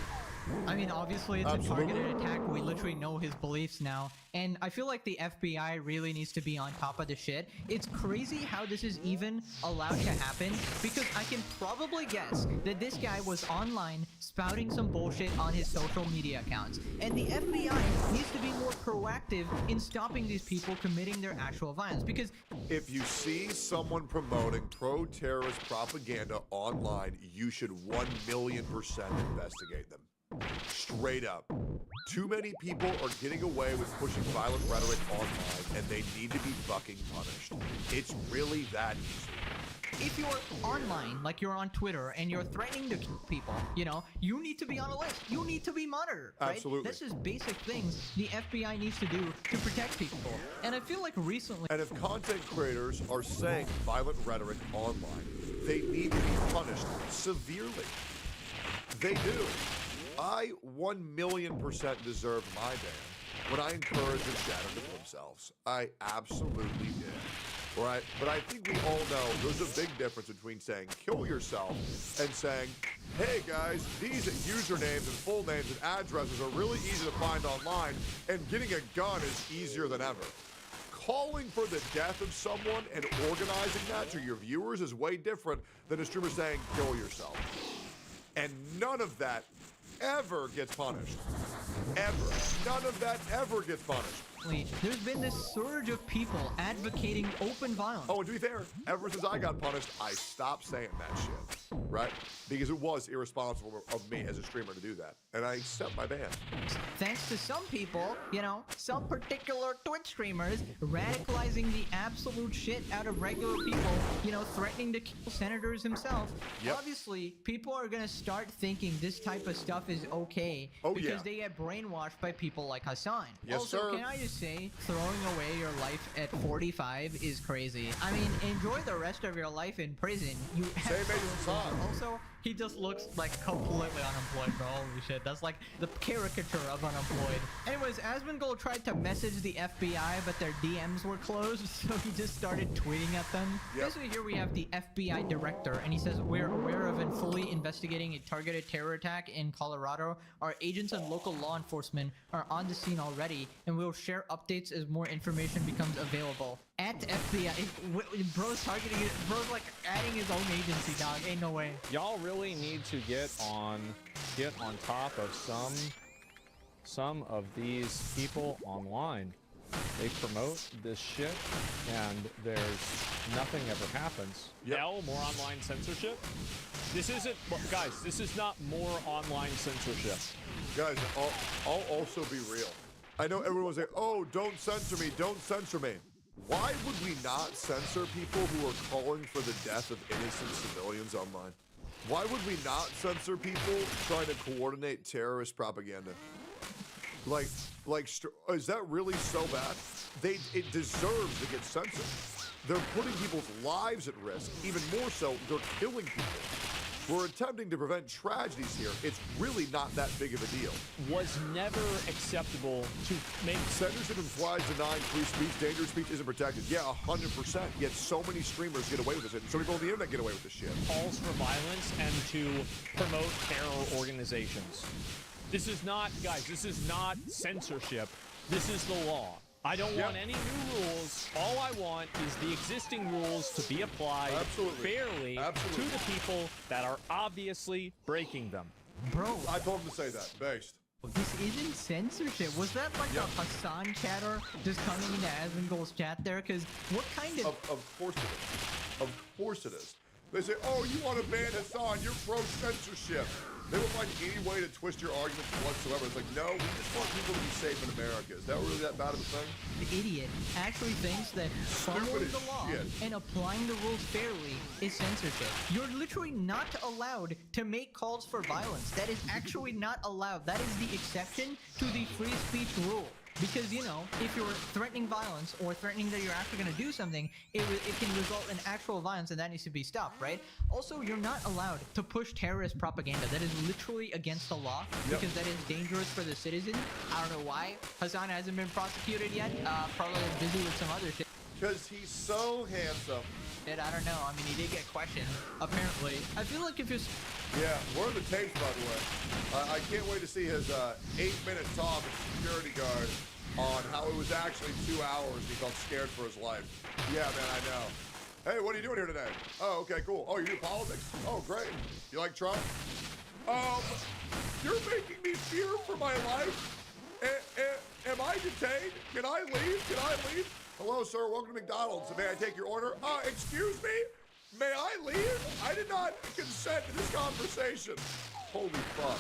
I mean, obviously it's a targeted attack. We literally know his beliefs now. And I feel like the FBI really needs to be on top of the shit. It's crazy how this is even allowed to happen, because I can probably guess that this guy was online spouting some bullshit on his social media accounts. And the FBI needs to be more proactive in stopping these people committing their actual violence, because if you see someone promoting pro-terrorist propaganda online, you should 1,000,000% investigate them. Straight up. Too many people are getting away with pushing violent rhetoric online, and they need to be fucking punished. It's really that easy. if you're online, like you're on Twitter, and you're threatening to kill people, you know, you need to be on a list. You need to be monitored, right? Absolutely. This is basic things the FBI needs to do to protect people. And I feel like recently... And if content creators are saying violent rhetoric online, they need to be punished severely. They do. I 1,000,000% deserved my ban when I encouraged the shadow to kill themselves. I absolutely did. Right? But I think we all know there's a big difference between saying kill yourself and saying, hey guys, these usernames and full names and addresses are really easy to find online, and getting a gun is easier than ever. Calling for the death of someone and organizing that to your viewers is way different than a streamer saying kill yourself. And none of that ever gets punished. Ever. None of that ever gets punished. There's been this surge of people advocating open violence. Oh, and to be fair, ever since I got punished, I stopped saying that shit, right? Because it was irresponsible of me as a streamer to do that. And I accept my ban. Thanks to some people, you know, some particular Twitch streamers radicalizing the absolute shit out of regular people, you know, threatening to kill senators himself. Yep. Obviously, people are gonna start thinking this type of stuff is okay because they get brainwashed by people like Hassan. Yes, also, sir. Can I just say, throwing away your life at 45 is crazy. I mean, enjoy the rest of your life in prison. You also, he just looks like completely unemployed, bro. Holy shit, that's like the caricature of unemployed. Anyways, Asmongold tried to message the FBI, but their DMs were closed, so he just started tweeting at them. Basically, here we have the FBI director, and he says, we're aware of and fully investigating a targeted terror attack in Colorado. Our agents and local law enforcement are on the scene already, and we'll share updates as more information becomes available. At FBI, bro's targeting it, bro's like adding his own agency, dog. Ain't no way. Y'all really need to get on top of some of these people online. They promote this shit, and there's nothing ever happens. L, more online censorship. This isn't, guys. This is not more online censorship. Guys, I'll also be real. I know everyone will say, oh, don't censor me, don't censor me. Why would we not censor people who are calling for the death of innocent civilians online? Why would we not censor people trying to coordinate terrorist propaganda? Is that really so bad? It deserves to get censored. They're putting people's lives at risk. Even more so, they're killing people. We're attempting to prevent tragedies here. It's really not that big of a deal. Was never acceptable to make... Censorship implies denying free speech. Dangerous speech isn't protected. Yeah, 100%. Yet so many streamers get away with this, and so many people on the internet get away with this shit. Calls for violence and to promote terror organizations. This is not, guys, this is not censorship. This is the law. I don't want any new rules. All I want is the existing rules to be applied fairly to the people that are obviously breaking them. Bro, I told him to say that. Based. This isn't censorship. Was that like a Hassan chatter just coming into Asmongold's chat there? Because what kind of... Of course it is. Of course it is. They say, oh, you want to ban Hassan, you're pro-censorship. They will find any way to twist your arguments whatsoever. It's like, no, we just want people to be safe in America. Is that really that bad of a thing? The idiot actually thinks that following the law and applying the rules fairly is censorship. You're literally not allowed to make calls for violence. That is actually not allowed. That is the exception to the free speech rule. Because, you know, if you're threatening violence or threatening that you're actually going to do something, it can result in actual violence, and that needs to be stopped, right? Also, you're not allowed to push terrorist propaganda. That is literally against the law, because that is dangerous for the citizens. I don't know why Hassan hasn't been prosecuted yet. Probably busy with some other shit. Because he's so handsome. I don't know. I mean, he did get questioned, apparently. I feel like if you're... Yeah, where are the tapes, by the way? I can't wait to see his 8-minute talk with the security guard on how it was actually 2 hours. He felt scared for his life. Yeah, man, I know. Hey, what are you doing here today? Oh, okay, cool. Oh, you do politics? Oh, great. You like Trump? You're making me fear for my life? Am I detained? Can I leave? Can I leave? Hello, sir. Welcome to McDonald's. May I take your order? Excuse me? May I leave? I did not consent to this conversation. Holy fuck.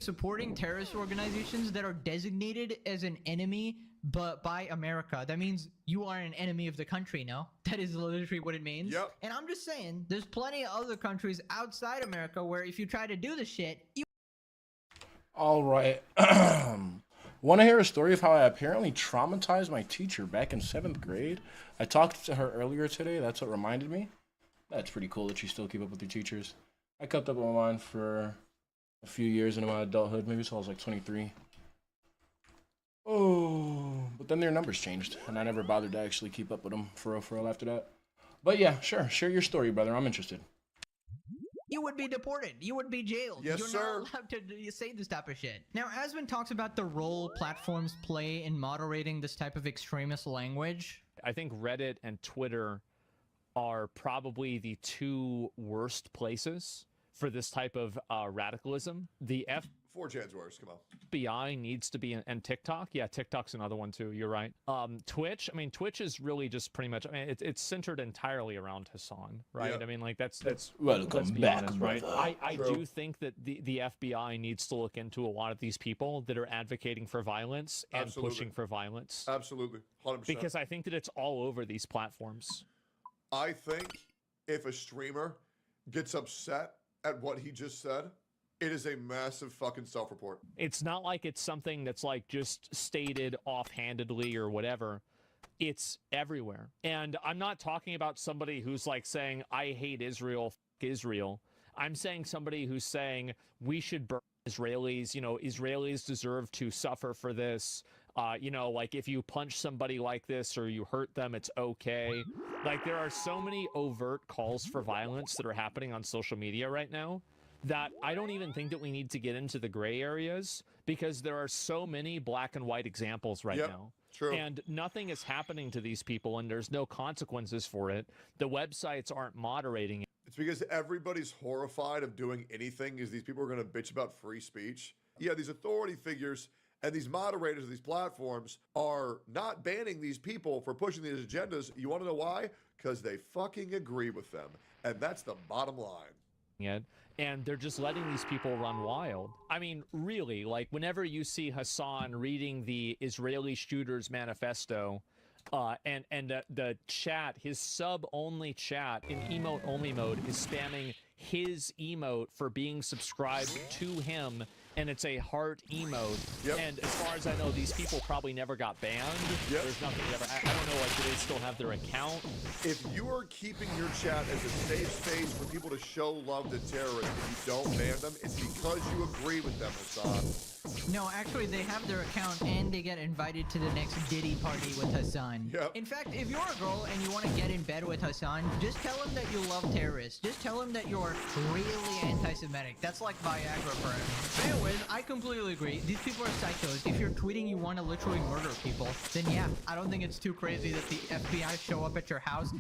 Supporting terrorist organizations that are designated as an enemy but by America. That means you are an enemy of the country, no? That is literally what it means. Yep. And I'm just saying, there's plenty of other countries outside America where if you try to do the shit, you... All right. Want to hear a story of how I apparently traumatized my teacher back in 7th grade? I talked to her earlier today. That's what reminded me. That's pretty cool that you still keep up with your teachers. I kept up with mine for a few years into my adulthood, maybe till I was like 23. Oh, but then their numbers changed, and I never bothered to actually keep up with them for real after that. But yeah, sure. Share your story, brother. I'm interested. You would be deported. You would be jailed. Yes, You're sir. not allowed to say this type of shit. Now, Asvin talks about the role platforms play in moderating this type of extremist language. I think Reddit and Twitter are probably the two worst places for this type of radicalism. The 4chan's worse, come on. FBI needs to be, and TikTok. Yeah, TikTok's another one too, you're right. Twitch, I mean, Twitch is really just pretty much, I mean, it's centered entirely around Hassan, right? Yeah. I mean, like, that's welcome let's be back, honest, right? brother. I do think that the FBI needs to look into a lot of these people that are advocating for violence and Absolutely. pushing for violence. Absolutely, 100%. Because I think that it's all over these platforms. I think if a streamer gets upset at what he just said, it is a massive fucking self-report. It's not like it's something that's like just stated offhandedly or whatever. It's everywhere. And I'm not talking about somebody who's like saying, I hate Israel, f Israel. I'm saying somebody who's saying we should burn Israelis, you know, Israelis deserve to suffer for this. You know, like if you punch somebody like this or you hurt them, it's okay. Like there are so many overt calls for violence that are happening on social media right now that I don't even think that we need to get into the gray areas because there are so many black and white examples right now. True. And nothing is happening to these people and there's no consequences for it. The websites aren't moderating it. It's because everybody's horrified of doing anything because these people are going to bitch about free speech. Yeah, these authority figures and these moderators of these platforms are not banning these people for pushing these agendas. You want to know why? Because they fucking agree with them. And that's the bottom line. It, and they're just letting these people run wild. I mean, really, like whenever you see Hassan reading the Israeli Shooters Manifesto, and the chat, his sub-only chat in emote-only mode is spamming his emote for being subscribed to him, and it's a heart emote. And as far as I know, these people probably never got banned. There's nothing ever. I don't know, like, do they still have their account? If you are keeping your chat as a safe space for people to show love to terrorists and you don't ban them, it's because you agree with them, Hassan. No, actually, they have their account and they get invited to the next Diddy party with Hassan. In fact, if you're a girl and you want to get in bed with Hassan, just tell him that you love terrorists. Just tell him that you're really anti-Semitic. That's like Viagra for him. Anyways, I completely agree. These people are psychos. If you're tweeting you want to literally murder people, then yeah, I don't think it's too crazy that the FBI show up at your house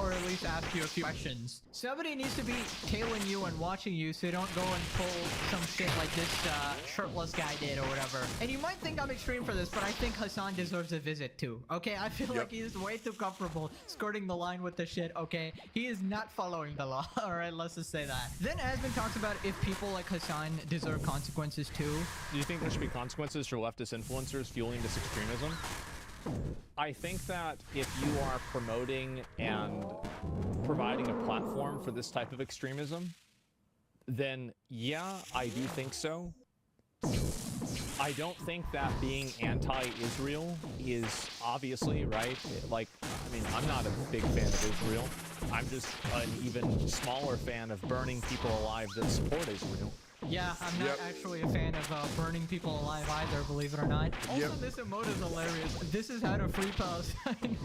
or at least ask you a few questions. Somebody needs to be tailing you and watching you so you don't go and pull some shit like this shirtless guy did or whatever. And you might think I'm extreme for this, but I think Hassan deserves a visit too, okay? I feel like he's way too comfortable skirting the line with the shit, okay? He is not following the law, alright? Let's just say that. Then Asvin talks about if people like Hassan deserve consequences too. Do you think there should be consequences for leftist influencers fueling this extremism? I think that if you are promoting and providing a platform for this type of extremism, then yeah, I do think so. I don't think that being anti-Israel is obviously right. Like, I mean, I'm not a big fan of Israel. I'm just an even smaller fan of burning people alive that support Israel. Yeah, I'm not actually a fan of burning people alive either, believe it or not. Also, this emote is hilarious. This is how to free Palestine.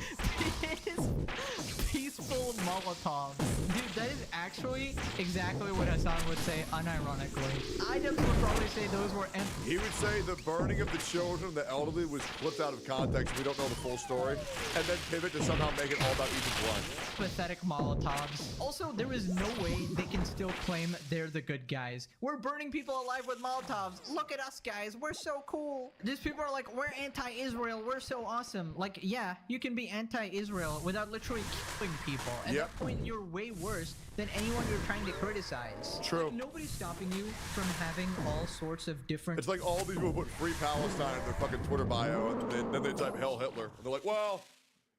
Peaceful Molotovs. Dude, that is actually exactly what Hassan would say, unironically. I just would probably say those were empty. He would say the burning of the children, the elderly, was clipped out of context. We don't know the full story. And then pivot to somehow make it all about Ethan's life. Pathetic Molotovs. Also, there is no way they can still claim they're the good guys. We're burning people alive with Molotovs. Look at us, guys. We're so cool. These people are like, we're anti-Israel. We're so awesome. Like, yeah, you can be anti-Israel without literally killing people. At that point, you're way worse than anyone you're trying to criticize. True. Like, nobody's stopping you from having all sorts of different... It's like all these people put Free Palestine in their fucking Twitter bio, and then they type Hell Hitler. And they're like, well,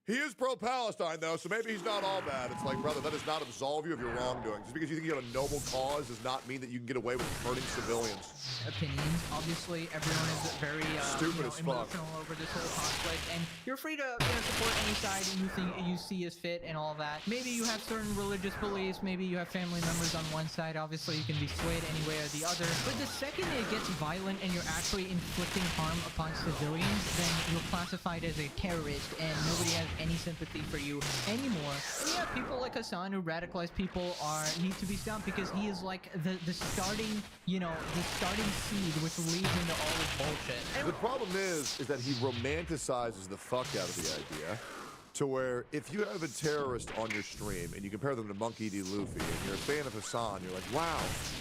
he is pro-Palestine, though, so maybe he's not all bad. It's like, brother, that does not absolve you of your wrongdoing. Just because you think you have a noble cause does not mean that you can get away with hurting civilians. Opinions. Obviously, everyone is very Stupid as fuck. emotional over this whole conflict, and you're free to support any side you think you see as fit and all that. Maybe you have certain religious beliefs, maybe you have family members on one side. Obviously, you can be swayed any way or the other. But the second it gets violent and you're actually inflicting harm upon civilians, then you're classified as a terrorist, and nobody has any sympathy for you anymore. And yeah, people like Hassan who radicalize people need to be stopped because he is like the starting, the starting seed which leads into all this bullshit. The problem is that he romanticizes the fuck out of the idea to where if you have a terrorist on your stream and you compare them to Monkey D. Luffy and you're a fan of Hassan, you're like, wow,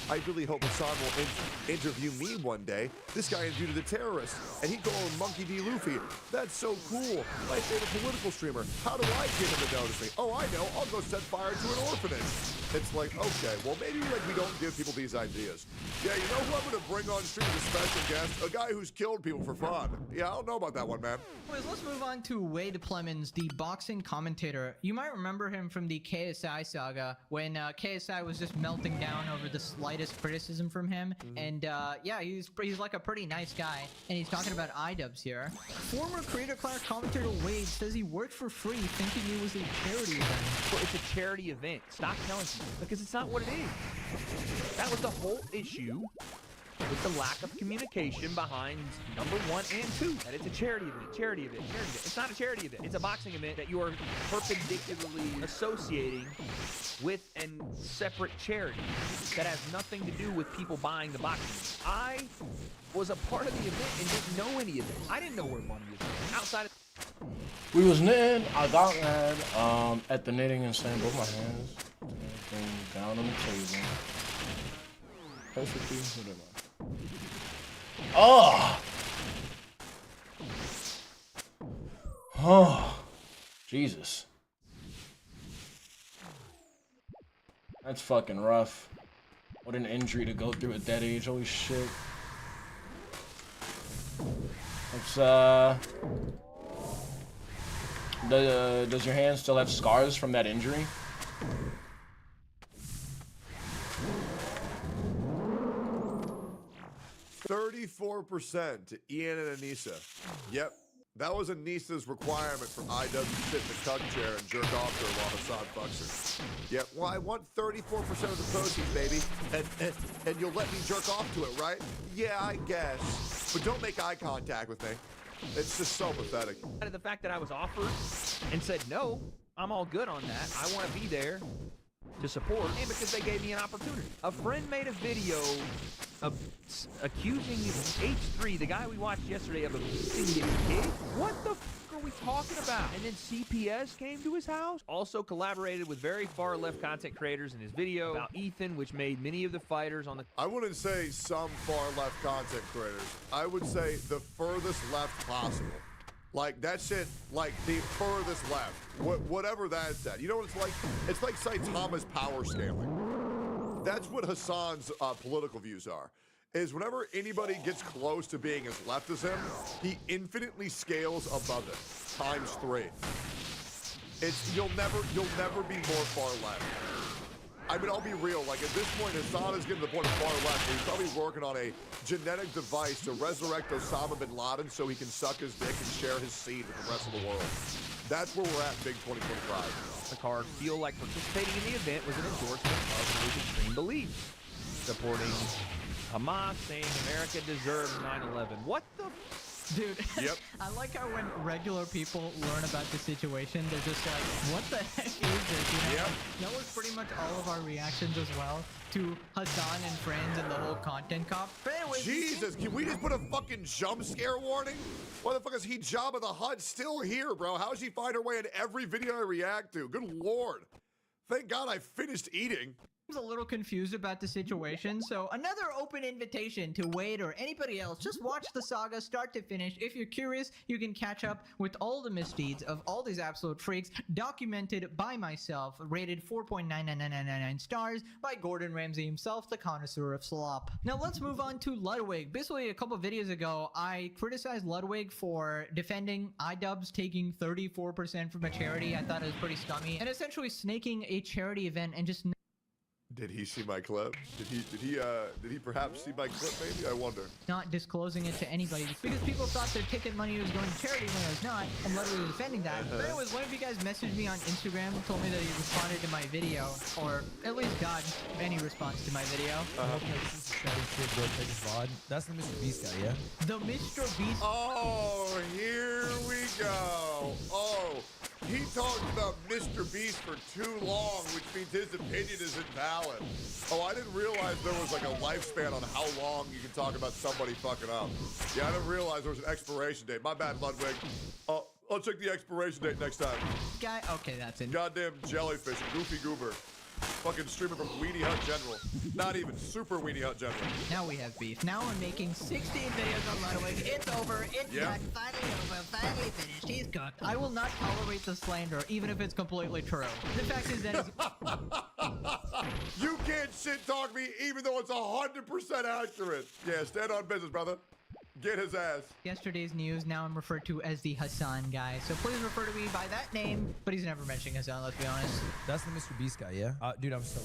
I really hope Hassan will interview me one day. This guy interviewed a terrorist and he called him Monkey D. Luffy. That's so cool. My favorite political streamer. How do I get him to notice me? Oh, I know. I'll go set fire to an orphanage. It's like, okay, well, maybe we don't give people these ideas. Yeah, you know who I'm going to bring on stream as a special guest? A guy who's killed people for fun. Yeah, I don't know about that one, man. Anyways, let's move on to Wade Plemons, the boxing commentator. You might remember him from the KSI saga when KSI was just melting down over the slightest criticism from him. And yeah, he's like a pretty nice guy. And he's talking about iDubbbz here. Former Creator Class commentator Wade says he worked for free thinking it was a charity event. Well, it's a charity event. Stop telling people because it's not what it is. That was the whole issue with the lack of communication behind number 1 and 2. That it's a charity event, charity event, charity event. It's not a charity event. It's a boxing event that you are perpendicularly associating with a separate charity that has nothing to do with people buying the boxing. I was a part of the event and didn't know any of it. I didn't know where money was going. Outside of... We was knitting. I got mad at the knitting and saying both my hands down on the table. Perfectly. What am I? Oh! Oh! Jesus. That's fucking rough. What an injury to go through at that age. Holy shit. It's, does your hand still have scars from that injury? %34% to Ian and Anissa. Yep, that was Anissa's requirement for IW to sit in the cuck chair and jerk off to her while Hassan fucks her. Yep, well, I want 34% of the proceeds, baby, and you'll let me jerk off to it, right? Yeah, I guess, but don't make eye contact with me. It's just so pathetic. The fact that I was offered and said no, I'm all good on that. I want to be there to support, and because they gave me an opportunity. A friend made a video of accusing H3, the guy we watched yesterday, of abusing his kid. What the f are we talking about? And then CPS came to his house. Also collaborated with very far left content creators in his video about Ethan, which made many of the fighters on the... I wouldn't say some far left content creators. I would say the furthest left possible. Like, that shit, like, the furthest left. Whatever that's at. You know what it's like? It's like Saitama's power scaling. That's what Hassan's political views are. Is whenever anybody gets close to being as left as him, he infinitely scales above it. ×3. You'll never be more far left. I mean, I'll be real. Like, at this point, Hassan is getting to the point of far left where he's probably working on a genetic device to resurrect Osama bin Laden so he can suck his dick and share his seed with the rest of the world. That's where we're at in Big 2025. The card feel like participating in the event was an endorsement of those extreme beliefs, supporting Hamas, saying America deserves 9/11. What the? Dude, Yep. I like how when regular people learn about the situation, they're just like, what the heck is this? You know? Yep. That was pretty much all of our reactions as well to Hassan and friends and the whole content cop. But anyways, Jesus, can we just put a fucking jump scare warning? Why the fuck is he Jabba the Hutt still here, bro? How does she find her way in every video I react to? Good lord. Thank God I finished eating. I was a little confused about the situation, so another open invitation to Wade or anybody else. Just watch the saga start to finish. If you're curious, you can catch up with all the misdeeds of all these absolute freaks, documented by myself, rated 4.99999 stars by Gordon Ramsay himself, the connoisseur of slop. Now let's move on to Ludwig. Basically, a couple videos ago, I criticized Ludwig for defending iDubbbz taking 34% from a charity. I thought it was pretty scummy, and essentially snaking a charity event and just Did he see my clip? Did he perhaps see my clip maybe? I wonder. not disclosing it to anybody because people thought their ticket money was going to charity when it was not, and Ludwig was defending that. But anyways, one of you guys messaged me on Instagram, told me that he responded to my video, or at least got any response to my video. That's the Mr. Beast guy, yeah? The Mr. Beast. Oh, here we go. Oh, he talked about Mr. Beast for too long, which means his opinion is invalid. Oh, I didn't realize there was like a lifespan on how long you can talk about somebody fucking up. Yeah, I didn't realize there was an expiration date. My bad, Ludwig. I'll check the expiration date next time. Guy, okay, that's it. Goddamn jellyfish, goofy goober. Fucking streaming from Weenie Hut General. Not even super Weenie Hut General. Now we have beef. Now I'm making 16 videos on Ludwig. It's over. It's done. Finally over. Finally finished. He's cooked. I will not tolerate the slander, even if it's completely true. The fact is that you can't shit talk me even though it's 100% accurate. Yeah, stand on business, brother. Get his ass. Yesterday's news, now I'm referred to as the Hassan guy. So please refer to me by that name, but he's never mentioning Hassan, let's be honest. That's the Mr. Beast guy, yeah? Dude, I'm so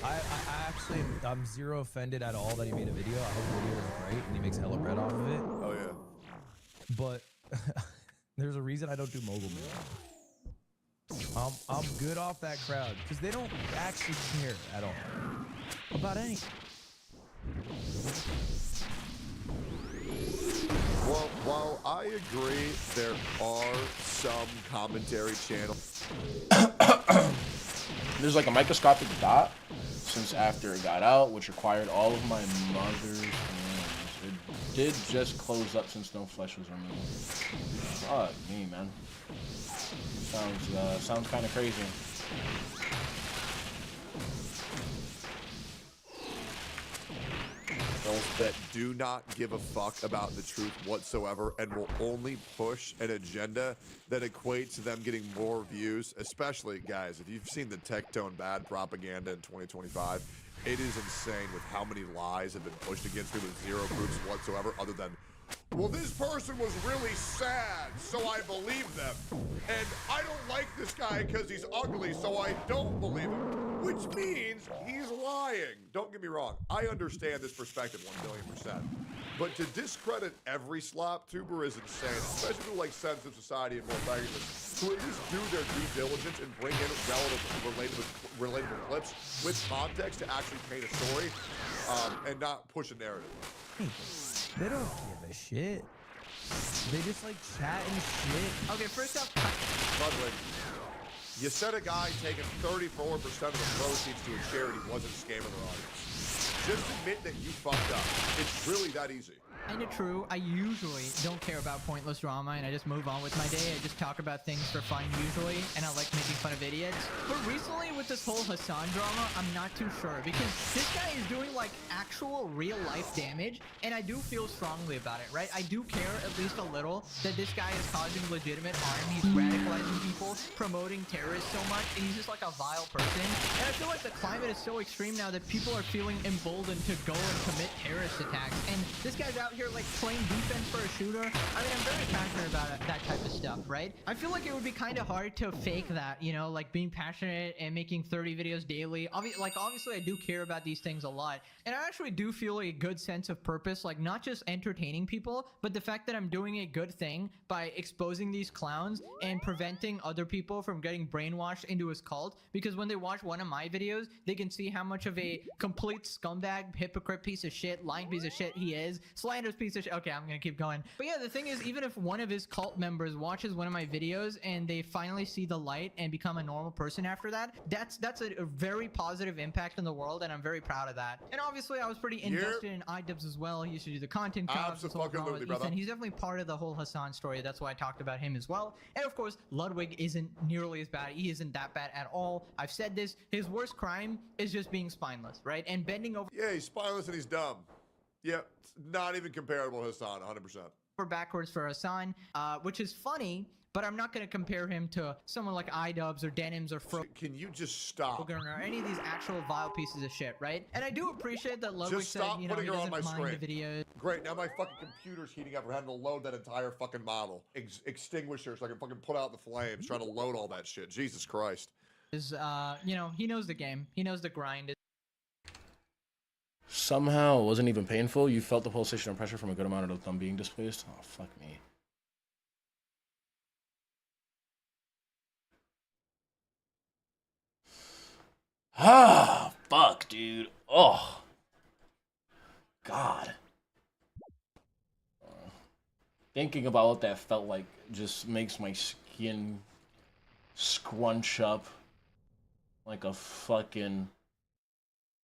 good. I'm zero offended at all that he made a video. I hope the video is great and he makes hella bread off of it. Oh, yeah. But there's a reason I don't do mogul mail. I'm good off that crowd because they don't actually care at all about anything. Well, while I agree there are some commentary channels. There's like a microscopic dot since after it got out, which required all of my mother's hands. It did just close up since no flesh was removed. Fuck me, man. Sounds kind of crazy. That do not give a fuck about the truth whatsoever and will only push an agenda that equates to them getting more views, especially, guys, if you've seen the Tectone bad propaganda in 2025, it is insane with how many lies have been pushed against me with zero proofs whatsoever other than, well, this person was really sad, so I believe them. And I don't like this guy because he's ugly, so I don't believe him. Which means he's lying. Don't get me wrong. I understand this perspective 1,000,000%. But to discredit every slop tuber is insane, especially to like sensitive society and more valueless, who at least do their due diligence and bring in relatable clips with context to actually paint a story and not push a narrative. They don't give a shit. They just like chat and shit. Okay, first off, Ludwig, you said a guy taking 34% of the proceeds to a charity wasn't scamming their audience. Just admit that you fucked up. It's really that easy. Kinda true. I usually don't care about pointless drama and I just move on with my day. I just talk about things for fun usually, and I like making fun of idiots. But recently with this whole Hassan drama, I'm not too sure because this guy is doing like actual real life damage, and I do feel strongly about it, right? I do care at least a little that this guy is causing legitimate harm. He's radicalizing people, promoting terrorists so much, and he's just like a vile person. And I feel like the climate is so extreme now that people are feeling emboldened to go and commit terrorist attacks. And this guy's out out here like playing defense for a shooter. I mean, I'm very passionate about that type of stuff, right? I feel like it would be kind of hard to fake that, you know, like being passionate and making 30 videos daily. Obviously, I do care about these things a lot. And I actually do feel a good sense of purpose, like not just entertaining people, but the fact that I'm doing a good thing by exposing these clowns and preventing other people from getting brainwashed into his cult. Because when they watch one of my videos, they can see how much of a complete scumbag, hypocrite piece of shit, lying piece of shit he is, slanderous piece of shit. Okay, I'm gonna keep going. But yeah, the thing is, even if one of his cult members watches one of my videos and they finally see the light and become a normal person after that, that's a very positive impact in the world, and I'm very proud of that. And obviously, I was pretty invested in iDubbbz as well. He used to do the content jobs. Absolutely, brother. He's definitely part of the whole Hassan story. That's why I talked about him as well. And of course, Ludwig isn't nearly as bad. He isn't that bad at all. I've said this. His worst crime is just being spineless, right? And bending over. Yeah, he's spineless and he's dumb. Yeah, it's not even comparable to Hassan, 100%. Backwards for Hassan, which is funny, but I'm not going to compare him to someone like iDubbbz or Denims or Fro. Can you just stop? Or any of these actual vile pieces of shit, right? And I do appreciate that Ludwig said, you know, he doesn't mind the videos. Great, now my fucking computer's heating up. We're having to load that entire fucking model. Extinguisher so I can fucking put out the flames, trying to load all that shit. Jesus Christ. Is, you know, he knows the game. He knows the grind. Somehow it wasn't even painful. You felt the pulsation of pressure from a good amount of the thumb being displaced. Oh, fuck me. Ah, fuck, dude. Oh. God. Thinking about what that felt like just makes my skin scrunch up like a fucking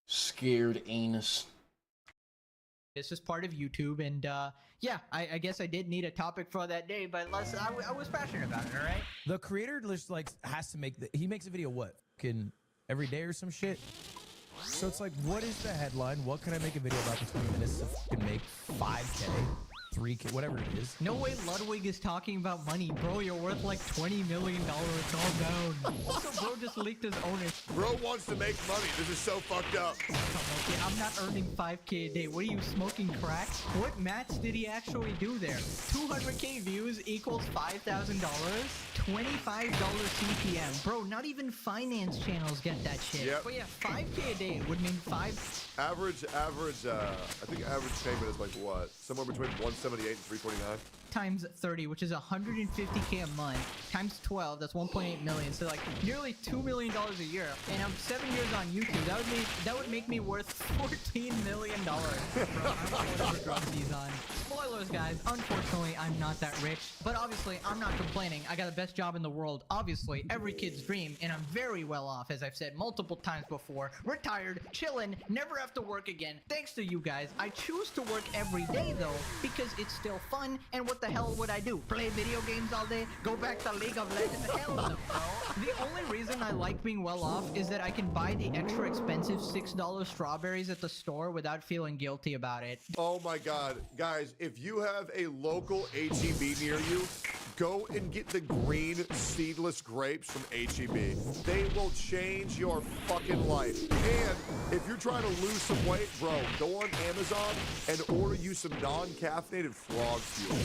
scared anus. It's just part of YouTube, and yeah, I guess I did need a topic for that day, but I was passionate about it, all right? The creator just like has to make he makes a video what? Every day or some shit? So it's like, what is the headline? What can I make a video about for 20 minutes to make 5K? 3K, whatever it is. No way Ludwig is talking about money. Bro, you're worth like $20 million. Calm down. Also, bro just leaked his ownership. Bro wants to make money. This is so fucked up. Okay, I'm not earning 5K a day. What are you, smoking crack? What match did he actually do there? 200K views equals $5,000? $25 CPM. Bro, not even finance channels get that shit. Yep. But yeah, 5K a day would mean Average, I think average payment is like what? Somewhere between 178 and 349? Times 30, which is 150K a month, times 12, that's 1.8 million. So like nearly $2 million a year. And I'm 7 years on YouTube. That would make me worth $14 million. Bro, I don't know whatever drugs he's on. Spoilers, guys. Unfortunately, I'm not that rich. But obviously, I'm not complaining. I got the best job in the world. Obviously, every kid's dream. And I'm very well off, as I've said multiple times before. Retired, chilling, never have to work again. Thanks to you guys. I choose to work every day, though, because it's still fun. And what the hell would I do? Play video games all day? Go back to League of Legends? Hell no, bro. The only reason I like being well off is that I can buy the extra expensive $6 strawberries at the store without feeling guilty about it. Oh my God. Guys, if you have a local HEB near you, go and get the green seedless grapes from HEB. They will change your fucking life. And if you're trying to lose some weight, bro, go on Amazon and order you some non-caffeinated frog fuel.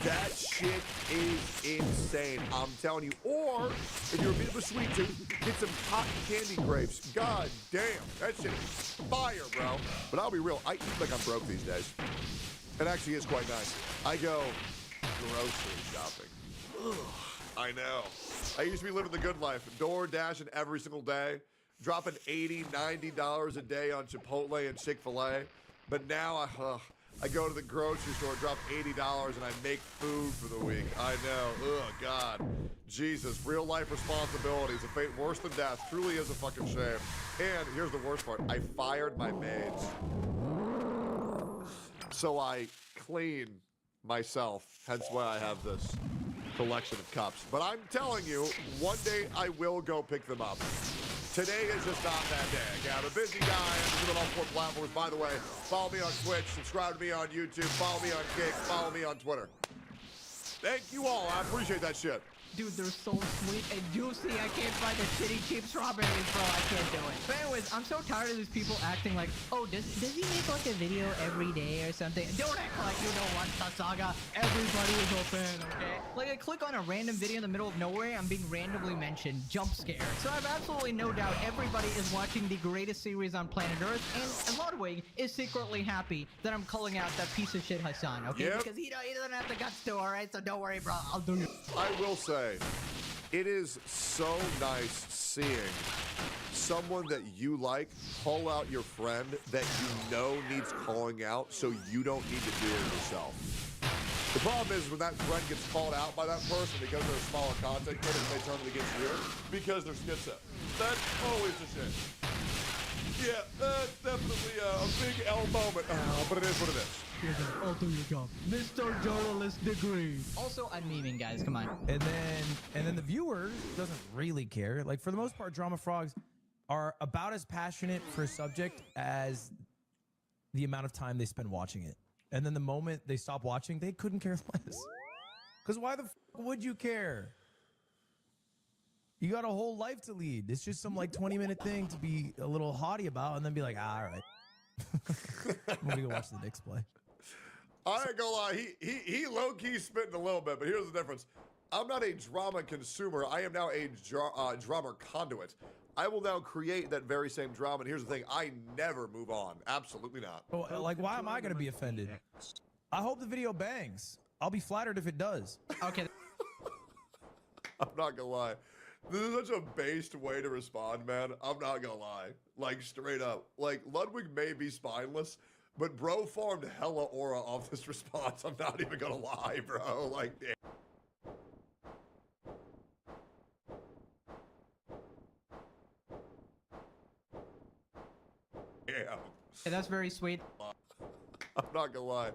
That shit is insane, I'm telling you. Or, if you're a bit of a sweet tooth, get some cotton candy grapes. God damn, that shit is fire, bro. But I'll be real, I eat like I'm broke these days. It actually is quite nice. I go grocery shopping. Ugh, I know. I used to be living the good life. Door dashing every single day. Dropping $80, $90 a day on Chipotle and Chick-fil-A. But now I go to the grocery store, drop $80, and I make food for the week. I know. Ugh, God. Jesus. Real life responsibilities. A fate worse than death. Truly is a fucking shame. And here's the worst part. I fired my maids. So I clean myself. Hence why I have this collection of cups. But I'm telling you, one day I will go pick them up. Today is just not that day. Okay, I'm a busy guy. I'm doing all 4 platforms. By the way, follow me on Twitch, subscribe to me on YouTube, follow me on Kick, follow me on Twitter. Thank you all. I appreciate that shit. Dude, they're so sweet and juicy. I can't find the shitty cheap strawberries, bro. I can't do it. But anyways, I'm so tired of these people acting like, oh, does he make like a video every day or something? Don't act like you know what the saga. Everybody is a fan, okay? Like I click on a random video in the middle of nowhere, I'm being randomly mentioned, jump scare. So I have absolutely no doubt everybody is watching the greatest series on planet Earth, and Ludwig is secretly happy that I'm calling out that piece of shit Hassan, okay? Yep. Because he doesn't have the guts to, alright? So don't worry, bro. I'll do it. I will say, it is so nice seeing someone that you like call out your friend that you know needs calling out, so you don't need to do it yourself. The problem is when that friend gets called out by that person because they're a smaller content creator and they turn it against you because they're schizo. That's always a shame. Yeah, that's definitely a big L moment, but it is what it is. I'll do your job. Mr. Journalist degree. Also, I'm memeing, guys. Come on. And then the viewer doesn't really care. Like for the most part, drama frogs are about as passionate for a subject as the amount of time they spend watching it. And then the moment they stop watching, they couldn't care less. Because why the f would you care? You got a whole life to lead. It's just some like 20-minute thing to be a little haughty about and then be like, all right. I'm gonna go watch the Knicks play. I ain't gonna lie, he low-key spitting a little bit, but here's the difference. I'm not a drama consumer. I am now a drama conduit. I will now create that very same drama, and here's the thing, I never move on. Absolutely not. Oh, like, why am I gonna be offended? I hope the video bangs. I'll be flattered if it does. Okay. I'm not gonna lie. This is such a based way to respond, man. I'm not gonna lie. Like, straight up. Like, Ludwig may be spineless, but bro farmed hella aura off this response. I'm not even gonna lie, bro. Like, damn. Hey, that's very sweet. I'm not gonna lie.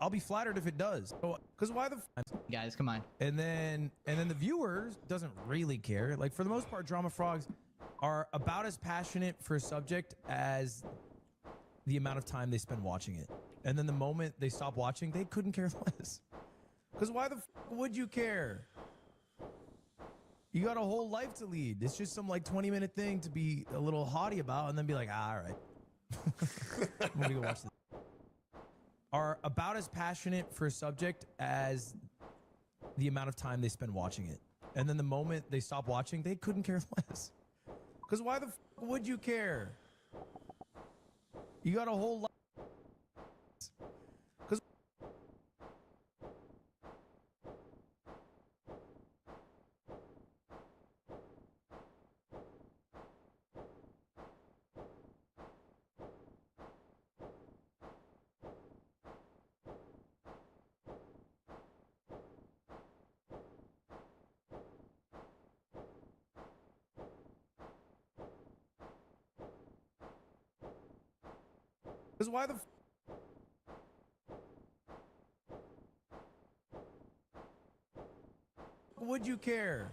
I'll be flattered if it does. Because why the f guys, come on. And then the viewer doesn't really care. Like for the most part, drama frogs are about as passionate for a subject as the amount of time they spend watching it. And then the moment they stop watching, they couldn't care less. Because why the f would you care? You got a whole life to lead. It's just some like 20-minute thing to be a little haughty about and then be like, all right. I'm gonna go watch the are about as passionate for a subject as the amount of time they spend watching it. And then the moment they stop watching, they couldn't care less. Because why the f would you care? You got a whole life. Because why the f would you care?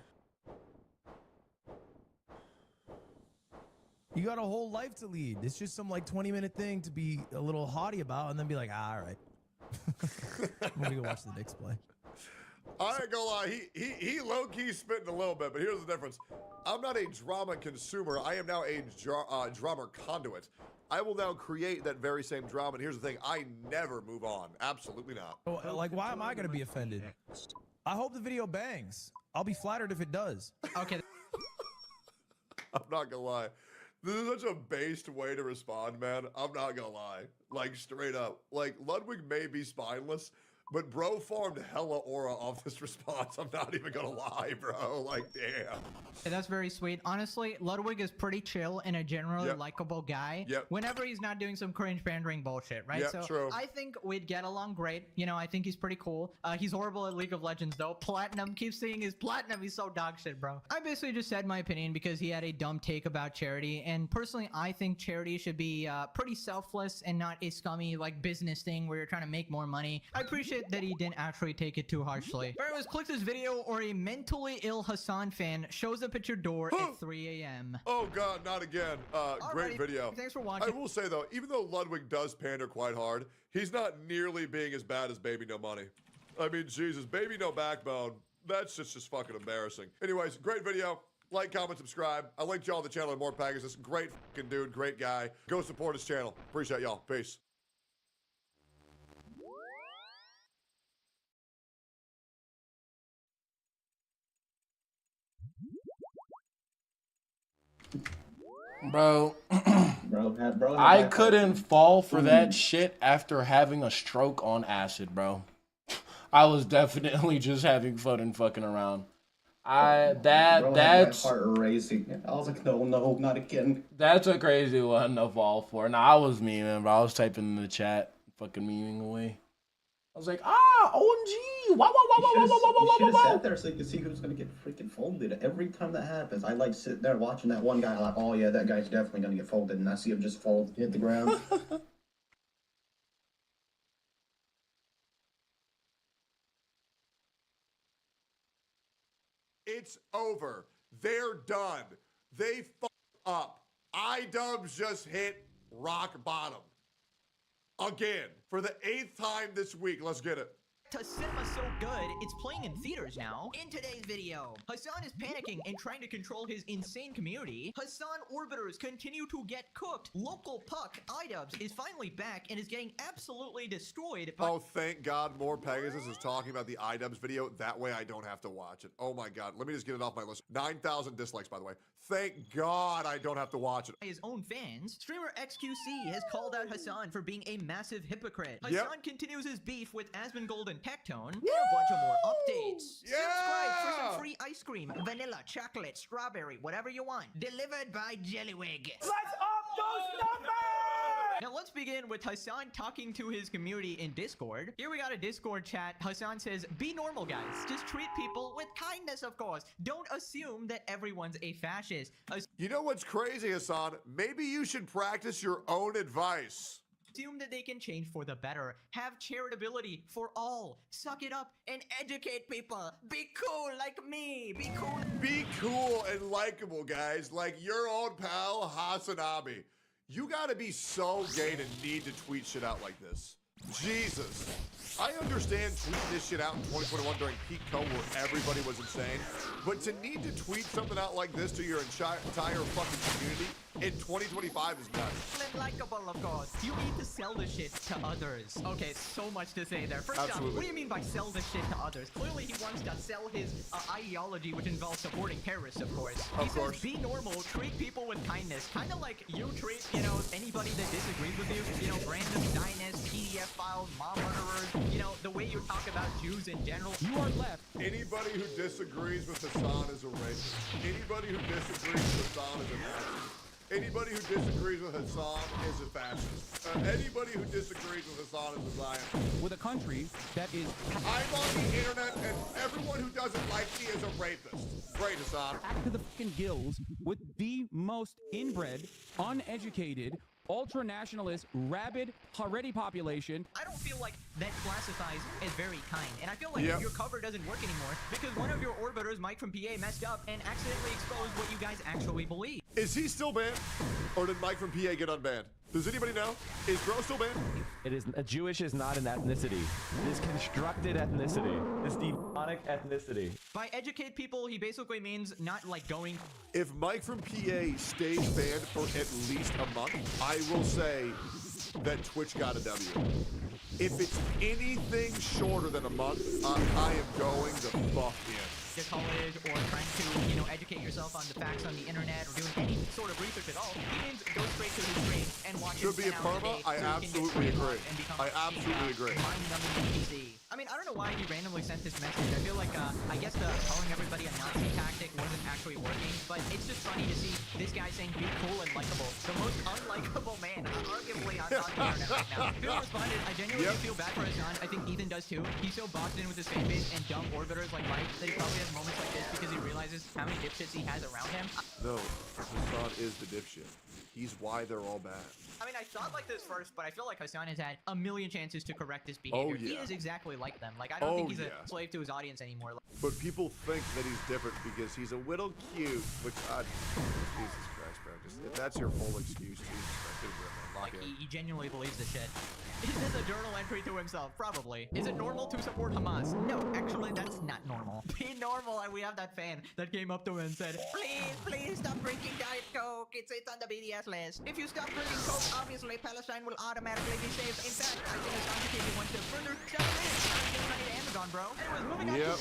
You got a whole life to lead. It's just some like 20-minute thing to be a little haughty about and then be like, all right. I'm gonna go watch the Knicks play. I ain't gonna lie, he low-key spitting a little bit, but here's the difference. I'm not a drama consumer. I am now a drama conduit. I will now create that very same drama, and here's the thing, I never move on. Absolutely not. Oh, like, why am I gonna be offended? I hope the video bangs. I'll be flattered if it does. Okay. I'm not gonna lie. This is such a based way to respond, man. I'm not gonna lie. Like, straight up. Like, Ludwig may be spineless, but bro farmed hella aura off this response. I'm not even gonna lie, bro. Like, damn. Hey, that's very sweet. Honestly, Ludwig is pretty chill and a generally likable guy. Yep. Whenever he's not doing some cringe pandering bullshit, right? Yep, so true. I think we'd get along great. You know, I think he's pretty cool. He's horrible at League of Legends though. Platinum, keep seeing his platinum. He's so dog shit, bro. I basically just said my opinion because he had a dumb take about charity. And personally, I think charity should be pretty selfless and not a scummy like business thing where you're trying to make more money. I appreciate that he didn't actually take it too harshly. But anyways, click this video or a mentally ill Hassan fan shows up at your door at 3 a.m. Oh god, not again. Great video. Thanks for watching. I will say though, even though Ludwig does pander quite hard, he's not nearly being as bad as Baby No Money. I mean, Jesus, Baby No Backbone. That's just fucking embarrassing. Anyways, great video. Like, comment, subscribe. I linked y'all the channel and more packages. This great fucking dude, great guy. Go support his channel. Appreciate y'all. Peace. Bro, bro, I couldn't fall for that shit after having a stroke on acid, bro. I was definitely just having fun and fucking around. That's heart racing. I was like, no, not again. That's a crazy one to fall for. Nah, I was memeing, bro. I was typing in the chat, fucking memeing away. I was like, OMG! Wow, wow, wow, wow, wow, wow, wow, You should have wow, sat there so you could see who's gonna get freaking folded. Every time that happens, I like sit there watching that one guy, like, oh yeah, that guy's definitely gonna get folded, and I see him just fold, hit the ground. It's over. They're done. They fucked up. iDubbbz just hit rock bottom. Again. For the 8th time this week. Let's get it. Cinema's so good, it's playing in theaters now. In today's video, Hassan is panicking and trying to control his insane community. Hassan orbiters continue to get cooked. Local puck, iDubbbz, is finally back and is getting absolutely destroyed by— Oh, thank God more Pegasus is talking about the iDubbbz video. That way I don't have to watch it. Oh my God. Let me just get it off my list. 9,000 dislikes, by the way. Thank God I don't have to watch it. his own fans. Streamer XQC has called out Hassan for being a massive hypocrite. Hassan continues his beef with Asmongold and Tectone, and a bunch of more updates. Subscribe for some free ice cream, vanilla, chocolate, strawberry, whatever you want. Delivered by Jellywig. Let's up those numbers! Now let's begin with Hassan talking to his community in Discord. Here we got a Discord chat. Hassan says, be normal, guys. Just treat people with kindness, of course. Don't assume that everyone's a fascist. You know what's crazy, Hassan? Maybe you should practice your own advice. Assume that they can change for the better. Have charitability for all. Suck it up and educate people. Be cool like me. Be cool. Be cool and likable, guys. Like your old pal, Hasanabi. You gotta be so gay to need to tweet shit out like this. Jesus. I understand tweeting this shit out in 2021 during peak COVID where everybody was insane, but to need to tweet something out like this to your entire fucking community in 2025 is nuts. Likeable, of course. You need to sell the shit to others. Okay, so much to say there. First off, what do you mean by sell the shit to others? Clearly, he wants to sell his ideology, which involves supporting terrorists, of course. He says, be normal, treat people with kindness. Kind of like you treat, you know, anybody that disagrees with you. You know, random dynasts, PDF files, mom murderers. You know, the way you talk about Jews in general. You are left. Anybody who disagrees with Hassan is a racist. Anybody who disagrees with Hassan is a Nazi. Anybody who disagrees with Hassan is a fascist. Anybody who disagrees with Hassan is a Zionist. With a country that is... I'm on the internet and everyone who doesn't like me is a rapist. Great, Hassan. Back to the fucking gills with the most inbred, uneducated, ultra-nationalist, rabid, Haredi population. I don't feel like that classifies as very kind. And I feel like your cover doesn't work anymore because one of your orbiters, Mike from PA, messed up and accidentally exposed what you guys actually believe. Is he still banned? Or did Mike from PA get unbanned? Does anybody know? Is Bro still banned? It is Jewish is not an ethnicity. It is constructed ethnicity. It's demonic ethnicity. By educate people, he basically means not like going. If Mike from PA stays banned for at least a month, I will say that Twitch got a W. If it's anything shorter than a month, I am going the fuck in. College or trying to, you know, educate yourself on the facts on the internet or doing any sort of research at all, he means go straight to his stream and watch Should be a perma? I absolutely agree. I absolutely agree. I mean, I don't know why he randomly sent this message. I feel like, I guess the calling everybody a Nazi tactic wasn't actually working, but it's just funny to see this guy saying be cool and likable. The most unlikable man, arguably, on the internet right now. People responded, I genuinely feel bad for Hassan. I think Ethan does too. He's so boxed in with his fan base and dumb orbiters like Mike that he probably has moments like this because he realizes how many dipshits he has around him. No, Hassan is the dipshit. He's why they're all bad. I mean, I thought like this first, but I feel like Hassan has had a million chances to correct this behavior. He is exactly like them. Like, I don't think he's a slave to his audience anymore. But people think that he's different because he's a little cute, which, Jesus Christ. Christ, bro. Just if that's your full excuse, Jesus Christ, dude, man, lock Like, in. he genuinely believes the shit. Is this a journal entry to himself? Probably. Is it normal to support Hamas? No, actually, that's not normal. Be normal, and we have that fan that came up to him and said, please stop drinking Diet Coke. It's on the BDS list. If you stop drinking Coke, obviously Palestine will automatically be saved. In fact, I think it's on the one to further step in. Amazon, bro. Anyways, moving on to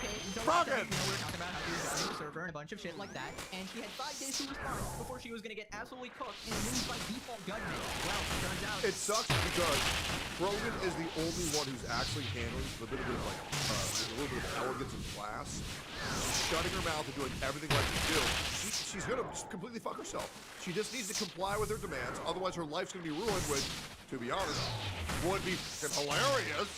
okay, so last time, we were talking about how she was running the server and a bunch of shit like that, and she had 5 days to respond before she was gonna get absolutely cooked and lose by default judgment. Well, turns out It sucks because Frogan is the only one who's actually handling with a little bit of like a little bit of elegance and class, shutting her mouth and doing everything like she do. She's gonna just completely fuck herself. She just needs to comply with her demands, otherwise her life's gonna be ruined. Which, to be honest, would be hilarious.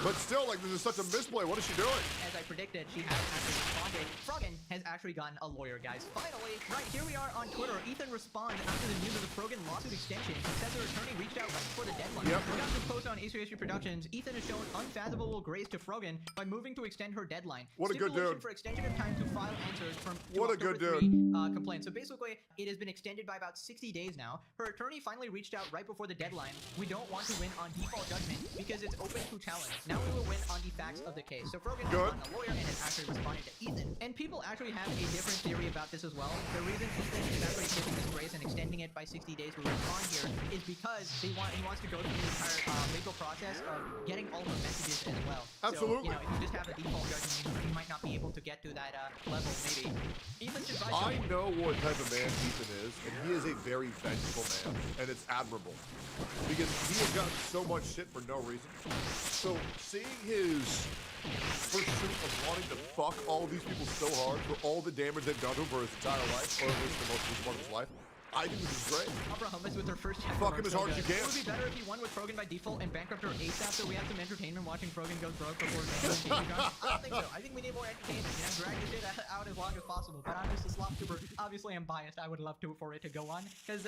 But still, like, this is such a misplay. What is she doing? As I predicted, she has actually responded. Frogan has actually gotten a lawyer, guys. Finally, right here we are on Twitter. Ethan responds after the news of the Frogan lawsuit extension. Says her attorney reached out right before the deadline. Yep. We got this post on HCSU Productions. Ethan has shown unfathomable grace to Frogan by moving to extend her deadline. What a good Stipulation dude. for extension of time to file answers from What a good dude. complaint. So basically, it has been extended by about 60 days now. Her attorney finally reached out right before the deadline. We don't want to win on default judgment because it's open to challenge. Now we will win on the facts of the case. So Frogan has gotten a lawyer and has actually responded to Ethan. And people actually have a different theory about this as well. The reason Ethan is actually taking this grace and extending it by 60 days to respond here is because he wants to go through the entire legal process of getting all her messages as well. Absolutely. So, if you just have a default judgment, you might not be able to get to that level, maybe. Ethan's advice. I know what type of man Ethan is, and he is a very vengeful man, and it's admirable. Because he has gotten so much shit for no reason. So seeing his pursuit of wanting to fuck all these people so hard for all the damage they've done to him for his entire life, or at least the most recent part of his life, I think this is great. Abra hummus with her first chapter. Fuck him as hard as you can. It would be better if he won with Frogan by default and bankrupt her ASAP so we have some entertainment watching Frogan goes broke before I don't think so. I think we need more entertainment. Drag the shit out as long as possible. But I'm just a slop super. Obviously, I'm biased. I would love for it to go on. Because,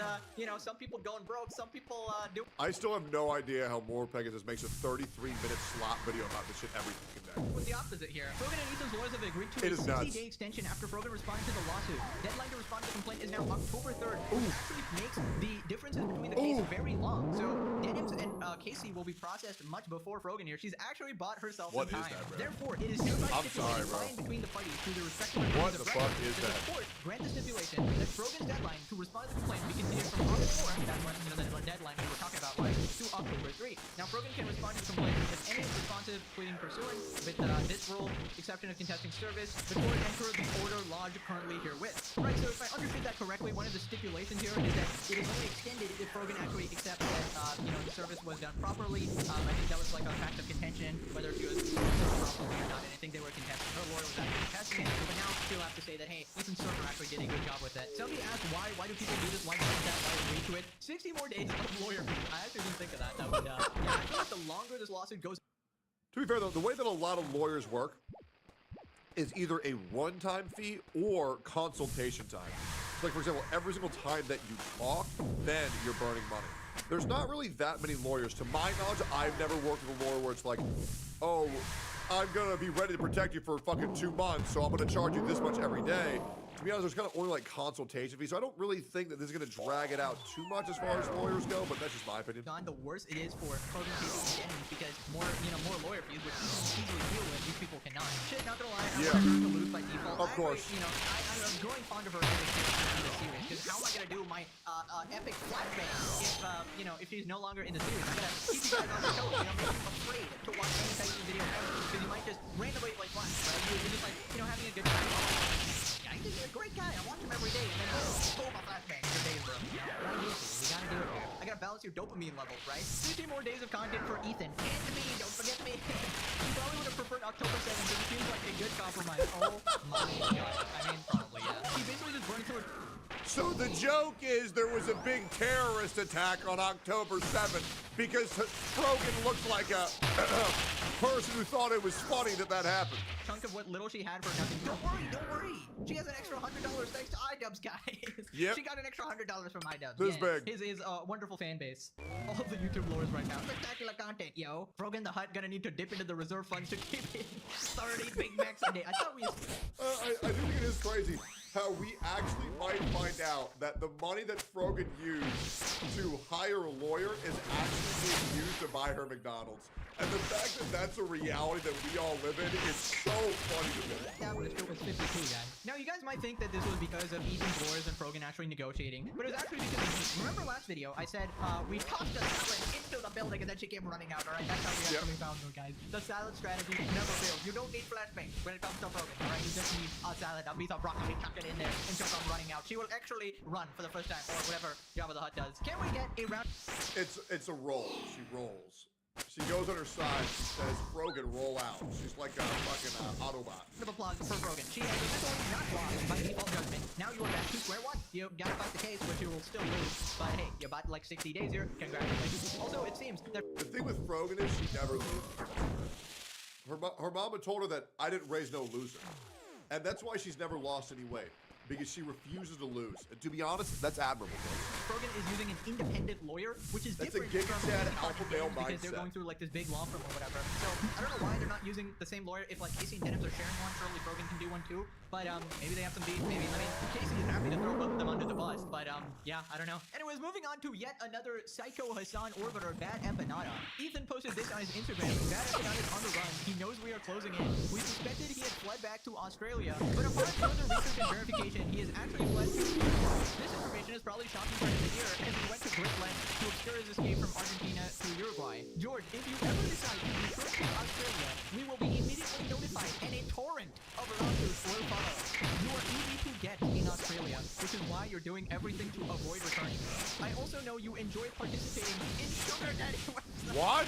some people going broke, some people do. I still have no idea how More Pegasus makes a 33-minute slot video about this shit every fucking day. With the opposite here. Frogan and Ethan's lawyers have agreed to It a is nuts. 60-day extension after Frogan responded to the lawsuit. Deadline to respond to the complaint is now October 3rd. Which actually makes the differences between the case very long. So Denims and Casey will be processed much before Frogan here. She's actually bought herself What some is time. that, bro? Therefore, it is hereby I'm sorry, stipulated bro. fine between the parties to the respective What agreements the of fuck record. is The that? court grant the stipulation that Frogan's deadline to respond to the complaint be continued from August 4th, that's when the deadline we were talking about was, to October 3. Now Frogan can respond to the complaint with any responsive pleading pursuant with this rule, exception of contesting service. The court entered the order lodged currently herewith. Right, so if I understood that correctly, one of the stipulations here is that it is only extended if Frogan actually accepts that the service was done properly. I think that was like a fact of contention, whether she was properly or not. And I think they were contesting. Her lawyer was actually contesting it, but now she'll have to say that, hey, Ethan's server actually did a good job with it. Somebody asked why do people do this? Why do that? Why agree to it? 60 more days of lawyer fees. I actually didn't think of that. That would, I feel like the longer this lawsuit goes. To be fair, though, the way that a lot of lawyers work is either a one-time fee or consultation time. Like, for example, every single time that you talk, then you're burning money. There's not really that many lawyers. To my knowledge, I've never worked with a lawyer where it's like, oh, I'm going to be ready to protect you for fucking 2 months, so I'm going to charge you this much every day. To be honest, there's kind of only like consultation fees, so I don't really think that this is going to drag it out too much as far as lawyers go, but that's just my opinion. The worse it is for Frogan cases and enemies because more lawyer fees, which Ethan can easily deal with, these people cannot. Shit, not gonna lie, I want her to lose by default. Of course. I'm growing fond of her in this series, because how am I gonna do my epic flashbang if she's no longer in the series? I'm gonna keep you guys on the toes, make you afraid to watch any type of video ever, because you might just randomly flash, right? You're just like, having a good time. This is a great guy. I watch him every day, and then boom, a flashbang. Your days, bro. We gotta do it here. I gotta balance your dopamine levels, right? 50 more days of content for Ethan. And me, don't forget me. You probably would have preferred October 7th, but it seems like a good compromise. Oh my god. I mean, probably, yeah. He basically just burned through it. So the joke is there was a big terrorist attack on October 7th because Frogan looked like a person who thought it was funny that happened. Chunk of what little she had for nothing. Don't worry. She has an extra $100 thanks to iDubbbz, guys. Yep. She got an extra $100 from iDubbbz. This big. His wonderful fan base. All the YouTube lores right now. Spectacular content, yo. Frogan the Hut gonna need to dip into the reserve funds to keep it 30 Big Macs a day. I thought we. I do think it is crazy how we actually might find out that the money that Frogan used to hire a lawyer is actually being used to buy her McDonald's. And the fact that that's a reality that we all live in is so funny to me. That was 52, guys. Now, you guys might think that this was because of Ethan's wars and Frogan actually negotiating, but it was actually because of me. Remember last video, I said, we tossed the salad into the building and then she came running out, alright? That's how we actually found her, guys. The salad strategy never fails. You don't need flashbang when it comes to Frogan, alright? You just need a salad, a piece of broccoli, chuck it in there, and she'll come running out. She will actually run for the first time, or whatever Jabba the Hutt does. Can we get a round? It's a roll. She rolls. She goes on her side. She says, Frogan, roll out. She's like a fucking Autobot. Round of applause for Frogan. She has officially not lost by default judgment. Now you are back to square one. You gotta fight the case, which you will still lose. But hey, you bought like 60 days here. Congratulations. Also, it seems that The thing with Frogan is she never loses. Her mama told her that I didn't raise no loser. And that's why she's never lost any weight. Because she refuses to lose. And to be honest, that's admirable. Frogan is using an independent lawyer, which is different from alpha male because they're going through like this big law firm or whatever. So I don't know why they're not using the same lawyer. If like Casey and Denims are sharing one, surely Frogan can do one too. But maybe they have some beef. Maybe I mean Casey is happy to throw both of them under the bus. But yeah, I don't know. Anyways, moving on to yet another Psycho Hassan orbiter, Bad Empanada. Ethan posted this on his Instagram. Bad Empanada is on the run. He knows we are closing in. We suspected he had fled back to Australia, but upon further research and verification, he has actually fled to Uruguay. This information is probably shocking for him to hear, as he went to great lengths to obscure his escape from Argentina to Uruguay. George, if you ever decide to return to Australia, we will be immediately notified, and a torrent of lawsuits will follow. You are easy to get in Australia, which is why you're doing everything to avoid returning. I also know you enjoy participating in sugar daddy websites. What?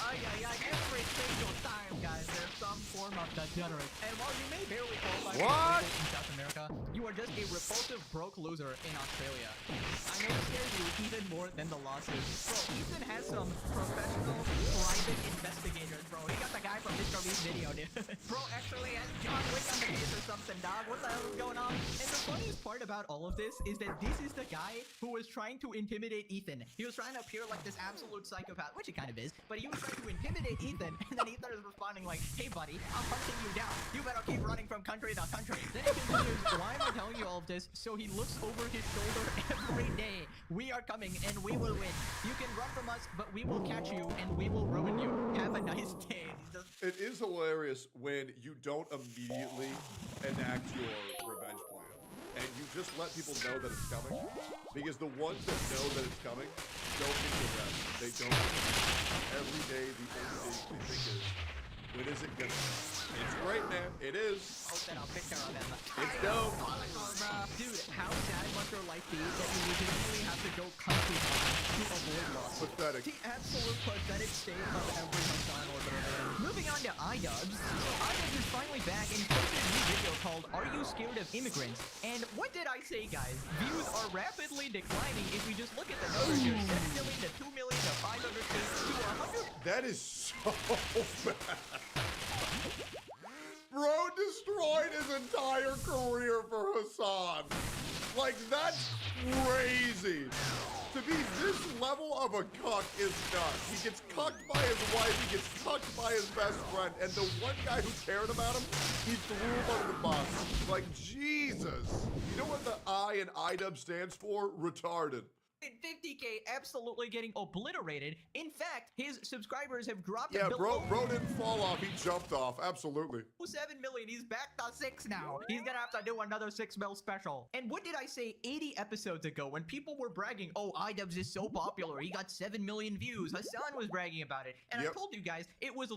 Every single time, guys, there's some form of degenerate. And while you may barely qualify What? for in South America, you are just a repulsive broke loser in Australia. I know it scares you even more than the lawsuits. Bro, Ethan has some professional private investigators, bro. He got the guy from Mr. Beast's video, dude. Bro actually has John Wick on the case or something, dog. What the hell is going on? And the funniest part about all of this is that this is the guy who was trying to intimidate Ethan. He was trying to appear like this absolute psychopath, which he kind of is, but he was trying to intimidate Ethan, and then Ethan is responding like, hey buddy, I'm hunting you down. You better keep running from country to country. Then he continues, why am I telling you all of this? So he looks over his shoulder every day. We are coming and we will win. You can run from us, but we will catch you and we will ruin you. Have a nice day. It is hilarious when you don't immediately enact your revenge plan. And you just let people know that it's coming. Because the ones that know that it's coming don't get the rest. They don't. Every day, the only thing they think is, when is it gonna be? It's great, man. It is. Posted a picture of him. It's dope. Dude, how sad must your life be that you legitimately have to go country to avoid loss? Pathetic. The absolute pathetic state of every Hassan orbiter. Moving on to iDubbbz. So iDubbbz is finally back and posted a new video called Are You Scared of Immigrants? And what did I say, guys? Views are rapidly declining if we just look at the numbers here. 7 million to 2 million to 500 to 100. That is so bad. Bro destroyed his entire career for Hassan. Like, that's crazy. To be this level of a cuck is nuts. He gets cucked by his wife, he gets cucked by his best friend, and the one guy who cared about him, he threw him under the bus. Like, Jesus. You know what the I in iDubbbz stands for? Retarded. 50K absolutely getting obliterated. In fact, his subscribers have dropped Yeah, below bro didn't fall off, he jumped off. Absolutely. 7 million. He's back to 6 now. He's gonna have to do another 6 mil special. And what did I say 80 episodes ago when people were bragging, oh, iDubbbz is so popular, he got 7 million views. Hassan was bragging about it. And I told you guys, it was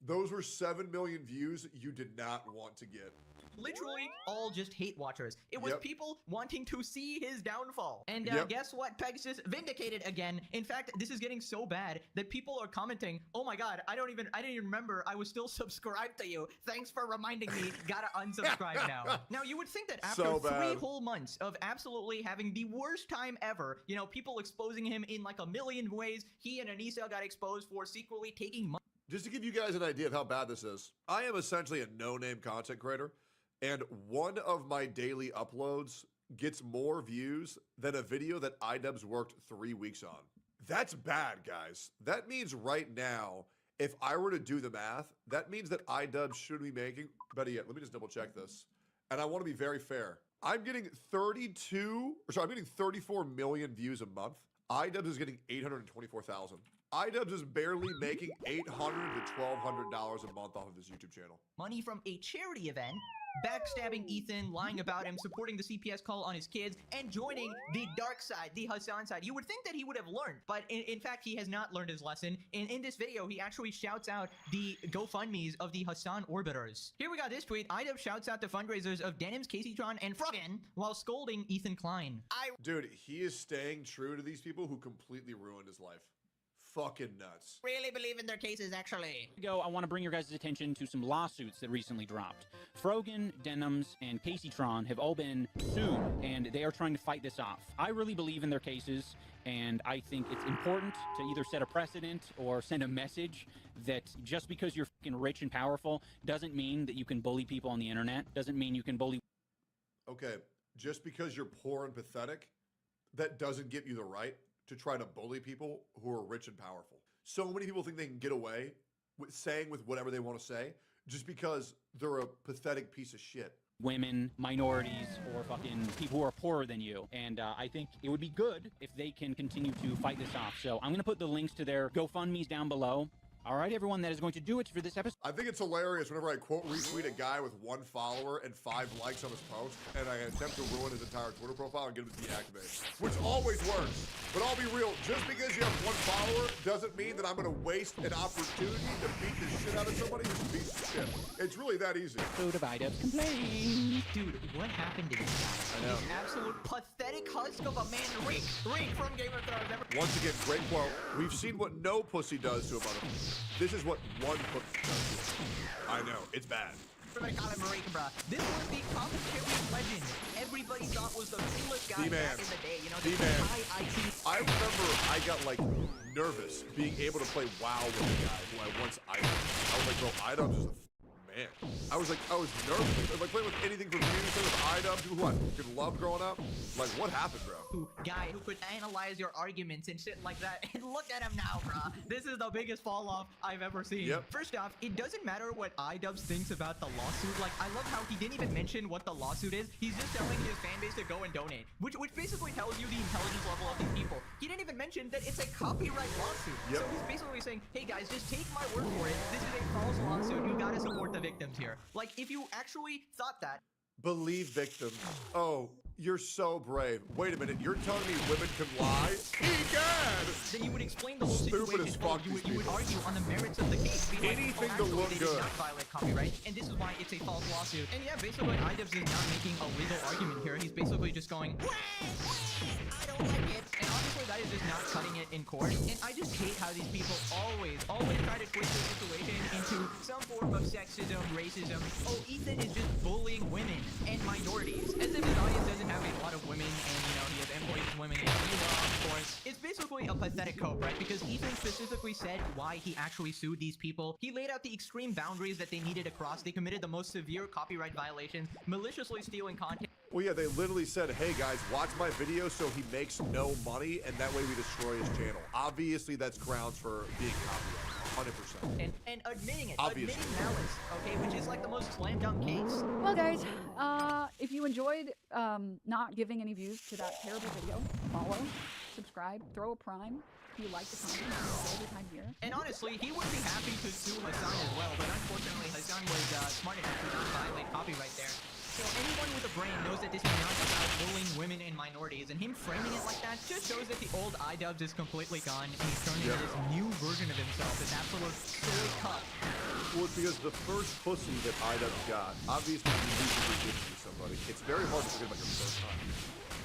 Those were 7 million views you did not want to get. literally all just hate watchers. It was people wanting to see his downfall. And guess what? Pegasus vindicated again. In fact, this is getting so bad that people are commenting, oh my god, I didn't even remember I was still subscribed to you. Thanks for reminding me. Gotta unsubscribe now. Now, you would think that after 3 whole months of absolutely having the worst time ever, you know, people exposing him in like a million ways, he and Anissa got exposed for secretly taking money. Just to give you guys an idea of how bad this is, I am essentially a no-name content creator. And one of my daily uploads gets more views than a video that iDubbbz worked 3 weeks on. That's bad, guys. That means right now, if I were to do the math, that means that iDubbbz should be making, better yet, let me just double check this. and I want to be very fair. I'm getting 34 million views a month. iDubbbz is getting 824,000. iDubbbz is barely making $800 to $1,200 a month off of his YouTube channel. Money from a charity event, backstabbing Ethan, lying about him, supporting the CPS call on his kids, and joining the dark side, the Hassan side. You would think that he would have learned, but in fact, he has not learned his lesson. In this video, he actually shouts out the GoFundMes of the Hassan Orbiters. Here we got this tweet. iDubbbz shouts out the fundraisers of Denims, Caseytron, and Froggen while scolding Ethan Klein. Dude, he is staying true to these people who completely ruined his life. Fucking nuts. Really believe in their cases, actually. I want to bring your guys' attention to some lawsuits that recently dropped. Froggen, Denims, and Caseytron have all been sued, and they are trying to fight this off. I really believe in their cases, and I think it's important to either set a precedent or send a message that just because you're fucking rich and powerful doesn't mean that you can bully people on the internet, doesn't mean you can bully... Okay, just because you're poor and pathetic, that doesn't give you the right to try to bully people who are rich and powerful. So many people think they can get away with saying with whatever they want to say just because they're a pathetic piece of shit. Women, minorities, or fucking people who are poorer than you. And I think it would be good if they can continue to fight this off. So I'm going to put the links to their GoFundMes down below. All right, everyone, that is going to do it for this episode. I think it's hilarious whenever I quote retweet a guy with 1 follower and 5 likes on his post, and I attempt to ruin his entire Twitter profile and get him to deactivate, which always works. But I'll be real, just because you have 1 follower doesn't mean that I'm gonna waste an opportunity to beat the shit out of somebody who's a piece of shit. It's really that easy. Food of iDubbbz complain. Dude, what happened to this guy? I know. He's an absolute pathetic husk of a man. Reek from Game of Thrones. Once again, great quote. We've seen what no pussy does to a mother. This is what 1 pussy does to a I know, it's bad. Everybody call him Marika, bro. This was the commentary legend everybody thought was the coolest guy back in the day. You know, this high IQ. I remember I got like nervous being able to play WoW with a guy who I once idols. I was like, bro, iDubbbz is a man. I was nervous. Like playing with anything from you, playing with iDubbbz, people who I fucking loved growing up. Like, what happened, bro? Guy who could analyze your arguments and shit like that. And look at him now, bro. This is the biggest fall off I've ever seen. Yep. First off, it doesn't matter what iDubbbz thinks about the lawsuit. Like, I love how he didn't even mention what the lawsuit is. He's just telling his fan base to go and donate, which basically tells you the intelligence level of these people. He didn't even mention that it's a copyright lawsuit. Yep. So he's basically saying, hey guys, just take my word for it. This is a false lawsuit. You gotta support the victims here. Like, if you actually thought that. Believe victims. Oh, you're so brave. Wait a minute, you're telling me women can lie? Egad! Then you would explain the whole Stupid situation. as fuck, You would argue on the merits of the case. Be like, anything actually, to look they good. did not violate copyright, and this is why it's a false lawsuit. And yeah, basically, iDubbbz is not making a legal argument here. He's basically just going, I don't like it. And honestly, that is just not cutting it in court. And I just hate how these people always try to twist the situation into some form of sexism, racism. Oh, Ethan is just bullying women and minorities. As if his audience doesn't have a lot of women, and you know, he has employees women in of course. It's basically a pathetic cope, right? Because Ethan specifically said why he actually sued these people. He laid out the extreme boundaries that they needed to cross. They committed the most severe copyright violations, maliciously stealing content. Well, yeah, they literally said, hey guys, watch my video so he makes no money, and that way we destroy his channel. Obviously, that's grounds for being copyrighted, 100%. And admitting it, Obviously. admitting malice, okay, which is like the most slam dunk case. Well, guys, if you enjoyed not giving any views to that terrible video, follow, subscribe, throw a prime. If you like the content, every time here. And honestly, he would be happy to sue Hassan as well, but unfortunately, Hassan was smart enough to not violate copyright there. So anyone with a brain knows that this is not about bullying women and minorities, and him framing it like that just shows that the old iDubbbz is completely gone, and he's turning into this new version of himself, this absolute soy cup. Well, it's because the first pussy that iDubbbz got, obviously you need to be giving to somebody. It's very hard to forget about your first time.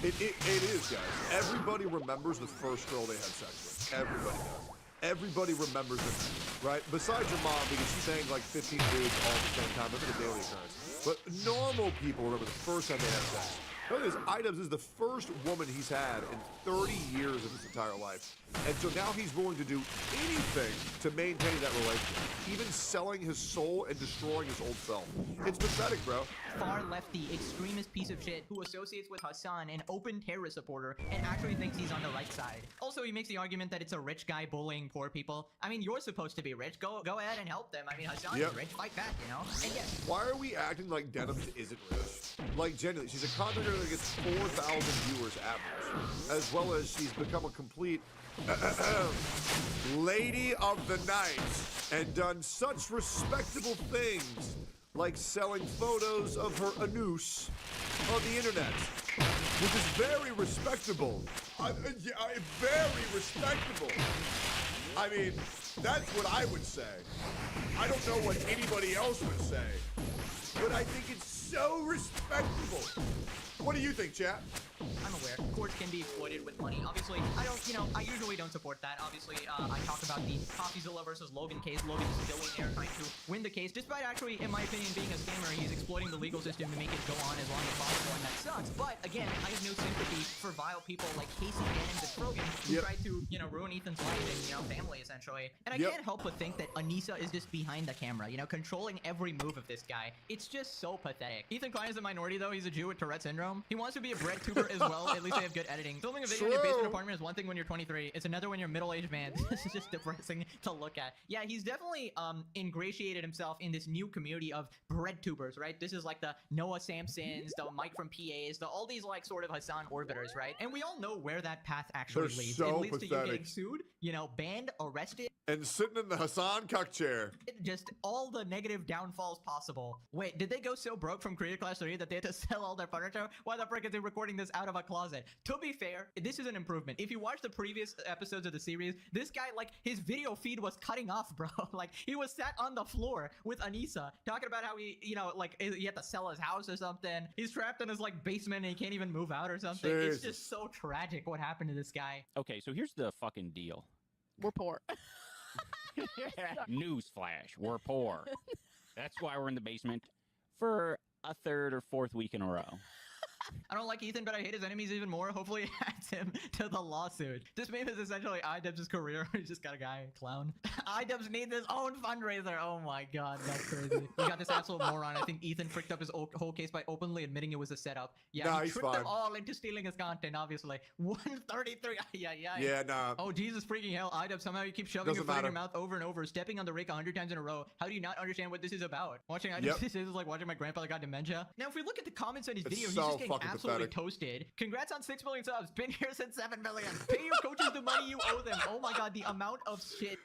It is, guys. Everybody remembers the first girl they had sex with. Everybody does. Everybody remembers it, right? Besides your mom, because she's saying like 15 dudes all at the same time. That's like a daily occurrence. But normal people remember the first time they had sex. Look at this, iDubbbz is the first woman he's had in 30 years of his entire life. And so now he's willing to do anything to maintain that relationship, even selling his soul and destroying his old self. It's pathetic, bro. Far lefty, extremist piece of shit who associates with Hassan, an open terrorist supporter, and actually thinks he's on the right side. Also, he makes the argument that it's a rich guy bullying poor people. I mean, you're supposed to be rich. Go ahead and help them. I mean, Hassan is rich. Fight back, you know? And yes. Why are we acting like Denims isn't rich? Like, genuinely, she's a content creator that gets 4,000 viewers average, as well as she's become a complete lady of the night and done such respectable things like selling photos of her anus on the internet, which is very respectable. Very respectable. I mean, that's what I would say. I don't know what anybody else would say, but I think it's so respectable. What do you think, chat? I'm aware. Courts can be exploited with money. Obviously, I usually don't support that. Obviously, I talk about the CoffeeZilla versus Logan case. Logan is a billionaire trying to win the case, despite actually, in my opinion, being a scammer. He's exploiting the legal system to make it go on as long as possible, and that sucks. But again, I have no sympathy for vile people like Casey Gans and Krogan who tried to, ruin Ethan's life and, family, essentially. And I can't help but think that Anissa is just behind the camera, controlling every move of this guy. It's just so pathetic. Ethan Klein is a minority, though. He's a Jew with Tourette syndrome. He wants to be a bread tuber as well. At least they have good editing. Filming a video in your basement apartment is one thing when you're 23. It's another when you're a middle-aged man. This is just depressing to look at. Yeah, he's definitely ingratiated himself in this new community of bread tubers, right? This is like the Noah Samsons, the Mike from PAs, all these like sort of Hassan orbiters, right? And we all know where that path actually leads. So it leads to you pathetic. getting sued, banned, arrested, And sitting in the Hassan cuck chair. just all the negative downfalls possible. Wait, did they go so broke from Creator Class 3 that they had to sell all their furniture? Why the frick is they recording this out of a closet? To be fair, this is an improvement. If you watch the previous episodes of the series, this guy, like, his video feed was cutting off, bro. Like, he was sat on the floor with Anissa, talking about how he, he had to sell his house or something. He's trapped in his, like, basement and he can't even move out or something. Jesus. It's just so tragic what happened to this guy. Okay, so here's the fucking deal. We're poor. Newsflash, we're poor. That's why we're in the basement for a third or fourth week in a row. I don't like Ethan, but I hate his enemies even more. Hopefully it adds him to the lawsuit. This meme is essentially iDubbbz' career. He's just got a guy, a clown. iDubbbz needs his own fundraiser. Oh my god, that's crazy. We got this absolute moron. I think Ethan fricked up his whole case by openly admitting it was a setup. Yeah, Nah, he he's tricked them fine. all into stealing his content, obviously. 133. Yeah. Yeah, nah. Oh, Jesus freaking hell. iDubbbz, somehow you keep shoving your Doesn't foot in your matter. mouth over and over, stepping on the rake 100 times in a row. How do you not understand what this is about? Watching iDubbbz Yep. this is like watching my grandfather got dementia. Now, if we look at the comments on his It's video, he's so just getting fucking absolutely pathetic. toasted. Congrats on 6 million subs. Been here since 7 million. Pay your coaches the money you owe them. Oh my god, the amount of shit.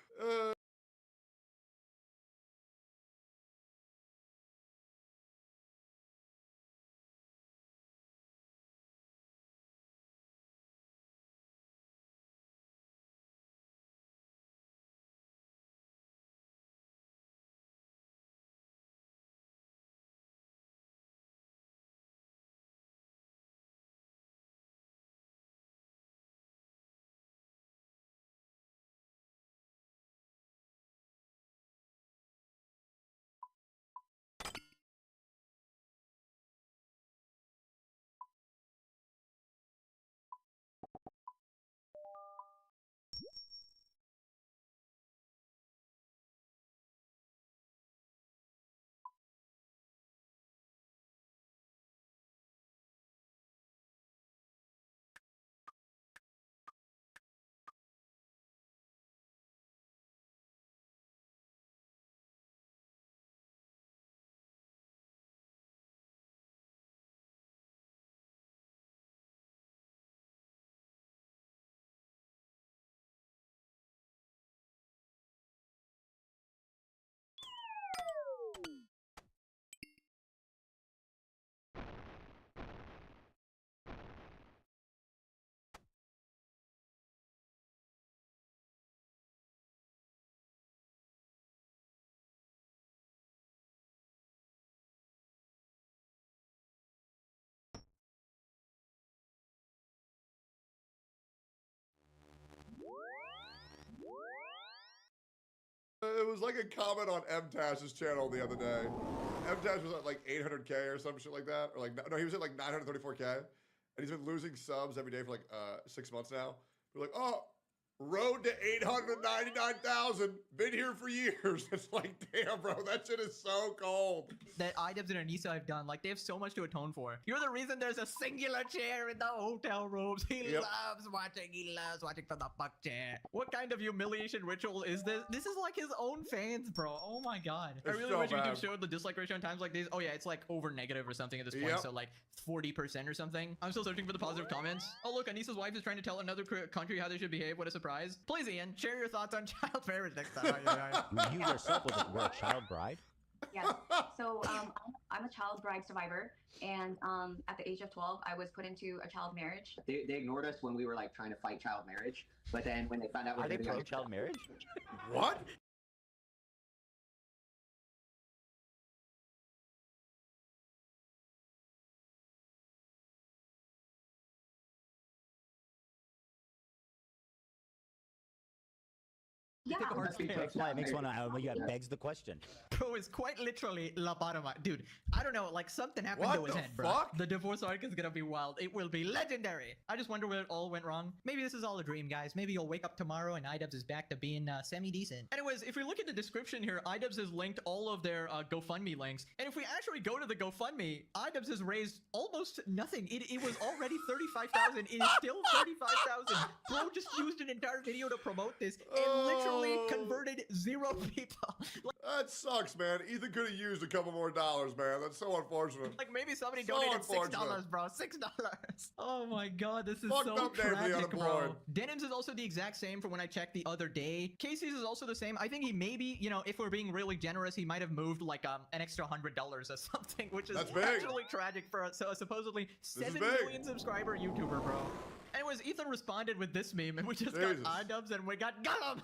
It was like a comment on MTash's channel the other day. MTash was at like 800K or some shit like that. Or like, no, he was at like 934K. And he's been losing subs every day for like 6 months now. We're like, oh, Road to 899,000. Been here for years. It's like, damn, bro, that shit is so cold. That iDubbbz and Anissa have done, like, they have so much to atone for. You're the reason there's a singular chair in the hotel rooms. He loves watching from the fuck chair. What kind of humiliation ritual is this? This is like his own fans, bro. Oh my god. I It's really so wish bad. YouTube showed the dislike ratio on times like these. Oh yeah, it's like over negative or something at this point, Yep. so like 40% or something. I'm still searching for the positive comments. Oh look, Anissa's wife is trying to tell another country how they should behave. What a surprise. Please, Ian, share your thoughts on child marriage next time. You yourself were a child bride? Yes. So I'm a child bride survivor, and at the age of 12, I was put into a child marriage. They ignored us when we were like trying to fight child marriage, but then when they found out Are they pro-child marriage? What? Yeah. That's why it makes one. Begs the question. Bro is quite literally lobotomized. Dude, I don't know, like something happened What to his the head, bro. fuck? The divorce arc is gonna be wild. It will be legendary. I just wonder where it all went wrong. Maybe this is all a dream, guys. Maybe you'll wake up tomorrow and iDubbbz is back to being semi-decent. Anyways, if we look at the description here, iDubbbz has linked all of their GoFundMe links. And if we actually go to the GoFundMe, iDubbbz has raised almost nothing. It was already 35,000. It is still 35,000. Bro just used an entire video to promote this and literally converted 0 people. That sucks, man. Ethan could have used a couple more dollars, man. That's so unfortunate. Like maybe somebody So donated unfortunate. $6, bro. $6. Oh my god, this is Fucked so up day for the tragic, bro. unemployed. Denim's is also the exact same from when I checked the other day. Casey's is also the same. I think he maybe, you know, if we're being really generous, he might have moved like an extra $100 or something, which is That's big. actually tragic for a supposedly 7 million subscriber YouTuber, bro. Anyways, Ethan responded with this meme, and we just Jesus. got iDubbbz and we got Gollum.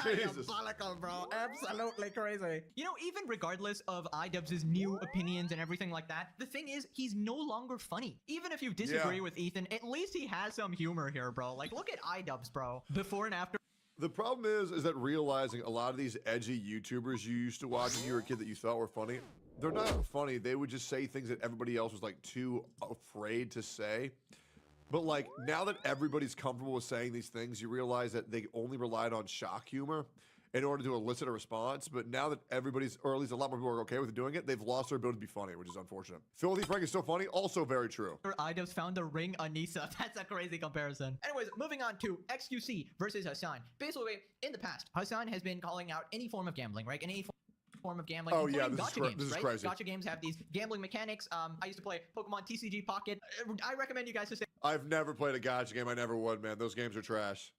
Jesus. Diabolical, bro. Absolutely crazy. You know, even regardless of iDubbbz's new opinions and everything like that, the thing is, he's no longer funny. Even if you disagree Yeah. with Ethan, at least he has some humor here, bro. Like, look at iDubbbz, bro. Before and after. The problem is that realizing a lot of these edgy YouTubers you used to watch when you were a kid that you thought were funny, they're not funny. They would just say things that everybody else was like too afraid to say. But like now that everybody's comfortable with saying these things, you realize that they only relied on shock humor in order to elicit a response. But now that everybody's, or at least a lot more people are okay with doing it, they've lost their ability to be funny, which is unfortunate. Filthy Frank is so funny, also very true. iDubbbz found the ring Anissa. That's a crazy comparison. Anyways, moving on to XQC versus Hassan. Basically, in the past, Hassan has been calling out any form of gambling, right? Any form of gambling, Oh, yeah, including this is gacha games, this is right? crazy. Gacha games have these gambling mechanics. I used to play Pokemon TCG Pocket. I recommend you guys to stay I've never played a gacha game. I never would, man. Those games are trash.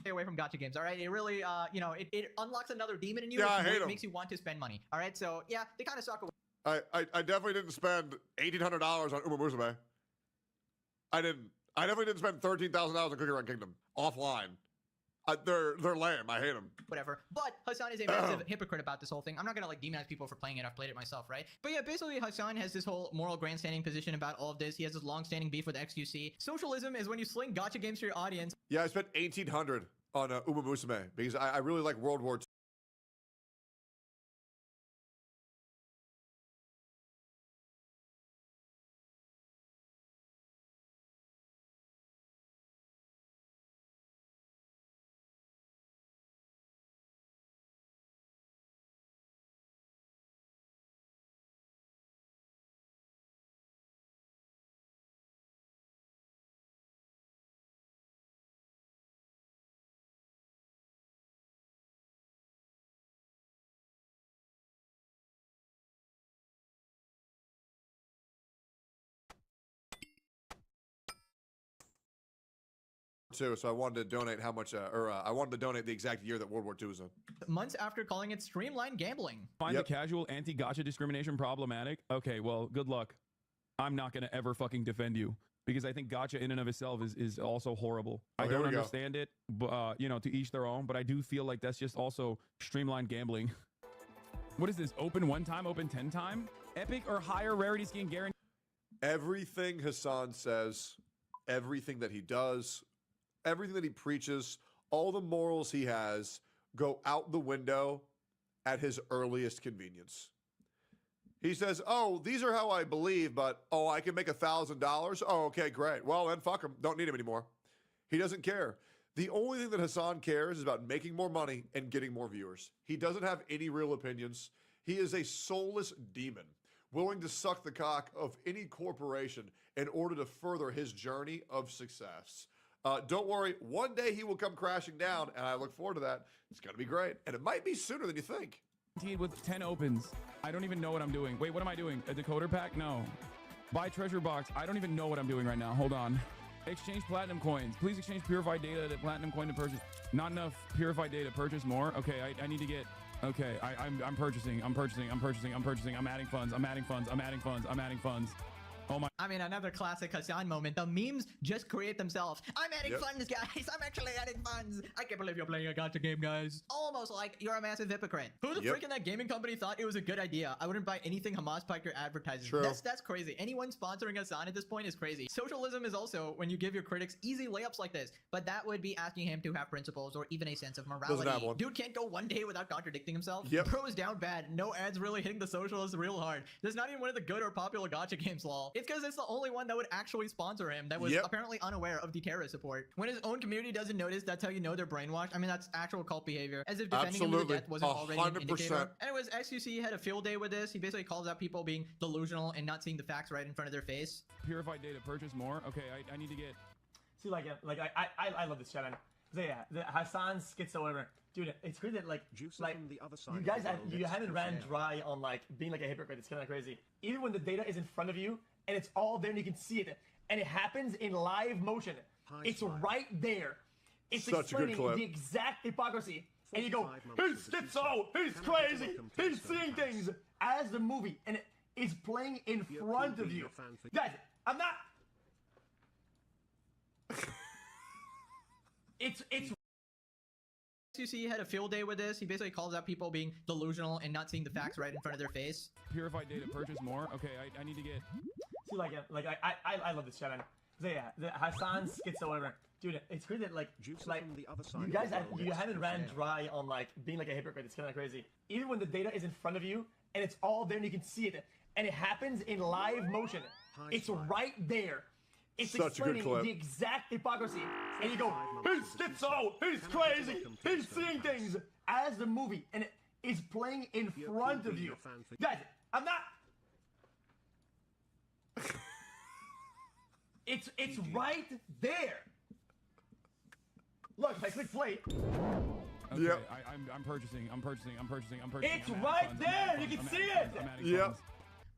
away from gacha games, all right? It really, you know, it unlocks another demon in you. Yeah, I which hate 'em. makes you want to spend money, all right? So, yeah, they kind of suck away. I definitely didn't spend $1,800 on Uma Musume. I definitely didn't spend $13,000 on Cookie Run Kingdom offline. They're lame. I hate them. Whatever. But Hassan is a massive hypocrite about this whole thing. I'm not gonna like demonize people for playing it. I've played it myself, right? But yeah, basically Hassan has this whole moral grandstanding position about all of this. He has this long-standing beef with XQC. Socialism is when you sling gacha games to your audience. Yeah, I spent $1,800 on Uma Musume because I really like World War II. Too, so I wanted to donate how much, I wanted to donate the exact year that World War II was in. Months after calling it streamlined gambling. Find the casual anti-gacha discrimination problematic? Okay, well, good luck. I'm not going to ever fucking defend you because I think gacha in and of itself is also horrible. Oh, I here don't we go. understand it, but, you know, to each their own, but I do feel like that's just also streamlined gambling. What is this? Open 1 time, open 10 time? Epic or higher rarity skin guarantee? Everything Hassan says, everything that he does, everything that he preaches, all the morals he has go out the window at his earliest convenience. He says, oh, these are how I believe, but, oh, I can make $1,000. Oh, okay, great. Well, then fuck him. Don't need him anymore. He doesn't care. The only thing that Hassan cares is about making more money and getting more viewers. He doesn't have any real opinions. He is a soulless demon, willing to suck the cock of any corporation in order to further his journey of success. Don't worry, one day he will come crashing down, and I look forward to that. It's going to be great, and it might be sooner than you think. With 10 opens. I don't even know what I'm doing. Wait, what am I doing? A decoder pack? No. Buy treasure box. I don't even know what I'm doing right now. Hold on. Exchange platinum coins. Please exchange purified data to platinum coin to purchase. Not enough purified data. Purchase more. Okay, I need to get. Okay, I'm purchasing. I'm adding funds. I'm adding funds. Oh my. I mean, another classic Hassan moment. The memes just create themselves. I'm adding funds, guys. I'm actually adding funds. I can't believe you're playing a gacha game, guys. Almost like you're a massive hypocrite. Who the freak in that gaming company thought it was a good idea? I wouldn't buy anything Hamas Piker advertises. True. That's crazy. Anyone sponsoring Hassan at this point is crazy. Socialism is also when you give your critics easy layups like this, but that would be asking him to have principles or even a sense of morality. Dude can't go one day without contradicting himself. Bro is down bad. No ads really hitting the socialists real hard. There's not even one of the good or popular gacha games, lol. It's because it's the only one that would actually sponsor him that was apparently unaware of the terrorist support. When his own community doesn't notice, that's how you know they're brainwashed. I mean, that's actual cult behavior. As if defending him to the death wasn't already an indicator. Anyways, XQC had a field day with this. He basically calls out people being delusional and not seeing the facts right in front of their face. Purified data. Purchase more. Okay, I need to get. See, I love this channel. So yeah, the Hassan's schizo whatever. Dude, it's crazy that the other side you haven't ran dry on being like a hypocrite. It's kind of crazy. Even when the data is in front of you and it's all there and you can see it, and it happens in live motion, it's right there. It's such a good clip. The exact hypocrisy. And you go, he's schizo, he's crazy, he's seeing things as the movie, and it is playing in front of you. Guys, I'm not. It's. XQC had a field day with this. He basically calls out people being delusional and not seeing the facts right in front of their face. Purified data. Purchase more. Okay, I need to get. See, I love this channel. So yeah, the Hassan's schizo whatever. Dude, it's crazy that you haven't ran dry on being like a hypocrite. It's kind of crazy. Even when the data is in front of you and it's all there and you can see it, and it happens in live motion, it's right there. It's such a good clip. The exact hypocrisy. And you go, he's schizo, he's crazy, he's seeing things as the movie, and it is playing in front of you. Guys, I'm not. It's right there. Look, if I click play. Okay, I'm purchasing. It's right there. You can see it. Yeah.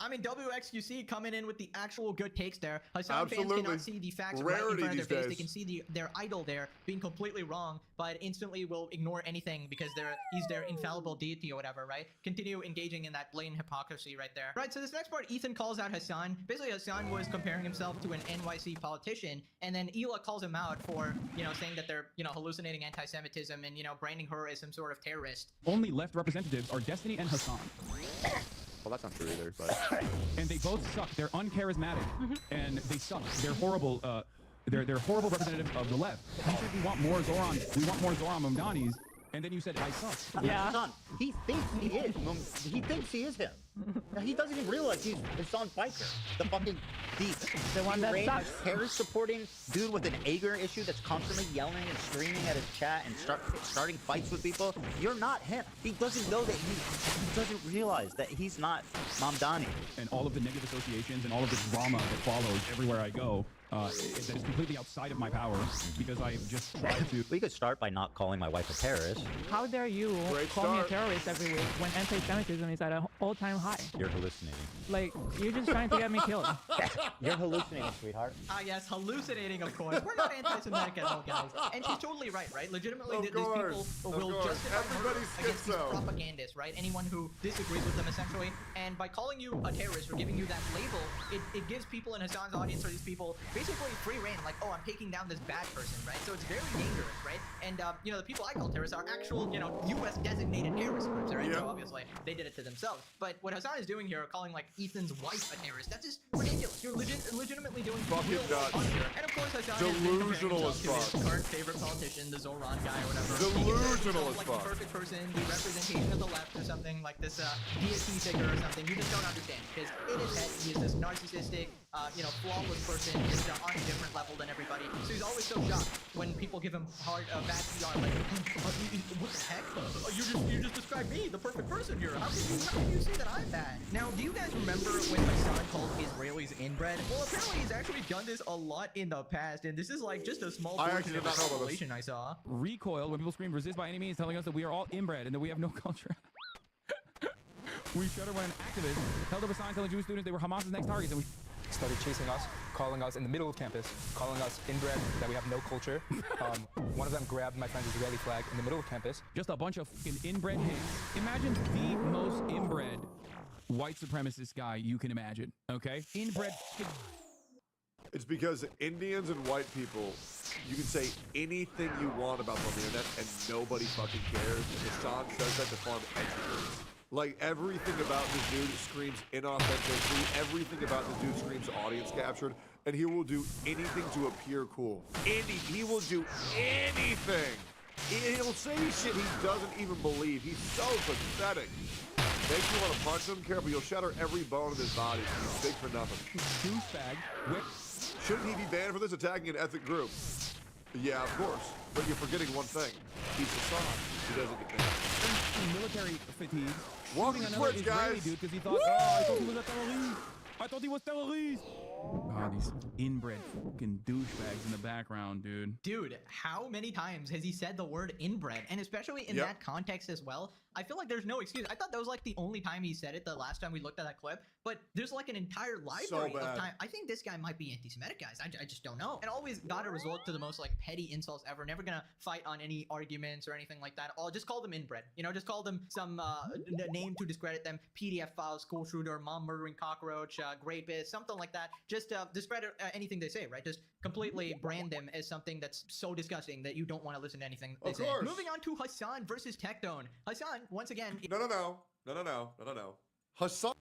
I mean, WXQC coming in with the actual good takes there. Hassan fans cannot see the facts right in front of their face. They can see their idol there being completely wrong, but instantly will ignore anything because he's their infallible deity or whatever, right? Continue engaging in that blatant hypocrisy right there. Right, so this next part, Ethan calls out Hassan. Basically, Hassan was comparing himself to an NYC politician, and then Hila calls him out for, saying that they're, hallucinating anti-Semitism and, branding her as some sort of terrorist. Only left representatives are Destiny and Hassan. Well, that's not true either, but... And they both suck. They're uncharismatic, and they suck. They're horrible. They're horrible representatives of the left. You said we want more Zoran. We want more Zoran Mamdanis, and then you said I suck. Yeah. Son, he thinks he is. He thinks he is him. Now, he doesn't even realize he's Hassan Piker, the fucking the one that sucks. Terrorist supporting dude with an anger issue that's constantly yelling and screaming at his chat and starting fights with people. You're not him. He doesn't know that he doesn't realize that he's not Mamdani. And all of the negative associations and all of the drama that follows everywhere I go. That is completely outside of my power because I just tried to. We could start by not calling my wife a terrorist. How dare you call me a terrorist every week when anti-Semitism is at an all-time high? You're hallucinating. Like, you're just trying to get me killed. You're hallucinating, sweetheart. Yes, hallucinating, of course. We're not anti-Semitic at all, guys. And she's totally right, right? Legitimately, these people will justify murder against these propagandists, right? Anyone who disagrees with them, essentially. And by calling you a terrorist or giving you that label, it gives people in Hassan's audience or these people basically free reign, like, oh, I'm taking down this bad person, right? So it's very dangerous, right? And, the people I call terrorists are actual, U.S. designated terrorist groups, right? So obviously, they did it to themselves. But what Hassan is doing here, calling, like, Ethan's wife a terrorist, that's just ridiculous. You're legitimately doing real harm here. And of course, Hassan delusional as fuck. His current favorite politician, the Zoran guy or whatever. Delusional as like fuck. The perfect person, the representation of the left or something, like this deity figure or something. You just don't understand. Because in his head, he is this narcissistic, flawless person. Just on a different level than everybody. So he's always so shocked when people give him bad PR. Like, what the heck? You just described me, the perfect person here. How can you say that I'm bad? Now, do you guys remember when Hassan called Israelis inbred? Well, apparently he's actually done this a lot in the past, and this is like just a small portion of the population I saw. Recoil when people scream resist by any means, telling us that we are all inbred and that we have no culture. We shudder when activists held up a sign telling Jewish students they were Hamas's next targets, and we started chasing us, calling us in the middle of campus, calling us inbred, that we have no culture. One of them grabbed my friend's Israeli flag in the middle of campus. Just a bunch of fucking inbred hits. Imagine the most inbred white supremacist guy you can imagine, okay? Inbred. It's because Indians and white people, you can say anything you want about them on the internet and nobody fucking cares. And Hassan says that to farm educators. Like, everything about this dude screams inauthenticity. Everything about this dude screams audience captured. And he will do anything to appear cool. He will do anything. He'll say shit he doesn't even believe. He's so pathetic. Makes you want to punch him. Careful, you'll shatter every bone in his body. He's big for nothing. Douchebag. Shouldn't he be banned for this, attacking an ethnic group? Yeah, of course. But you're forgetting one thing. He's Hassan. He doesn't get banned. Military fatigue. Welcome to another Twitch, Israeli guys. dude because he thought, oh, I thought he was a terrorist. I thought he was terrorist. Oh, these inbred fucking douchebags in the background, dude. Dude, how many times has he said the word inbred? And especially in that context as well, I feel like there's no excuse. I thought that was like the only time he said it the last time we looked at that clip, but there's like an entire library of time. I think this guy might be anti-Semitic, guys. I just don't know. And always gotta resort to the most like petty insults ever. Never gonna fight on any arguments or anything like that. I'll just call them inbred. You know, just call them some name to discredit them. PDF files, school shooter, mom murdering cockroach, rapist, something like that. Just discredit anything they say, right? Just completely brand them as something that's so disgusting that you don't want to listen to anything they say. Moving on to Hassan versus Tectone. Hassan, once again. No. Hassan.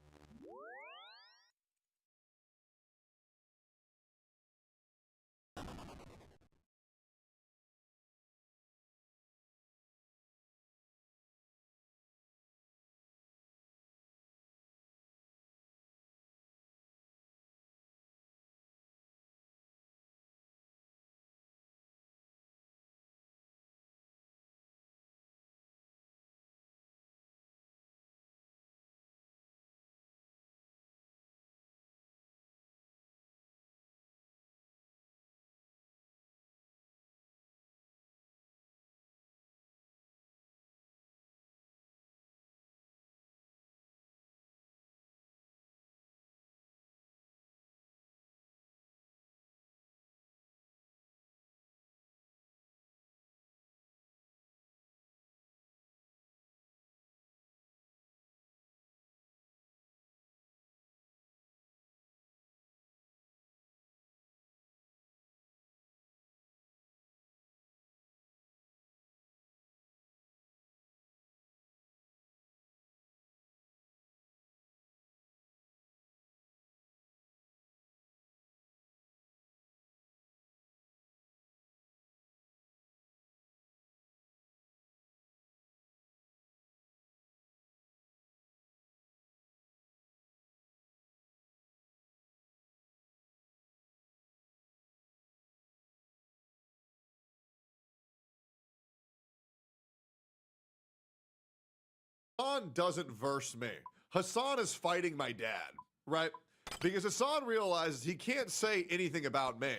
Hassan doesn't verse me. Hassan is fighting my dad, right? Because Hassan realizes he can't say anything about me.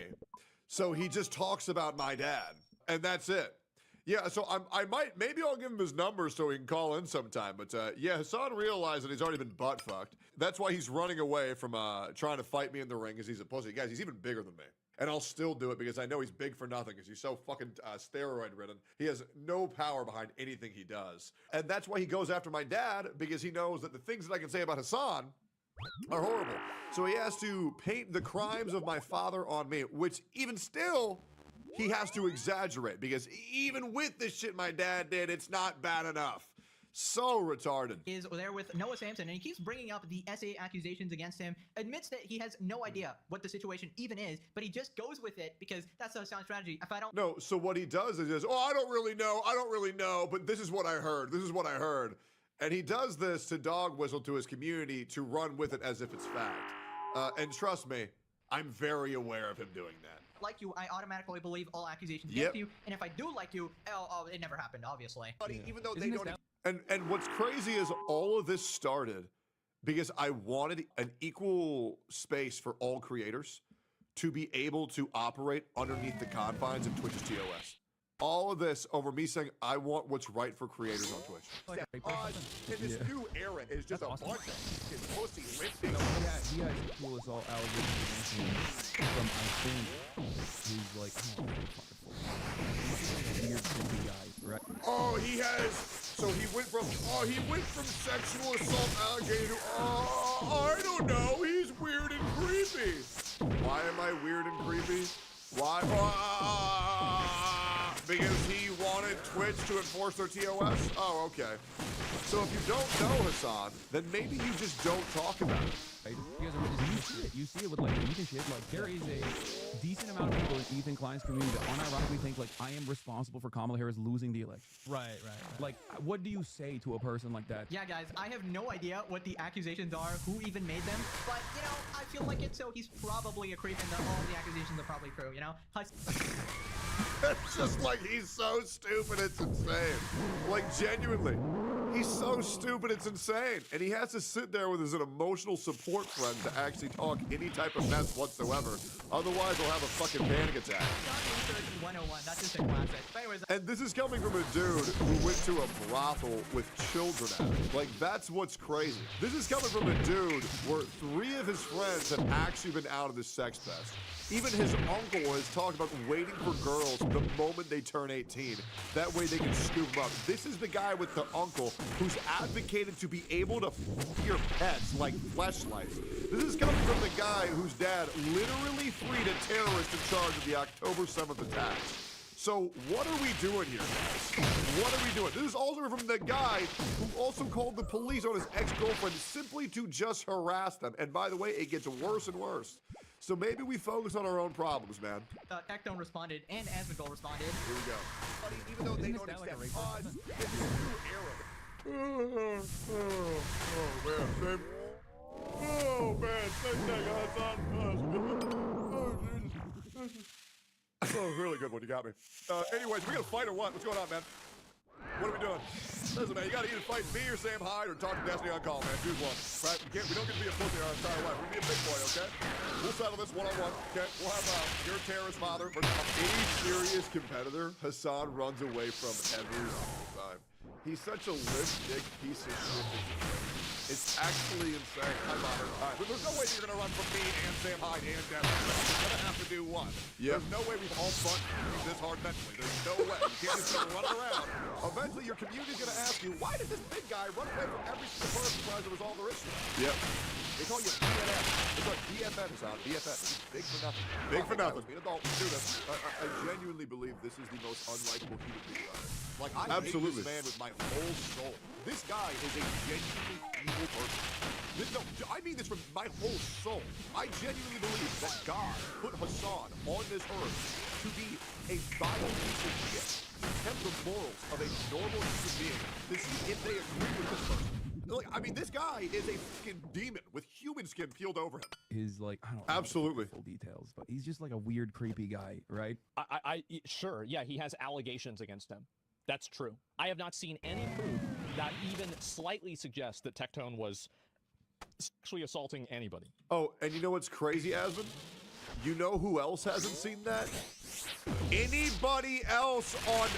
So he just talks about my dad. And that's it. Yeah, so maybe I'll give him his number so he can call in sometime. But yeah, Hassan realized that he's already been butt fucked. That's why he's running away from trying to fight me in the ring because he's a pussy. Guys, he's even bigger than me. And I'll still do it because I know he's big for nothing because he's so fucking steroid ridden. He has no power behind anything he does. And that's why he goes after my dad, because he knows that the things that I can say about Hassan are horrible. So he has to paint the crimes of my father on me, which even still, he has to exaggerate because even with this shit my dad did, it's not bad enough. So retarded. Is there with Noah Samson, and he keeps bringing up the SA accusations against him, admits that he has no idea what the situation even is, but he just goes with it because that's a sound strategy. If I don't... No, so what he does is, oh, I don't really know, but this is what I heard. And he does this to dog whistle to his community to run with it as if it's fact. And trust me, I'm very aware of him doing that. Like you, I automatically believe all accusations Yep. against you, and if I do like you, it never happened, obviously. Even though they don't. And what's crazy is all of this started because I wanted an equal space for all creators to be able to operate underneath the confines of Twitch's TOS. All of this over me saying I want what's right for creators on Twitch. And this new era is just a bunch of pussy lifting. He has the coolest all allegations from I think he's like weird creepy guy, right? Oh, he has. So he went from sexual assault alligator. I don't know. He's weird and creepy. Why am I weird and creepy? Why? Because he wanted Twitch to enforce their TOS? Oh, okay. So if you don't know Hassan, then maybe you just don't talk about it. Right? You see it with like Ethan shit. Like there is a decent amount of people in Ethan Klein's community that unironically think like I am responsible for Kamala Harris losing the election. Right. Like, what do you say to a person like that? Yeah, guys, I have no idea what the accusations are, who even made them, but, you know, I feel like it's so he's probably a creep and all the accusations are probably true, you know? It's just like he's so stupid, it's insane. Like, genuinely, he's so stupid, it's insane. And he has to sit there with his emotional support friend to actually talk any type of mess whatsoever. Otherwise, he'll have a fucking panic attack. 101, that's just a classic. But anyways, And this is coming from a dude who went to a brothel with children at it. Like, that's what's crazy. This is coming from a dude where 3 of his friends have actually been out of this sex pest. Even his uncle has talked about waiting for girls the moment they turn 18. That way they can scoop them up. This is the guy with the uncle who's advocated to be able to f your pets like fleshlights. This is coming from the guy whose dad literally freed a terrorist in charge of the October 7th attacks. So what are we doing here, guys? What are we doing? This is also from the guy who also called the police on his ex-girlfriend simply to just harass them. And by the way, it gets worse and worse. So maybe we focus on our own problems, man. Tectone responded, and Asmongold responded. Here we go. Buddy, even though they don't accept us, it's a new era. Oh, man, babe. Oh, man, oh, really good one. You got me. Anyways, we got to fight or what? What's going on, man? What are we doing? Listen, man, you got to either fight me or Sam Hyde or talk to Destiny on call, man. Choose one. Right? We don't get to be a pussy our entire life. We can be a big boy, okay? We'll settle this one-on-one, okay? We'll have your terrorist father versus any serious competitor. Hassan runs away from every single time. He's such a lipstick piece of shit. It's actually insane. Hi, Bonner. All right. But there's no way you're going to run from me and Sam Hyde and Devin. You're going to have to do one. Yep. There's no way we've all fought this hard mentally. There's no way. You can't just keep running around. Eventually, your community's going to ask you, why did this big guy run away from every single person trying to resolve their issue? Yep. They call you BFF. It's like BFF is on. BFF. This is big for nothing. Big for nothing. We don't do this. I genuinely believe this is the most unlikable human being on earth. Like, I hate this man with my whole soul. This guy is a genuinely evil person. No, I mean this from my whole soul. I genuinely believe that God put Hassan on this earth to be a vile piece of shit, to tempt the morals of a normal human being, to see if they agree with this person. Like, I mean, this guy is a fucking demon with human skin peeled over him. His like, I don't know Absolutely. full details, but he's just like a weird, creepy guy, right? Sure, yeah, he has allegations against him. That's true. I have not seen any proof that even slightly suggests that Tectone was sexually assaulting anybody. Oh, and you know what's crazy, Asmund? You know who else hasn't seen that? Anybody else on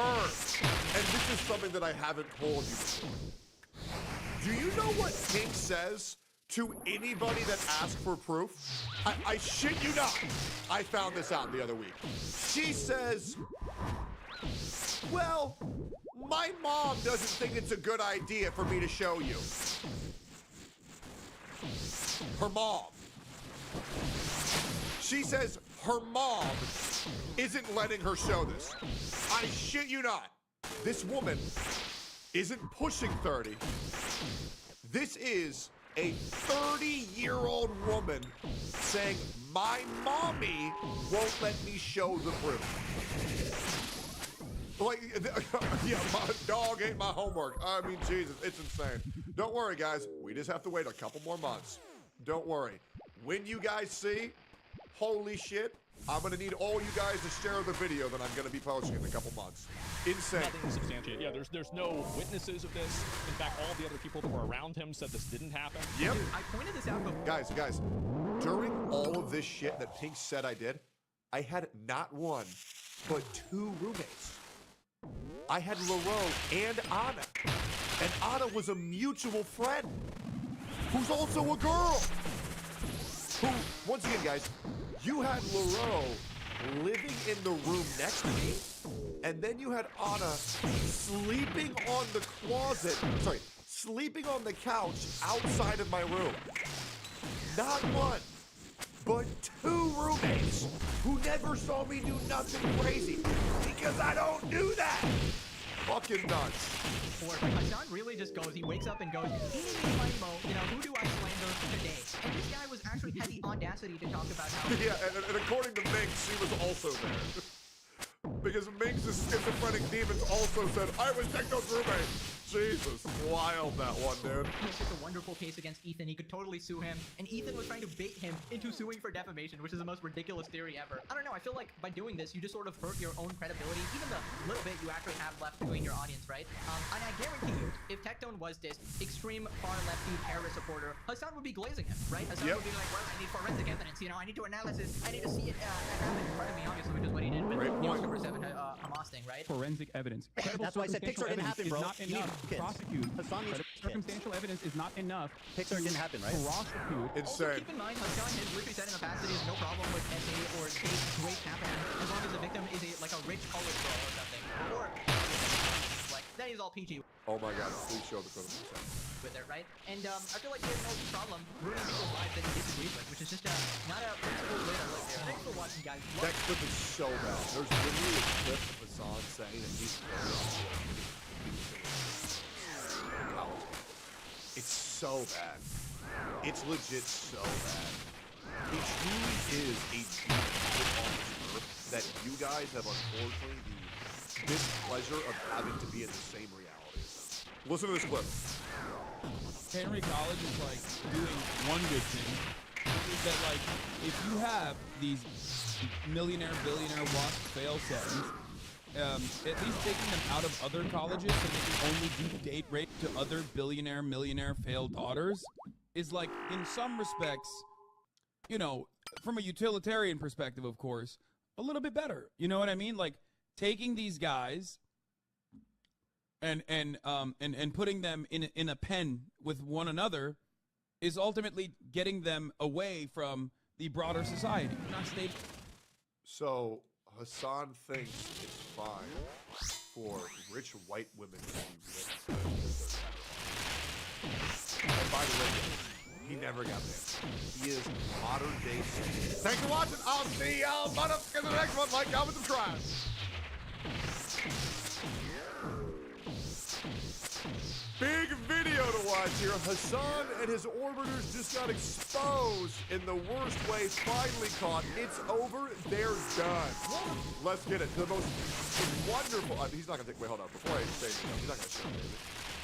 Earth. And this is something that I haven't told you before. Do you know what Pink says to anybody that asks for proof? I shit you not. I found this out the other week. She says, well, my mom doesn't think it's a good idea for me to show you. Her mom. She says her mom isn't letting her show this. I shit you not. This woman isn't pushing 30. This is a 30-year-old woman saying, my mommy won't let me show the proof. Like, yeah, my dog ain't my homework. I mean, Jesus, it's insane. Don't worry, guys. We just have to wait a couple more months. Don't worry. When you guys see Holy shit. I'm gonna need all you guys to share the video that I'm gonna be posting in a couple months. Insane. Nothing to substantiate. Yeah, there's no witnesses of this. In fact, all the other people that were around him said this didn't happen. Yep. Dude, I pointed this out before. Guys, during all of this shit that Pink said I did, I had not one, but 2 roommates. I had Laro and Anna. And Anna was a mutual friend who's also a girl. Who, once again, guys, you had Laro living in the room next to me, and then you had Anna sleeping on the sleeping on the couch outside of my room. Not one, but 2 roommates who never saw me do nothing crazy because I don't do that. Fucking nuts. Or Hassan really just goes, he wakes up and goes, you know, who do I slander today? And this guy was actually had the audacity to talk about how... Yeah, and according to Minx, she was also there. Because Minx's schizophrenic demons also said, I was Techno's roommate. Jesus, wild that one, dude. It's just a wonderful case against Ethan. He could totally sue him, and Ethan was trying to bait him into suing for defamation, which is the most ridiculous theory ever. I don't know, I feel like by doing this, you just sort of hurt your own credibility, even the little bit you actually have left between your audience, right? And I guarantee you, if Tectone was this extreme far-lefty terrorist supporter, Hassan would be glazing him, right? Hassan would be like, well, I need forensic evidence, you know, I need to analysis, I need to see it happen in front of me, obviously, which is what he did with number 7 Hamas thing, right? Forensic evidence. That's why I said Pixar didn't happen, bro. Not enough to prosecute. Circumstantial evidence is not enough. Pixar didn't happen, right? Prosecute. Also, keep in mind, Hassan has literally said in the past that he has no problem with SA or state rape happening as long as the victim is like a rich college girl or something. Or, like, that is all PG. Oh my god, please show the clip. With it, right? And I feel like there's no problem ruining people's lives that he disagrees with, which is just not a principled way to live there. Thanks for watching, guys. That clip is so bad. There's literally a clip of Hassan saying that he's It's so bad. It's legit so bad. He truly is a deep on this earth that you guys have unfortunately the displeasure of having to be in the same reality as them. Listen to this clip. Henry College is like doing one good thing, which is that like if you have these millionaire, billionaire WASP fail settings, at least taking them out of other colleges so they can only do date rape to other billionaire, millionaire failed daughters is like in some respects, you know, from a utilitarian perspective, of course, a little bit better. You know what I mean? Like taking these guys and putting them in a pen with one another is ultimately getting them away from the broader society. Not state. So Hassan thinks it's fine for rich white women to be rich. And by the way, he never got there. He is modern day Satan. Thanks for watching. I'll see y'all motherfuckers in the next one. Like, comment, subscribe. Big video to watch here. Hassan and his orbiters just got exposed in the worst way. Finally caught. It's over. They're done. Let's get it. The most wonderful. He's not gonna take. Wait, hold on. Before I say anything, he's not gonna show me.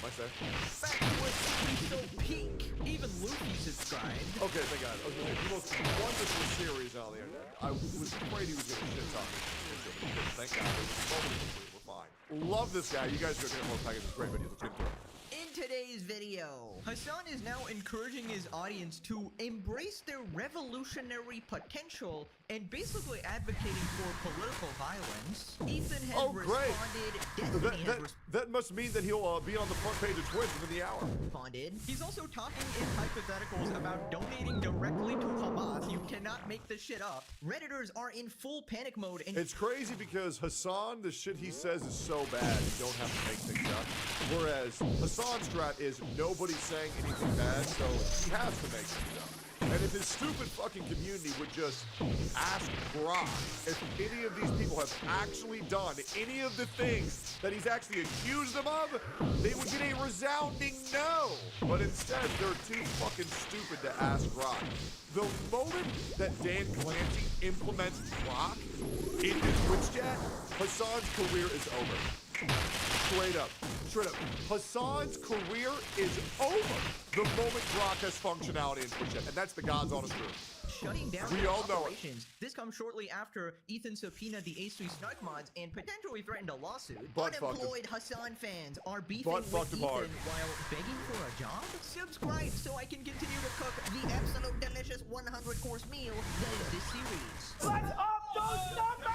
Am I safe? Back was so peak. Even Luffy subscribed. Okay, thank God. I was gonna say the most wonderful series on the internet. I was afraid he was gonna shit talk me. Thank God. We're fine. Love this guy. You guys go check out more packages. Great videos. Let's get into it. In today's video, Hassan is now encouraging his audience to embrace their revolutionary potential and basically advocating for political violence. Ethan has responded. That must mean that he'll be on the front page of Twitch within the hour. Responded. He's also talking in hypotheticals about donating directly to Hamas. You cannot make this shit up. Redditors are in full panic mode. And it's crazy because Hassan, the shit he says is so bad, you don't have to make things up. Whereas Hassan's strat is nobody's saying anything bad, so he has to make things up. And if his stupid fucking community would just ask Brock if any of these people have actually done any of the things that he's actually accused them of, they would get a resounding no. But instead, they're too fucking stupid to ask Brock. The moment that Dan Clancy implements Brock in his Twitch chat, Hassan's career is over. Straight up. Hassan's career is over the moment Brock has functionality in Twitch chat, and that's the God's honest truth. shutting down We their all know it. operations. This comes shortly after Ethan subpoenaed the H3 Snark mods and potentially threatened a lawsuit. Butt fucked him. Unemployed Hassan fans are beefing Butt with fucked him Ethan hard. while begging for a job? Subscribe so I can continue to cook the absolute delicious 100-course meal that is this series. Let's up those numbers!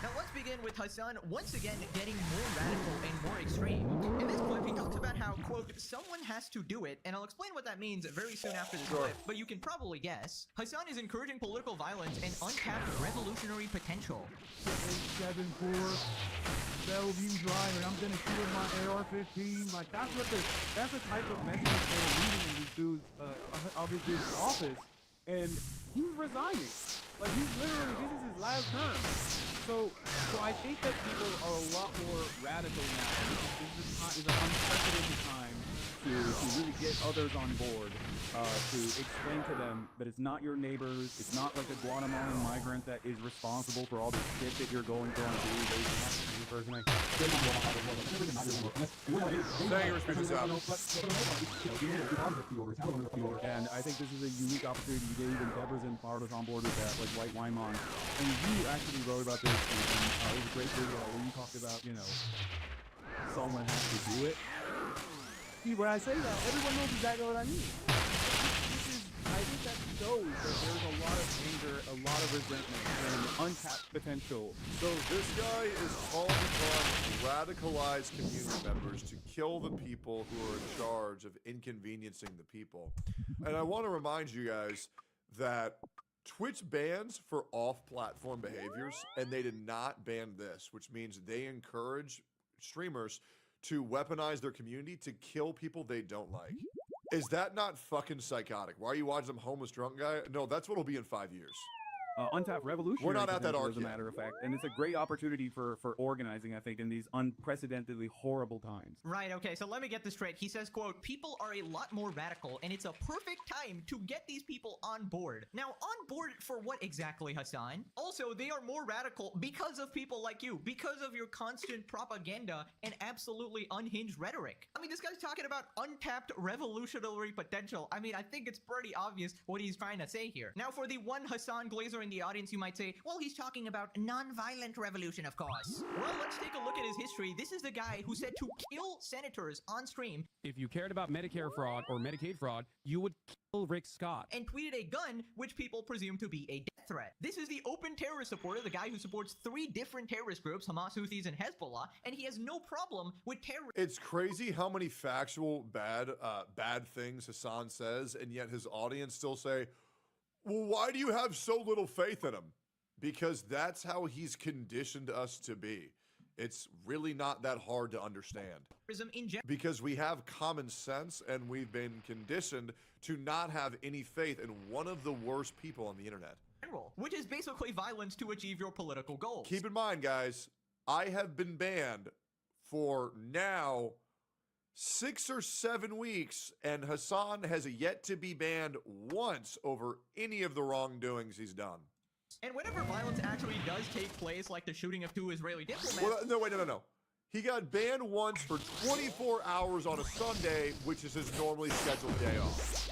Now let's begin with Hassan once again getting more radical and more extreme. In this clip, he talks about how, quote, someone has to do it, and I'll explain what that means very soon after this clip, but you can probably guess. Hassan is encouraging political violence and untapped revolutionary potential. 7-4, Bellevue Drive, and I'm gonna shoot my AR-15. Like that's the type of message they're reading in these dudes of his dude's office, and he's resigning. Like he's literally, this is his last term. So I think that people are a lot more radical now. This is an unprecedented time to really get others on board, to explain to them that it's not your neighbors, it's not like a Guatemalan migrant that is responsible for all the shit that you're going through on a daily basis. Personally, and I think this is a unique opportunity to get even Deborah's and Pardos on board with that, like White Wymon. And you actually wrote about this, and it was a great video where you talked about, you know, someone has to do it. See, when I say that, everyone knows exactly what I mean. I think that shows that there's a lot of anger, a lot of resentment, and untapped potential. So this guy is calling upon radicalized community members to kill the people who are in charge of inconveniencing the people. And I want to remind you guys that Twitch bans for off-platform behaviors, and they did not ban this, which means they encourage streamers to weaponize their community to kill people they don't like. Is that not fucking psychotic? Why are you watching some homeless drunk guy? No, that's what'll be in 5 years. Untapped revolution. We're not at that arc as a yet. matter of fact, and it's a great opportunity for organizing, I think, in these unprecedentedly horrible times. Right, okay, so let me get this straight. He says, quote, people are a lot more radical, and it's a perfect time to get these people on board. Now, on board for what exactly, Hassan? Also, they are more radical because of people like you, because of your constant propaganda and absolutely unhinged rhetoric. I mean, this guy's talking about untapped revolutionary potential. I mean, I think it's pretty obvious what he's trying to say here. Now, for the one Hassan Glazer in the audience, you might say, well, he's talking about non-violent revolution, of course. Well, let's take a look at his history. This is the guy who said to kill senators on stream. If you cared about Medicare fraud or Medicaid fraud, you would kill Rick Scott. And tweeted a gun, which people presume to be a death threat. This is the open terrorist supporter, the guy who supports 3 different terrorist groups, Hamas, Houthis, and Hezbollah, and he has no problem with terror. It's crazy how many factual bad things Hassan says, and yet his audience still say, well, why do you have so little faith in him? Because that's how he's conditioned us to be. It's really not that hard to understand. Because we have common sense and we've been conditioned to not have any faith in one of the worst people on the internet. Which is basically violence to achieve your political goals. Keep in mind, guys, I have been banned for now 6 or 7 weeks, and Hassan has yet to be banned once over any of the wrongdoings he's done. And whenever violence actually does take place, like the shooting of 2 Israeli diplomats... Well, no, wait, no. He got banned once for 24 hours on a Sunday, which is his normally scheduled day off.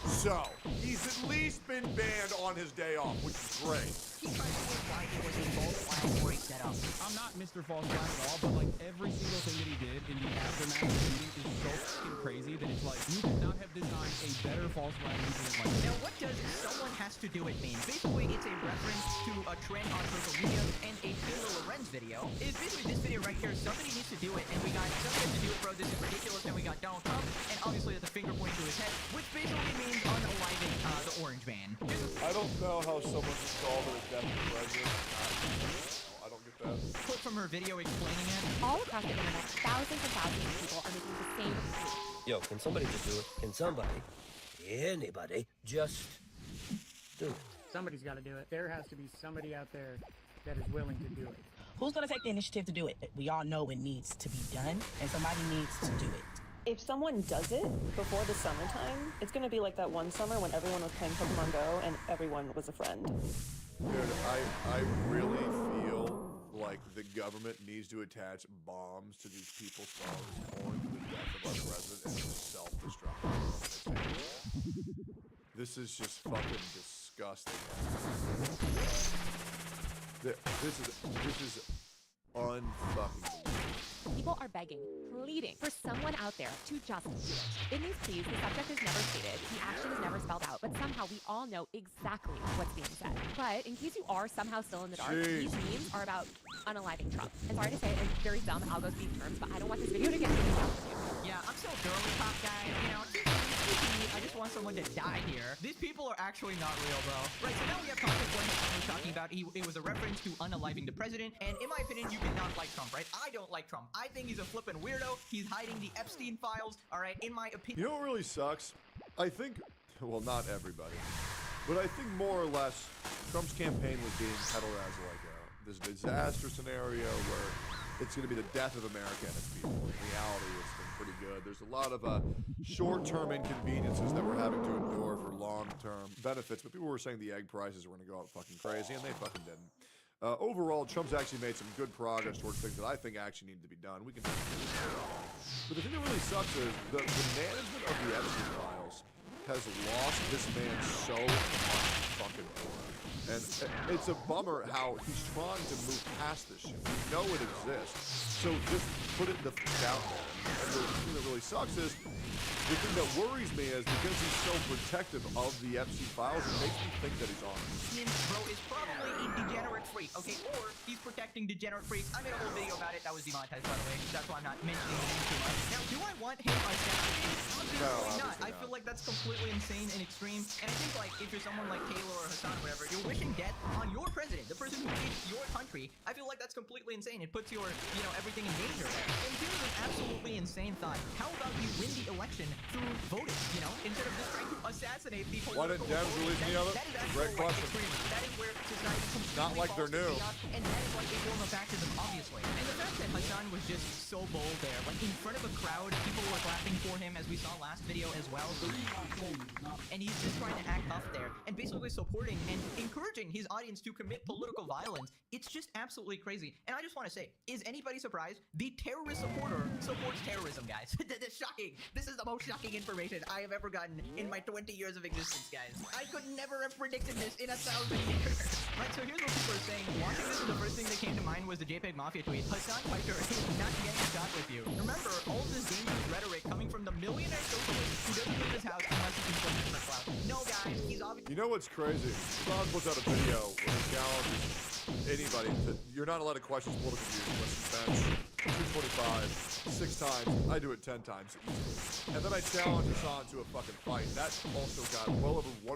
So, he's at least been banned on his day off, which is great. He tried to imply it was a false flag before he set up. I'm not Mr. False Flag at all, but like every single thing that he did in the aftermath of the shooting is so fucking crazy that it's like you could not have designed a better false flag incident like that. Now, what does someone has to do it mean? Basically, it's a reference to a trend on social media and a Taylor Lorenz video. It's basically this video right here. Somebody needs to do it, and we got somebody has to do it, bro. This is ridiculous. And we got Donald Trump, and obviously the finger pointing to his head, which basically means unaliving the Orange Man. I don't know how someone can call it a deputy president. I don't get that. Clip from her video explaining it. All across the internet, thousands and thousands of people are making the same mistake. Yo, can somebody just do it? Can somebody, anybody, just do it? Somebody's got to do it. There has to be somebody out there that is willing to do it. Who's going to take the initiative to do it? We all know it needs to be done, and somebody needs to do it. If someone does it before the summertime, it's going to be like that one summer when everyone was playing Pokemon Go and everyone was a friend. Dude, I really feel like the government needs to attach bombs to these people's phones or into the death of our president and his self-destruct. This is just fucking disgusting. This is unfucking believable. People are begging, pleading for someone out there to just do it. In these pleas, the subject is never stated, the action is never spelled out, but somehow we all know exactly what's being said. But in case you are somehow still in the dark, these memes are about unaliving Trump. And sorry to say it in very dumb algo speak terms, but I don't want this video to get taken down with you. Yeah, I'm so girly pop guy, you know. I just want someone to die here. These people are actually not real, bro. Right, so now we have context what he was talking about. It was a reference to unaliving the president, and in my opinion, you cannot like Trump, right? I don't like Trump. I think he's a flippin' weirdo. He's hiding the Epstein files, all right, in my opinion. You know what really sucks? I think, well, not everybody, but I think more or less Trump's campaign was being peddled as like this disaster scenario where it's going to be the death of America and its people. In reality, it's been pretty good. There's a lot of short-term inconveniences that we're having to endure for long-term benefits, but people were saying the egg prices were going to go up fucking crazy, and they fucking didn't. Overall, Trump's actually made some good progress towards things that I think actually need to be done. We can. But the thing that really sucks is the management of the Epstein files has lost this man so much fucking aura. And it's a bummer how he's trying to move past this shit. We know it exists, so just put it down there. And the thing that really sucks is, the thing that worries me is because he's so protective of the Epstein files, it makes me think that he's on it. Him, bro, is probably a degenerate freak, okay? Or he's protecting degenerate freaks. I made a whole video about it. That was demonetized, by the way. That's why I'm not mentioning the name too much. Now, do I want him assassinated? Absolutely not. I feel like that's completely insane and extreme. And I think, like, if you're someone like Taylor or Hassan or whatever, you're wishing death on your president, the person who leads your country. I feel like that's completely insane. It puts your, you know, everything in danger. And here's an absolutely insane thought. How about you win the election through voting, you know, instead of just trying to assassinate the political. Why didn't Dems release any of it? Great question. That is where society completely Not like they're new. and that is like a form of fascism, obviously. And the fact that Hassan was just so bold there, like in front of a crowd, people were clapping for him, as we saw last video as well. And he's just trying to act tough there, and basically supporting and encouraging his audience to commit political violence. It's just absolutely crazy. And I just want to say, is anybody surprised? The terrorist supporter supports terrorism, guys. That's shocking. This is the most shocking information I have ever gotten in my 20 years of existence, guys. I could never have predicted this in 1,000 years. Right, so here's what people are saying. Watching this, the first thing that came to mind was the JPEG Mafia tweet. Hassan Piker is not getting shot with you. Remember, all this dangerous rhetoric coming from the millionaire socialist who doesn't leave his house unless he can swim for clout. No, guys, he's obviously... You know what's crazy? Hassan puts out a video where he challenges anybody to... You're not allowed to question political views unless you bench 225 6 times. I do it 10 times easily. And then I challenge Hassan to a fucking fight. That also got well over 1.2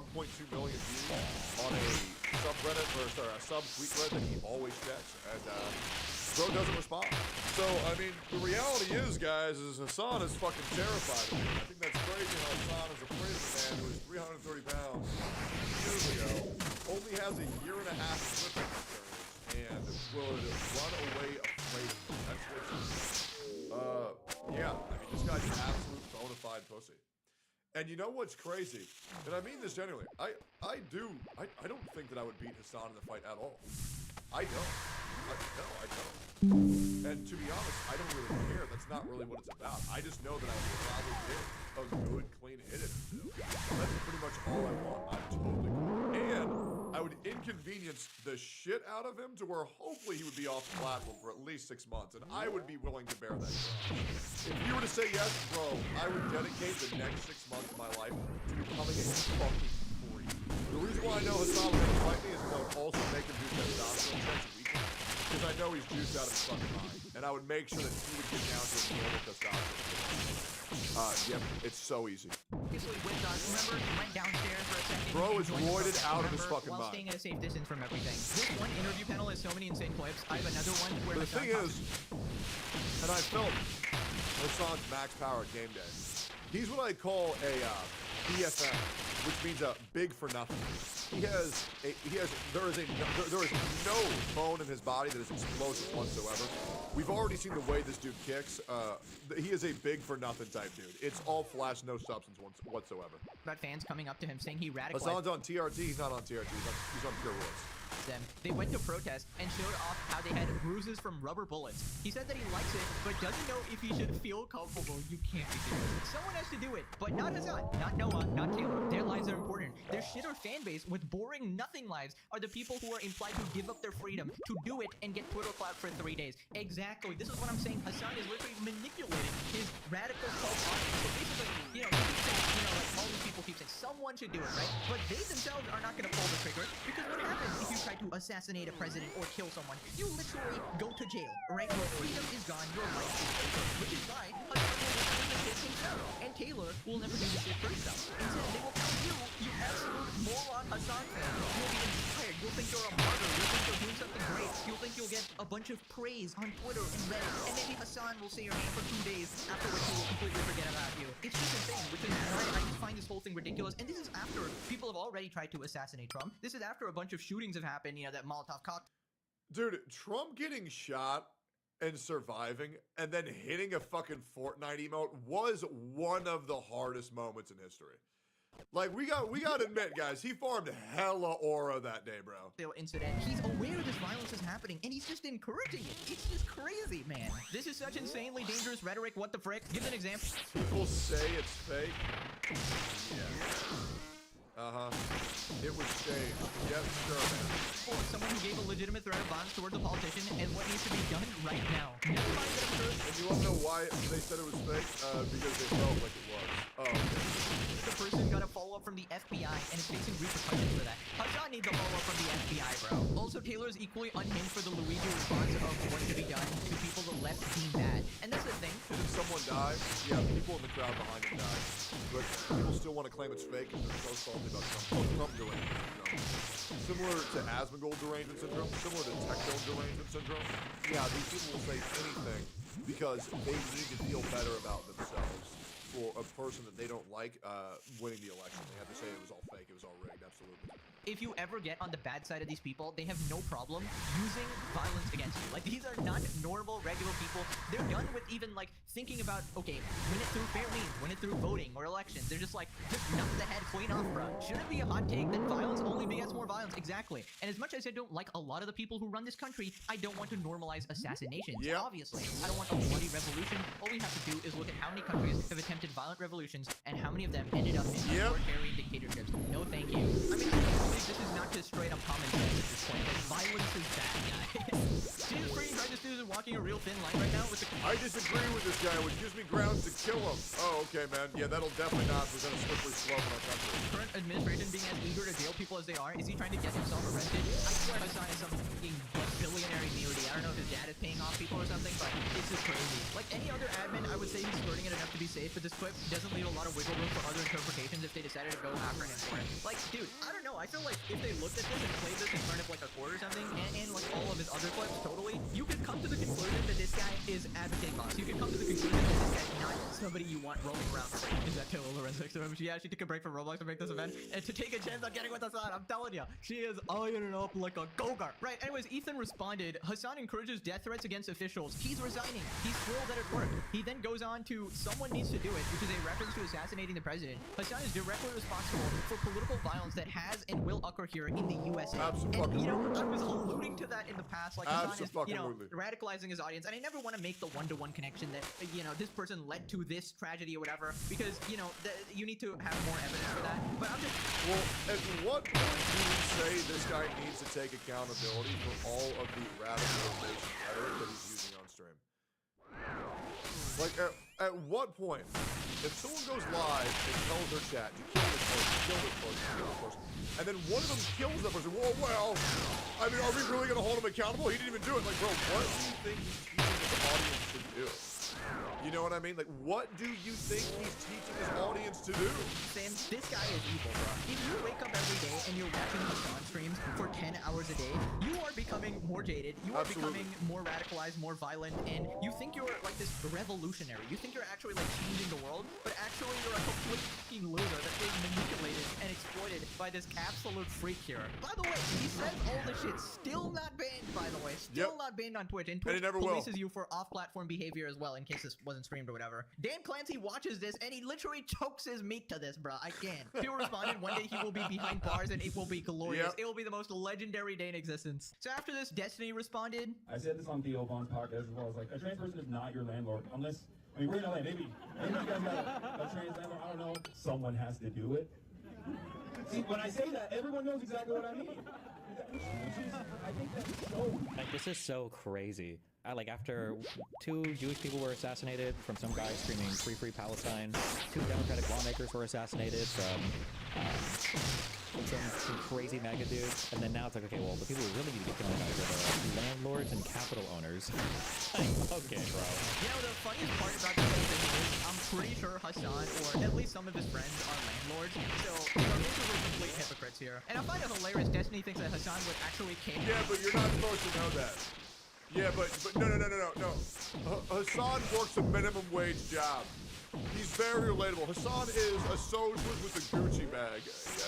million views on a subreddit, or sorry, a sub-tweet thread that he always checks. And bro doesn't respond. So, I mean, the reality is, guys, is Hassan is fucking terrified of me. I think that's crazy how Hassan is afraid of a man who was 330 pounds years ago, only has a year and a half of living experience, and would run away afraid of him. That's what yeah, I mean, this guy's an absolute bona fide pussy. And you know what's crazy? And I mean this genuinely. I don't think that I would beat Hassan in the fight at all. I don't. I don't. And to be honest, I don't really care. That's not really what it's about. I just know that I would probably get a good, clean hit at him. That's pretty much all I want. I'm totally cool. And I would inconvenience the shit out of him to where hopefully he would be off the platform for at least 6 months, and I would be willing to bear that cross. If you were to say yes, bro, I would dedicate the next 6 months of my life to becoming a fucking freak. The reason why I know Hassan would fight me is because I would also make him do testosterone checks a week, because I know he's juiced out of his fucking mind, and I would make sure that he would get down to a normal testosterone. Yep, it's so easy. Obviously, with us, remember, he went downstairs for a second. Bro is roided out of his fucking while mind. staying at a safe distance from everything. This one interview panel has so many insane clips. I have another one where But the thing is, and I felt Hassan's max power at game day. He's what I call a PFM. which means big for nothing. There is no bone in his body that is explosive whatsoever. We've already seen the way this dude kicks. He is a big for nothing type dude. It's all flash, no substance whatsoever. About fans coming up to him saying he radicalized. Hassan's on TRT. He's not on TRT. He's on pure rules. Them. They went to protest and showed off how they had bruises from rubber bullets. He said that he likes it, but doesn't know if he should feel comfortable. You can't be serious. Someone has to do it, but not Hassan, not Noah, not Taylor. Their lives are important. Their shitter fan base with boring nothing lives are the people who are implied to give up their freedom to do it and get Twitter clout for 3 days. Exactly. This is what I'm saying. Hassan is literally manipulating his radical cult audience. So basically, you know, he keeps saying, like all these people keep saying someone should do it, right? But they themselves are not going to pull the trigger because what happens if you try to assassinate a president or kill someone? You literally go to jail, right? Your freedom is gone, your life is over, which is why Hassan will never do this shit himself, and Taylor will never do this shit for himself. Instead, they will tell you, you absolute moron Hassan fan. You'll be inspired. You'll think you're a martyr. You'll think you're doing something great. You'll think you'll get a bunch of praise on Twitter and Reddit, and maybe Hassan will say your name for 2 days, after which he will completely forget about you. It's just insane, which is why I just find this whole thing ridiculous. And this is after people have already tried to assassinate Trump. This is after a bunch of shootings have happened, you know, that Molotov cocktail. Dude, Trump getting shot and surviving and then hitting a fucking Fortnite emote was one of the hardest moments in history. Like, we got to admit, guys, he farmed hella aura that day, bro. Incident. He's aware this violence is happening, and he's just encouraging it. It's just crazy, man. This is such insanely dangerous rhetoric. What the frick? Give an example. People say it's fake. Yeah. It was staged. Yep, sure, man. For someone who gave a legitimate threat of violence towards a politician and what needs to be done right now. Never mind that it's true. And you want to know why they said it was fake? Because they felt like it was. Oh. The person got a follow-up from the FBI and is facing repercussions for that. Hassan needs a follow-up from the FBI, bro. Also, Taylor is equally unhinged for the Luigi response of what should be done to people the left deem bad. And that's the thing. Didn't someone die? Yeah, people in the crowd behind him died. But people still want to claim it's fake because they're so salty about Trump derangement syndrome. Similar to Asmongold derangement syndrome, similar to Tectone derangement syndrome. Yeah, these people will say anything because they need to feel better about themselves for a person that they don't like winning the election. They have to say it was all fake, it was all rigged, absolutely. If you ever get on the bad side of these people, they have no problem using violence against you. Like, these are not normal, regular people. They're done with even, like, thinking about, okay, win it through fair means, win it through voting or elections. They're just like, just knock the head clean off, bro. Shouldn't it be a hot take that violence only begets more violence? Exactly. And as much as I don't like a lot of the people who run this country, I don't want to normalize assassinations. Yeah. Obviously. I don't want a bloody revolution. All we have to do is look at how many countries have attempted violent revolutions and how many of them ended up in authoritarian dictatorships. No thank you. I mean, this is not just straight up common sense at this point. Like, violence is bad, guys. Jesus freaking Christ, this dude is walking a real thin line right now with the... I disagree with this guy, which gives me grounds to kill him. Oh, okay, man. Yeah, that'll definitely not present a slippery slope in our country. Current administration being as eager to jail people as they are, is he trying to get himself arrested? I swear Hassan is some fucking billionaire immunity. I don't know if his dad is paying off people or something, but it's just crazy. Like any other admin, I would say he's skirting it enough to be safe, but this clip doesn't leave a lot of wiggle room for other interpretations if they decided to go after him for it. Like, dude, I don't know. I feel like if they looked at this and played this in front of like a court or something, and like all of his other clips, totally, you could come to the conclusion that this guy is advocating cause. You could come to the conclusion that this guy's not somebody you want roaming around. Is that Taylor Lorenzo next to him? Yeah, she took a break from Roblox to make this event, and to take a chance on getting with Hassan, I'm telling you, she is eyeing it up like a go-kart. Right, anyways, Ethan responded, Hassan encourages death threats against officials. He's resigning. He's thrilled that it worked. He then goes on to, someone needs to do it, which is a reference to assassinating the president. Hassan is directly responsible for political violence that has and will occur here in the USA. And, you know, I was alluding to that in the past, like Hassan is, you know, radicalizing his audience, and I never want to make the one-to-one connection that, you know, this person led to this tragedy or whatever, because, you know, you need to have more evidence for that. But I'm just... Well, at what point do we say this guy needs to take accountability for all of the radicalization rhetoric that he's using on stream? Like, at what point, if someone goes live and tells their chat, you kill this person, kill this person, kill this person, and then one of them kills that person, well, I mean, are we really going to hold him accountable? He didn't even do it. Like, bro, what do you think he's teaching the audience to do? You know what I mean? Like, what do you think he's teaching his audience to do? Sam, this guy is evil, bro. If you wake up every day and you're watching Hassan streams for 10 hours a day, you are becoming more jaded, you are becoming more radicalized, more violent, and you think you're like this revolutionary. You think you're actually like changing the world, but actually you're a complete fucking loser that's being manipulated and exploited by this absolute freak here. By the way, he says all this shit, still not banned, by the way. Still not banned on Twitch, and Twitch polices you for off-platform behavior as well, in case this wasn't streamed or whatever. Dan Clancy watches this, and he literally chokes his meat to this, bro. I can't. People responded, one day he will be behind bars, and it will be glorious. It will be the most legendary day in existence. So after this, Destiny responded. I said this on Theo Vaughn's podcast as well. It's like, a trans person is not your landlord, unless, I mean, we're in LA, maybe you guys got a trans landlord, I don't know. Someone has to do it. See, when I say that, everyone knows exactly what I mean. I think that's so... Like, this is so crazy. Like, after 2 Jewish people were assassinated from some guy screaming free Palestine, 2 Democratic lawmakers were assassinated from some crazy MAGA dudes, and then now it's like, okay, well, the people who really need to get killed are the landlords and capital owners. Okay, bro. You know, the funniest part about this whole thing is I'm pretty sure Hassan, or at least some of his friends, are landlords, so they're basically complete hypocrites here. And I find it hilarious Destiny thinks that Hassan would actually care. Yeah, but you're not supposed to know that. Yeah, but no. Hassan works a minimum wage job. He's very relatable. Hassan is a socialist with a Gucci bag.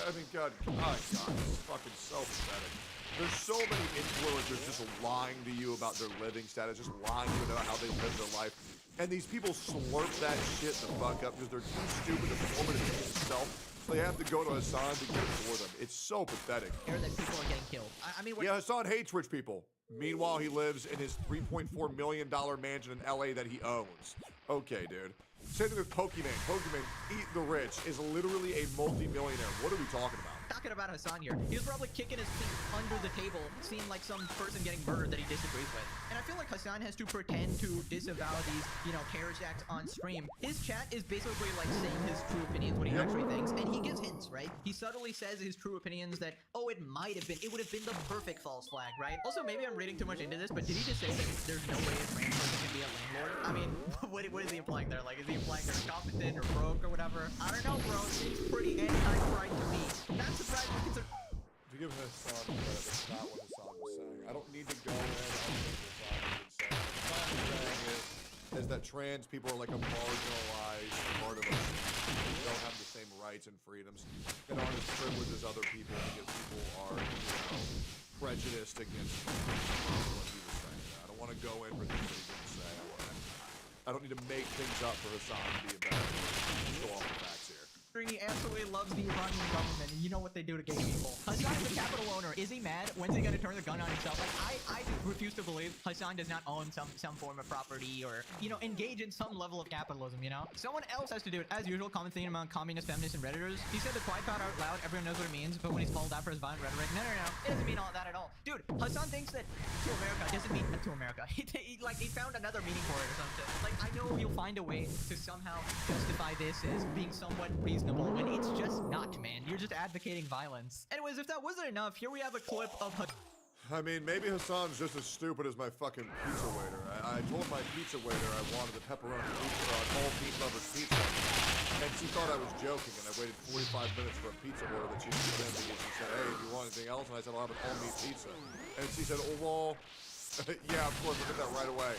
I mean, God, this is fucking so pathetic. There's so many influencers just lying to you about their living status, just lying to you about how they live their life. And these people slurp that shit the fuck up because they're too stupid to form it into themselves. They have to go to Hassan to get it for them. It's so pathetic. That people are getting killed. I mean, yeah, Hassan hates rich people. Meanwhile, he lives in his $3.4 million mansion in LA that he owns. Okay, dude. Same thing with Pokemon. Pokemon Eat the Rich is literally a multi-millionaire. What are we talking about? Talking about Hassan here. He was probably kicking his feet under the table, seeing like some person getting murdered that he disagrees with. And I feel like Hassan has to pretend to disavow these, you know, terrorist acts on stream. His chat is basically like saying his true opinions, what he actually thinks, and he gives hints, right? He subtly says his true opinions that, oh, it would have been the perfect false flag, right? Also, maybe I'm reading too much into this, but did he just say that there's no way a trans person can be a landlord? I mean, what is he implying there? Like, is he implying they're incompetent or broke or whatever? I don't know, bro. It seems pretty anti-pride to me. Not surprised because To give Hassan credit, that's not what Hassan was saying. I don't need to go in on what Hassan was saying. Is that trans people are like a marginalized part of us who don't have the same rights and freedoms and aren't as privileged as other people because people are, prejudiced against what he was saying. I don't want to go in for things that he didn't say. I don't need to make things up for Hassan to be a better person. Let's go off the facts here. He absolutely loves the Iranian government, and you know what they do to gay people. Hassan is a capital owner. Is he mad? When's he gonna turn the gun on himself? Like, I refuse to believe Hassan does not own some form of property or, engage in some level of capitalism, Someone else has to do it. As usual, common theme among communist, feminists, and Redditors. He said the quiet part out loud, everyone knows what it means, but when he's called out for his violent rhetoric, no. It doesn't mean all that at all. Dude, Hassan thinks that to America doesn't mean to America. He found another meaning for it or something. Like, I know he'll find a way to somehow justify this as being somewhat reasonable when it's just not, man. You're just advocating violence. Anyways, if that wasn't enough, here we have a clip of I mean, maybe Hassan's just as stupid as my fucking pizza waiter. I told my pizza waiter I wanted a pepperoni pizza on all meat lovers pizza. And she thought I was joking, and I waited 45 minutes for a pizza order that she put in because she said, hey, if you want anything else? And I said, I'll have an all meat pizza. And she said, oh, well, yeah, of course, we'll get that right away.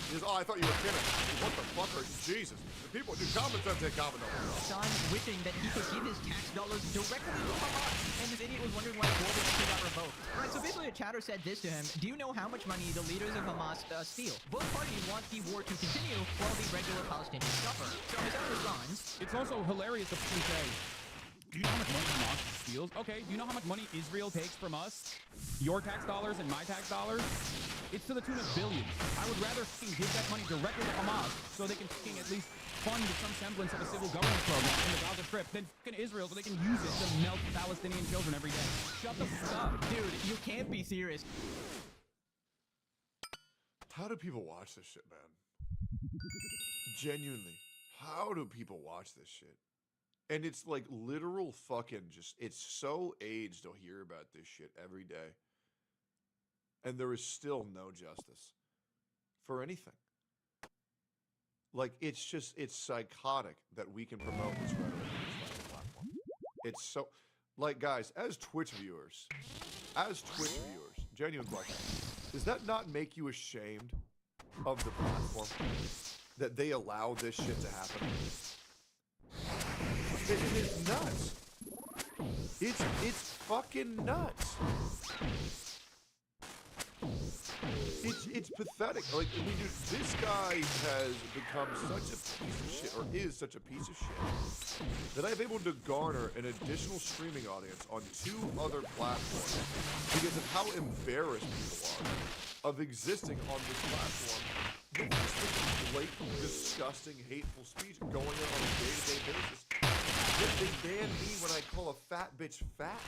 She says, oh, I thought you were kidding. What the fuck are you? Jesus. The people do common sense, they common sense. Hassan wishing that he could give his tax dollars directly to Hamas, and this idiot was wondering why global entry got revoked. Alright, so basically a chatter said this to him: do you know how much money the leaders of Hamas steal? Both parties want the war to continue while the regular Palestinians suffer. So Hassan responds, it's also hilarious to say, do you know how much money Hamas steals? Okay, do you know how much money Israel takes from us? Your tax dollars and my tax dollars? It's to the tune of billions. I would rather give that money directly to Hamas so they can at least fund some semblance of a civil government program in the Gaza Strip than Israel so they can use it to melt Palestinian children every day. Shut the fuck up. Dude, you can't be serious. How do people watch this shit, man? Genuinely. How do people watch this shit? And it's like literal fucking just, it's so aged to hear about this shit every day. And there is still no justice for anything. Like, it's just, it's psychotic that we can promote this rhetoric on this fucking platform. It's so, like, guys, as Twitch viewers, genuine question, does that not make you ashamed of the platform that they allow this shit to happen? It is nuts. It's fucking nuts. It's pathetic. Like, I mean, dude, this guy has become such a piece of shit, or is such a piece of shit, that I've able to garner an additional streaming audience on 2 other platforms because of how embarrassed people are of existing on this platform with just this blatant, disgusting, hateful speech going on a day-to-day basis. Yet they ban me when I call a fat bitch fat.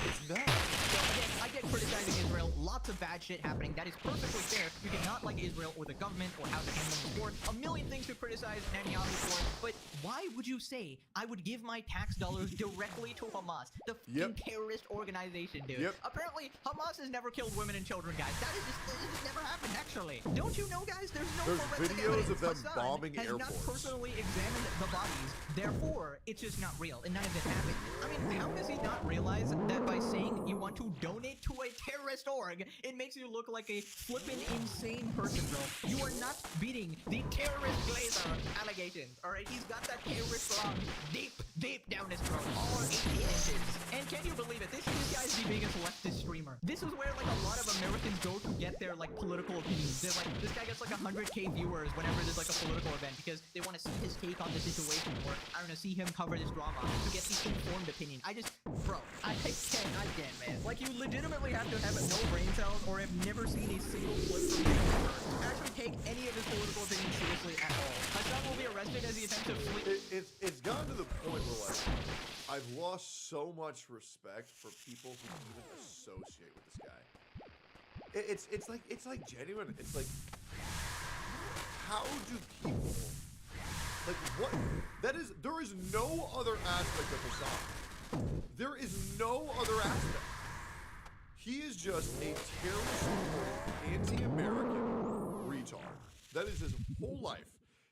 It's nuts. So again, I get criticizing Israel, lots of bad shit happening. That is perfectly fair. You cannot like Israel or the government or how they handle the war. A million things to criticize Netanyahu for. But why would you say I would give my tax dollars directly to Hamas, the fucking terrorist organization, dude? Apparently, Hamas has never killed women and children, guys. That just never happened, actually. Don't you know, guys? There's forensic videos of them Hassan bombing has airports. not personally examined the bodies. Therefore, it's just not real, and none of it happened. I mean, how does he not realize that by saying you want to donate to a terrorist org, it makes you look like a flippin' insane person, bro? You are not beating the terrorist Glazer allegations, alright? He's got that terrorist lung deep down his throat, all 18 inches. And can you believe it? This guy is the biggest leftist streamer. This is where, like, a lot of Americans go to get their, like, political opinions. They're like, this guy gets, like, 100K viewers whenever there's, like, a political event because they want to see his take on the situation, or, I don't know, see him cover this drama to get the informed opinion. Bro, I can't, man. Like, you legitimately have to have no brain cells or have never seen a single clip from him ever to actually take any of his political opinions seriously at all. Hassan will be arrested as he attempts to flee. It's gotten to the point where, like, I've lost so much respect for people who even associate with this guy. It's like genuine. It's like, how do people, like, what? There is no other aspect of Hassan. There is no other aspect. He is just a terrorist, anti-American retard. That is his whole life.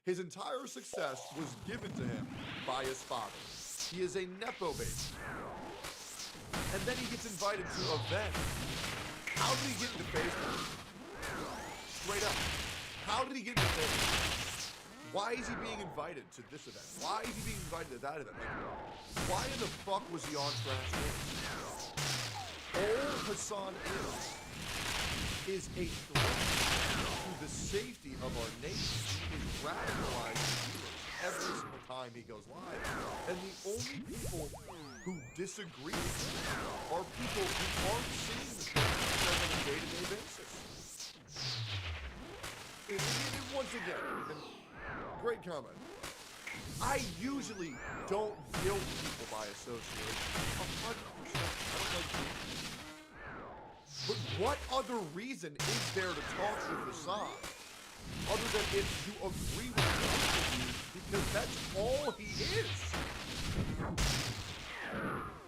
His entire success was given to him by his father. He is a Nepo baby. And then he gets invited to an event. How did he get into Facebook? Straight up. How did he get into Facebook? Why is he being invited to this event? Why is he being invited to that event? Like, why in the fuck was he on Trash Wars? All Hassan is a threat to the safety of our nation. He is radicalizing viewers every single time he goes live. And the only people who disagree with him are people who aren't seeing the things he says on a day-to-day basis. And once again, and great comment. I usually don't guilt people by association. 100%. I don't like people. But what other reason is there to talk with Hassan other than if you agree with him? Because that's all he is.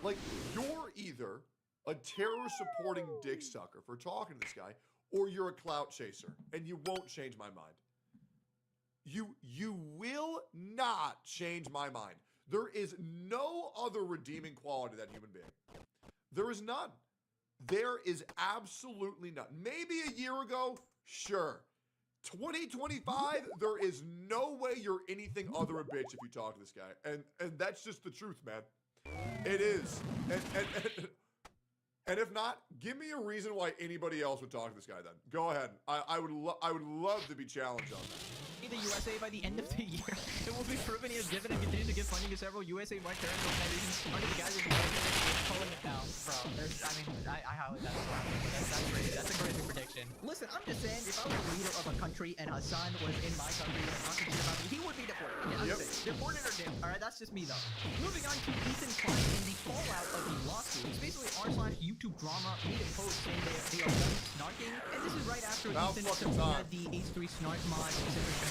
Like, you're either a terror-supporting dick sucker for talking to this guy, or you're a clout chaser, and you won't change my mind. You will not change my mind. There is no other redeeming quality to that human being. There is none. There is absolutely none. Maybe a year ago, sure. 2025, there is no way you're anything other a bitch if you talk to this guy. And that's just the truth, man. It is. And if not, give me a reason why anybody else would talk to this guy then. Go ahead. I would love to be challenged on that. The USA by the end of the year. It will be proven he has given and continues to give funding to several USA-wide terrorist organizations under the guise of pulling it down. Bro, I highly doubt it. That's crazy. That's a crazy prediction. Listen, I'm just saying, if I was the leader of a country and Hassan was in my country and talking shit about me, he would be deported. Yeah, I'm saying. Deported or dipped. Alright, that's just me though. Moving on to Ethan Klein and the fallout of the lawsuit. It's basically r/YouTube drama made a post saying they are done snarking. And this is right after Ethan subpoenaed the H3 snark mod.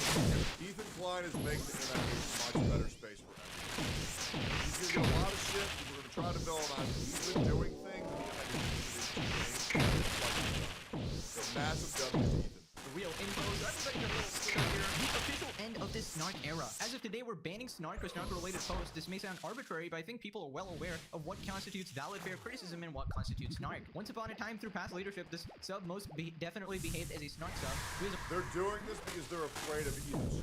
Ethan Klein is making the internet a much better space for everyone. He's gonna get a lot of shit. We're gonna try to build on. He's been doing things. The massive W to Ethan. The real info. So everybody's a little scared here. The official end of this Snark era. As of today, we're banning Snark or Snark-related posts. This may sound arbitrary, but I think people are well aware of what constitutes valid fair criticism and what constitutes Snark. Once upon a time, through past leadership, this sub definitely behaved as a Snark sub. They're doing this because they're afraid of Ethan suing.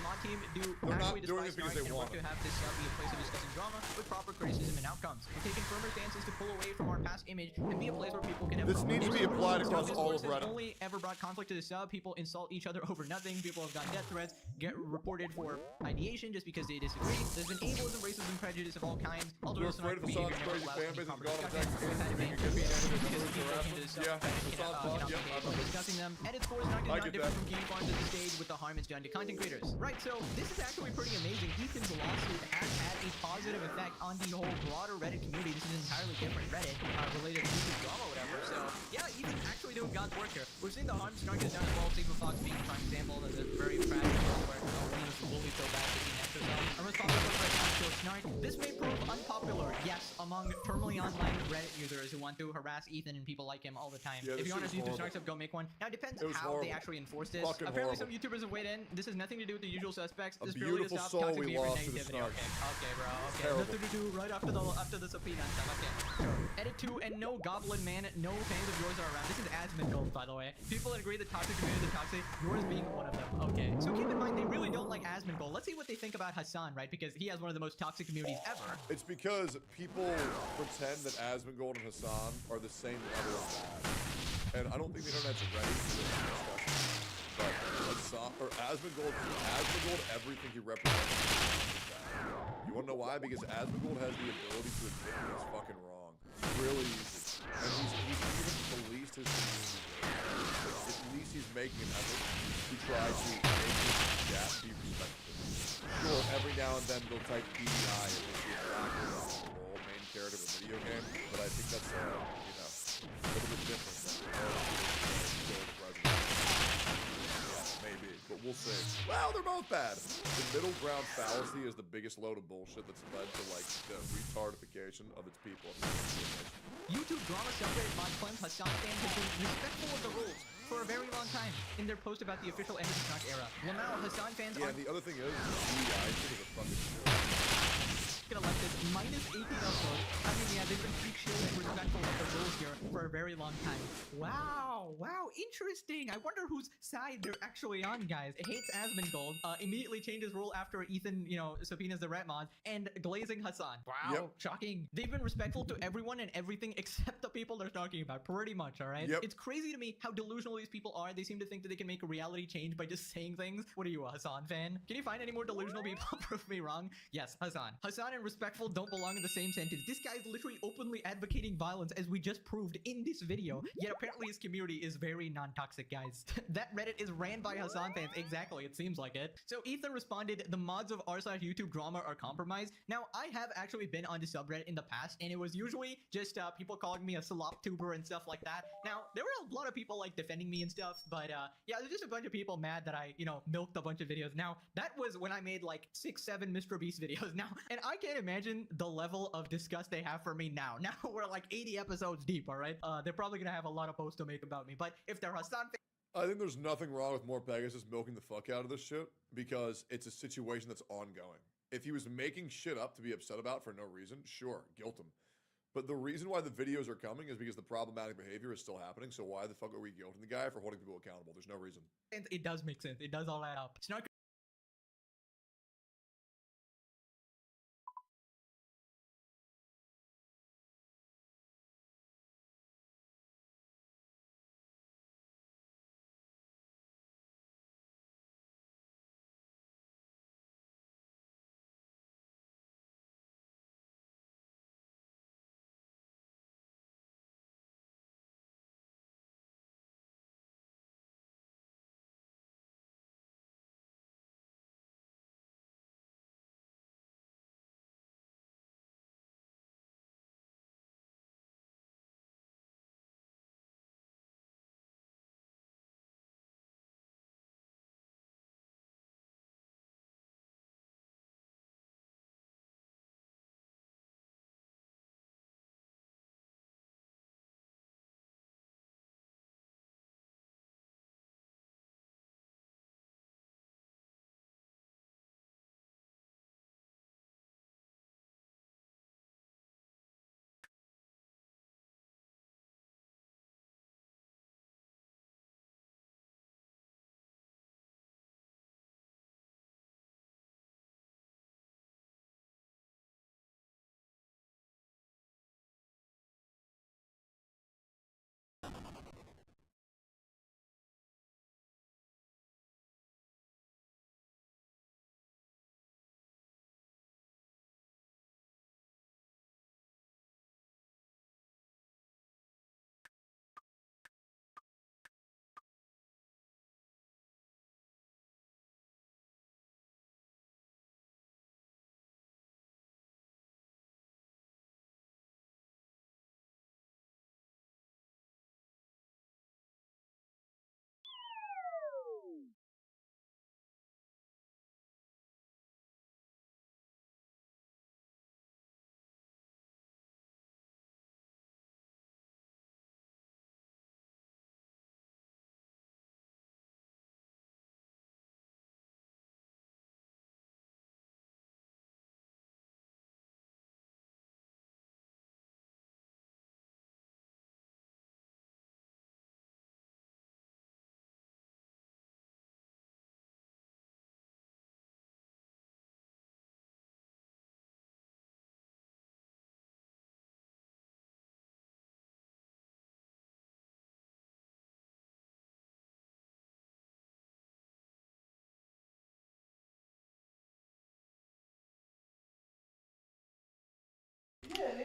Mod team do They're not actually doing despise it because Snark they and want work to it. have this be a place of discussing drama with proper criticism and outcomes. We're taking firmer stances to pull away from our past image and be a place where people can have This needs to be applied across all of Reddit. Only ever brought conflict to the sub. People insult each other over nothing. People have gotten death threats, get reported for ideation just because they disagree. There's been ableism, racism, prejudice of all kinds. You're Although afraid of behavior Hassan's never crazy allows fan for base proper has gone discussion. attack. We've had Being advantages a because people came to the sub Yeah, and Hassan's cannot fine. be Yeah, able to discussing them. At its core, Snark is I not get different that. from game farms at the stage with the harm it's done to content creators. Right, so this is actually pretty amazing. Ethan's lawsuit has had a positive effect on the whole broader Reddit community. This is an entirely different Reddit related to YouTube drama or whatever. So yeah, Ethan's actually doing God's work here. We've seen the harm Snark has done as well. Sigma Fox being a prime example. There's a very tragic world where he was bullied so bad that he next herself. I'm responsible for right now to kill Snark. This may prove unpopular, yes, among terminally online Reddit users who want to harass Ethan and people like him all the time. Yeah, If this you want to shit YouTube was Snark sub, go make one. Now it depends It was how they horrible. actually enforce this. Fucking Apparently horrible. some YouTubers have weighed in. This has nothing to do with the usual suspects. A This is purely to beautiful stop soul toxic we behavior and lost to the negativity. Snark. Okay, bro. Okay, Terrible. nothing to do right after the subpoena and stuff. Okay. Edit 2 and no Goblin Man, no fans of yours are around. This is Asmongold, by the way. People agree the toxic community is toxic, yours being one of them. Okay. So keep in mind, they really don't like Asmongold. Let's see what they think about Hassan, right? Because he has one of the most toxic communities ever. It's because people pretend that Asmongold and Hassan are the same level of bad. And I don't think the internet's ready for this discussion. But Hassan, or Asmongold, everything he represents is bad. You wanna know why? Because Asmongold has the ability to admit when he's fucking wrong. Really easy. And he's even policed his community. At least he's making an effort to try to make his chat be respected. Sure, every now and then they'll type PDI if they see a black role main character of a video game, but I think that's, you know, a little bit different than the president. Yeah, maybe, but we'll see. Well, they're both bad. The middle ground fallacy is the biggest load of bullshit that's led to, like, the retardification of its people. YouTube drama subreddit mod claims Hassan fans have been respectful of the rules for a very long time in their post about the official end of the Snark era. Well, now Hassan fans Yeah, aren't and the other thing is, PDI shit is a fucking shit. gonna let this minus 18 upload. I mean, yeah, they've been pretty chill and respectful of the rules here for a very long time. Wow, interesting. I wonder whose side they're actually on, guys. It hates Asmongold, immediately changes rule after Ethan, you know, subpoenas the rat mod, and glazing Hassan. Wow, Yep. shocking. They've been respectful to everyone and everything except the people they're talking about, pretty much, all right? Yep. It's crazy to me how delusional these people are. They seem to think that they can make a reality change by just saying things. What are you, a Hassan fan? Can you find any more delusional people? Prove me wrong. Yes, Hassan. Hassan and respectful don't belong in the same sentence. This guy's literally openly advocating violence, as we just proved in this video. Yet apparently his community is very non-toxic, guys. That Reddit is ran by Hassan fans. Exactly, it seems like it. So Ethan responded, the mods of r/YouTube drama are compromised. Now, I have actually been on the subreddit in the past, and it was usually just people calling me a slop tuber and stuff like that. Now, there were a lot of people like defending me and stuff, but yeah, there's just a bunch of people mad that I, you know, milked a bunch of videos. Now, that was when I made like 6, 7 Mr. Beast videos now, and I can't imagine the level of disgust they have for me now. Now we're like 80 episodes deep, all right? They're probably gonna have a lot of posts to make about me, but if they're Hassan I think there's nothing wrong with More Pegasus milking the fuck out of this shit because it's a situation that's ongoing. If he was making shit up to be upset about for no reason, sure, guilt him. But the reason why the videos are coming is because the problematic behavior is still happening, so why the fuck are we guilting the guy for holding people accountable? There's no reason. it does make sense. It does all add up. Snark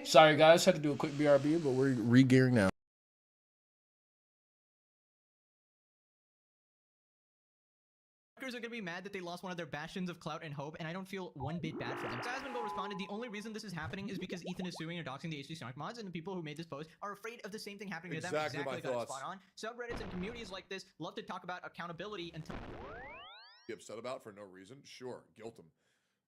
Sorry, guys. Had to do a quick BRB, but we're re-gearing now. Are gonna be mad that they lost one of their bastions of clout and hope, and I don't feel one bit bad for them. Go responded, the only reason this is happening is because Ethan is suing or doxing the HD Snark mods, and the people who made this post are afraid of the same thing happening to them. Exactly my thoughts. Spot on. Subreddits and communities like this love to talk about accountability until Be upset about for no reason? Sure, guilt them.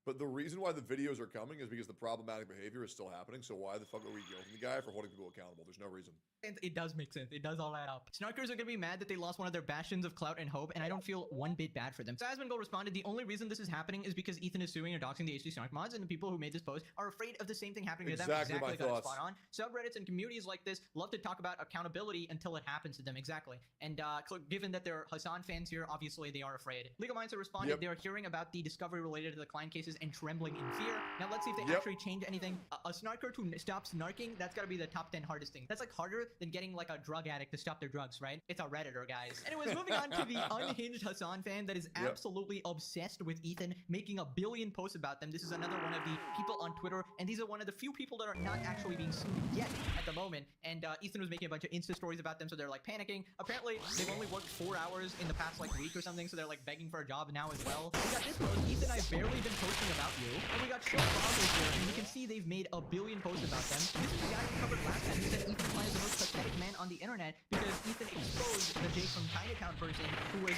But the reason why the videos are coming is because the problematic behavior is still happening, so why the fuck are we guilting the guy for holding people accountable? There's no reason. And it does make sense. It does all add up. Snarkers are gonna be mad that they lost one of their bastions of clout and hope, and I don't feel one bit bad for them. Go responded, the only reason this is happening is because Ethan is suing or doxing the HD Snark mods, and the people who made this post are afraid of the same thing happening to them. Exactly my thoughts. Spot on. Subreddits and communities like this love to talk about accountability until it happens to them. Exactly. And given that they're Hassan fans here, obviously they are afraid. Legal Minds have responded, they're hearing about the discovery related to the client cases and trembling in fear. Now let's see if they actually change anything. A snarker to stop snarking, that's gotta be the top 10 hardest thing. That's like harder than getting like a drug addict to stop their drugs, right? It's a Redditor, guys. Anyways, moving on to the unhinged Hassan fan that is absolutely obsessed with Ethan, making a billion posts about them. This is another one of the people on Twitter, and these are one of the few people that are not actually being sued yet at the moment. And Ethan was making a bunch of Insta stories about them, so they're like panicking. Apparently, they've only worked 4 hours in the past like week or something, so they're like begging for a job now as well. We got this post, Ethan, I've barely been posting about you. And we got Show Fathers here, and you can see they've made a billion posts about them. This is the guy we covered last time. He said Ethan Klein is the most pathetic man on the internet because Ethan exposed the Jake from Chinatown person who was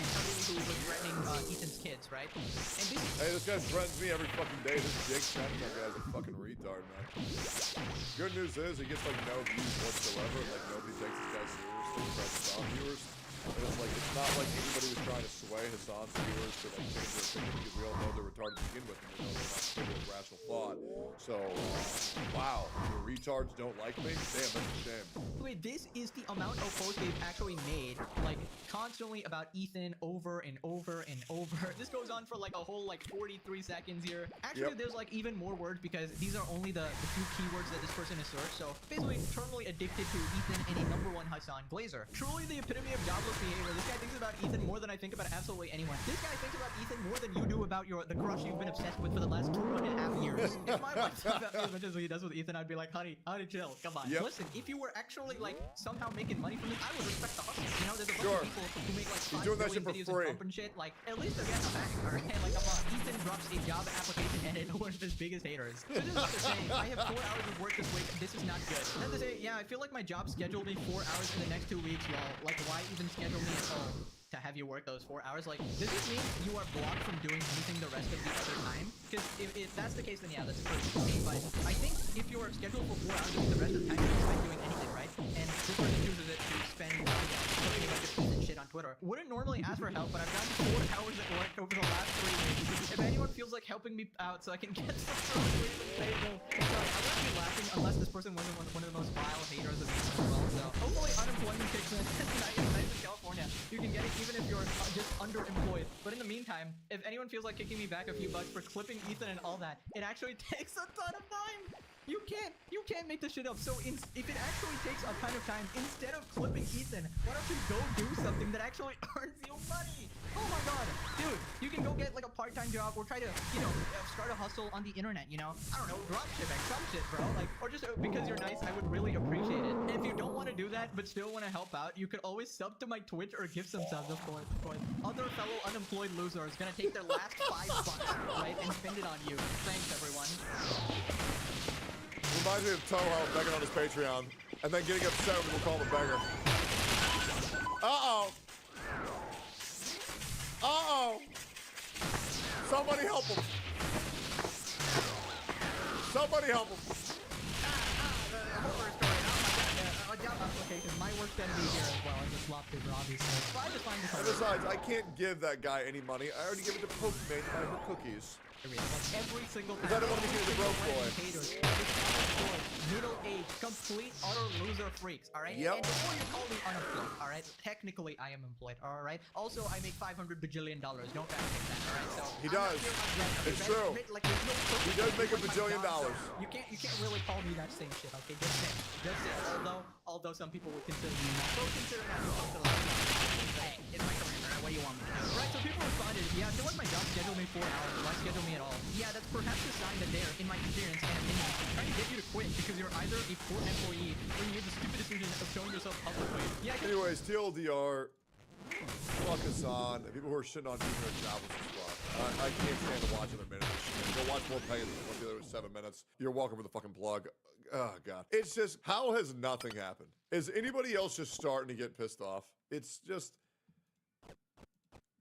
threatening Ethan's kids, right? And this guy threatens me every fucking day. This Jake Chinatown guy's a fucking retard, man. Good news is he gets like no views whatsoever. Like nobody takes this guy seriously besides Hassan viewers. And it's like it's not like anybody was trying to sway Hassan's viewers to like change their opinion because we all know they're retarded to begin with and we know they're not capable of rational thought. So wow, the retards don't like me? Damn, that's a shame. Wait, this is the amount of posts they've actually made, like constantly about Ethan over and over and over. This goes on for like a whole like 43 seconds here. Actually, there's like even more words because these are only the few keywords that this person has searched. So basically, terminally addicted to Ethan and a #1 Hassan Glazer. Truly the epitome of jobless behavior. This guy thinks about Ethan more than I think about absolutely anyone. This guy thinks about Ethan more than you do about the crush you've been obsessed with for the last 2.5 years. If my wife thought about me as much as he does with Ethan, I'd be like, honey, chill, come on. Listen, if you were actually like somehow making money from this, I would respect the hustle. You know, there's a bunch of people who make like 5 billion videos and pump and shit. Like, at least they're getting a bag, alright? Like, come on. Ethan drops a job application and it's one of his biggest haters. So this is what they're saying. I have 4 hours of work this week. This is not good. And then they say, yeah, I feel like my job scheduled me 4 hours in the next 2 weeks, y'all. Like, why even schedule me at all to have you work those 4 hours? Like, does this mean you are blocked from doing anything the rest of the other time? Because if that's the case, then yeah, that's pretty insane. But I think if you are scheduled for 4 hours the rest of the time, you spend doing anything, right? And this person chooses it to spend looking at different shit on Twitter. Wouldn't normally ask for help, but I've gotten 4 hours at work over the last 3 weeks. If anyone feels like helping me out so I can get some sort of reason to pay them, I wouldn't be laughing unless this person wasn't one of the most vile haters of me as well. So hopefully unemployment kicks in tonight in California. You can get it even if you're just underemployed. But in the meantime, if anyone feels like kicking me back a few bucks for clipping Ethan and all that, it actually takes a ton of time. You can't make this shit up. So if it actually takes a ton of time, instead of clipping Ethan, why don't you go do something that actually earns you money? Oh my god, dude, you can go get like a part-time job or try to, start a hustle on the internet, I don't know, dropshipping, some shit, bro. Like, or just because you're nice, I would really appreciate it. And if you don't want to do that, but still want to help out, you could always sub to my Twitch or give some subs, of course. Other fellow unemployed losers gonna take their last $5, right, and spend it on you. Thanks, everyone. Reminds me of Toho begging on his Patreon, and then getting upset when people call him a beggar. Uh-oh. Uh-oh. Somebody help him. Somebody help him. Job application. My work's gonna be here as well. I just lopped it, obviously. So I just find this and besides, I can't give that guy any money. I already give it to Pokemon to buy her cookies. Every single time. I don't want to be the broke boy. Middle-aged, complete, utter loser freaks, alright? Yep. And before you call me unemployed, alright? Technically, I am employed, alright? Also, I make $500 bajillion. Don't fact check that, alright? So he does. It's true. Like, no, he does make $1 billion. You can't really call me that same shit, okay? Just say. Although some people would consider me not. So consider that hey, it's my career, right? What do you want me to do? Right, so people responded, yeah, I feel like my job scheduled me 4 hours. Why schedule me at all? Yeah, that's perhaps a sign that they're, in my experience and opinion, trying to get you to quit because you're either a poor employee or you made the stupid decision of showing yourself publicly. Yeah. Anyways, TLDR, fuck Hassan, and people who are shitting on Ethan and Travels as well. I can't stand to watch another minute of this shit. Go watch more Pay. Let's do it with 7 minutes. You're welcome for the fucking plug. Oh, God. It's just, how has nothing happened? Is anybody else just starting to get pissed off? It's just,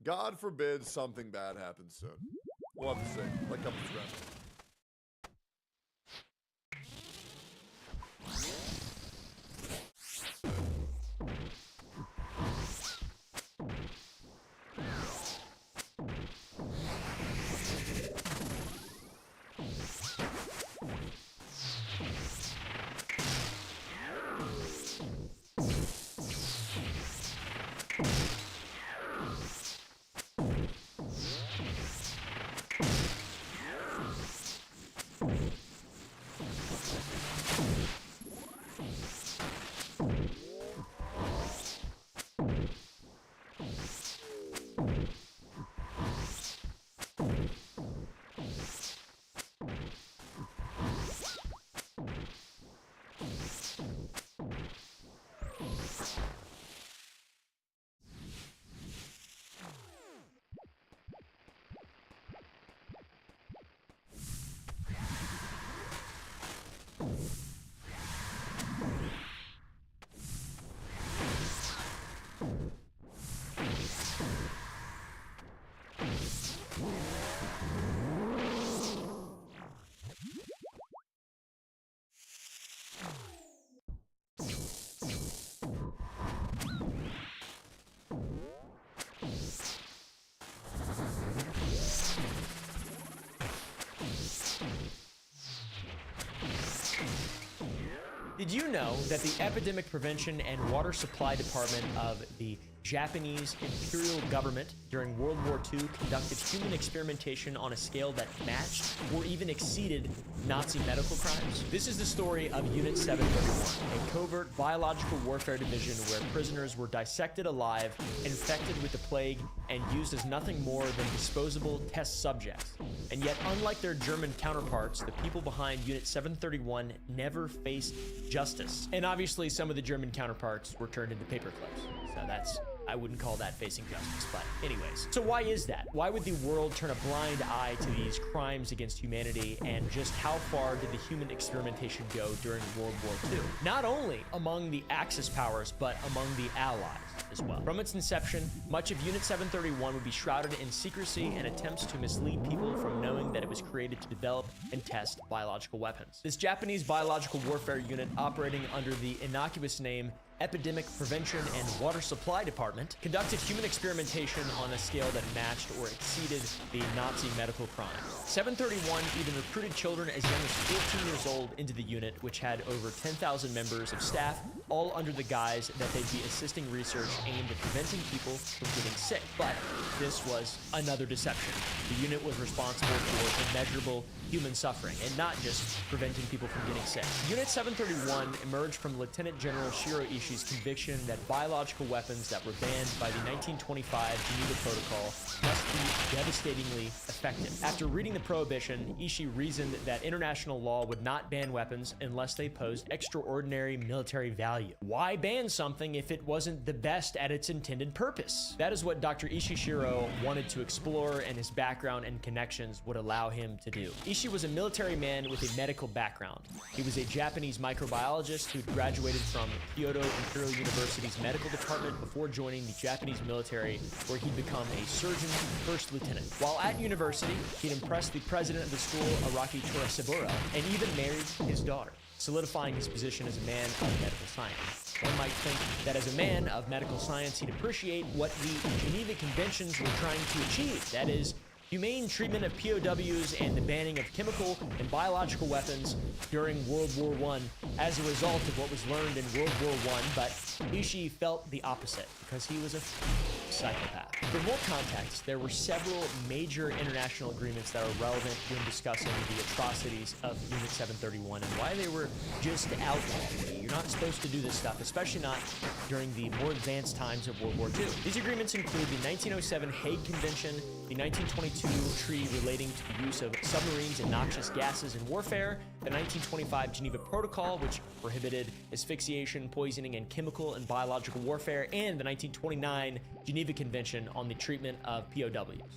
God forbid something bad happens soon. We'll have to see. Like, come to rest. Did you know that the Epidemic Prevention and Water Supply Department of the Japanese Imperial Government during World War II conducted human experimentation on a scale that matched or even exceeded Nazi medical crimes? This is the story of Unit 731, a covert biological warfare division where prisoners were dissected alive, infected with the plague, and used as nothing more than disposable test subjects. And yet, unlike their German counterparts, the people behind Unit 731 never faced justice. And obviously, some of the German counterparts were turned into paperclips. So that's, I wouldn't call that facing justice, but anyways. So why is that? Why would the world turn a blind eye to these crimes against humanity, and just how far did the human experimentation go during World War II? Not only among the Axis powers, but among the Allies as well. From its inception, much of Unit 731 would be shrouded in secrecy and attempts to mislead people from knowing that it was created to develop and test biological weapons. This Japanese biological warfare unit, operating under the innocuous name Epidemic Prevention and Water Supply Department, conducted human experimentation on a scale that matched or exceeded the Nazi medical crime. 731 even recruited children as young as 14 years old into the unit, which had over 10,000 members of staff, all under the guise that they'd be assisting research aimed at preventing people from getting sick. But this was another deception. The unit was responsible for immeasurable human suffering, and not just preventing people from getting sick. Unit 731 emerged from Lieutenant General Shiro Ishii's conviction that biological weapons that were banned by the 1925 Geneva Protocol must be devastatingly effective. After reading the prohibition, Ishii reasoned that international law would not ban weapons unless they posed extraordinary military value. Why ban something if it wasn't the best at its intended purpose? That is what Dr. Ishishiro wanted to explore, and his background and connections would allow him to do. Ishii was a military man with a medical background. He was a Japanese microbiologist who'd graduated from Kyoto Imperial University's medical department before joining the Japanese military, where he'd become a surgeon first lieutenant. While at university, he'd impressed the president of the school, Araki Torasaburo, and even married his daughter, solidifying his position as a man of medical science. One might think that as a man of medical science, he'd appreciate what the Geneva Conventions were trying to achieve. That is, humane treatment of POWs and the banning of chemical and biological weapons during World War I as a result of what was learned in World War I, but Ishii felt the opposite because he was a psychopath. For more context, there were several major international agreements that are relevant when discussing the atrocities of Unit 731 and why they were just outlawed. You're not supposed to do this stuff, especially not during the more advanced times of World War II. These agreements include the 1907 Hague Convention, the 1922 treaty relating to the use of submarines and noxious gases in warfare, the 1925 Geneva Protocol, which prohibited asphyxiation, poisoning, and chemical and biological warfare, and the 1929 Geneva Convention on the treatment of POWs.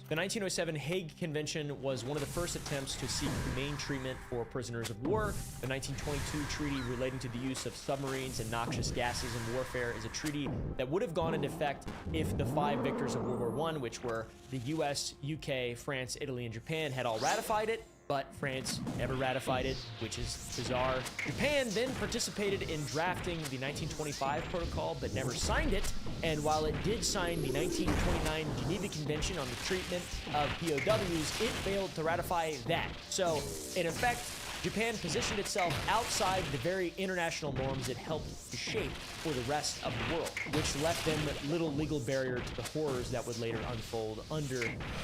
The 1907 Hague Convention was one of the first attempts to seek humane treatment for prisoners of war. The 1922 treaty relating to the use of submarines and noxious gases in warfare is a treaty that would have gone into effect if the 5 victors of World War I, which were the US, UK, France, Italy, and Japan, had all ratified it. But France never ratified it, which is bizarre. Japan then participated in drafting the 1925 protocol, but never signed it. And while it did sign the 1929 Geneva Convention on the treatment of POWs, it failed to ratify that. So, in effect, Japan positioned itself outside the very international norms it helped to shape for the rest of the world, which left them little legal barrier to the horrors that would later unfold under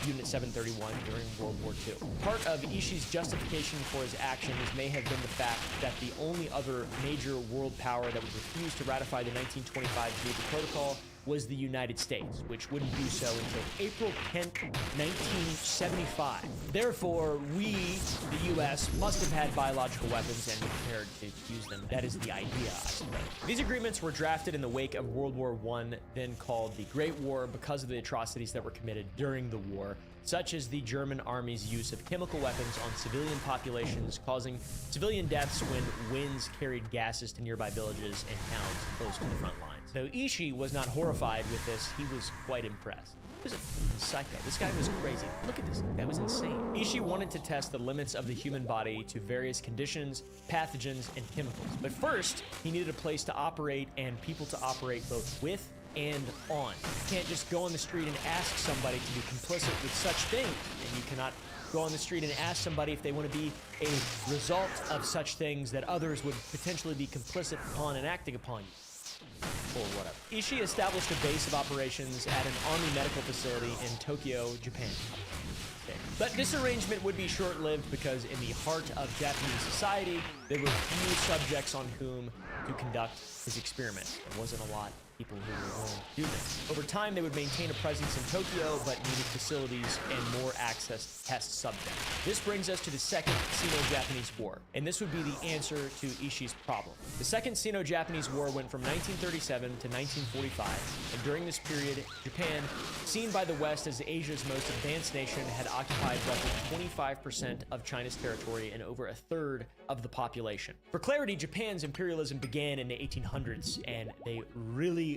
Unit 731 during World War II. Part of Ishii's justification for his actions may have been the fact that the only other major world power that would refuse to ratify the 1925 Geneva Protocol was the United States, which wouldn't do so until April 10th, 1975. Therefore, we, the US, must have had biological weapons and were prepared to use them. That is the idea, I suppose. These agreements were drafted in the wake of World War I, then called the Great War, because of the atrocities that were committed during the war, such as the German army's use of chemical weapons on civilian populations, causing civilian deaths when winds carried gases to nearby villages and towns close to the front lines. Though Ishii was not horrified with this, he was quite impressed. He was a psycho. This guy was crazy. Look at this. That was insane. Ishii wanted to test the limits of the human body to various conditions, pathogens, and chemicals. But first, he needed a place to operate and people to operate both with and on. You can't just go on the street and ask somebody to be complicit with such things, and you cannot go on the street and ask somebody if they want to be a result of such things that others would potentially be complicit upon and acting upon you. Or whatever. Ishii established a base of operations at an army medical facility in Tokyo, Japan. But this arrangement would be short-lived because in the heart of Japanese society, there were few subjects on whom to conduct his experiments. There wasn't a lot of people who were willing to do this. Over time, they would maintain a presence in Tokyo, but needed facilities and more access to test subjects. This brings us to the Second Sino-Japanese War, and this would be the answer to Ishii's problem. The Second Sino-Japanese War went from 1937 to 1945, and during this period, Japan, seen by the West as Asia's most advanced nation, had occupied roughly 25% of China's territory and over a third of the population. For clarity, Japan's imperialism began in the 1800s, and they really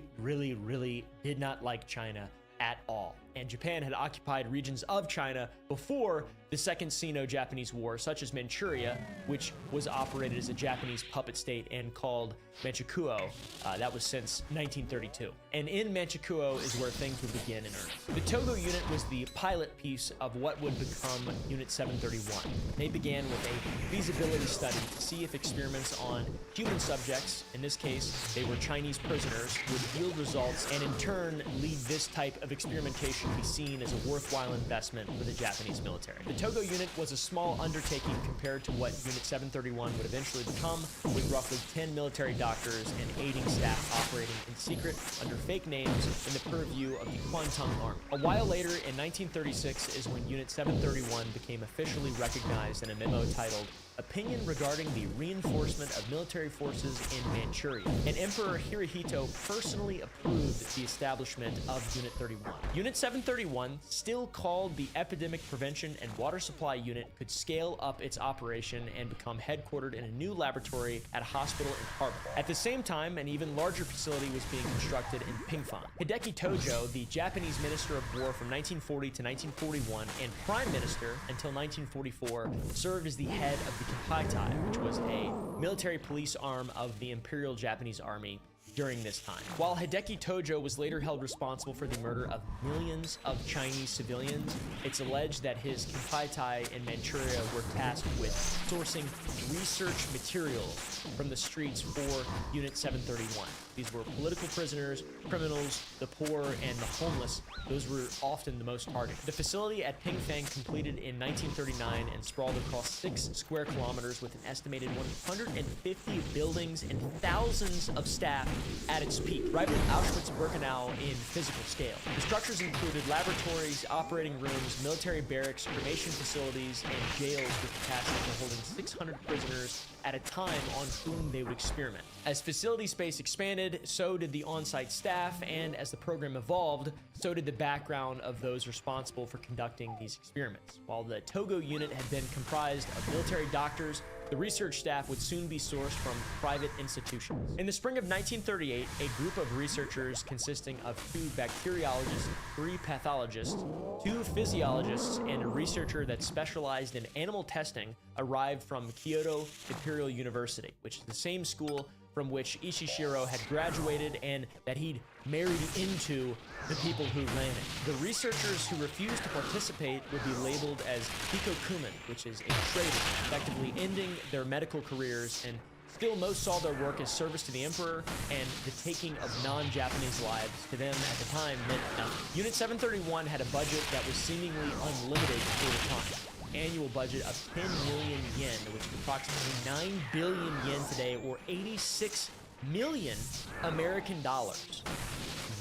did not like China at all. And Japan had occupied regions of China before the Second Sino-Japanese War, such as Manchuria, which was operated as a Japanese puppet state and called Manchukuo. That was since 1932. And in Manchukuo is where things would begin in earnest. The Togo unit was the pilot piece of what would become Unit 731. They began with a feasibility study to see if experiments on human subjects, in this case, they were Chinese prisoners, would yield results and in turn lead this type of experimentation be seen as a worthwhile investment for the Japanese military. The Togo unit was a small undertaking compared to what Unit 731 would eventually become, with roughly 10 military doctors and aiding staff operating in secret under fake names in the purview of the Kwantung Army. A while later, in 1936, is when Unit 731 became officially recognized in a memo titled Opinion Regarding the Reinforcement of Military Forces in Manchuria, and Emperor Hirohito personally approved the establishment of Unit 31. Unit 731, still called the Epidemic Prevention and Water Supply Unit, could scale up its operation and become headquartered in a new laboratory at a hospital in Harbin. At the same time, an even larger facility was being constructed in Pingfan. Hideki Tojo, the Japanese Minister of War from 1940 to 1941 and Prime Minister until 1944, served as the head of the Kempeitai, which was a military police arm of the Imperial Japanese Army during this time. While Hideki Tojo was later held responsible for the murder of millions of Chinese civilians, it's alleged that his Kempeitai in Manchuria were tasked with sourcing research materials from the streets for Unit 731. These were political prisoners, criminals, the poor, and the homeless. Those were often the most targeted. The facility at Pingfang completed in 1939 and sprawled across 6 square kilometers with an estimated 150 buildings and thousands of staff at its peak, rivaling Auschwitz-Birkenau in physical scale. The structures included laboratories, operating rooms, military barracks, cremation facilities, and jails with capacity for holding 600 prisoners at a time on whom they would experiment. As facility space expanded, so did the on-site staff, and as the program evolved, so did the background of those responsible for conducting these experiments. While the Togo unit had been comprised of military doctors, the research staff would soon be sourced from private institutions. In the spring of 1938, a group of researchers consisting of 2 bacteriologists, 3 pathologists, 2 physiologists, and a researcher that specialized in animal testing arrived from Kyoto Imperial University, which is the same school from which Ishishiro had graduated and that he'd married into the people who ran it. The researchers who refused to participate would be labeled as hikokumen, which is a traitor, effectively ending their medical careers, and still most saw their work as service to the emperor, and the taking of non-Japanese lives to them at the time meant nothing. Unit 731 had a budget that was seemingly unlimited for the time. Annual budget of 10 million yen, which is approximately 9 billion yen today, or 86 million American dollars.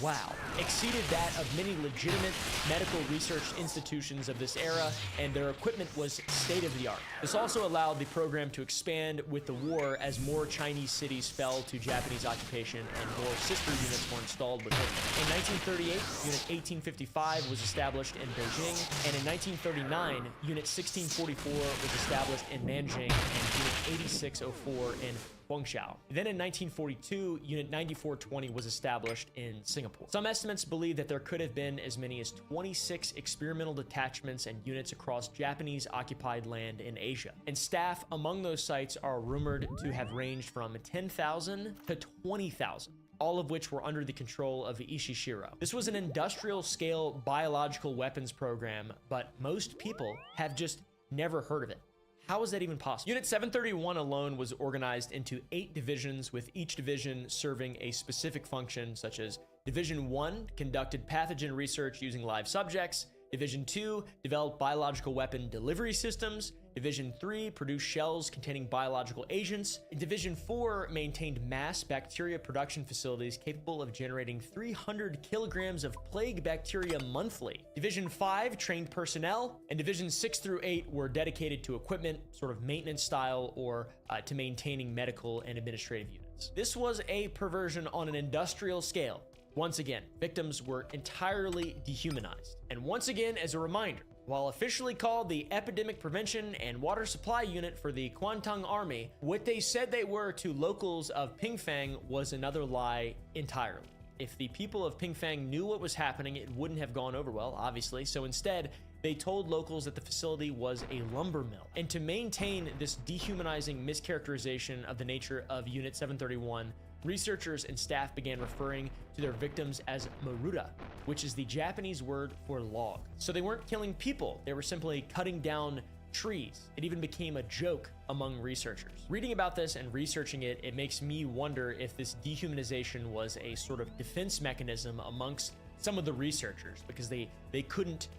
Wow. Exceeded that of many legitimate medical research institutions of this era, and their equipment was state-of-the-art. This also allowed the program to expand with the war as more Chinese cities fell to Japanese occupation and more sister units were installed within. In 1938, Unit 1855 was established in Beijing, and in 1939, Unit 1644 was established in Nanjing, and Unit 8604 in Guangzhou. Then in 1942, Unit 9420 was established in Singapore. Some estimates believe that there could have been as many as 26 experimental detachments and units across Japanese-occupied land in Asia. And staff among those sites are rumored to have ranged from 10,000 to 20,000. All of which were under the control of Ishishiro. This was an industrial-scale biological weapons program, but most people have just never heard of it. How is that even possible? Unit 731 alone was organized into 8 divisions, with each division serving a specific function, such as Division 1 conducted pathogen research using live subjects, Division 2 developed biological weapon delivery systems, Division 3 produced shells containing biological agents, and Division 4 maintained mass bacteria production facilities capable of generating 300 kilograms of plague bacteria monthly. Division 5 trained personnel, and Divisions 6 through 8 were dedicated to equipment, sort of maintenance style, or to maintaining medical and administrative units. This was a perversion on an industrial scale. Once again, victims were entirely dehumanized. And once again, as a reminder, while officially called the Epidemic Prevention and Water Supply Unit for the Kuomintang Army, what they said they were to locals of Pingfang was another lie entirely. If the people of Pingfang knew what was happening, it wouldn't have gone over well, obviously, so instead, they told locals that the facility was a lumber mill. And to maintain this dehumanizing mischaracterization of the nature of Unit 731, researchers and staff began referring to their victims as maruda, which is the Japanese word for log. So they weren't killing people, they were simply cutting down trees. It even became a joke among researchers. Reading about this and researching it, it makes me wonder if this dehumanization was a sort of defense mechanism amongst some of the researchers, because they couldn't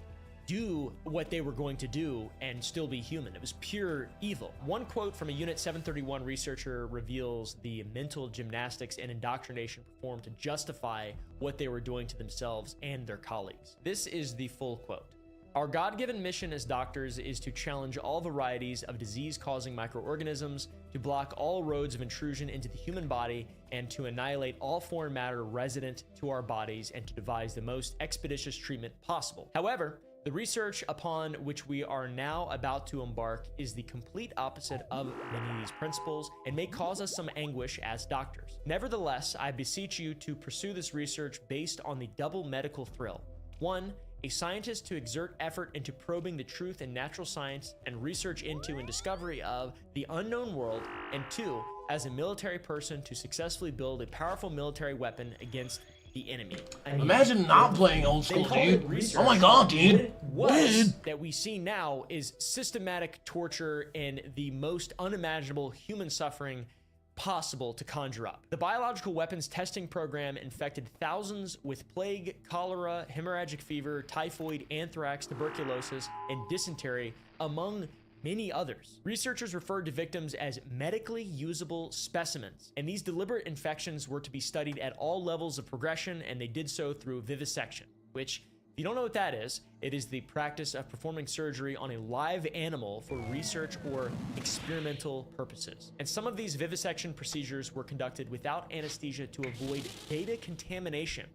do what they were going to do and still be human. It was pure evil. One quote from a Unit 731 researcher reveals the mental gymnastics and indoctrination performed to justify what they were doing to themselves and their colleagues. This is the full quote. Our God-given mission as doctors is to challenge all varieties of disease-causing microorganisms, to block all roads of intrusion into the human body, and to annihilate all foreign matter resident to our bodies, and to devise the most expeditious treatment possible. However, the research upon which we are now about to embark is the complete opposite of many of these principles and may cause us some anguish as doctors. Nevertheless, I beseech you to pursue this research based on the double medical thrill. 1, a scientist to exert effort into probing the truth in natural science and research into and discovery of the unknown world, and 2, as a military person to successfully build a powerful military weapon against the enemy. I mean, imagine not playing old school, dude. Oh my god, dude. What that we see now is systematic torture and the most unimaginable human suffering possible to conjure up. The biological weapons testing program infected thousands with plague, cholera, hemorrhagic fever, typhoid, anthrax, tuberculosis, and dysentery, among many others. Researchers referred to victims as medically usable specimens, and these deliberate infections were to be studied at all levels of progression, and they did so through vivisection, which, if you don't know what that is, it is the practice of performing surgery on a live animal for research or experimental purposes. And some of these vivisection procedures were conducted without anesthesia to avoid data contamination.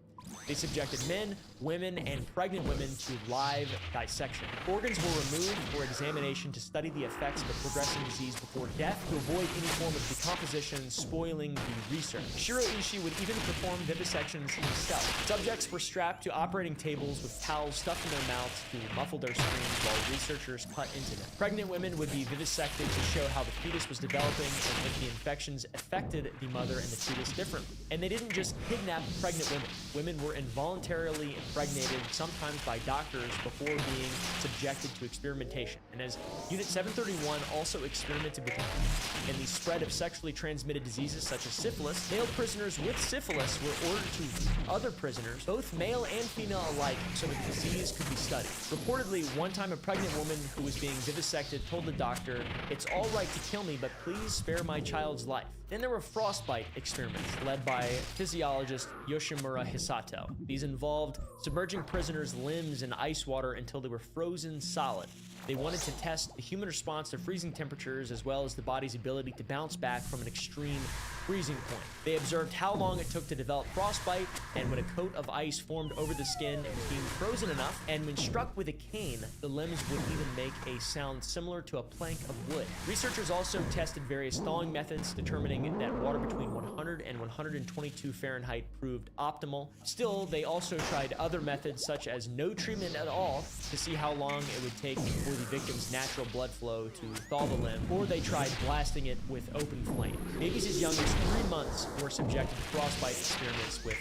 They subjected men, women, and pregnant women to live dissection. Organs were removed for examination to study the effects of a progressing disease before death to avoid any form of decomposition spoiling the research. Shiro Ishii would even perform vivisections himself. Subjects were strapped to operating tables with towels stuffed in their mouths to muffle their screams while researchers cut into them. Pregnant women would be vivisected to show how the fetus was developing and if the infections affected the mother and the fetus differently. And they didn't just kidnap pregnant women. Women were involuntarily impregnated, sometimes by doctors, before being subjected to experimentation. And as Unit 731 also experimented with and the spread of sexually transmitted diseases such as syphilis, male prisoners with syphilis were ordered to other prisoners, both male and female alike, so that the disease could be studied. Reportedly, one time a pregnant woman who was being vivisected told the doctor, "It's all right to kill me, but please spare my child's life." Then there were frostbite experiments led by physiologist Yoshimura Hisato. These involved submerging prisoners' limbs in ice water until they were frozen solid. They wanted to test the human response to freezing temperatures as well as the body's ability to bounce back from an extreme freezing point. They observed how long it took to develop frostbite, and when a coat of ice formed over the skin, it was being frozen enough, and when struck with a cane, the limbs would even make a sound similar to a plank of wood. Researchers also tested various thawing methods, determining that water between 100 and 122 Fahrenheit proved optimal. Still, they also tried other methods such as no treatment at all to see how long it would take for the victim's natural blood flow to thaw the limb, or they tried blasting it with open flame. Babies as young as 3 months were subjected to frostbite experiments with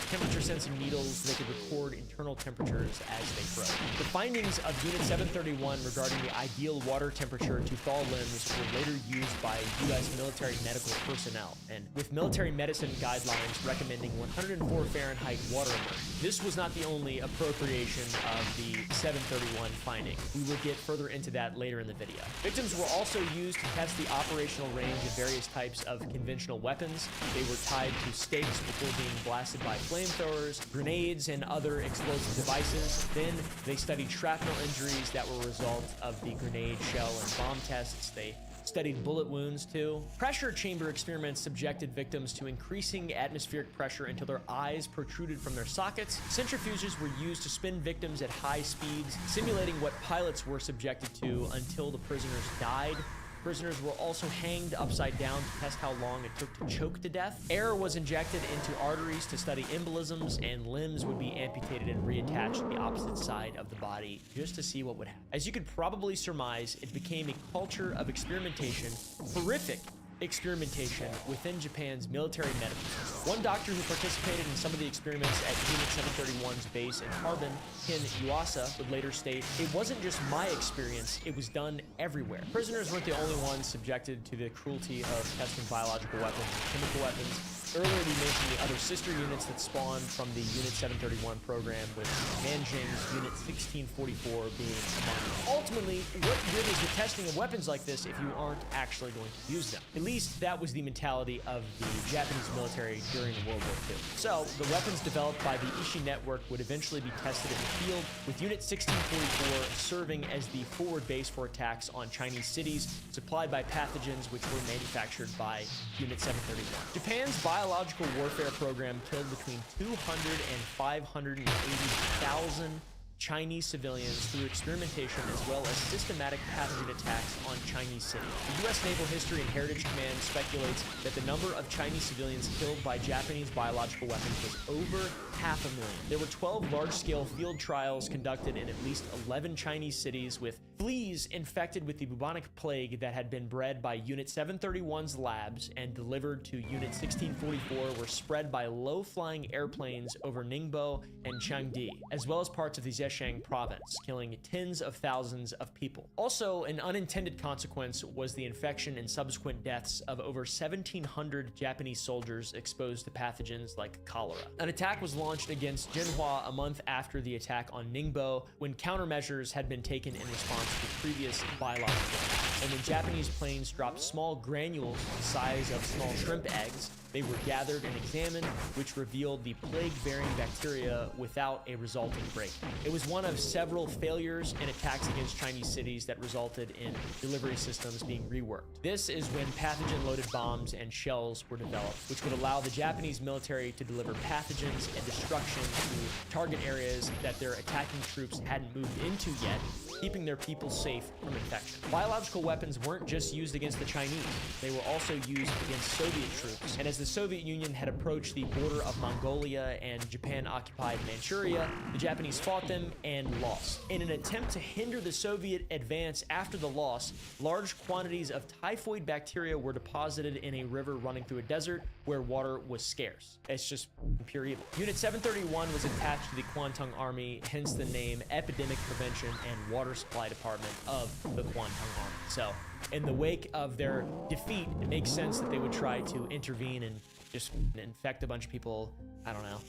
temperature-sensing needles so they could record internal temperatures as they froze. The findings of Unit 731 regarding the ideal water temperature to thaw limbs were later used by U.S. military medical personnel, and with military medicine guidelines recommending 104 Fahrenheit water immersion. This was not the only appropriation of the 731 finding. We will get further into that later in the video. Victims were also used to test the operational range of various types of conventional weapons. They were tied to stakes before being blasted by flamethrowers, grenades, and other explosive devices. Then they studied shrapnel injuries that were a result of the grenade, shell, and bomb tests. They studied bullet wounds too. Pressure chamber experiments subjected victims to increasing atmospheric pressure until their eyes protruded from their sockets. Centrifuges were used to spin victims at high speeds, simulating what pilots were subjected to until the prisoners died. Prisoners were also hanged upside down to test how long it took to choke to death. Air was injected into arteries to study embolisms, and limbs would be amputated and reattached to the opposite side of the body just to see what would happen. As you could probably surmise, it became a culture of experimentation, horrific experimentation within Japan's military medical system. One doctor who participated in some of the experiments at Unit 731's base in Harbin, Ken Yuasa, would later state, "It wasn't just my experience, it was done everywhere." Prisoners weren't the only ones subjected to the cruelty of testing biological weapons and chemical weapons. Earlier, we mentioned the other sister units that spawned from the Unit 731 program, with Nanjing's Unit 1644 being among them. Ultimately, what good is the testing of weapons like this if you aren't actually going to use them? At least that was the mentality of the Japanese military during World War II. So, the weapons developed by the Ishii Network would eventually be tested in the field, with Unit 1644 serving as the forward base for attacks on Chinese cities supplied by pathogens which were manufactured by Unit 731. Japan's biological warfare program killed between 200 and 580,000 Chinese civilians through experimentation as well as systematic pathogen attacks on Chinese cities. The U.S. Naval History and Heritage Command speculates that the number of Chinese civilians killed by Japanese biological weapons was over 500,000. There were 12 large-scale field trials conducted in at least 11 Chinese cities, with Fleas infected with the bubonic plague that had been bred by Unit 731's labs and delivered to Unit 1644 were spread by low-flying airplanes over Ningbo and Changde, as well as parts of the Zhejiang province, killing tens of thousands of people. Also, an unintended consequence was the infection and subsequent deaths of over 1,700 Japanese soldiers exposed to pathogens like cholera. An attack was launched against Jinhua a month after the attack on Ningbo, when countermeasures had been taken in response to previous biological attacks. And when Japanese planes dropped small granules the size of small shrimp eggs, they were gathered and examined, which revealed the plague-bearing bacteria without a resulting break. It was one of several failures and attacks against Chinese cities that resulted in delivery systems being reworked. This is when pathogen-loaded bombs and shells were developed, which would allow the Japanese military to deliver pathogens and destruction to target areas that their attacking troops hadn't moved into yet, keeping their people safe from infection. Biological weapons weren't just used against the Chinese, they were also used against Soviet troops. And as the Soviet Union had approached the border of Mongolia and Japan-occupied Manchuria, the Japanese fought them and lost. In an attempt to hinder the Soviet advance after the loss, large quantities of typhoid bacteria were deposited in a river running through a desert where water was scarce. It's just pure evil. Unit 731 was attached to the Kwantung Army, hence the name Epidemic Prevention and Water Supply Department of the Kwantung Army. So, in the wake of their defeat, it makes sense that they would try to intervene and just infect a bunch of people, I don't know,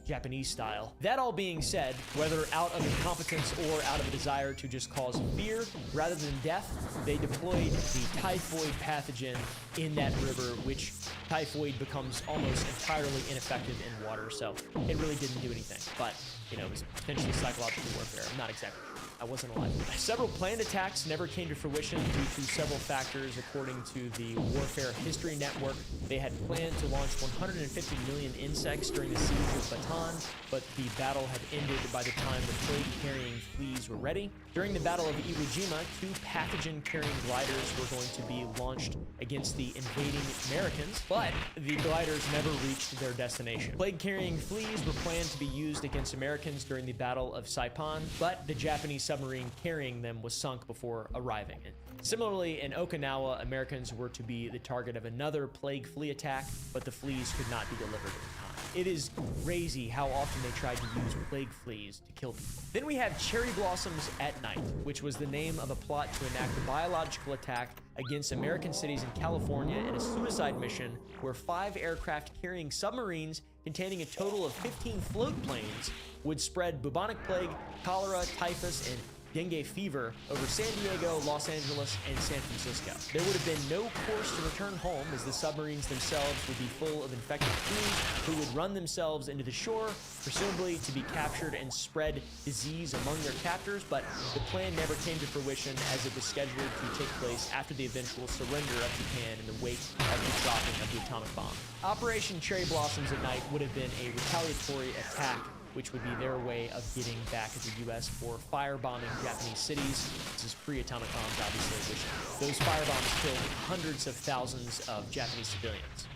Japanese style. That all being said, whether out of incompetence or out of a desire to just cause fear rather than death, they deployed the typhoid pathogen in that river, which typhoid becomes almost entirely ineffective in water, so it really didn't do anything. But, you know, it was potentially psychological warfare. I'm not exactly sure. I wasn't alive. Several planned attacks never came to fruition due to several factors. According to the Warfare History Network, they had planned to launch 150 million insects during the siege of Bataan, but the battle had ended by the time the plague-carrying fleas were ready. During the Battle of Iwo Jima, 2 pathogen-carrying gliders were going to be launched against the invading Americans, but the gliders never reached their destination. Plague-carrying fleas were planned to be used against Americans during the Battle of Saipan, but the Japanese submarine carrying them was sunk before arriving. Similarly, in Okinawa, Americans were to be the target of another plague flea attack, but the fleas could not be delivered in time. It is crazy how often they tried to use plague fleas to kill people. Then we have Cherry Blossoms at Night, which was the name of a plot to enact a biological attack against American cities in California in a suicide mission where 5 aircraft carrying submarines containing a total of 15 float planes would spread bubonic plague, cholera, typhus, and dengue fever over San Diego, Los Angeles, and San Francisco. There would have been no course to return home, as the submarines themselves would be full of infected crews who would run themselves into the shore, presumably to be captured and spread disease among their captors, but the plan never came to fruition as it was scheduled to take place after the eventual surrender of Japan in the wake of the dropping of the atomic bomb. Operation Cherry Blossoms at Night would have been a retaliatory attack, which would be their way of getting back at the U.S. for firebombing Japanese cities. This is pre-atomic bombs, obviously, which those firebombs killed hundreds of thousands of Japanese civilians.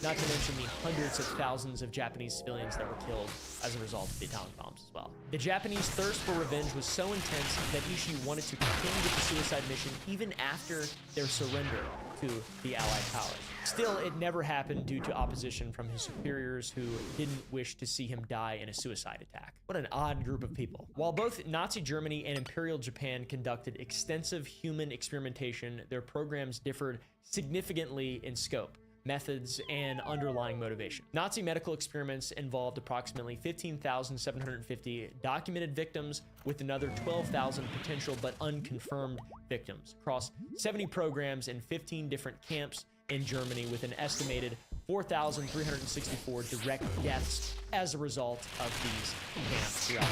Not to mention the hundreds of thousands of Japanese civilians that were killed as a result of the atomic bombs as well. The Japanese thirst for revenge was so intense that Ishii wanted to continue with the suicide mission even after their surrender to the Allied powers. Still, it never happened due to opposition from his superiors who didn't wish to see him die in a suicide attack. What an odd group of people. While both Nazi Germany and Imperial Japan conducted extensive human experimentation, their programs differed significantly in scope, methods, and underlying motivation. Nazi medical experiments involved approximately 15,750 documented victims, with another 12,000 potential but unconfirmed victims across 70 programs in 15 different camps in Germany, with an estimated 4,364 direct deaths as a result of these camps throughout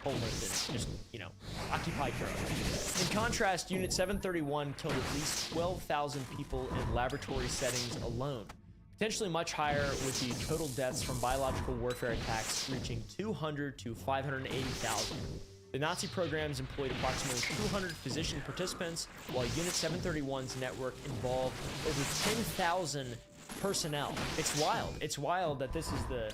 Poland and just, you know, occupied Europe. In contrast, Unit 731 killed at least 12,000 people in laboratory settings alone, potentially much higher, with the total deaths from biological warfare attacks reaching 200 to 580,000. The Nazi programs employed approximately 200 physician participants, while Unit 731's network involved over 10,000 personnel. It's wild. It's wild that this is the...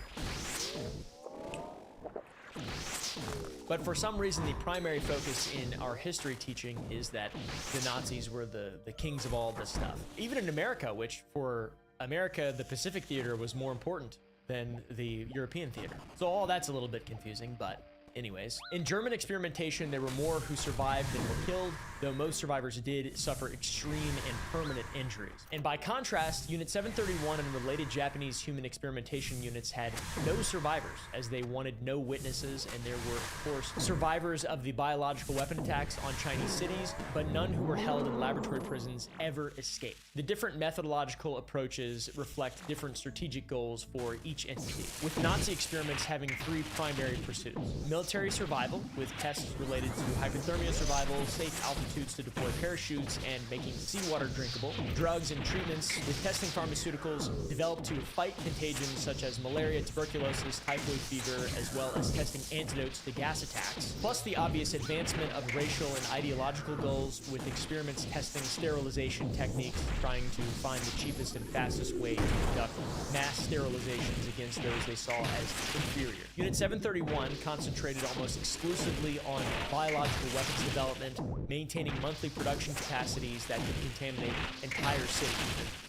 But for some reason, the primary focus in our history teaching is that the Nazis were the kings of all this stuff. Even in America, which for America, the Pacific theater was more important than the European theater. So all that's a little bit confusing, but anyways. In German experimentation, there were more who survived than were killed, though most survivors did suffer extreme and permanent injuries. And by contrast, Unit 731 and related Japanese human experimentation units had no survivors, as they wanted no witnesses, and there were, of course, survivors of the biological weapon attacks on Chinese cities, but none who were held in laboratory prisons ever escaped. The different methodological approaches reflect different strategic goals for each entity, with Nazi experiments having three primary pursuits. Military survival, with tests related to hypothermia survival, safe altitudes to deploy parachutes, and making seawater drinkable. Drugs and treatments, with testing pharmaceuticals developed to fight contagions such as malaria, tuberculosis, typhoid fever, as well as testing antidotes to gas attacks. Plus the obvious advancement of racial and ideological goals, with experiments testing sterilization techniques, trying to find the cheapest and fastest way to conduct mass sterilizations against those they saw as inferior. Unit 731 concentrated almost exclusively on biological weapons development, maintaining monthly production capacities that could contaminate entire cities.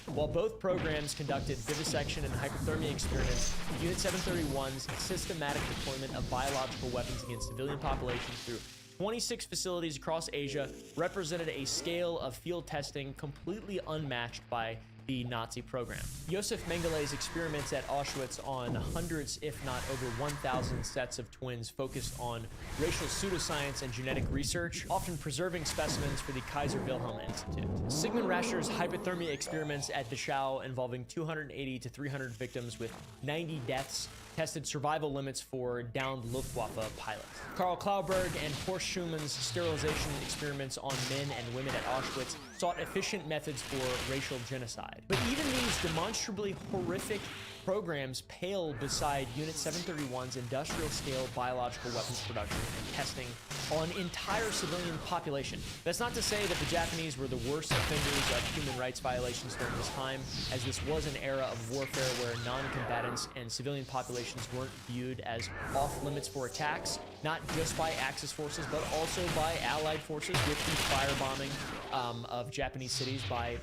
While both programs conducted vivisection and hypothermia experiments, Unit 731's systematic deployment of biological weapons against civilian populations through 26 facilities across Asia represented a scale of field testing completely unmatched by the Nazi program. Josef Mengelé's experiments at Auschwitz on hundreds, if not over 1,000 sets of twins focused on racial pseudoscience and genetic research, often preserving specimens for the Kaiser Wilhelm Institute. Sigmund Rascher's hypothermia experiments at Dachau, involving 280 to 300 victims with 90 deaths, tested survival limits for downed Luftwaffe pilots. Karl Klauberg and Horst Schumann's sterilization experiments on men and women at Auschwitz sought efficient methods for racial genocide. But even these demonstrably horrific programs pale beside Unit 731's industrial-scale biological weapons production and testing on entire civilian population. That's not to say that the Japanese were the worst offenders of human rights violations during this time, as this was an era of warfare where non-combatants and civilian populations weren't viewed as off-limits for attacks, not just by Axis forces, but also by Allied forces, with the firebombing of Japanese cities by,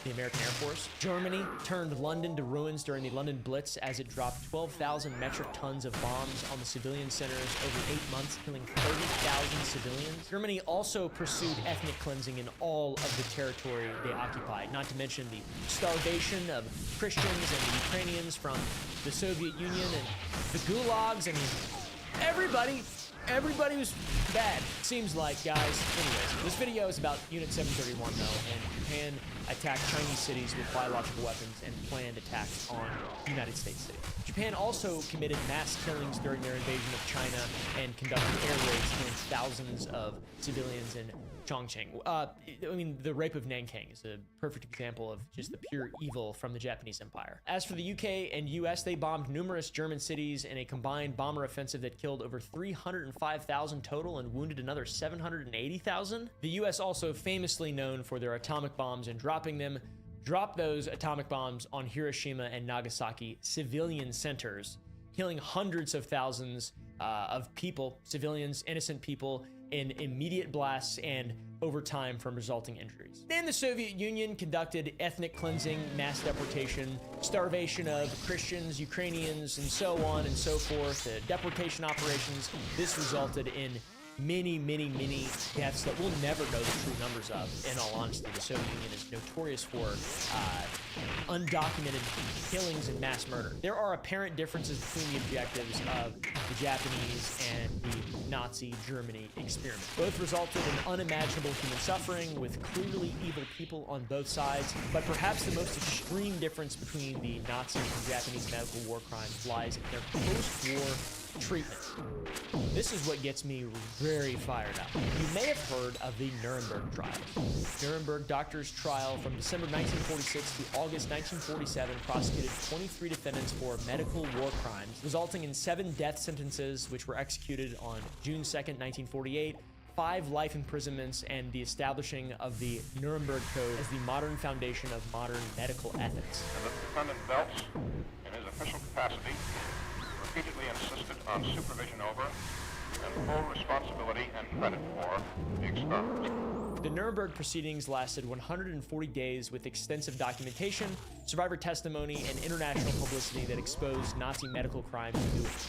the American Air Force. Germany turned London to ruins during the London Blitz as it dropped 12,000 metric tons of bombs on the civilian centers over 8 months, killing 30,000 civilians. Germany also pursued ethnic cleansing in all of the territory they occupied, not to mention the starvation of Christians and the Ukrainians from the Soviet Union and the gulags. I mean, everybody was bad, seems like, guys. Anyways, this video is about Unit 731, though, and Japan attacked Chinese cities with biological weapons and planned attacks on United States cities. Japan also committed mass killings during their invasion of China and conducted air raids killing thousands of civilians in Chongqing. The rape of Nanking is a perfect example of just the pure evil from the Japanese Empire. As for the UK and US, they bombed numerous German cities in a combined bomber offensive that killed over 305,000 total and wounded another 780,000. The US, also famously known for their atomic bombs and dropping them, dropped those atomic bombs on Hiroshima and Nagasaki civilian centers, killing hundreds of thousands of people, civilians, innocent people, in immediate blasts and over time from resulting injuries. Then the Soviet Union conducted ethnic cleansing, mass deportation, starvation of Christians, Ukrainians, and so on and so forth, deportation operations. This resulted in many deaths that we'll never know the true numbers of. In all honesty, the Soviet Union is notorious for undocumented killings and mass murder. There are apparent differences between the objectives of the Japanese and the Nazi Germany experiment. Both resulted in unimaginable human suffering with clearly evil people on both sides, but perhaps the most extreme difference between the Nazi and Japanese medical war crimes lies in their post-war treatment. This is what gets me very fired up. You may have heard of the Nuremberg trials. Nuremberg doctors' trial from December 1946 to August 1947 prosecuted 23 defendants for medical war crimes, resulting in 7 death sentences, which were executed on June 2nd, 1948, 5 life imprisonments, and the establishing of the Nuremberg Code as the modern foundation of modern medical ethics. And the defendant Belts, in his official capacity, repeatedly insisted on supervision over and full responsibility and credit for the experiment. The Nuremberg proceedings lasted 140 days with extensive documentation, survivor testimony, and international publicity that exposed Nazi medical crimes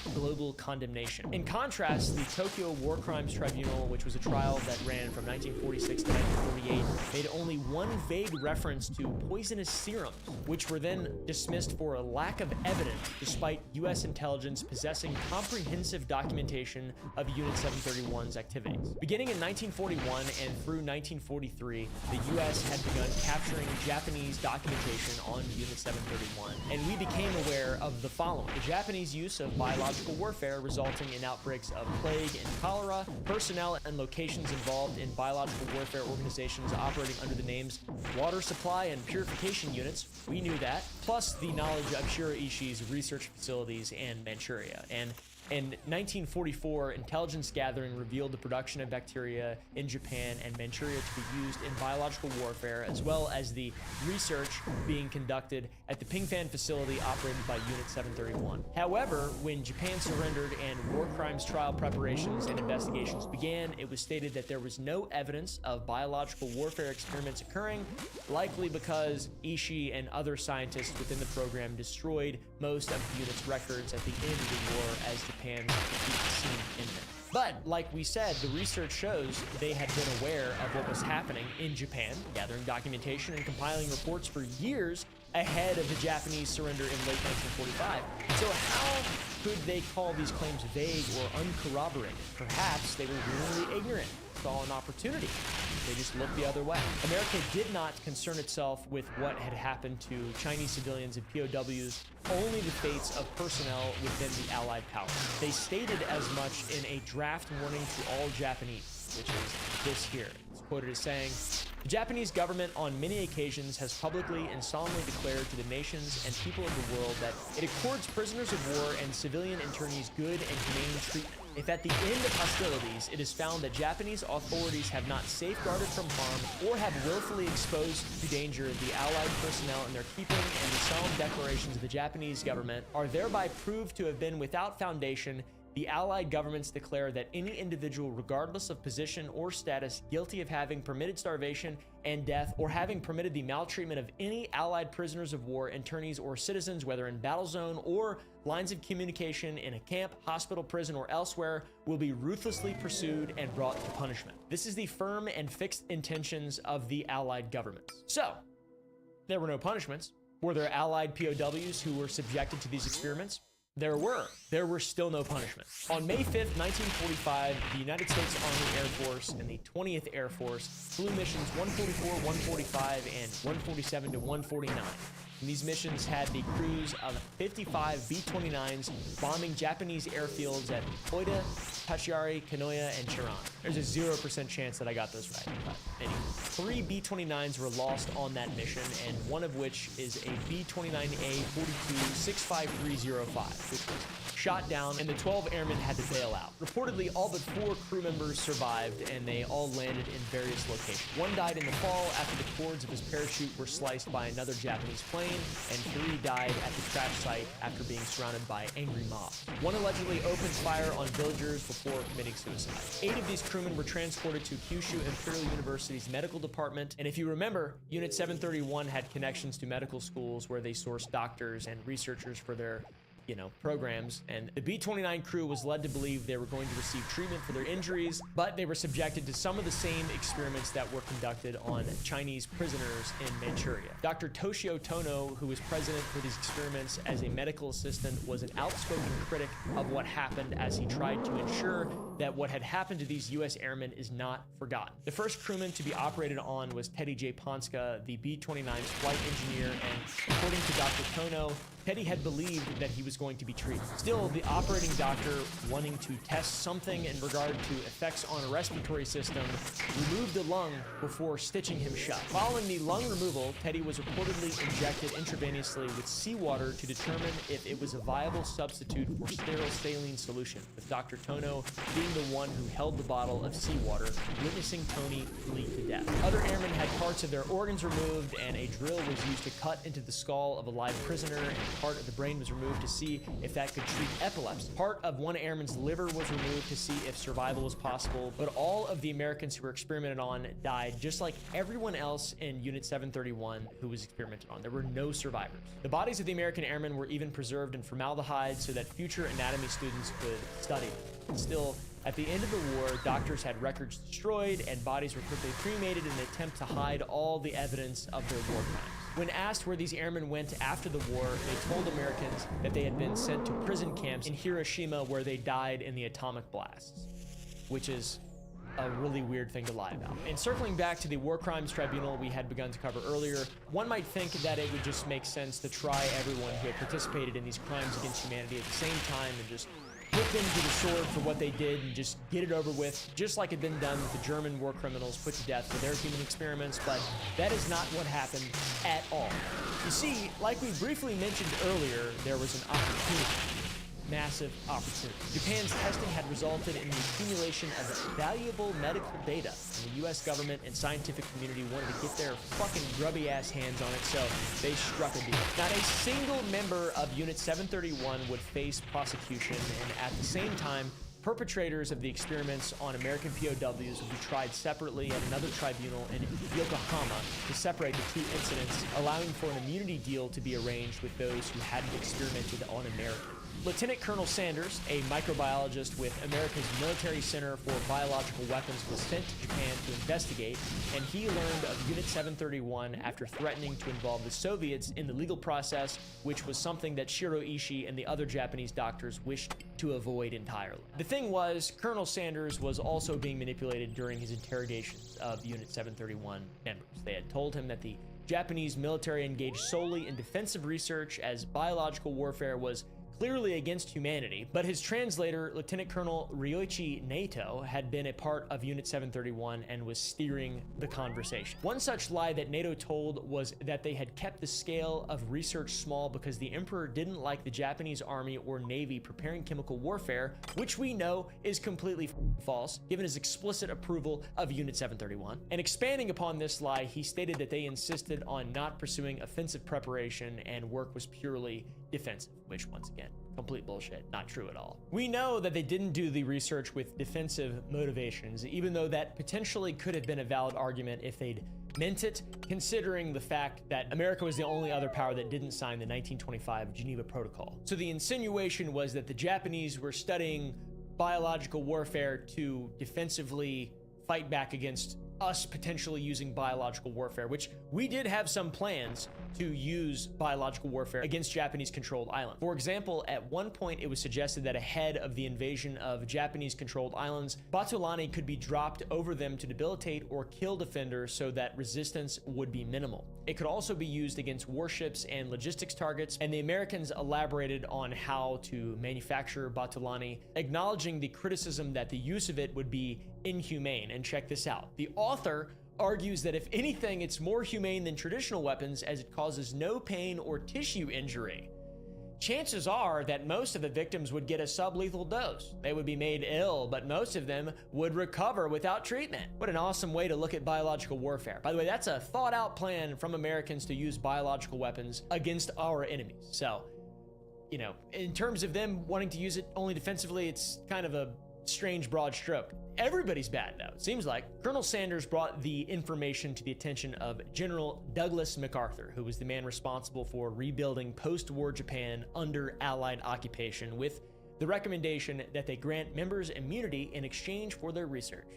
to global condemnation. In contrast, the Tokyo War Crimes Tribunal, which was a trial that ran from 1946 to 1948, made only one vague reference to poisonous serums, which were then dismissed for a lack of evidence, despite U.S. intelligence possessing comprehensive documentation of Unit 731's activities. Beginning in 1941 and through 1943, the U.S. had begun capturing Japanese documentation on Unit 731, and we became aware of the following: the Japanese use of biological warfare resulting in outbreaks of plague and cholera, personnel and locations involved in biological warfare organizations operating under the names Water Supply and Purification Units, we knew that, plus the knowledge of Shiraishi's research facilities in Manchuria. And in 1944, intelligence gathering revealed the production of bacteria in Japan and Manchuria to be used in biological warfare, as well as the research being conducted at the Pingfan facility operated by Unit 731. However, when Japan surrendered and war crimes trial preparations and investigations began, it was stated that there was no evidence of biological warfare experiments occurring, likely because Ishii and other scientists within the program destroyed most of the unit's records at the end of the war as Japan's defeat seemed imminent. But like we said, the research shows they had been aware of what was happening in Japan, gathering documentation and compiling reports for years ahead of the Japanese surrender in late 1945. So how could they call these claims vague or uncorroborated? Perhaps they were really ignorant, saw an opportunity. They just looked the other way. America did not concern itself with what had happened to Chinese civilians and POWs, only the fates of personnel within the Allied powers. They stated as much in a draft warning to all Japanese, which is this here. It's quoted as saying, "The Japanese government on many occasions has publicly and solemnly declared to the nations and people of the world that it accords prisoners of war and civilian internees good and humane treatment. If at the end of hostilities it is found that Japanese authorities have not safeguarded from harm or have willfully exposed to danger the Allied personnel in their keeping, and the solemn declarations of the Japanese government are thereby proved to have been without foundation, the Allied governments declare that any individual, regardless of position or status, guilty of having permitted starvation and death, or having permitted the maltreatment of any Allied prisoners of war, internees, or citizens, whether in battle zone or lines of communication, in a camp, hospital, prison, or elsewhere, will be ruthlessly pursued and brought to punishment." This is the firm and fixed intentions of the Allied governments. So, there were no punishments. Were there Allied POWs who were subjected to these experiments? There were still no punishment. On May 5th, 1945, the United States Army Air Force and the 20th Air Force flew missions 144, 145, and 147 to 149. And these missions had the crews of 55 B-29s bombing Japanese airfields at Oita, Tachiari, Kanoya, and Chiran. There's a 0% chance that I got those right. But anyway, 3 B-29s were lost on that mission, and one of which is a B-29A 42-65305, which was shot down, and the 12 airmen had to bail out. Reportedly, all but 4 crew members survived, and they all landed in various locations. One died in the fall after the cords of his parachute were sliced by another Japanese plane, and 3 died at the crash site after being surrounded by angry mobs. One allegedly opened fire on villagers before committing suicide. 8 of these crewmen were transported to Kyushu Imperial University's medical department, and if you remember, Unit 731 had connections to medical schools where they sourced doctors and researchers for their programs, and the B-29 crew was led to believe they were going to receive treatment for their injuries, but they were subjected to some of the same experiments that were conducted on Chinese prisoners in Manchuria. Dr. Toshio Tono, who was president for these experiments as a medical assistant, was an outspoken critic of what happened as he tried to ensure that what had happened to these U.S. airmen is not forgotten. The first crewman to be operated on was Teddy J. Ponska, the B-29's flight engineer, and according to Dr. Tono, Teddy had believed that he was going to be treated. Still, the operating doctor, wanting to test something in regard to effects on a respiratory system, removed the lung before stitching him shut. Following the lung removal, Teddy was reportedly injected intravenously with seawater to determine if it was a viable substitute for sterile saline solution, with Dr. Tono being the one who held the bottle of seawater, witnessing Tony bleed to death. Other airmen had parts of their organs removed, and a drill was used to cut into the skull of a live prisoner and part of the brain was removed to see if that could treat epilepsy. Part of one airman's liver was removed to see if survival was possible, but all of the Americans who were experimented on died, just like everyone else in Unit 731 who was experimented on. There were no survivors. The bodies of the American airmen were even preserved in formaldehyde so that future anatomy students could study them. Still, at the end of the war, doctors had records destroyed and bodies were quickly cremated in an attempt to hide all the evidence of their war crimes. When asked where these airmen went after the war, they told Americans that they had been sent to prison camps in Hiroshima where they died in the atomic blasts, which is a really weird thing to lie about. And circling back to the War Crimes Tribunal we had begun to cover earlier, one might think that it would just make sense to try everyone who had participated in these crimes against humanity at the same time and just put them to the sword for what they did and just get it over with, just like had been done with the German war criminals put to death for their human experiments, but that is not what happened at all. You see, like we briefly mentioned earlier, there was an opportunity. Massive opportunity. Japan's testing had resulted in the accumulation of valuable medical data, and the US government and scientific community wanted to get their fucking grubby ass hands on it, so they struck a deal. Not a single member of Unit 731 would face prosecution, and at the same time, perpetrators of the experiments on American POWs would be tried separately at another tribunal in Yokohama to separate the two incidents, allowing for an immunity deal to be arranged with those who hadn't experimented on Americans. Lieutenant Colonel Sanders, a microbiologist with America's Military Center for Biological Weapons, was sent to Japan to investigate, and he learned of Unit 731 after threatening to involve the Soviets in the legal process, which was something that Shiro Ishii and the other Japanese doctors wished to avoid entirely. The thing was, Colonel Sanders was also being manipulated during his interrogations of Unit 731 members. They had told him that the Japanese military engaged solely in defensive research as biological warfare was clearly against humanity, but his translator, Lieutenant Colonel Ryoichi Nato, had been a part of Unit 731 and was steering the conversation. One such lie that Nato told was that they had kept the scale of research small because the Emperor didn't like the Japanese Army or Navy preparing chemical warfare, which we know is completely false, given his explicit approval of Unit 731. And expanding upon this lie, he stated that they insisted on not pursuing offensive preparation and work was purely defensive, which once again, complete bullshit, not true at all. We know that they didn't do the research with defensive motivations, even though that potentially could have been a valid argument if they'd meant it, considering the fact that America was the only other power that didn't sign the 1925 Geneva Protocol. So the insinuation was that the Japanese were studying biological warfare to defensively fight back against us potentially using biological warfare, which we did have some plans to use biological warfare against Japanese-controlled islands. For example, at one point it was suggested that ahead of the invasion of Japanese-controlled islands, Batulani could be dropped over them to debilitate or kill defenders so that resistance would be minimal. It could also be used against warships and logistics targets, and the Americans elaborated on how to manufacture Batulani, acknowledging the criticism that the use of it would be inhumane. And check this out. The author argues that if anything, it's more humane than traditional weapons as it causes no pain or tissue injury. Chances are that most of the victims would get a sublethal dose. They would be made ill, but most of them would recover without treatment. What an awesome way to look at biological warfare. By the way, that's a thought out plan from Americans to use biological weapons against our enemies. So, you know, in terms of them wanting to use it only defensively, it's kind of a strange broad stroke. Everybody's bad though, it seems like. Colonel Sanders brought the information to the attention of General Douglas MacArthur, who was the man responsible for rebuilding post-war Japan under Allied occupation, with the recommendation that they grant members immunity in exchange for their research.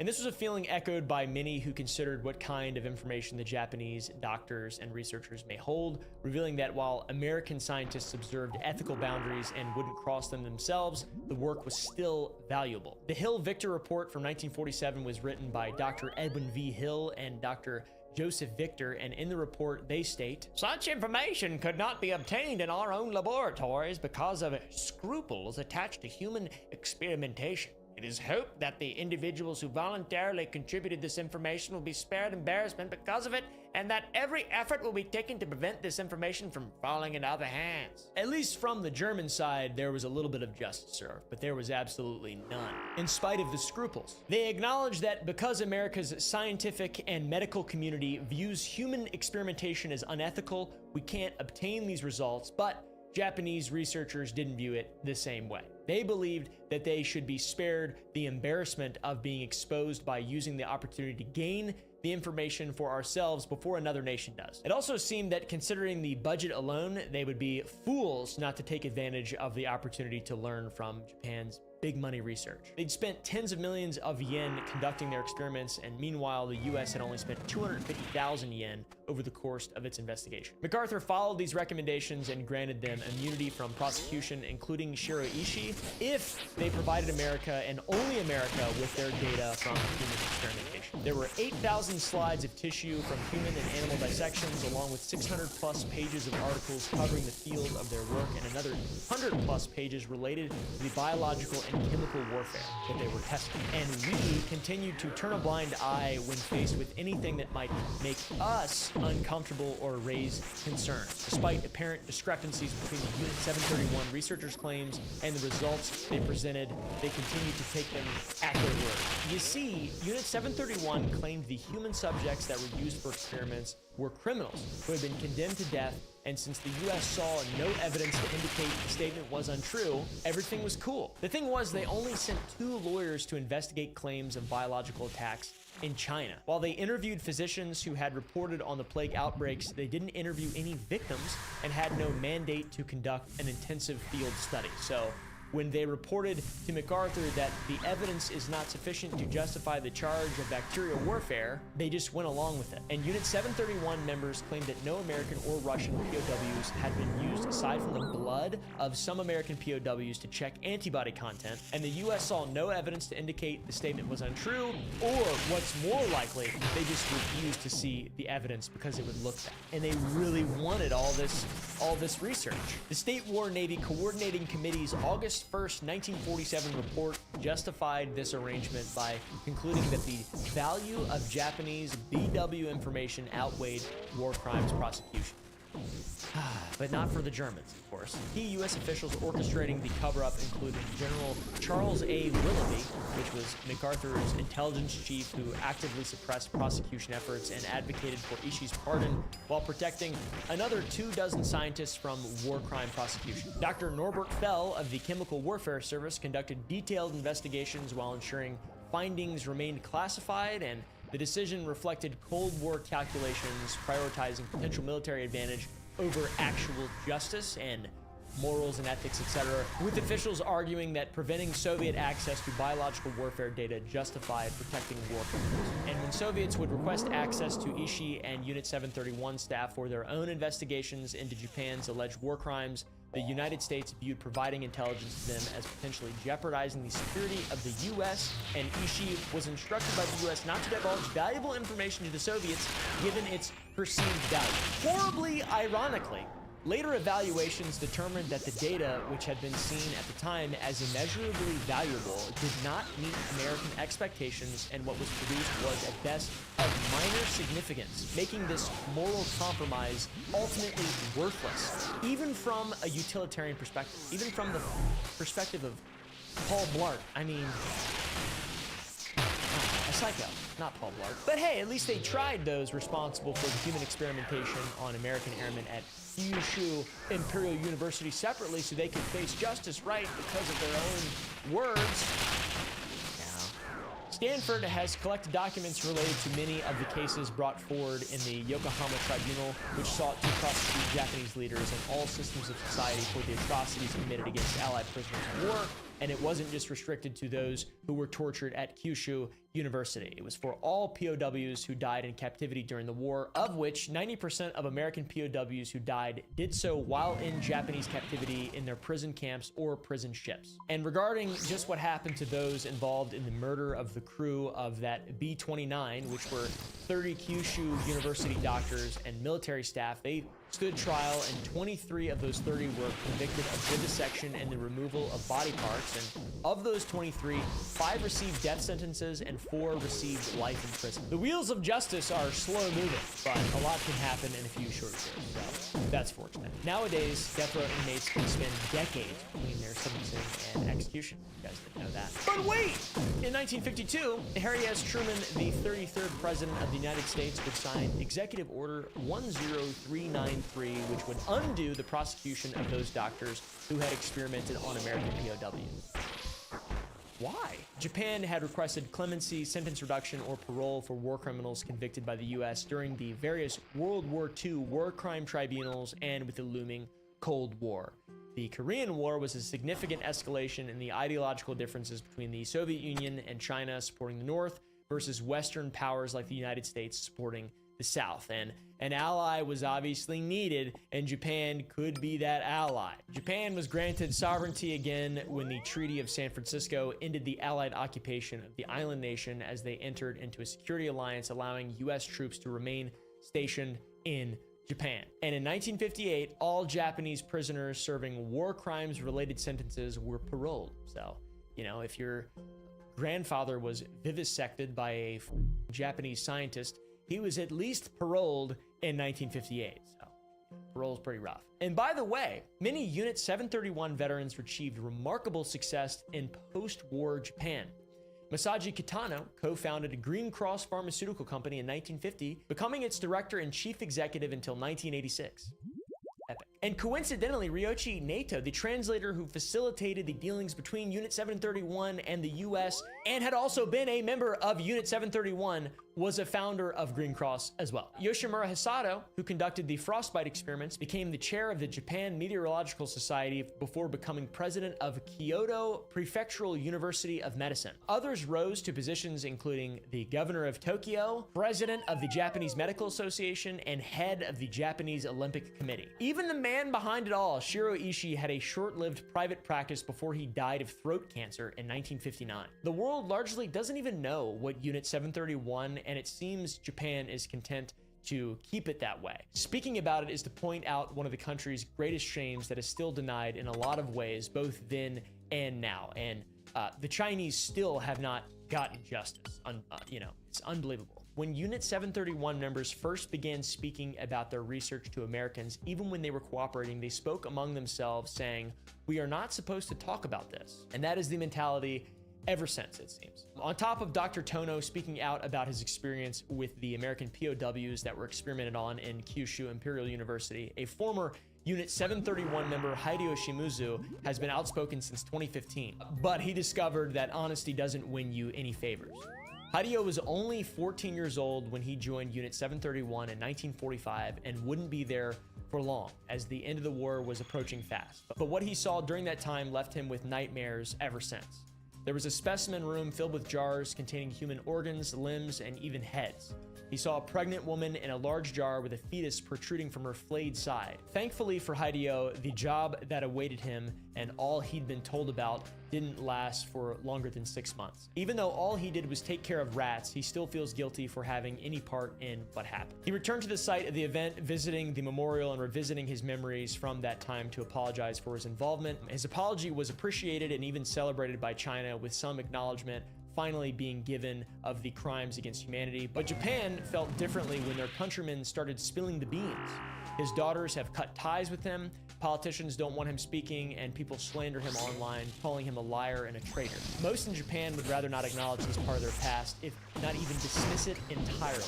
And this was a feeling echoed by many who considered what kind of information the Japanese doctors and researchers may hold, revealing that while American scientists observed ethical boundaries and wouldn't cross them themselves, the work was still valuable. The Hill-Victor report from 1947 was written by Dr. Edwin V. Hill and Dr. Joseph Victor, and in the report they state, "Such information could not be obtained in our own laboratories because of scruples attached to human experimentation. It is hoped that the individuals who voluntarily contributed this information will be spared embarrassment because of it and that every effort will be taken to prevent this information from falling into other hands. At least from the German side, there was a little bit of justice served, but there was absolutely none, in spite of the scruples. They acknowledged that because America's scientific and medical community views human experimentation as unethical, we can't obtain these results, but Japanese researchers didn't view it the same way. They believed that they should be spared the embarrassment of being exposed by using the opportunity to gain the information for ourselves before another nation does. It also seemed that considering the budget alone, they would be fools not to take advantage of the opportunity to learn from Japan's big money research. They'd spent tens of millions of yen conducting their experiments, and meanwhile, the US had only spent 250,000 yen over the course of its investigation. MacArthur followed these recommendations and granted them immunity from prosecution, including Shiro Ishii, if they provided America and only America with their data from human experimentation. There were 8,000 slides of tissue from human and animal dissections, along with 600 plus pages of articles covering the field of their work, and another 100 plus pages related to the biological and chemical warfare that they were testing. And we continued to turn a blind eye when faced with anything that might make us uncomfortable or raise concerns. Despite apparent discrepancies between the Unit 731 researchers' claims and the results they presented, they continued to take them at their word. You see, Unit 731 claimed the human subjects that were used for experiments were criminals who had been condemned to death, and since the US saw no evidence to indicate the statement was untrue, everything was cool. The thing was, they only sent 2 lawyers to investigate claims of biological attacks in China. While they interviewed physicians who had reported on the plague outbreaks, they didn't interview any victims and had no mandate to conduct an intensive field study. So when they reported to MacArthur that the evidence is not sufficient to justify the charge of bacterial warfare, they just went along with it. And Unit 731 members claimed that no American or Russian POWs had been used aside from the blood of some American POWs to check antibody content, and the US saw no evidence to indicate the statement was untrue, or what's more likely, they just refused to see the evidence because it would look bad. And they really wanted all this research. The State War Navy Coordinating Committee's August 1st, 1947 report justified this arrangement by concluding that the value of Japanese BW information outweighed war crimes prosecution. But not for the Germans, of course. Key U.S. officials orchestrating the cover-up included General Charles A. Willoughby, which was MacArthur's intelligence chief who actively suppressed prosecution efforts and advocated for Ishii's pardon while protecting another 24 scientists from war crime prosecution. Dr. Norbert Fell of the Chemical Warfare Service conducted detailed investigations while ensuring findings remained classified, and the decision reflected Cold War calculations prioritizing potential military advantage over actual justice and morals and ethics, etc., with officials arguing that preventing Soviet access to biological warfare data justified protecting war criminals. And when Soviets would request access to Ishii and Unit 731 staff for their own investigations into Japan's alleged war crimes, the United States viewed providing intelligence to them as potentially jeopardizing the security of the U.S., and Ishii was instructed by the U.S. not to divulge valuable information to the Soviets given its perceived value. Horribly ironically, later evaluations determined that the data, which had been seen at the time as immeasurably valuable, did not meet American expectations, and what was produced was at best of minor significance, making this moral compromise ultimately worthless, even from a utilitarian perspective, even from the perspective of Paul Blart. I mean, a psycho, not Paul Blart. But hey, at least they tried those responsible for the human experimentation on American airmen at Kyushu Imperial University separately so they could face justice right because of their own words. Stanford has collected documents related to many of the cases brought forward in the Yokohama Tribunal, which sought to prosecute Japanese leaders and all systems of society for the atrocities committed against Allied prisoners of war. And it wasn't just restricted to those who were tortured at Kyushu University. It was for all POWs who died in captivity during the war, of which 90% of American POWs who died did so while in Japanese captivity in their prison camps or prison ships. And regarding just what happened to those involved in the murder of the crew of that B-29, which were 30 Kyushu University doctors and military staff, they stood trial, and 23 of those 30 were convicted of vivisection and the removal of body parts. And of those 23, 5 received death sentences and 4 received life in prison. The wheels of justice are slow moving, but a lot can happen in a few short years, so that's fortunate. Nowadays, death row inmates can spend decades between their sentencing and execution. You guys didn't know that. But wait! In 1952, Harry S. Truman, the 33rd President of the United States, would sign Executive Order 10393, which would undo the prosecution of those doctors who had experimented on American POWs. Why? Japan had requested clemency, sentence reduction, or parole for war criminals convicted by the US during the various World War II war crime tribunals and with the looming Cold War. The Korean War was a significant escalation in the ideological differences between the Soviet Union and China supporting the North versus Western powers like the United States supporting the South. And an ally was obviously needed, and Japan could be that ally. Japan was granted sovereignty again when the Treaty of San Francisco ended the Allied occupation of the island nation as they entered into a security alliance allowing US troops to remain stationed in Japan. And in 1958, all Japanese prisoners serving war crimes related sentences were paroled. So, you know, if your grandfather was vivisected by a Japanese scientist, he was at least paroled in 1958. So, parole's pretty rough. And by the way, many Unit 731 veterans achieved remarkable success in post-war Japan. Masaji Kitano co-founded a Green Cross pharmaceutical company in 1950, becoming its director and chief executive until 1986. Epic. And coincidentally, Ryoichi Naito, the translator who facilitated the dealings between Unit 731 and the US and had also been a member of Unit 731, was a founder of Green Cross as well. Yoshimura Hisato, who conducted the frostbite experiments, became the chair of the Japan Meteorological Society before becoming president of Kyoto Prefectural University of Medicine. Others rose to positions including the governor of Tokyo, president of the Japanese Medical Association, and head of the Japanese Olympic Committee. Even the man behind it all, Shiro Ishii, had a short-lived private practice before he died of throat cancer in 1959. The world largely doesn't even know what Unit 731, and it seems Japan is content to keep it that way. Speaking about it is to point out one of the country's greatest shames that is still denied in a lot of ways, both then and now. And the Chinese still have not gotten justice. You know, it's unbelievable. When Unit 731 members first began speaking about their research to Americans, even when they were cooperating, they spoke among themselves saying, "We are not supposed to talk about this." And that is the mentality ever since, it seems. On top of Dr. Tono speaking out about his experience with the American POWs that were experimented on in Kyushu Imperial University, a former Unit 731 member, Hideo Shimizu, has been outspoken since 2015, but he discovered that honesty doesn't win you any favors. Hideo was only 14 years old when he joined Unit 731 in 1945 and wouldn't be there for long, as the end of the war was approaching fast. But what he saw during that time left him with nightmares ever since. There was a specimen room filled with jars containing human organs, limbs, and even heads. He saw a pregnant woman in a large jar with a fetus protruding from her flayed side. Thankfully for Hideo, the job that awaited him and all he'd been told about didn't last for longer than 6 months. Even though all he did was take care of rats, he still feels guilty for having any part in what happened. He returned to the site of the event, visiting the memorial and revisiting his memories from that time to apologize for his involvement. His apology was appreciated and even celebrated by China, with some acknowledgement finally being given of the crimes against humanity. But Japan felt differently when their countrymen started spilling the beans. His daughters have cut ties with him, politicians don't want him speaking, and people slander him online, calling him a liar and a traitor. Most in Japan would rather not acknowledge this part of their past, if not even dismiss it entirely.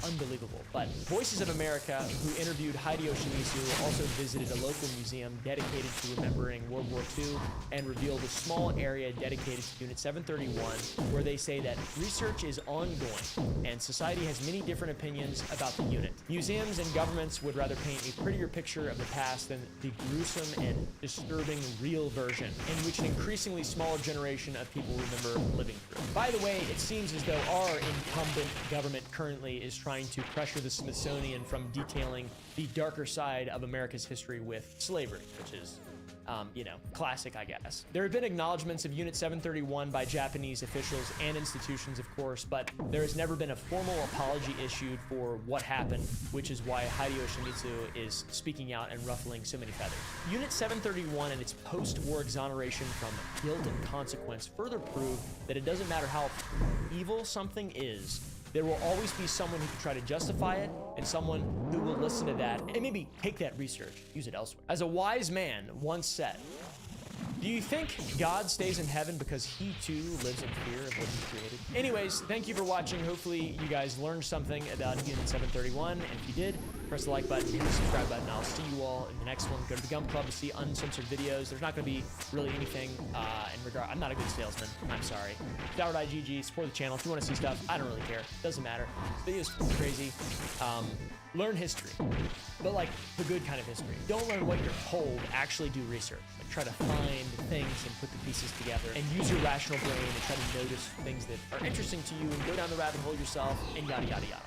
Unbelievable. But Voices of America, who interviewed Hideo Shimizu, also visited a local museum dedicated to remembering World War II and revealed a small area dedicated to Unit 731, where they say that research is ongoing and society has many different opinions about the unit. Museums and governments would rather paint a prettier picture of the past than the gruesome and disturbing real version, in which an increasingly smaller generation of people remember living through. By the way, it seems as though our incumbent government currently is trying to pressure the Smithsonian from detailing the darker side of America's history with slavery, which is You know, classic, I guess. There have been acknowledgments of Unit 731 by Japanese officials and institutions, of course, but there has never been a formal apology issued for what happened, which is why Hide Yoshimitsu is speaking out and ruffling so many feathers. Unit 731 and its post-war exoneration from guilt and consequence further prove that it doesn't matter how evil something is, there will always be someone who can try to justify it and someone who will listen to that and maybe take that research, use it elsewhere. As a wise man once said, do you think God stays in heaven because he too lives in fear of what he created? Anyways, thank you for watching. Hopefully you guys learned something about Unit 731. And if you did, press the like button, hit the subscribe button. I'll see you all in the next one. Go to the Gum Club to see uncensored videos. There's not going to be really anything in regard. I'm not a good salesman. I'm sorry. Sour.gg, support the channel. If you want to see stuff, I don't really care. Doesn't matter. This video's crazy. Learn history, but like the good kind of history. Don't learn what you're told. Actually do research. Like try to find things and put the pieces together and use your rational brain and try to notice things that are interesting to you and go down the rabbit hole yourself and yada yada yada.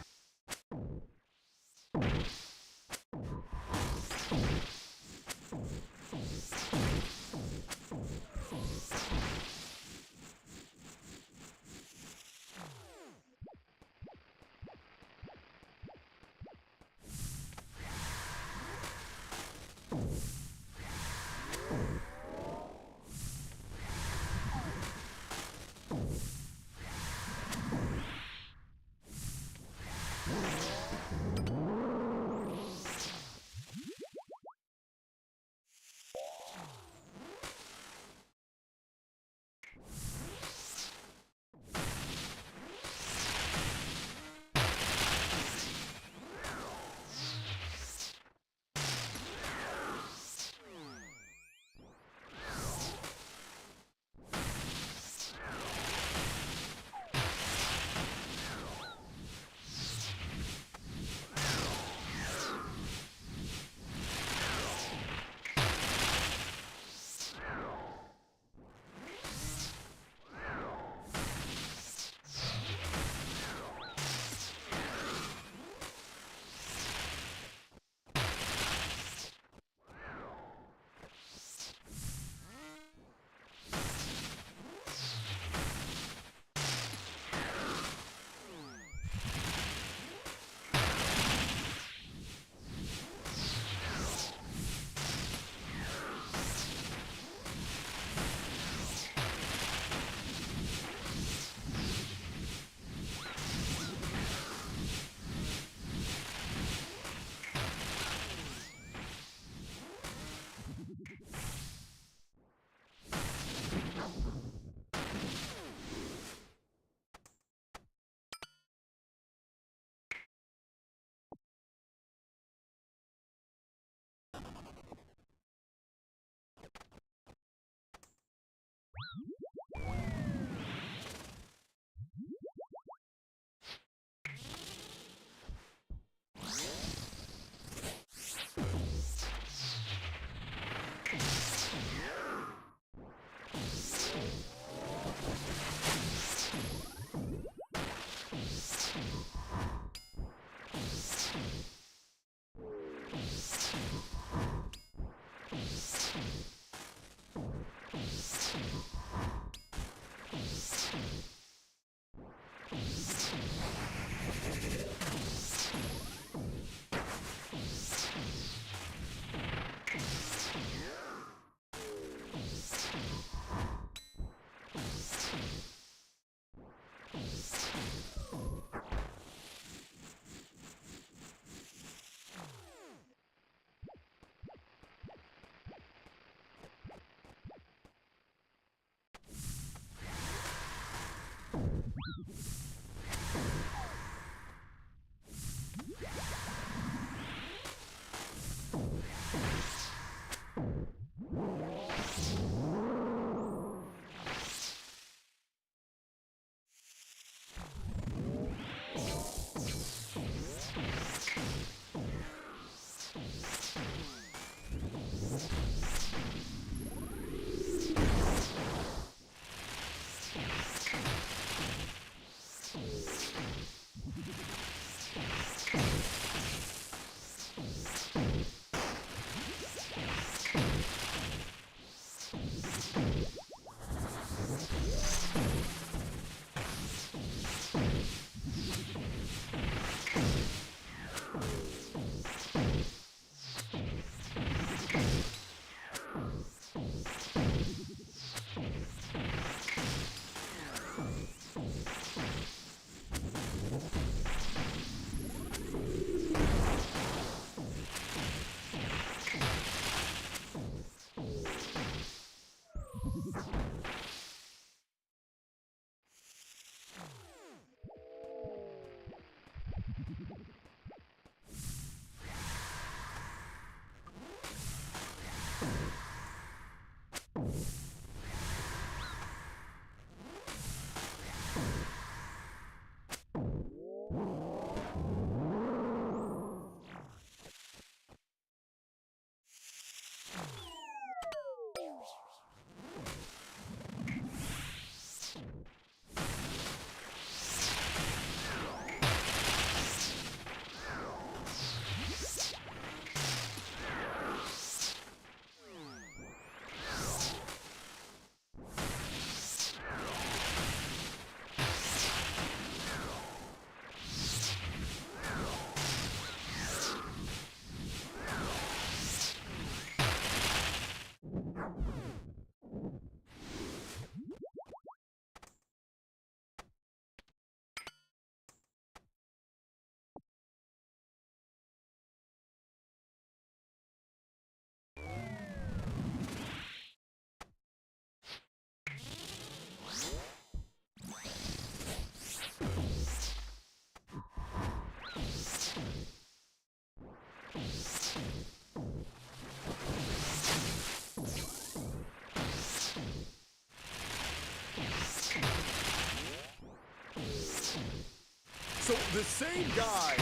So the same guy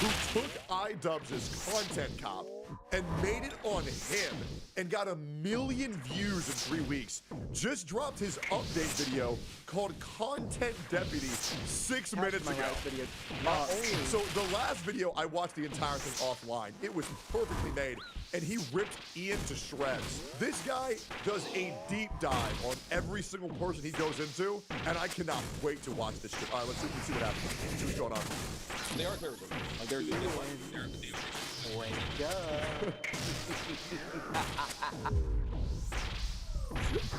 who took iDubbbz' content cop and made it on him and got 1 million views in 3 weeks just dropped his update video called Content Deputy 6 minutes ago. So the last video, I watched the entire thing offline. It was perfectly made, and he ripped Ian to shreds. This guy does a deep dive on every single person he goes into, and I cannot wait to watch this shit. All right, let's see what happens. Let's see what's going on. They are terrible. Like, they're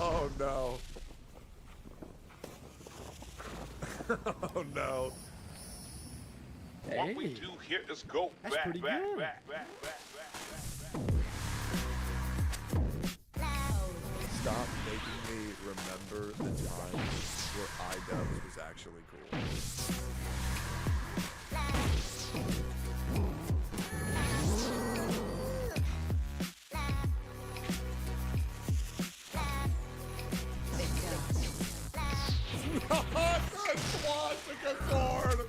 Oh no. Oh no. What we do here is go back. Stop making me remember the times where iDubbbz was actually cool. Swastika sword!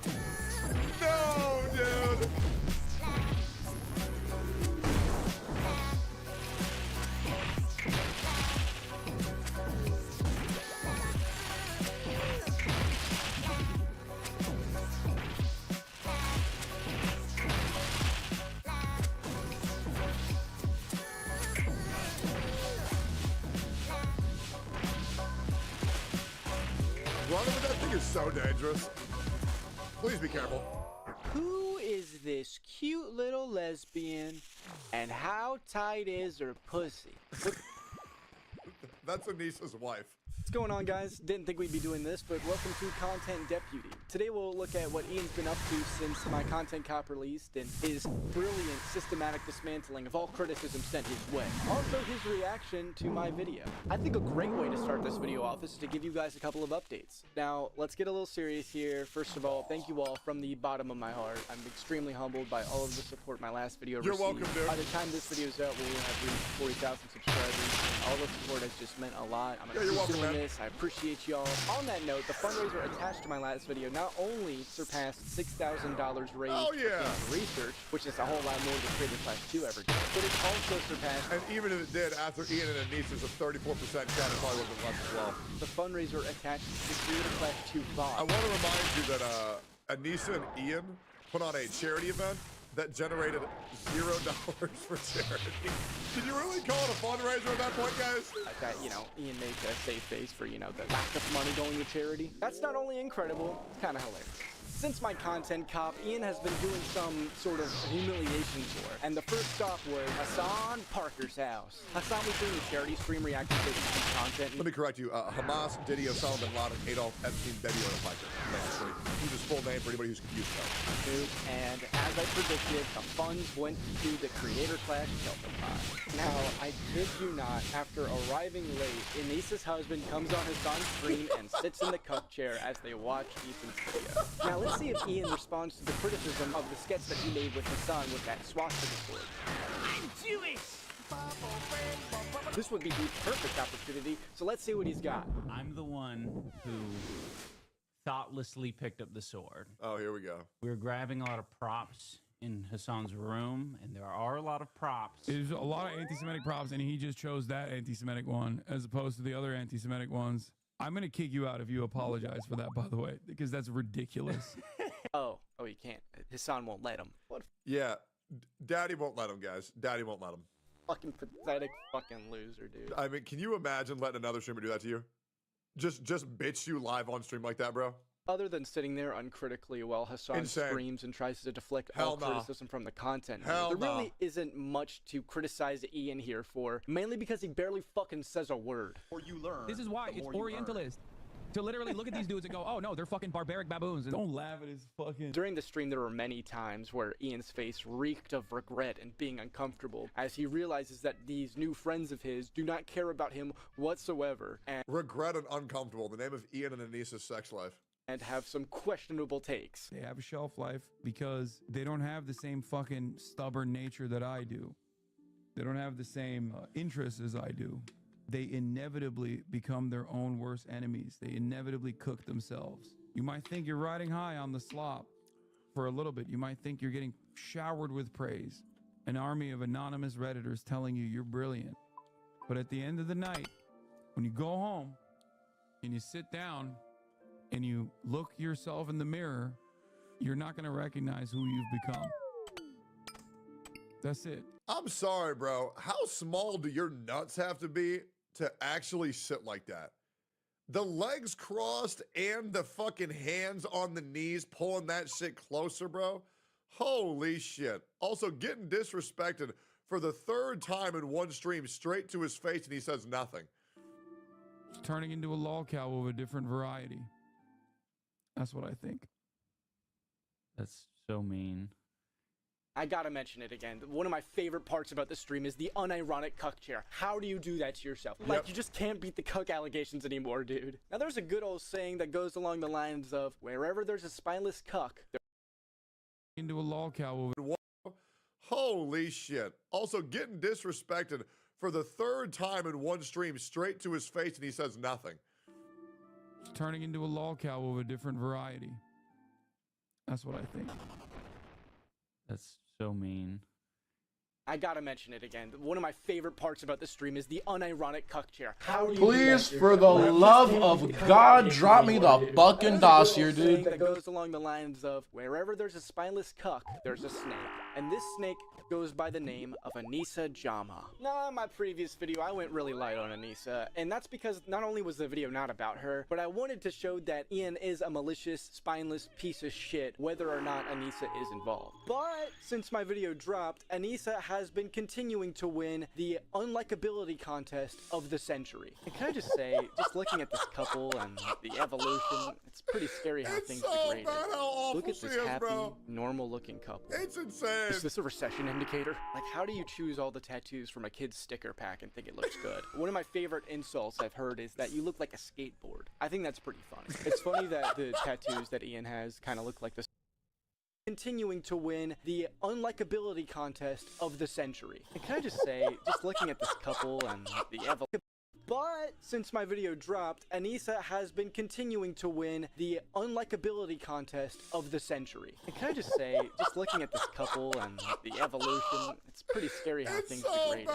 No, dude! Running with that thing is so dangerous. Please be careful. Who is this cute little lesbian, and how tight is her pussy? That's Anissa's wife. What's going on, guys? Didn't think we'd be doing this, but welcome to Content Deputy. Today we'll look at what Ian's been up to since my content cop released and his brilliant systematic dismantling of all criticism sent his way. Also his reaction to my video. I think a great way to start this video off is to give you guys a couple of updates. Now, let's get a little serious here. First of all, thank you all from the bottom of my heart. I'm extremely humbled by all of the support my last video You're received. welcome, dude. By the time this video's out, we will have reached 40,000 subscribers. All the support has just meant a lot. I'm gonna keep doing this. I appreciate y'all. On that note, the fundraiser attached to my last video not only surpassed $6,000 raised for cancer research, which is a whole lot more than Creator Class 2 ever did, but it also surpassed... And even if it did, after Ian and Anissa's a 34% cut, it probably wasn't less as well. The fundraiser attached to Creator Class 2 bot. I want to remind you that Anissa and Ian put on a charity event that generated $0 for charity. Did you really call it a fundraiser at that point, guys? That, Ian made a safe face for, the lack of money going to charity. That's not only incredible, it's kind of hilarious. Since my content cop, Ian has been doing some sort of humiliation tour, and the first stop was Hassan Parker's house. Hassan was doing a charity stream reacting to his content. Let me correct you. Hamas, Diddy, Osama bin Laden, Adolf Epstein, Betty Piker. Use his full name for anybody who's confused about it. And as I predicted, the funds went to the Creator Clash Kelper Pod. Now, I kid you not, after arriving late, Anissa's husband comes on Hassan's stream and sits in the cup chair as they watch Ethan's video. Now, let's see if Ian responds to the criticism of the sketch that he made with Hassan with that swastika sword. I'm Jewish! This would be the perfect opportunity, so let's see what he's got. I'm the one who thoughtlessly picked up the sword. Oh, here we go. We were grabbing a lot of props in Hassan's room, and there are a lot of props. There's a lot of anti-Semitic props, and he just chose that anti-Semitic one as opposed to the other anti-Semitic ones. I'm going to kick you out if you apologize for that, by the way, because that's ridiculous. Oh, he can't. Hassan won't let him. What a Yeah, Daddy won't let him, guys. Daddy won't let him. fucking pathetic fucking loser, dude. I mean, can you imagine letting another streamer do that to you? Just bitch you live on stream like that, bro? Other than sitting there uncritically while Hassan Insane. screams and tries to deflect Hell all nah. criticism from the content, Hell there nah. really isn't much to criticize Ian here for, mainly because he barely fucking says a word. Or you learn. This is why it's Orientalist. To literally look at these dudes and go, oh no, they're fucking barbaric baboons. And don't laugh at his fucking... During the stream, there were many times where Ian's face reeked of regret and being uncomfortable as he realizes that these new friends of his do not care about him whatsoever. And regret and uncomfortable, the name of Ian and Anissa's sex life. And have some questionable takes. They have a shelf life because they don't have the same fucking stubborn nature that I do. They don't have the same interests as I do. They inevitably become their own worst enemies. They inevitably cook themselves. You might think you're riding high on the slop, for a little bit, you might think you're getting showered with praise. An army of anonymous Redditors telling you you're brilliant. But at the end of the night, when you go home and you sit down and you look yourself in the mirror, you're not going to recognize who you've become. That's it. I'm sorry, bro. How small do your nuts have to be to actually sit like that? The legs crossed and the fucking hands on the knees pulling that shit closer, bro. Holy shit. Also, getting disrespected for the third time in one stream straight to his face and he says nothing. It's turning into a lolcow of a different variety. That's what I think. That's so mean. I gotta mention it again. One of my favorite parts about the stream is the unironic cuck chair. How do you do that to yourself? Like, you just can't beat the cuck allegations anymore, dude. Now, there's a good old saying that goes along the lines of, wherever there's a spineless cuck, into a lolcow of Holy shit. Also, getting disrespected for the third time in one stream straight to his face and he says nothing. It's turning into a lolcow of a different variety. That's what I think. That's so mean. I gotta mention it again. One of my favorite parts about the stream is the unironic cuck chair. How do you Please, do that for the love of God, drop me the fucking DOS here, dude. That goes along the lines of, wherever there's a spineless cuck, there's a snake. And this snake goes by the name of Anissa Jama. Now, in my previous video, I went really light on Anissa, and that's because not only was the video not about her, but I wanted to show that Ian is a malicious, spineless piece of shit, whether or not Anissa is involved. But since my video dropped, Anissa has been continuing to win the unlikability contest of the century. And can I just say, just looking at this couple and the evolution, it's pretty scary how things degrade. Look at this happy, normal-looking couple. It's insane. Is this a recession indicator? Like, how do you choose all the tattoos from a kid's sticker pack and think it looks good? One of my favorite insults I've heard is that you look like a skateboard. I think that's pretty funny. It's funny that the tattoos that Ian has kind of look like this. Continuing to win the unlikability contest of the century. And can I just say, just looking at this couple and the evolution. But since my video dropped, Anissa has been continuing to win the unlikability contest of the century. And can I just say, just looking at this couple and the evolution, it's pretty scary how things degrade.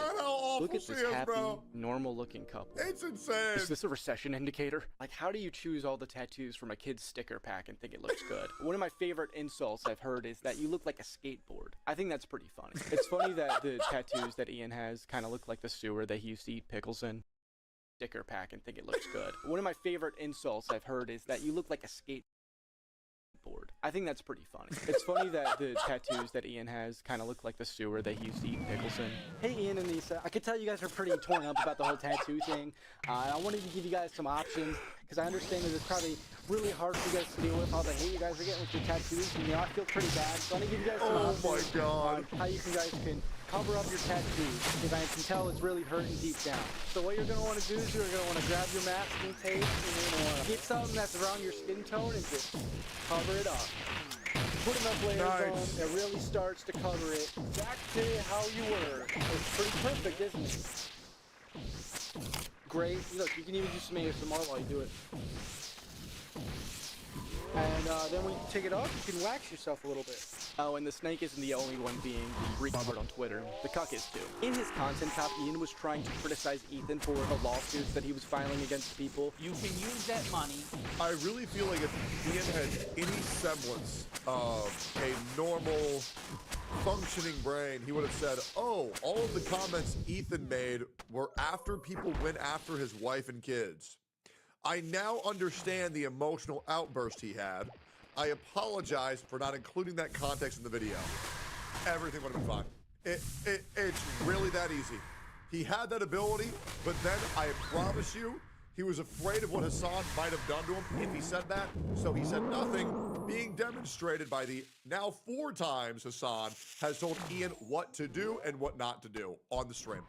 Look at this happy, normal-looking couple. It's insane. Is this a recession indicator? Like, how do you choose all the tattoos from a kid's sticker pack and think it looks good? One of my favorite insults I've heard is that you look like a skateboard. I think that's pretty funny. It's funny that the tattoos that Ian has kind of look like the sewer that he used to eat pickles in. Sticker pack and think it looks good. One of my favorite insults I've heard is that you look like a skateboard. I think that's pretty funny. It's funny that the tattoos that Ian has kind of look like the sewer that he used to eat pickles in. Hey Ian and Lisa, I could tell you guys are pretty torn up about the whole tattoo thing. I wanted to give you guys some options because I understand that it's probably really hard for you guys to deal with all the hate you guys are getting with your tattoos. And, I feel pretty bad. So I'm gonna give you guys some options on how you guys can cover up your tattoos, because I can tell it's really hurting deep down. So what you're going to want to do is you're going to want to grab your masking tape and you're going to want to get something that's around your skin tone and just cover it up. Put enough layers on, it really starts to cover it exactly how you were. It's pretty perfect, isn't it? Great. Look, you can even do some ASMR while you do it. And then when you take it off, you can wax yourself a little bit. Oh, and the snake isn't the only one being the retard on Twitter. The cuck is too. In his content cop, Ian was trying to criticize Ethan for the lawsuits that he was filing against people. You can use that money. I really feel like if Ian had any semblance of a normal, functioning brain, he would have said, oh, all of the comments Ethan made were after people went after his wife and kids. I now understand the emotional outburst he had. I apologize for not including that context in the video. Everything would have been fine. It's really that easy. He had that ability, but then I promise you, he was afraid of what Hassan might have done to him if he said that, so he said nothing, being demonstrated by the now 4 times Hassan has told Ian what to do and what not to do on the stream.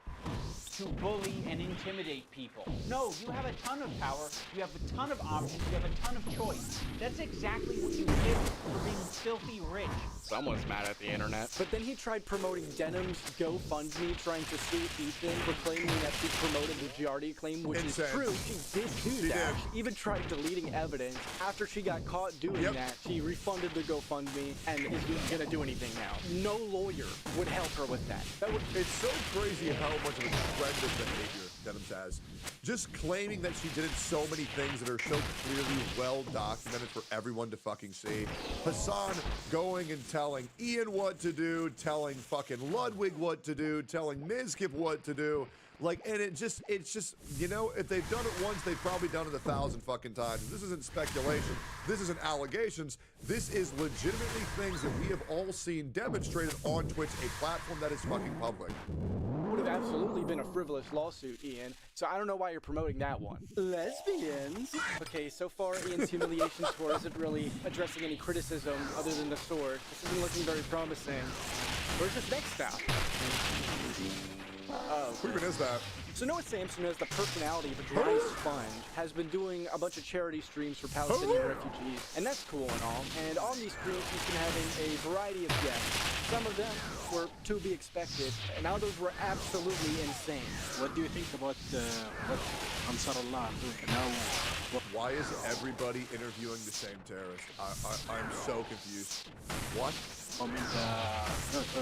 to bully and intimidate people. No, you have a ton of power, you have a ton of options, you have a ton of choice. That's exactly what you get for being filthy rich. Someone's mad at the internet. But then he tried promoting Denim's GoFundMe, trying to sue Ethan for claiming that she promoted the Giardia claim, which is true. She did do that. She even tried deleting evidence. After she got caught doing that, she refunded the GoFundMe and isn't gonna do anything now. No lawyer would help her with that. It's so crazy how much of a trend of behavior Denims has. Just claiming that she did so many things that are so clearly well documented for everyone to fucking see. Hassan going and telling Ian what to do, telling fucking Ludwig what to do, telling Mizkif what to do. Like, and it's just, you know, if they've done it once, they've probably done it 1,000 fucking times. This isn't speculation. This isn't allegations. This is legitimately things that we have all seen demonstrated on Twitch, a platform that is fucking public. Would have absolutely been a frivolous lawsuit, Ian. So I don't know why you're promoting that one. Lesbians. Okay, so far Ian's humiliation tour isn't really addressing any criticism other than the sword. This isn't looking very promising. Where's this next stop? Who even is that? So Noah Samson, as the personality of a dry sponge, has been doing a bunch of charity streams for Palestinian refugees, and that's cool and all. And on these streams, he's been having a variety of guests. Some of them were to be expected, and others were absolutely insane. What do you think about what Ansarullah doing now? Why is everybody interviewing the same terrorist? I'm so confused. What?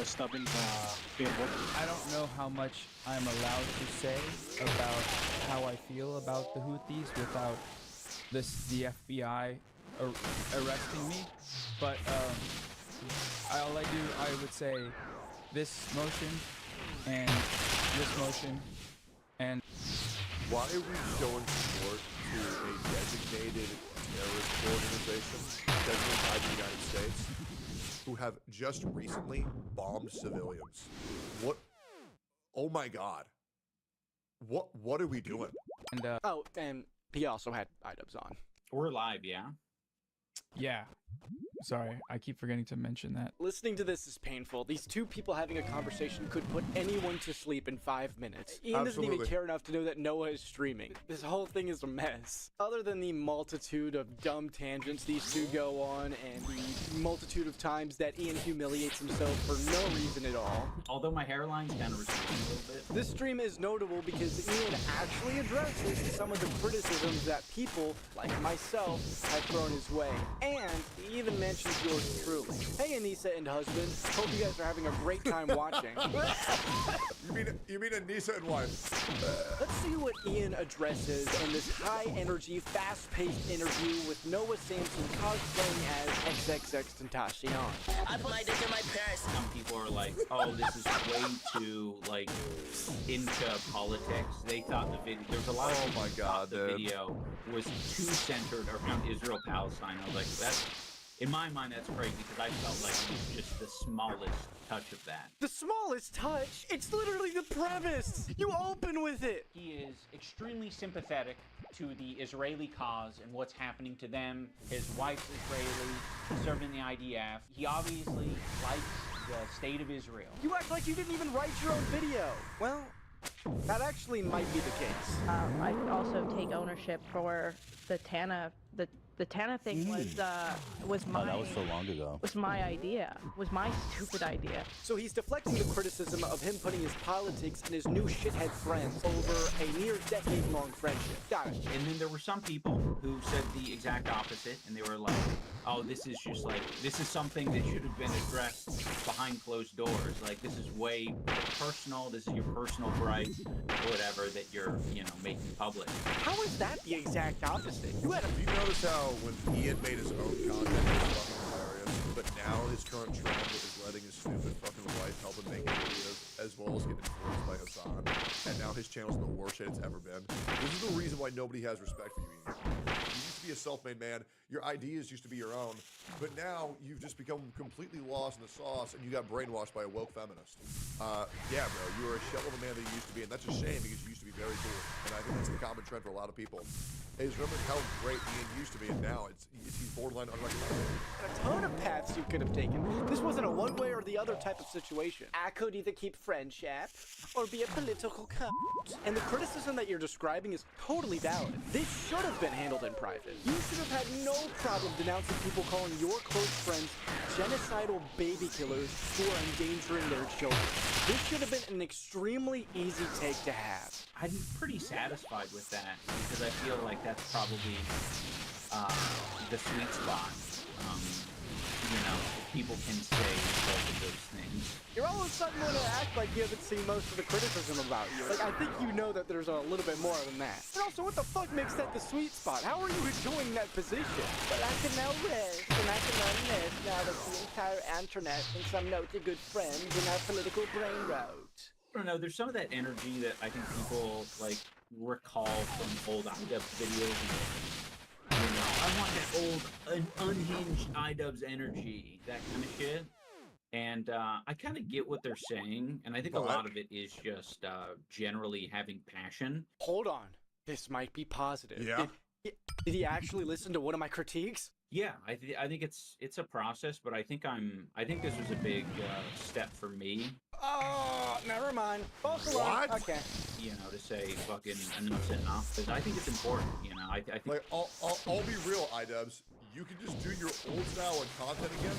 Stopping the I don't know how much I'm allowed to say about how I feel about the Houthis without the FBI arresting me, but all I would say this motion and this motion and why are we showing support to a designated terrorist organization designated by the United States who have just recently bombed civilians? What? Oh my God. What are we doing? And oh, and he also had iDubbbz on. We're live, yeah? Yeah. Sorry, I keep forgetting to mention that. Listening to this is painful. These two people having a conversation could put anyone to sleep in 5 minutes. Ian doesn't even care enough to know that Noah is streaming. This whole thing is a mess. Other than the multitude of dumb tangents these two go on, and the multitude of times that Ian humiliates himself for no reason at all. Although my hairline's kind of receding a little bit. This stream is notable because Ian actually addresses some of the criticisms that people, like myself, have thrown his way. And he even mentions yours truly. Hey, Anissa and husband. Hope you guys are having a great time watching. You mean Anissa and wife? Let's see what Ian addresses in this high-energy, fast-paced interview with Noah Samson cosplaying as XXXTentacion. I put my dick in my purse. Some people are like, oh, this is way too, like, into politics. They thought the video, there's a lot of people who thought the video was too centered around Israel-Palestine. I was like, that's, in my mind, that's crazy because I felt like it was just the smallest touch of that. The smallest touch? It's literally the premise! You open with it! He is extremely sympathetic to the Israeli cause and what's happening to them. His wife's Israeli, served in the IDF. He obviously likes the state of Israel. You act like you didn't even write your own video. Well, that actually might be the case. I also take ownership for the Tana, the Tana thing was my. That was so long ago. Was my idea. Was my stupid idea. So he's deflecting the criticism of him putting his politics and his new shithead friends over a near decade-long friendship. Got it. And then there were some people who said the exact opposite, and they were like, oh, this is just like, this is something that should have been addressed behind closed doors. Like, this is way personal. This is your personal gripe, or whatever, that you're, you know, making public. How is that the exact opposite? You notice how when Ian made his own content, it was fucking hilarious, but now his current trend is letting his stupid fucking wife help him make videos, as well as get influenced by Hassan, and now his channel's the worst shit it's ever been. This is the reason why nobody has respect for you, Ian. You used to be a self-made man, your ideas used to be your own, but now you've just become completely lost in the sauce, and you got brainwashed by a woke feminist. Yeah, bro, you are a shell of a man that you used to be, and that's a shame because you used to be very cool, and I think that's the common trend for a lot of people. is remember how great Ian used to be, and now he's borderline unrecognizable. A ton of paths you could have taken. This wasn't a one way or the other type of situation. I could either keep friendship or be a political cunt. And the criticism that you're describing is totally valid. This should have been handled in private. You should have had no problem denouncing people calling your close friends genocidal baby killers who are endangering their children. This should have been an extremely easy take to have. I'm pretty satisfied with that because I feel like that's probably the sweet spot. You know, people can say both of those things. You're all of a sudden going to act like you haven't seen most of the criticism about you. Like, I think you know that there's a little bit more than that. And also, what the fuck makes that the sweet spot? How are you enjoying that position? But I can now rest, and I can learn this now that the entire internet thinks I'm not a good friend in our political brain road. I don't know, there's some of that energy that I think people, like, recall from old iDubbbz videos. And, you know, I want that old, unhinged iDubbbz energy, that kind of shit. And I kind of get what they're saying, and I think a lot of it is just generally having passion. Hold on. This might be positive. Yeah? Did he actually listen to one of my critiques? Yeah, I think it's a process, but I think this was a big step for me. Oh, never mind. Both along. Okay. You know, to say fucking enough's enough, because I think it's important. You know, I think. Like, I'll be real, iDubbbz. You can just do your old style of content again.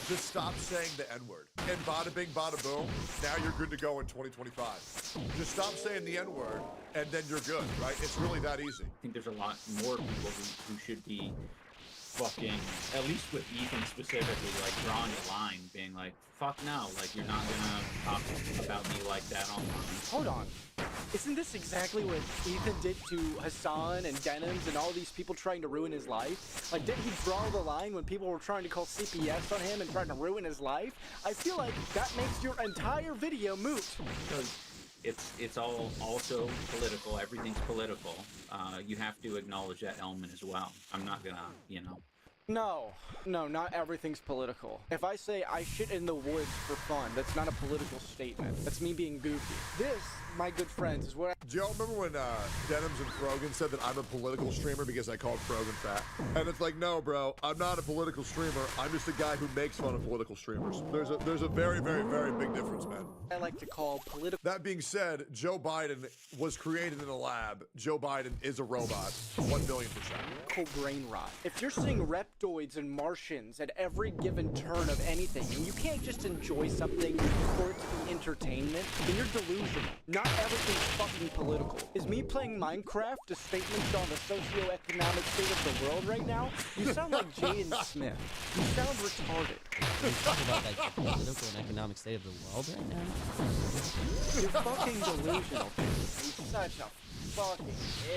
Just stop saying the N-word. And bada bing, bada boom. Now you're good to go in 2025. Just stop saying the N-word, and then you're good, right? It's really that easy. I think there's a lot more people who should be fucking, at least with Ethan specifically, like drawing a line, being like, fuck no, like you're not gonna talk about me like that online. Hold on. Isn't this exactly what Ethan did to Hassan and Denims and all these people trying to ruin his life? Like, didn't he draw the line when people were trying to call CPS on him and trying to ruin his life? I feel like that makes your entire video moot. Because it's all also political. Everything's political. You have to acknowledge that element as well. I'm not gonna, you know. No, not everything's political. If I say I shit in the woods for fun, that's not a political statement. That's me being goofy. This, my good friends, is what I... Do y'all remember when Denims and Frogan said that I'm a political streamer because I called Frogan fat? And it's like, no, bro, I'm not a political streamer. I'm just a guy who makes fun of political streamers. There's a very, very, very big difference, man. I like to call political... That being said, Joe Biden was created in a lab. Joe Biden is a robot. 1 million %. Brain rot. If you're seeing reptoids and Martians at every given turn of anything, and you can't just enjoy something for it to be entertainment, then you're delusional. Not everything's fucking political. Is me playing Minecraft a statement on the socio-economic state of the world right now? You sound like Jaden Smith. You sound retarded. Are you talking about like the political and economic state of the world right now? You're fucking delusional. You're such a fucking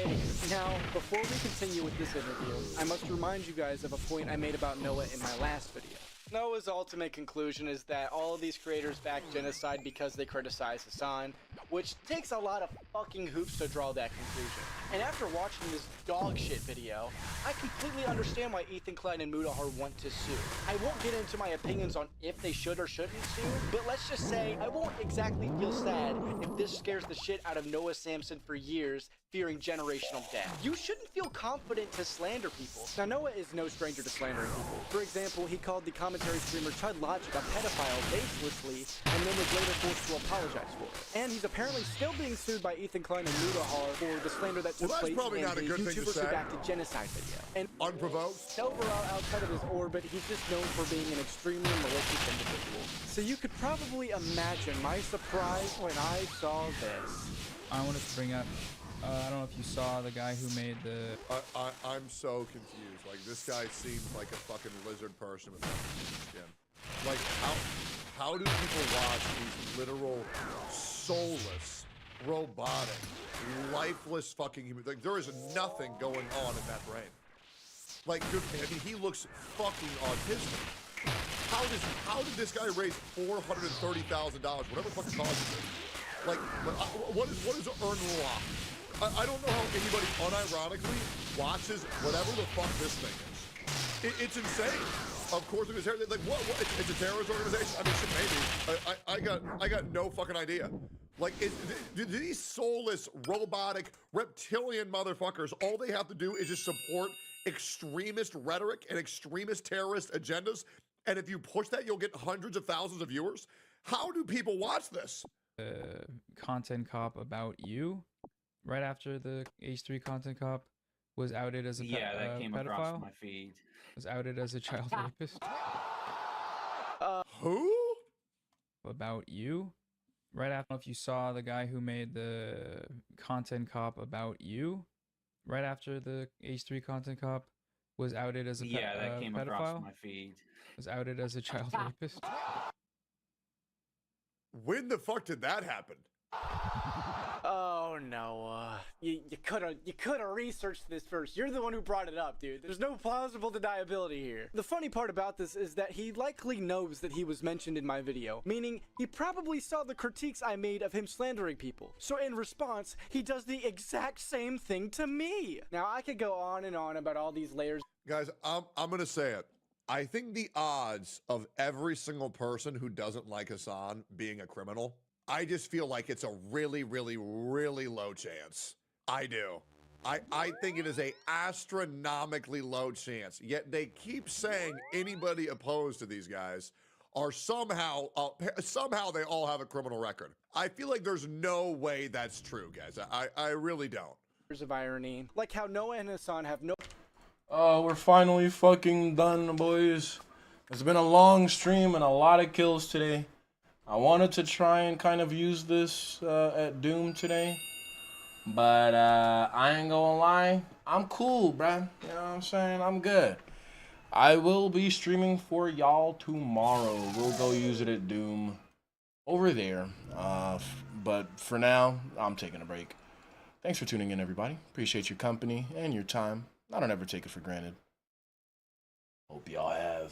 idiot. Now, before we continue with this interview, I must remind you guys of a point I made about Noah in my last video. Noah's ultimate conclusion is that all of these creators back genocide because they criticize Hassan, which takes a lot of fucking hoops to draw that conclusion. And after watching this dog shit video, I completely understand why Ethan Klein and Mudahar want to sue. I won't get into my opinions on if they should or shouldn't sue, but let's just say I won't exactly feel sad if this scares the shit out of Noah Samson for years, fearing generational death. You shouldn't feel confident to slander people. Now, Noah is no stranger to slandering people. For example, he called the commentary streamer Chud Logic a pedophile baselessly and then was later forced to apologize for it. And he's apparently still being sued by Ethan Klein and Mudahar for the slander that took place in the YouTubers Who Backed a Genocide video. And unprovoked? Overall, outside of his orbit, he's just known for being an extremely malicious individual. So you could probably imagine my surprise when I saw this. I wanted to bring up, I don't know if you saw the guy who made the... I'm so confused. Like, this guy seems like a fucking lizard person with skin. Like, how do people watch these literal, soulless, robotic, lifeless fucking humans? Like, there is nothing going on in that brain. Like, dude, I mean, he looks fucking autistic. How did this guy raise $430,000? Whatever fucking causes it. Like, what is earn law? I don't know how anybody unironically watches whatever the fuck this thing is. It's insane. Of course, it's like what? It's a terrorist organization. I mean, shit, maybe. I got no fucking idea. Like, do these soulless, robotic, reptilian motherfuckers, all they have to do is just support extremist rhetoric and extremist terrorist agendas? And if you push that, you'll get hundreds of thousands of viewers? How do people watch this? Content cop about you, right after the H3 content cop was outed as a that came across pedophile. my feed. Was outed as a child rapist. Who? About you, right after. If you saw the guy who made the content cop about you, right after the H3 content cop was outed as a that came pedophile. across my feed. Was outed as a child rapist. When the fuck did that happen? Oh no, you could have researched this first. You're the one who brought it up, dude. There's no plausible deniability here. The funny part about this is that he likely knows that he was mentioned in my video, meaning he probably saw the critiques I made of him slandering people. So in response, he does the exact same thing to me. Now I could go on and on about all these layers. Guys, I'm gonna say it. I think the odds of every single person who doesn't like Hassan being a criminal, I just feel like it's a really, really, really low chance. I do. I think it is a astronomically low chance. Yet they keep saying anybody opposed to these guys are somehow they all have a criminal record. I feel like there's no way that's true, guys. I really don't. Years of irony, like how Noah and Hassan have no. Oh, we're finally fucking done, boys. It's been a long stream and a lot of kills today. I wanted to try and kind of use this at Doom today, but I ain't gonna lie, I'm cool, bruh. You know what I'm saying? I'm good. I will be streaming for y'all tomorrow. We'll go use it at Doom over there. But for now, I'm taking a break. Thanks for tuning in, everybody. Appreciate your company and your time. I don't ever take it for granted. Hope y'all have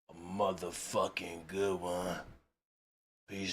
a motherfucking good one.